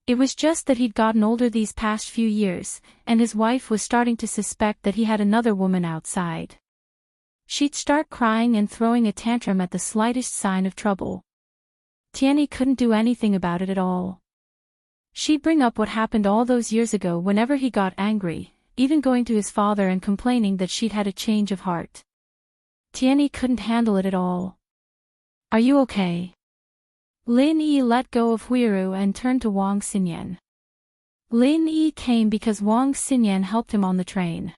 It was just that he'd gotten older these past few years, and his wife was starting to suspect that he had another woman outside. She'd start crying and throwing a tantrum at the slightest sign of trouble. Tianyi couldn't do anything about it at all. She'd bring up what happened all those years ago whenever he got angry, even going to his father and complaining that she'd had a change of heart. Tianyi couldn't handle it at all. Are you okay? Lin Yi let go of Huiru and turned to Wang Xinyan. Lin Yi came because Wang Xinyan helped him on the train.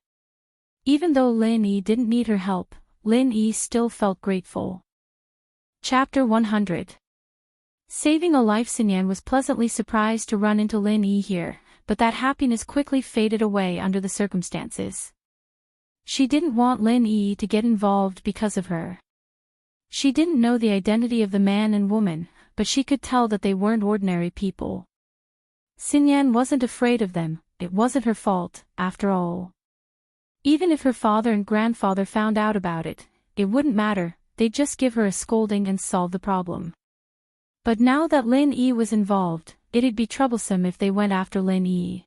Even though Lin Yi didn't need her help, Lin Yi still felt grateful. Chapter 100. Saving a life. Xinyan was pleasantly surprised to run into Lin Yi here, but that happiness quickly faded away under the circumstances. She didn't want Lin Yi to get involved because of her. She didn't know the identity of the man and woman, but she could tell that they weren't ordinary people. Xinyan wasn't afraid of them, it wasn't her fault, after all. Even if her father and grandfather found out about it, it wouldn't matter, they'd just give her a scolding and solve the problem. But now that Lin Yi was involved, it'd be troublesome if they went after Lin Yi.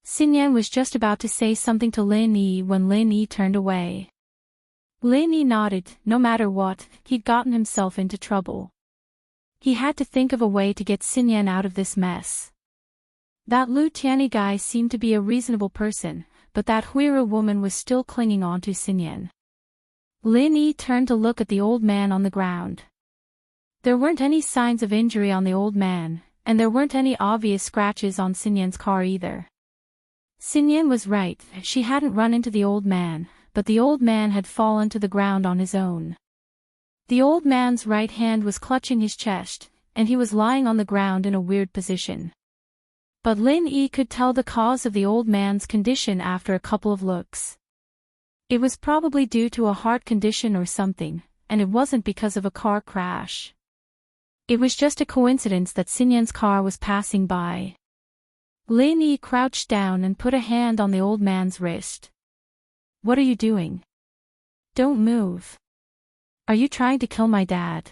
Xinyan was just about to say something to Lin Yi when Lin Yi turned away. Lin Yi nodded. No matter what, he'd gotten himself into trouble. He had to think of a way to get Xinyan out of this mess. That Lu Tianyi guy seemed to be a reasonable person, but that Huiru woman was still clinging on to Xinyan. Lin Yi turned to look at the old man on the ground. There weren't any signs of injury on the old man, and there weren't any obvious scratches on Xinyan's car either. Xinyan was right, she hadn't run into the old man, but the old man had fallen to the ground on his own. The old man's right hand was clutching his chest, and he was lying on the ground in a weird position. But Lin Yi could tell the cause of the old man's condition after a couple of looks. It was probably due to a heart condition or something, and it wasn't because of a car crash. It was just a coincidence that Xinyan's car was passing by. Lin Yi crouched down and put a hand on the old man's wrist. "What are you doing? Don't move. Are you trying to kill my dad?"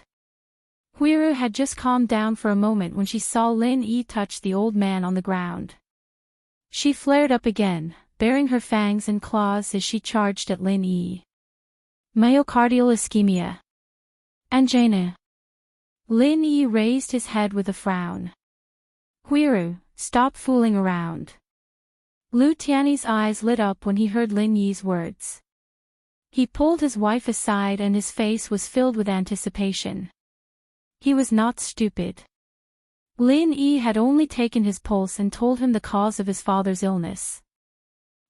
Huiru had just calmed down for a moment when she saw Lin Yi touch the old man on the ground. She flared up again, baring her fangs and claws as she charged at Lin Yi. "Myocardial ischemia. Angina." Lin Yi raised his head with a frown. "Huiru, stop fooling around." Lu Tianyi's eyes lit up when he heard Lin Yi's words. He pulled his wife aside and his face was filled with anticipation. He was not stupid. Lin Yi had only taken his pulse and told him the cause of his father's illness.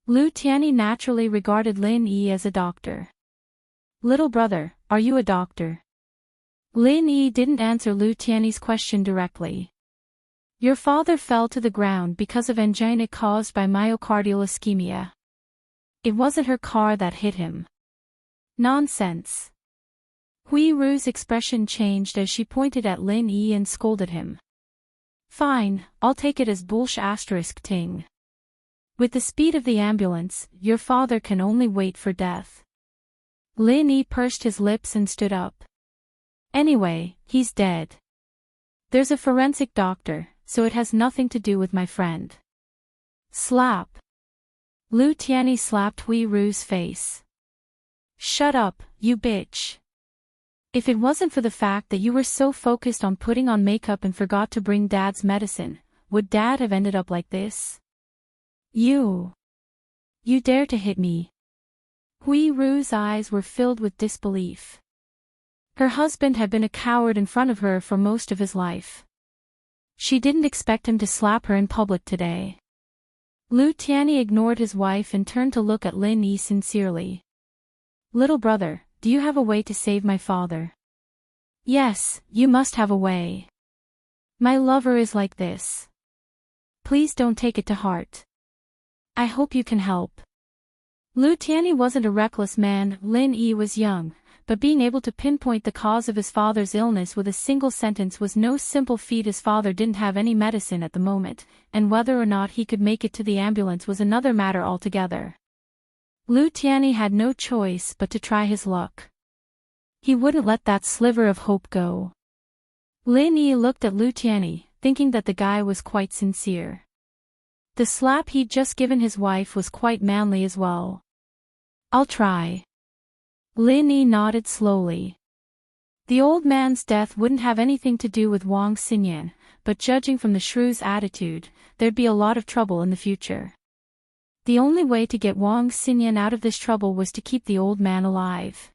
Lu Tianyi naturally regarded Lin Yi as a doctor. "Little brother, are you a doctor?" Lin Yi didn't answer Lu Tianyi's question directly. "Your father fell to the ground because of angina caused by myocardial ischemia. It wasn't her car that hit him." "Nonsense." Huiru's expression changed as she pointed at Lin Yi and scolded him. "Fine, I'll take it as ting. With the speed of the ambulance, your father can only wait for death." Lin Yi pursed his lips and stood up. "Anyway, he's dead. There's a forensic doctor, so it has nothing to do with my friend." Slap. Lu Tianyi slapped Huiru's face. "Shut up, you bitch. If it wasn't for the fact that you were so focused on putting on makeup and forgot to bring Dad's medicine, would Dad have ended up like this? You dare to hit me." Huiru's eyes were filled with disbelief. Her husband had been a coward in front of her for most of his life. She didn't expect him to slap her in public today. Lu Tianyi ignored his wife and turned to look at Lin Yi sincerely. "Little brother, do you have a way to save my father?" "Yes, you must have a way. My lover is like this. Please don't take it to heart. I hope you can help." Lu Tianyi wasn't a reckless man. Lin Yi was young, but being able to pinpoint the cause of his father's illness with a single sentence was no simple feat. His father didn't have any medicine at the moment, and whether or not he could make it to the ambulance was another matter altogether. Lu Tianyi had no choice but to try his luck. He wouldn't let that sliver of hope go. Lin Yi looked at Lu Tianyi, thinking that the guy was quite sincere. The slap he'd just given his wife was quite manly as well. "I'll try." Lin Yi nodded slowly. The old man's death wouldn't have anything to do with Wang Xinyan, but judging from the shrew's attitude, there'd be a lot of trouble in the future. The only way to get Wang Xinyan out of this trouble was to keep the old man alive.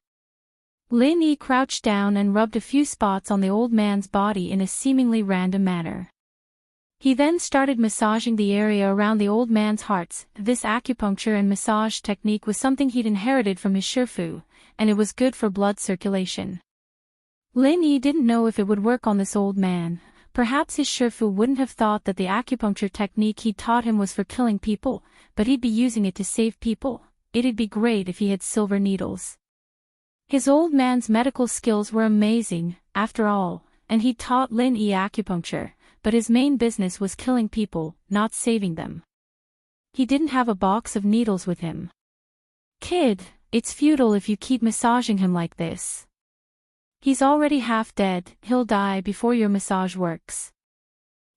Lin Yi crouched down and rubbed a few spots on the old man's body in a seemingly random manner. He then started massaging the area around the old man's heart. This acupuncture and massage technique was something he'd inherited from his shifu, and it was good for blood circulation. Lin Yi didn't know if it would work on this old man, Perhaps his shifu wouldn't have thought that the acupuncture technique he taught him was for killing people, but he'd be using it to save people. It'd be great if he had silver needles. His old man's medical skills were amazing, after all, and he taught Lin Yi acupuncture, but his main business was killing people, not saving them. He didn't have a box of needles with him. Kid, it's futile if you keep massaging him like this. He's already half dead, he'll die before your massage works.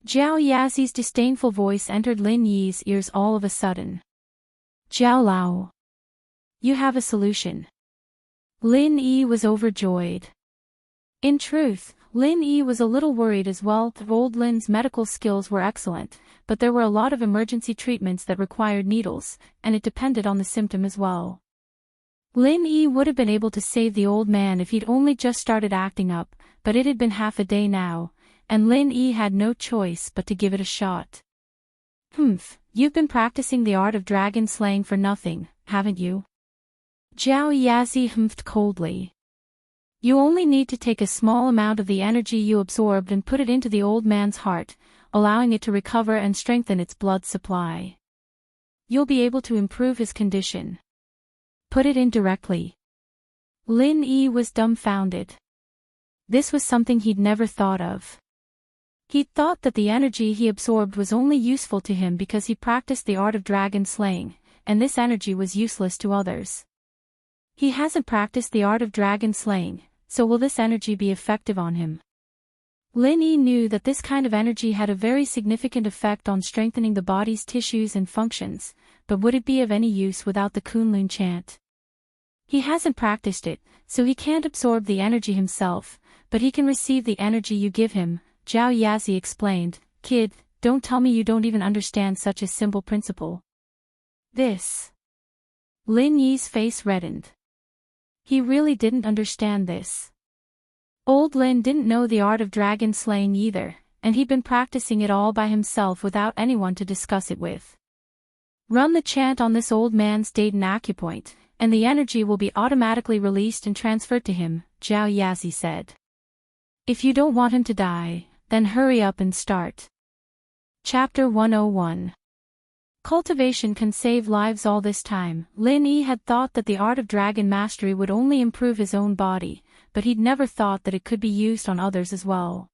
Zhao Yazi's disdainful voice entered Lin Yi's ears all of a sudden. Zhao Lao. You have a solution. Lin Yi was overjoyed. In truth, Lin Yi was a little worried as well. Old Lin's medical skills were excellent, but there were a lot of emergency treatments that required needles, and it depended on the symptom as well. Lin Yi would have been able to save the old man if he'd only just started acting up, but it had been half a day now, and Lin Yi had no choice but to give it a shot. You've been practicing the art of dragon slaying for nothing, haven't you? Zhao Yazi humphed coldly. You only need to take a small amount of the energy you absorbed and put it into the old man's heart, allowing it to recover and strengthen its blood supply. You'll be able to improve his condition. Put it in directly. Lin Yi was dumbfounded. This was something he'd never thought of. He'd thought that the energy he absorbed was only useful to him because he practiced the art of dragon slaying, and this energy was useless to others. He hasn't practiced the art of dragon slaying, so will this energy be effective on him? Lin Yi knew that this kind of energy had a very significant effect on strengthening the body's tissues and functions, but would it be of any use without the Kunlun chant? He hasn't practiced it, so he can't absorb the energy himself, but he can receive the energy you give him, Zhao Yazi explained. Kid, don't tell me you don't even understand such a simple principle. This. Lin Yi's face reddened. He really didn't understand this. Old Lin didn't know the art of dragon slaying either, and he'd been practicing it all by himself without anyone to discuss it with. Run the chant on this old man's Dayton acupoint, and the energy will be automatically released and transferred to him, Zhao Yazi said. If you don't want him to die, then hurry up and start. Chapter 101. Cultivation can save lives. All this time, Lin Yi had thought that the art of dragon mastery would only improve his own body, but he'd never thought that it could be used on others as well.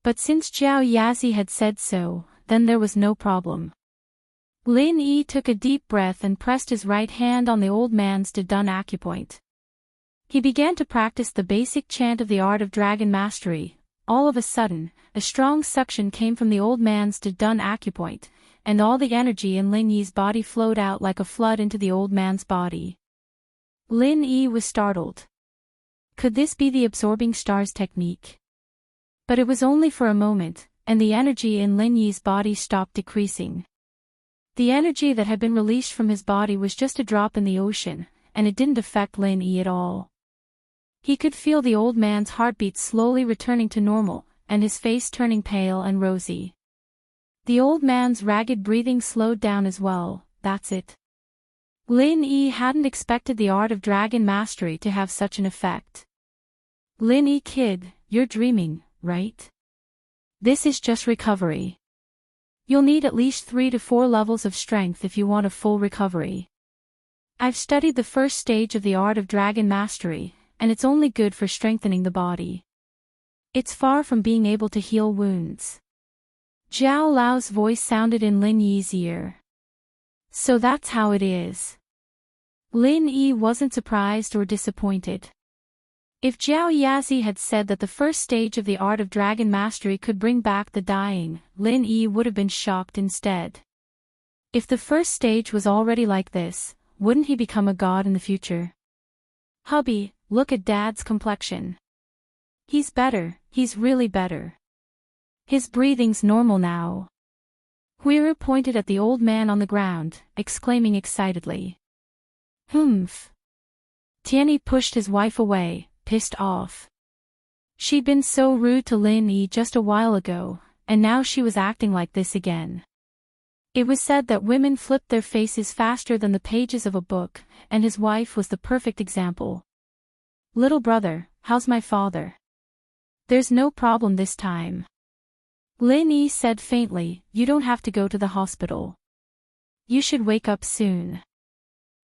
But since Zhao Yazi had said so, then there was no problem. Lin Yi took a deep breath and pressed his right hand on the old man's Dun acupoint. He began to practice the basic chant of the art of dragon mastery. All of a sudden, a strong suction came from the old man's Dun acupoint, and all the energy in Lin Yi's body flowed out like a flood into the old man's body. Lin Yi was startled. Could this be the absorbing stars technique? But it was only for a moment, and the energy in Lin Yi's body stopped decreasing. The energy that had been released from his body was just a drop in the ocean, and it didn't affect Lin Yi at all. He could feel the old man's heartbeat slowly returning to normal, and his face turning pale and rosy. The old man's ragged breathing slowed down as well. That's it. Lin Yi hadn't expected the art of dragon mastery to have such an effect. Lin Yi, kid, you're dreaming, right? This is just recovery. You'll need at least 3 to 4 levels of strength if you want a full recovery. I've studied the first stage of the art of dragon mastery, and it's only good for strengthening the body. It's far from being able to heal wounds. Zhao Lao's voice sounded in Lin Yi's ear. So that's how it is. Lin Yi wasn't surprised or disappointed. If Zhao Yazi had said that the first stage of the art of dragon mastery could bring back the dying, Lin Yi would have been shocked instead. If the first stage was already like this, wouldn't he become a god in the future? Hubby, look at Dad's complexion. He's better, he's really better. His breathing's normal now. Huiru pointed at the old man on the ground, exclaiming excitedly. Humph. Tianyi pushed his wife away, pissed off. She'd been so rude to Lin Yi just a while ago, and now she was acting like this again. It was said that women flipped their faces faster than the pages of a book, and his wife was the perfect example. Little brother, how's my father? There's no problem this time. Lin Yi said faintly, "You don't have to go to the hospital. You should wake up soon."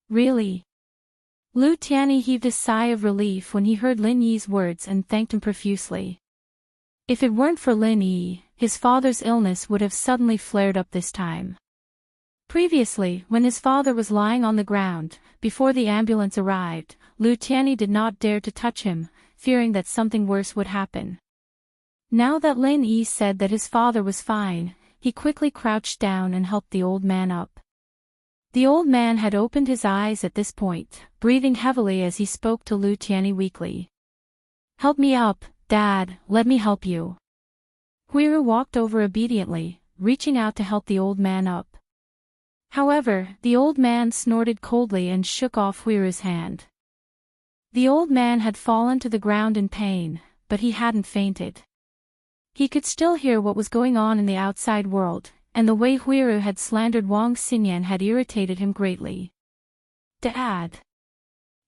"Really?" Lu Tianyi heaved a sigh of relief when he heard Lin Yi's words and thanked him profusely. If it weren't for Lin Yi, his father's illness would have suddenly flared up this time. Previously, when his father was lying on the ground, before the ambulance arrived, Lu Tianyi did not dare to touch him, fearing that something worse would happen. Now that Lin Yi said that his father was fine, he quickly crouched down and helped the old man up. The old man had opened his eyes at this point, breathing heavily as he spoke to Lu Tianyi weakly. "Help me up, Dad, let me help you." Huiru walked over obediently, reaching out to help the old man up. However, the old man snorted coldly and shook off Huiru's hand. The old man had fallen to the ground in pain, but he hadn't fainted. He could still hear what was going on in the outside world, and the way Huiru had slandered Wang Xinyan had irritated him greatly. "Dad."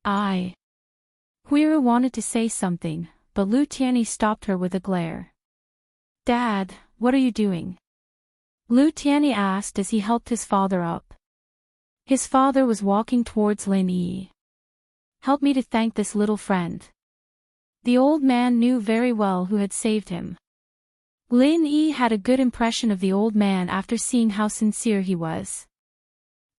Huiru wanted to say something, but Lu Tianyi stopped her with a glare. "Dad, what are you doing?" Lu Tianyi asked as he helped his father up. His father was walking towards Lin Yi. "Help me to thank this little friend." The old man knew very well who had saved him. Lin Yi had a good impression of the old man after seeing how sincere he was.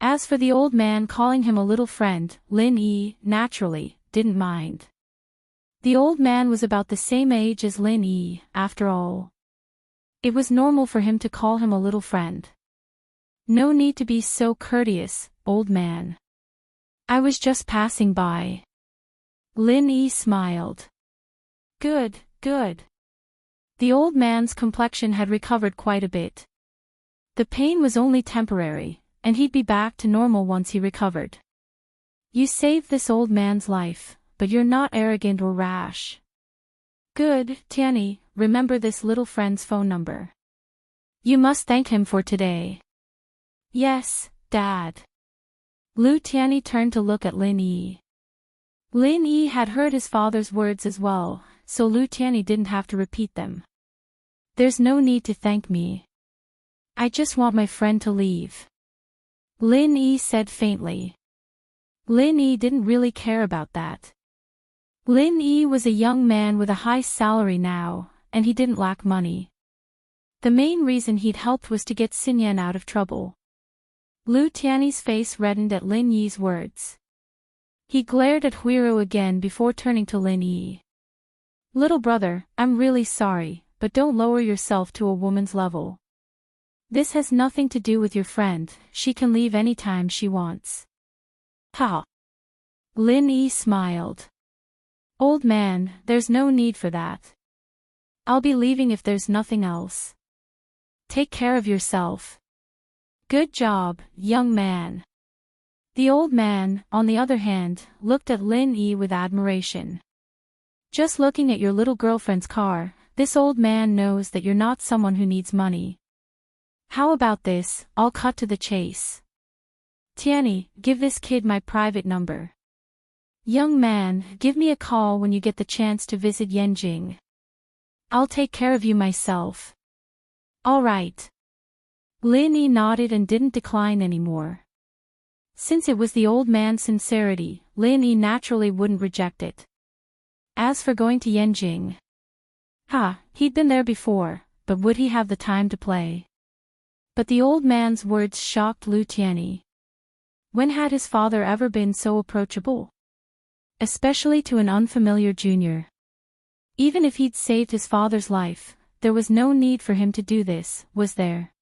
As for the old man calling him a little friend, Lin Yi, naturally, didn't mind. The old man was about the same age as Lin Yi, after all. It was normal for him to call him a little friend. "No need to be so courteous, old man. I was just passing by." Lin Yi smiled. Good. The old man's complexion had recovered quite a bit. The pain was only temporary, and he'd be back to normal once he recovered. "You saved this old man's life, but you're not arrogant or rash." "Good, Tianyi, remember this little friend's phone number. You must thank him for today." "Yes, Dad." Lu Tianyi turned to look at Lin Yi. Lin Yi had heard his father's words as well, so Lu Tianyi didn't have to repeat them. "There's no need to thank me. I just want my friend to leave," Lin Yi said faintly. Lin Yi didn't really care about that. Lin Yi was a young man with a high salary now, and he didn't lack money. The main reason he'd helped was to get Xinyan out of trouble. Lu Tianyi's face reddened at Lin Yi's words. He glared at Huiru again before turning to Lin Yi. "Little brother, I'm really sorry, but don't lower yourself to a woman's level. This has nothing to do with your friend, she can leave any time she wants." "Ha!" Lin Yi smiled. "Old man, there's no need for that. I'll be leaving if there's nothing else. Take care of yourself." "Good job, young man." The old man, on the other hand, looked at Lin Yi with admiration. "Just looking at your little girlfriend's car, this old man knows that you're not someone who needs money. How about this, I'll cut to the chase. Tianyi, give this kid my private number. Young man, give me a call when you get the chance to visit Yanjing. I'll take care of you myself." "All right." Lin Yi nodded and didn't decline anymore. Since it was the old man's sincerity, Lin Yi naturally wouldn't reject it. As for going to Yanjing, he'd been there before, but would he have the time to play? But the old man's words shocked Lu Tianyi. When had his father ever been so approachable? Especially to an unfamiliar junior. Even if he'd saved his father's life, there was no need for him to do this, was there?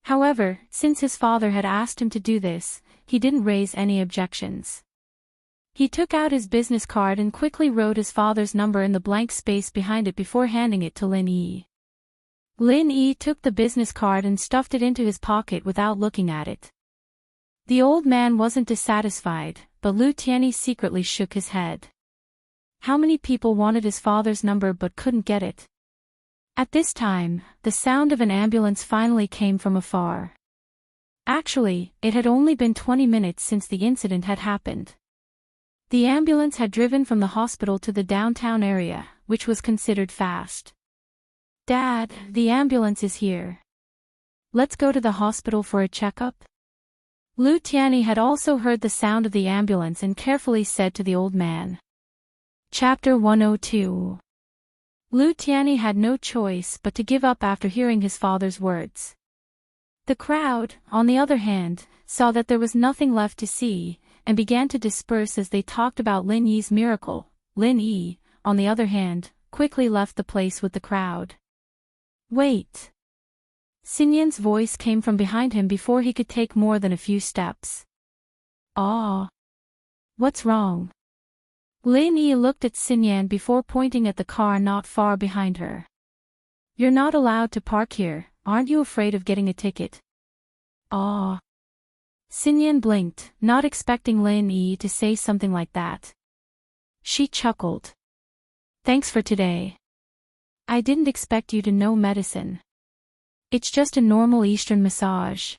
However, since his father had asked him to do this, he didn't raise any objections. He took out his business card and quickly wrote his father's number in the blank space behind it before handing it to Lin Yi. Lin Yi took the business card and stuffed it into his pocket without looking at it. The old man wasn't dissatisfied, but Lu Tianyi secretly shook his head. How many people wanted his father's number but couldn't get it? At this time, the sound of an ambulance finally came from afar. Actually, it had only been 20 minutes since the incident had happened. The ambulance had driven from the hospital to the downtown area, which was considered fast. Dad, the ambulance is here. Let's go to the hospital for a checkup? Lu Tianyi had also heard the sound of the ambulance and carefully said to the old man. Chapter 102. Lu Tianyi had no choice but to give up after hearing his father's words. The crowd, on the other hand, saw that there was nothing left to see, and began to disperse as they talked about Lin Yi's miracle. Lin Yi, on the other hand, quickly left the place with the crowd. Wait. Xinyan's voice came from behind him before he could take more than a few steps. Ah. What's wrong? Lin Yi looked at Xinyan before pointing at the car not far behind her. You're not allowed to park here, aren't you afraid of getting a ticket? Ah. Xinyan blinked, not expecting Lin Yi to say something like that. She chuckled. Thanks for today. I didn't expect you to know medicine. It's just a normal Eastern massage.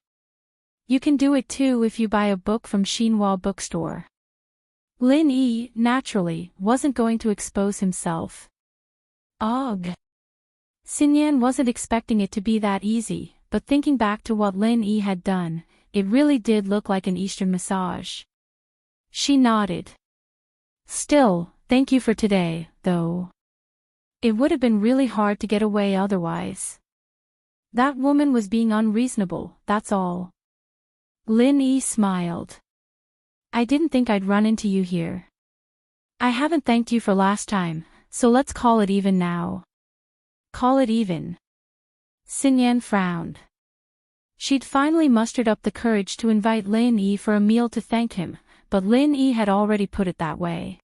You can do it too if you buy a book from Xinhua bookstore. Lin Yi, naturally, wasn't going to expose himself. Ugh. Xinyan wasn't expecting it to be that easy, but thinking back to what Lin Yi had done, it really did look like an Eastern massage. She nodded. Still, thank you for today, though. It would have been really hard to get away otherwise. That woman was being unreasonable, that's all. Lin Yi smiled. I didn't think I'd run into you here. I haven't thanked you for last time, so let's call it even now. Call it even. Xinyan frowned. She'd finally mustered up the courage to invite Lin Yi for a meal to thank him, but Lin Yi had already put it that way.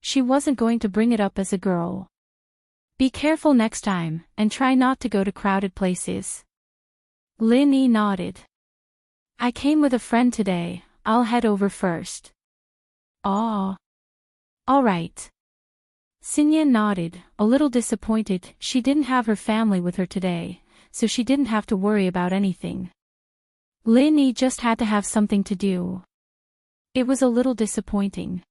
She wasn't going to bring it up as a girl. Be careful next time, and try not to go to crowded places. Lin Yi nodded. I came with a friend today, I'll head over first. Ah. All right. Xinyan nodded, a little disappointed. She didn't have her family with her today, so she didn't have to worry about anything. Lin Yi just had to have something to do. It was a little disappointing.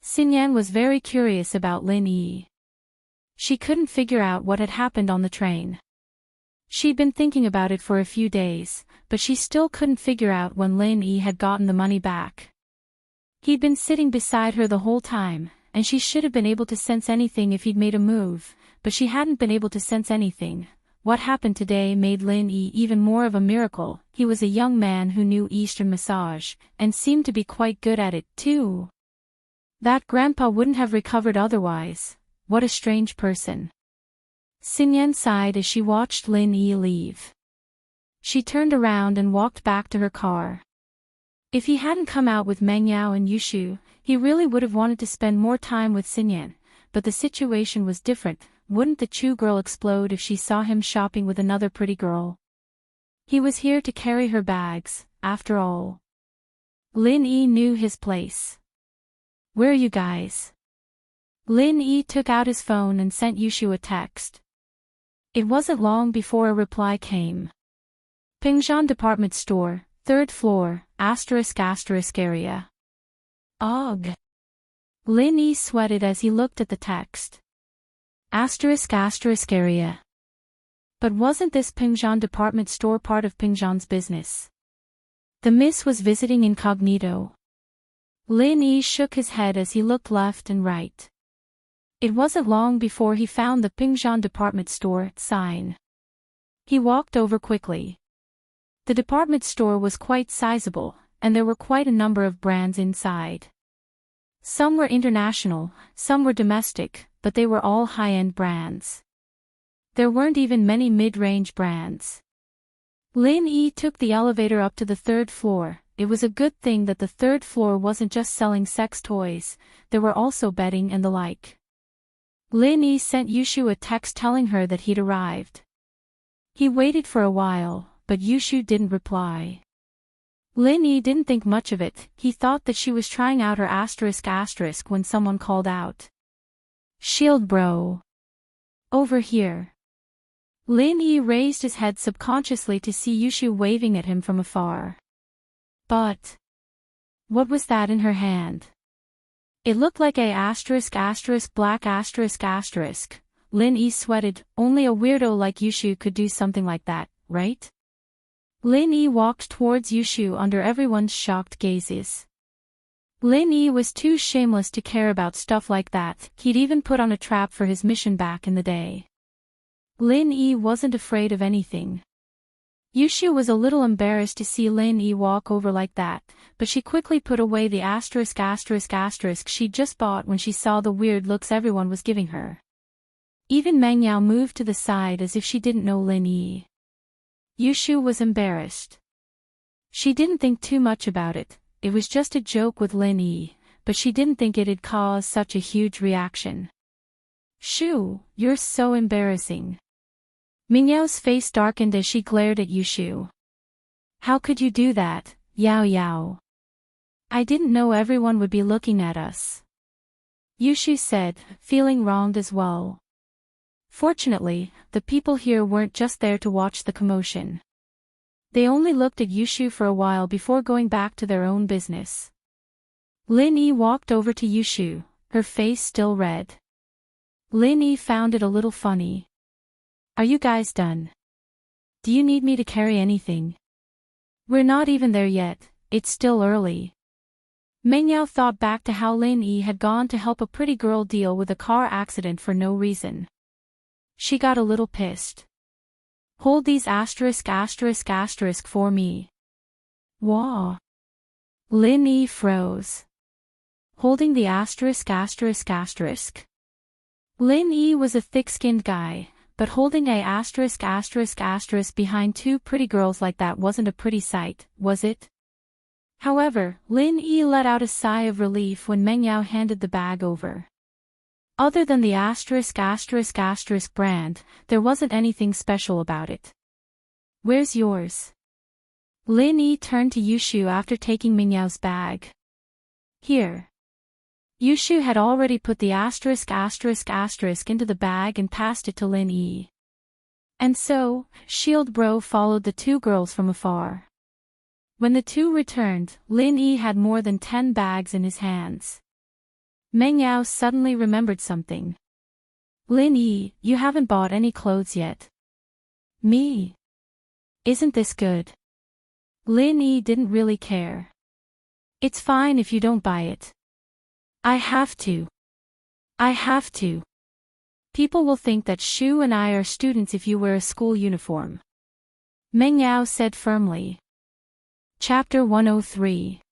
Xinyan was very curious about Lin Yi. She couldn't figure out what had happened on the train. She'd been thinking about it for a few days, but she still couldn't figure out when Lin Yi had gotten the money back. He'd been sitting beside her the whole time, and she should have been able to sense anything if he'd made a move, but she hadn't been able to sense anything. What happened today made Lin Yi even more of a miracle. He was a young man who knew Eastern massage, and seemed to be quite good at it, too. That grandpa wouldn't have recovered otherwise. What a strange person. Xinyan sighed as she watched Lin Yi leave. She turned around and walked back to her car. If he hadn't come out with Meng Yao and Yushu, he really would have wanted to spend more time with Xinyan, but the situation was different. Wouldn't the Chu girl explode if she saw him shopping with another pretty girl? He was here to carry her bags, after all. Lin Yi knew his place. Where are you guys? Lin Yi took out his phone and sent Yushu a text. It wasn't long before a reply came. Pingzhan Department Store, 3rd floor, *** area. Ugh. Lin Yi sweated as he looked at the text. *** *** But wasn't this Pingzhan Department Store part of Pingzhan's business? The miss was visiting incognito. Lin Yi shook his head as he looked left and right. It wasn't long before he found the Pingzhan Department Store sign. He walked over quickly. The department store was quite sizable, and there were quite a number of brands inside. Some were international, some were domestic, but they were all high-end brands. There weren't even many mid-range brands. Lin Yi took the elevator up to the 3rd floor. It was a good thing that the 3rd floor wasn't just selling sex toys, there were also bedding and the like. Lin Yi sent Yushu a text telling her that he'd arrived. He waited for a while, but Yushu didn't reply. Lin Yi didn't think much of it. He thought that she was trying out her *** when someone called out. Shield bro. Over here. Lin Yi raised his head subconsciously to see Yushu waving at him from afar. But what was that in her hand? It looked like a *** black ***. Lin Yi sweated. Only a weirdo like Yushu could do something like that, right? Lin Yi walked towards Yushu under everyone's shocked gazes. Lin Yi was too shameless to care about stuff like that. He'd even put on a trap for his mission back in the day. Lin Yi wasn't afraid of anything. Yushu was a little embarrassed to see Lin Yi walk over like that, but she quickly put away the **** she'd just bought when she saw the weird looks everyone was giving her. Even Meng Yao moved to the side as if she didn't know Lin Yi. Yushu was embarrassed. She didn't think too much about it. It was just a joke with Lin Yi, but she didn't think it'd cause such a huge reaction. Shu, you're so embarrassing. Meng Yao's face darkened as she glared at Yushu. How could you do that, Yao Yao? I didn't know everyone would be looking at us. Yushu said, feeling wronged as well. Fortunately, the people here weren't just there to watch the commotion. They only looked at Yushu for a while before going back to their own business. Lin Yi walked over to Yushu, her face still red. Lin Yi found it a little funny. Are you guys done? Do you need me to carry anything? We're not even there yet, it's still early. Meng Yao thought back to how Lin Yi had gone to help a pretty girl deal with a car accident for no reason. She got a little pissed. Hold these **** for me. Wah. Lin Yi froze. Holding the ****. Lin Yi was a thick-skinned guy, but holding a **** behind two pretty girls like that wasn't a pretty sight, was it? However, Lin Yi let out a sigh of relief when Meng Yao handed the bag over. Other than the **** brand, there wasn't anything special about it. Where's yours? Lin Yi turned to Yushu after taking Meng Yao's bag. Here. Yushu had already put the **** into the bag and passed it to Lin Yi. And so, Shield Bro followed the two girls from afar. When the two returned, Lin Yi had more than 10 bags in his hands. Meng Yao suddenly remembered something. Lin Yi, you haven't bought any clothes yet. Me? Isn't this good? Lin Yi didn't really care. It's fine if you don't buy it. I have to. People will think that Shu and I are students if you wear a school uniform. Meng Yao said firmly. Chapter 103.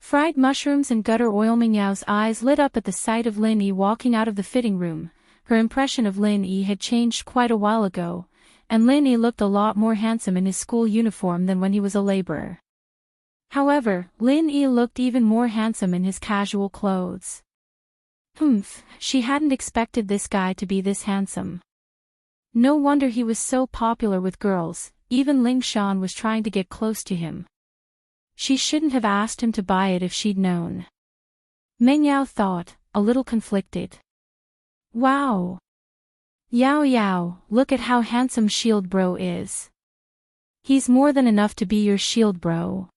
Fried mushrooms and gutter oil. Meng Yao's eyes lit up at the sight of Lin Yi walking out of the fitting room. Her impression of Lin Yi had changed quite a while ago, and Lin Yi looked a lot more handsome in his school uniform than when he was a laborer. However, Lin Yi looked even more handsome in his casual clothes. She hadn't expected this guy to be this handsome. No wonder he was so popular with girls, even Ling Shan was trying to get close to him. She shouldn't have asked him to buy it if she'd known. Meng Yao thought, a little conflicted. Wow! Yao Yao, look at how handsome Shield Bro is. He's more than enough to be your Shield Bro.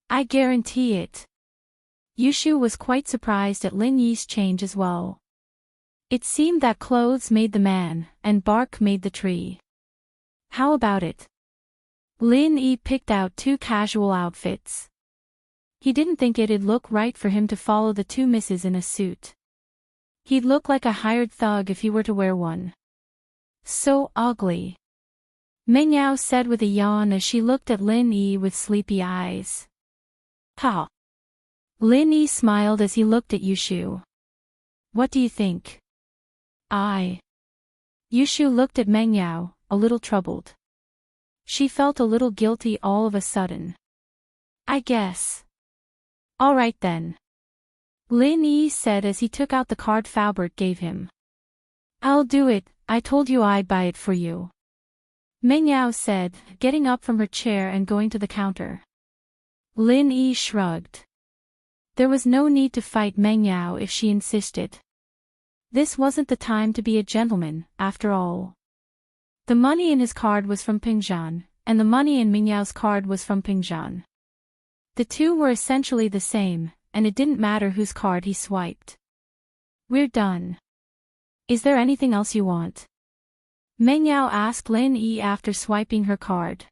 I guarantee it. Yushu was quite surprised at Lin Yi's change as well. It seemed that clothes made the man, and bark made the tree. How about it? Lin Yi picked out 2 casual outfits. He didn't think it'd look right for him to follow the 2 misses in a suit. He'd look like a hired thug if he were to wear one. So ugly. Meng Yao said with a yawn as she looked at Lin Yi with sleepy eyes. Ha! Lin Yi smiled as he looked at Yushu. What do you think? Yushu looked at Meng Yao, a little troubled. She felt a little guilty all of a sudden. I guess. All right then. Lin Yi said as he took out the card Faubert gave him. I'll do it, I told you I'd buy it for you. Meng Yao said, getting up from her chair and going to the counter. Lin Yi shrugged. There was no need to fight Meng Yao if she insisted. This wasn't the time to be a gentleman, after all. The money in his card was from Pingzhan, and the money in Meng Yao's card was from Pingzhan. The two were essentially the same, and it didn't matter whose card he swiped. We're done. Is there anything else you want? Meng Yao asked Lin Yi after swiping her card.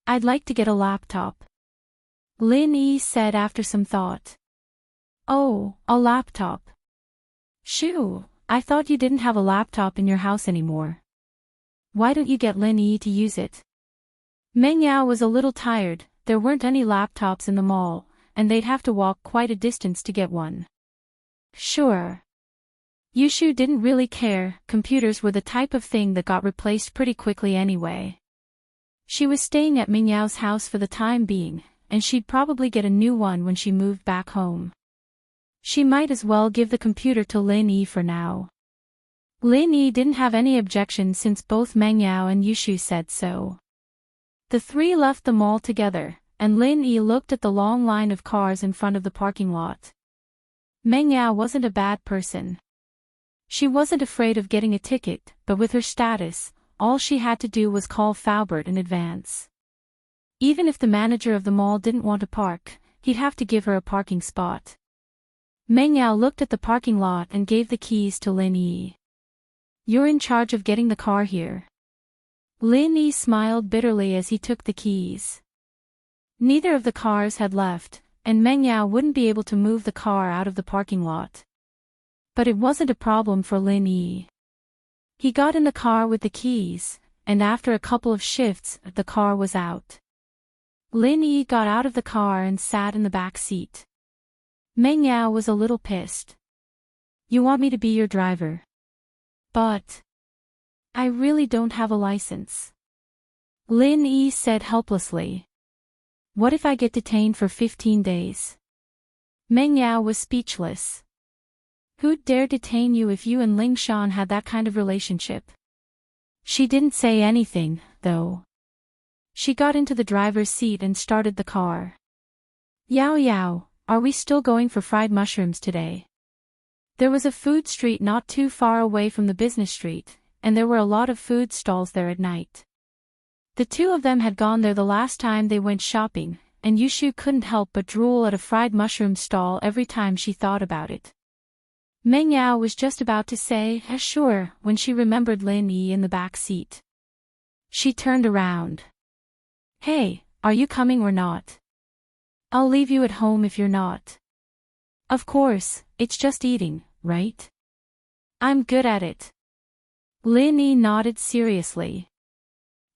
I'd like to get a laptop. Lin Yi said after some thought. Oh, a laptop. Shoo, I thought you didn't have a laptop in your house anymore. Why don't you get Lin Yi to use it? Meng Yao was a little tired, there weren't any laptops in the mall, and they'd have to walk quite a distance to get one. Sure. Yushu didn't really care, computers were the type of thing that got replaced pretty quickly anyway. She was staying at Meng Yao's house for the time being, and she'd probably get a new one when she moved back home. She might as well give the computer to Lin Yi for now. Lin Yi didn't have any objection since both Meng Yao and Yushu said so. The three left the mall together, and Lin Yi looked at the long line of cars in front of the parking lot. Meng Yao wasn't a bad person. She wasn't afraid of getting a ticket, but with her status, all she had to do was call Faubert in advance. Even if the manager of the mall didn't want to park, he'd have to give her a parking spot. Meng Yao looked at the parking lot and gave the keys to Lin Yi. You're in charge of getting the car here. Lin Yi smiled bitterly as he took the keys. Neither of the cars had left, and Meng Yao wouldn't be able to move the car out of the parking lot. But it wasn't a problem for Lin Yi. He got in the car with the keys, and after a couple of shifts, the car was out. Lin Yi got out of the car and sat in the back seat. Meng Yao was a little pissed. You want me to be your driver? But I really don't have a license. Lin Yi said helplessly. What if I get detained for 15 days? Meng Yao was speechless. Who'd dare detain you if you and Ling Shan had that kind of relationship? She didn't say anything, though. She got into the driver's seat and started the car. Yao Yao, are we still going for fried mushrooms today? There was a food street not too far away from the business street, and there were a lot of food stalls there at night. The two of them had gone there the last time they went shopping, and Yushu couldn't help but drool at a fried mushroom stall every time she thought about it. Meng Yao was just about to say, sure, when she remembered Lin Yi in the back seat. She turned around. Hey, are you coming or not? I'll leave you at home if you're not. Of course, it's just eating, right? I'm good at it. Lin Yi nodded seriously.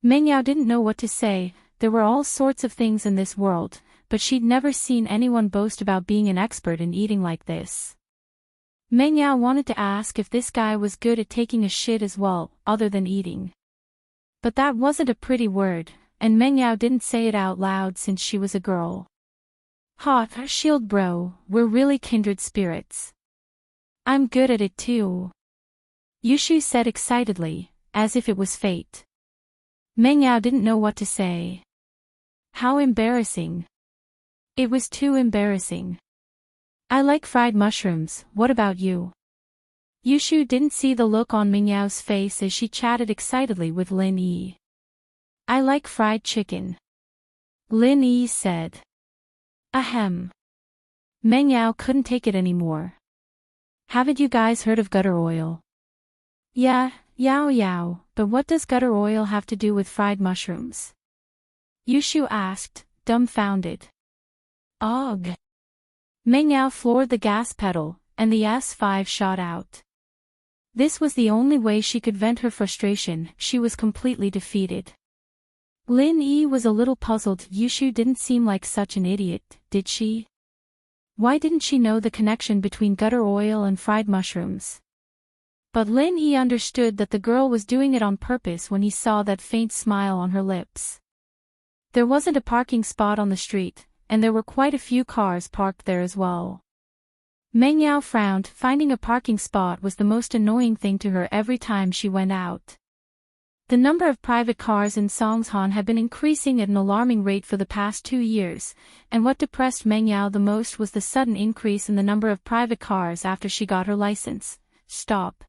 Meng Yao didn't know what to say, there were all sorts of things in this world, but she'd never seen anyone boast about being an expert in eating like this. Meng Yao wanted to ask if this guy was good at taking a shit as well, other than eating. But that wasn't a pretty word, and Meng Yao didn't say it out loud since she was a girl. Hot shield bro, we're really kindred spirits. I'm good at it too. Yushu said excitedly, as if it was fate. Meng Yao didn't know what to say. How embarrassing. It was too embarrassing. I like fried mushrooms, what about you? Yushu didn't see the look on Meng Yao's face as she chatted excitedly with Lin Yi. I like fried chicken. Lin Yi said. Ahem. Meng Yao couldn't take it anymore. Haven't you guys heard of gutter oil? Yeah, Yao Yao, but what does gutter oil have to do with fried mushrooms? Yushu asked, dumbfounded. Ugh. Meng Yao floored the gas pedal, and the S5 shot out. This was the only way she could vent her frustration, she was completely defeated. Lin Yi was a little puzzled, Yushu didn't seem like such an idiot, did she? Why didn't she know the connection between gutter oil and fried mushrooms? But Lin Yi understood that the girl was doing it on purpose when he saw that faint smile on her lips. There wasn't a parking spot on the street, and there were quite a few cars parked there as well. Meng Yao frowned, finding a parking spot was the most annoying thing to her every time she went out. The number of private cars in Songshan had been increasing at an alarming rate for the past 2 years, and what depressed Meng Yao the most was the sudden increase in the number of private cars after she got her license. Stop.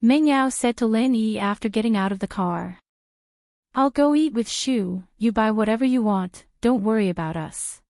Meng Yao said to Lin Yi after getting out of the car. I'll go eat with Shu, you buy whatever you want, don't worry about us.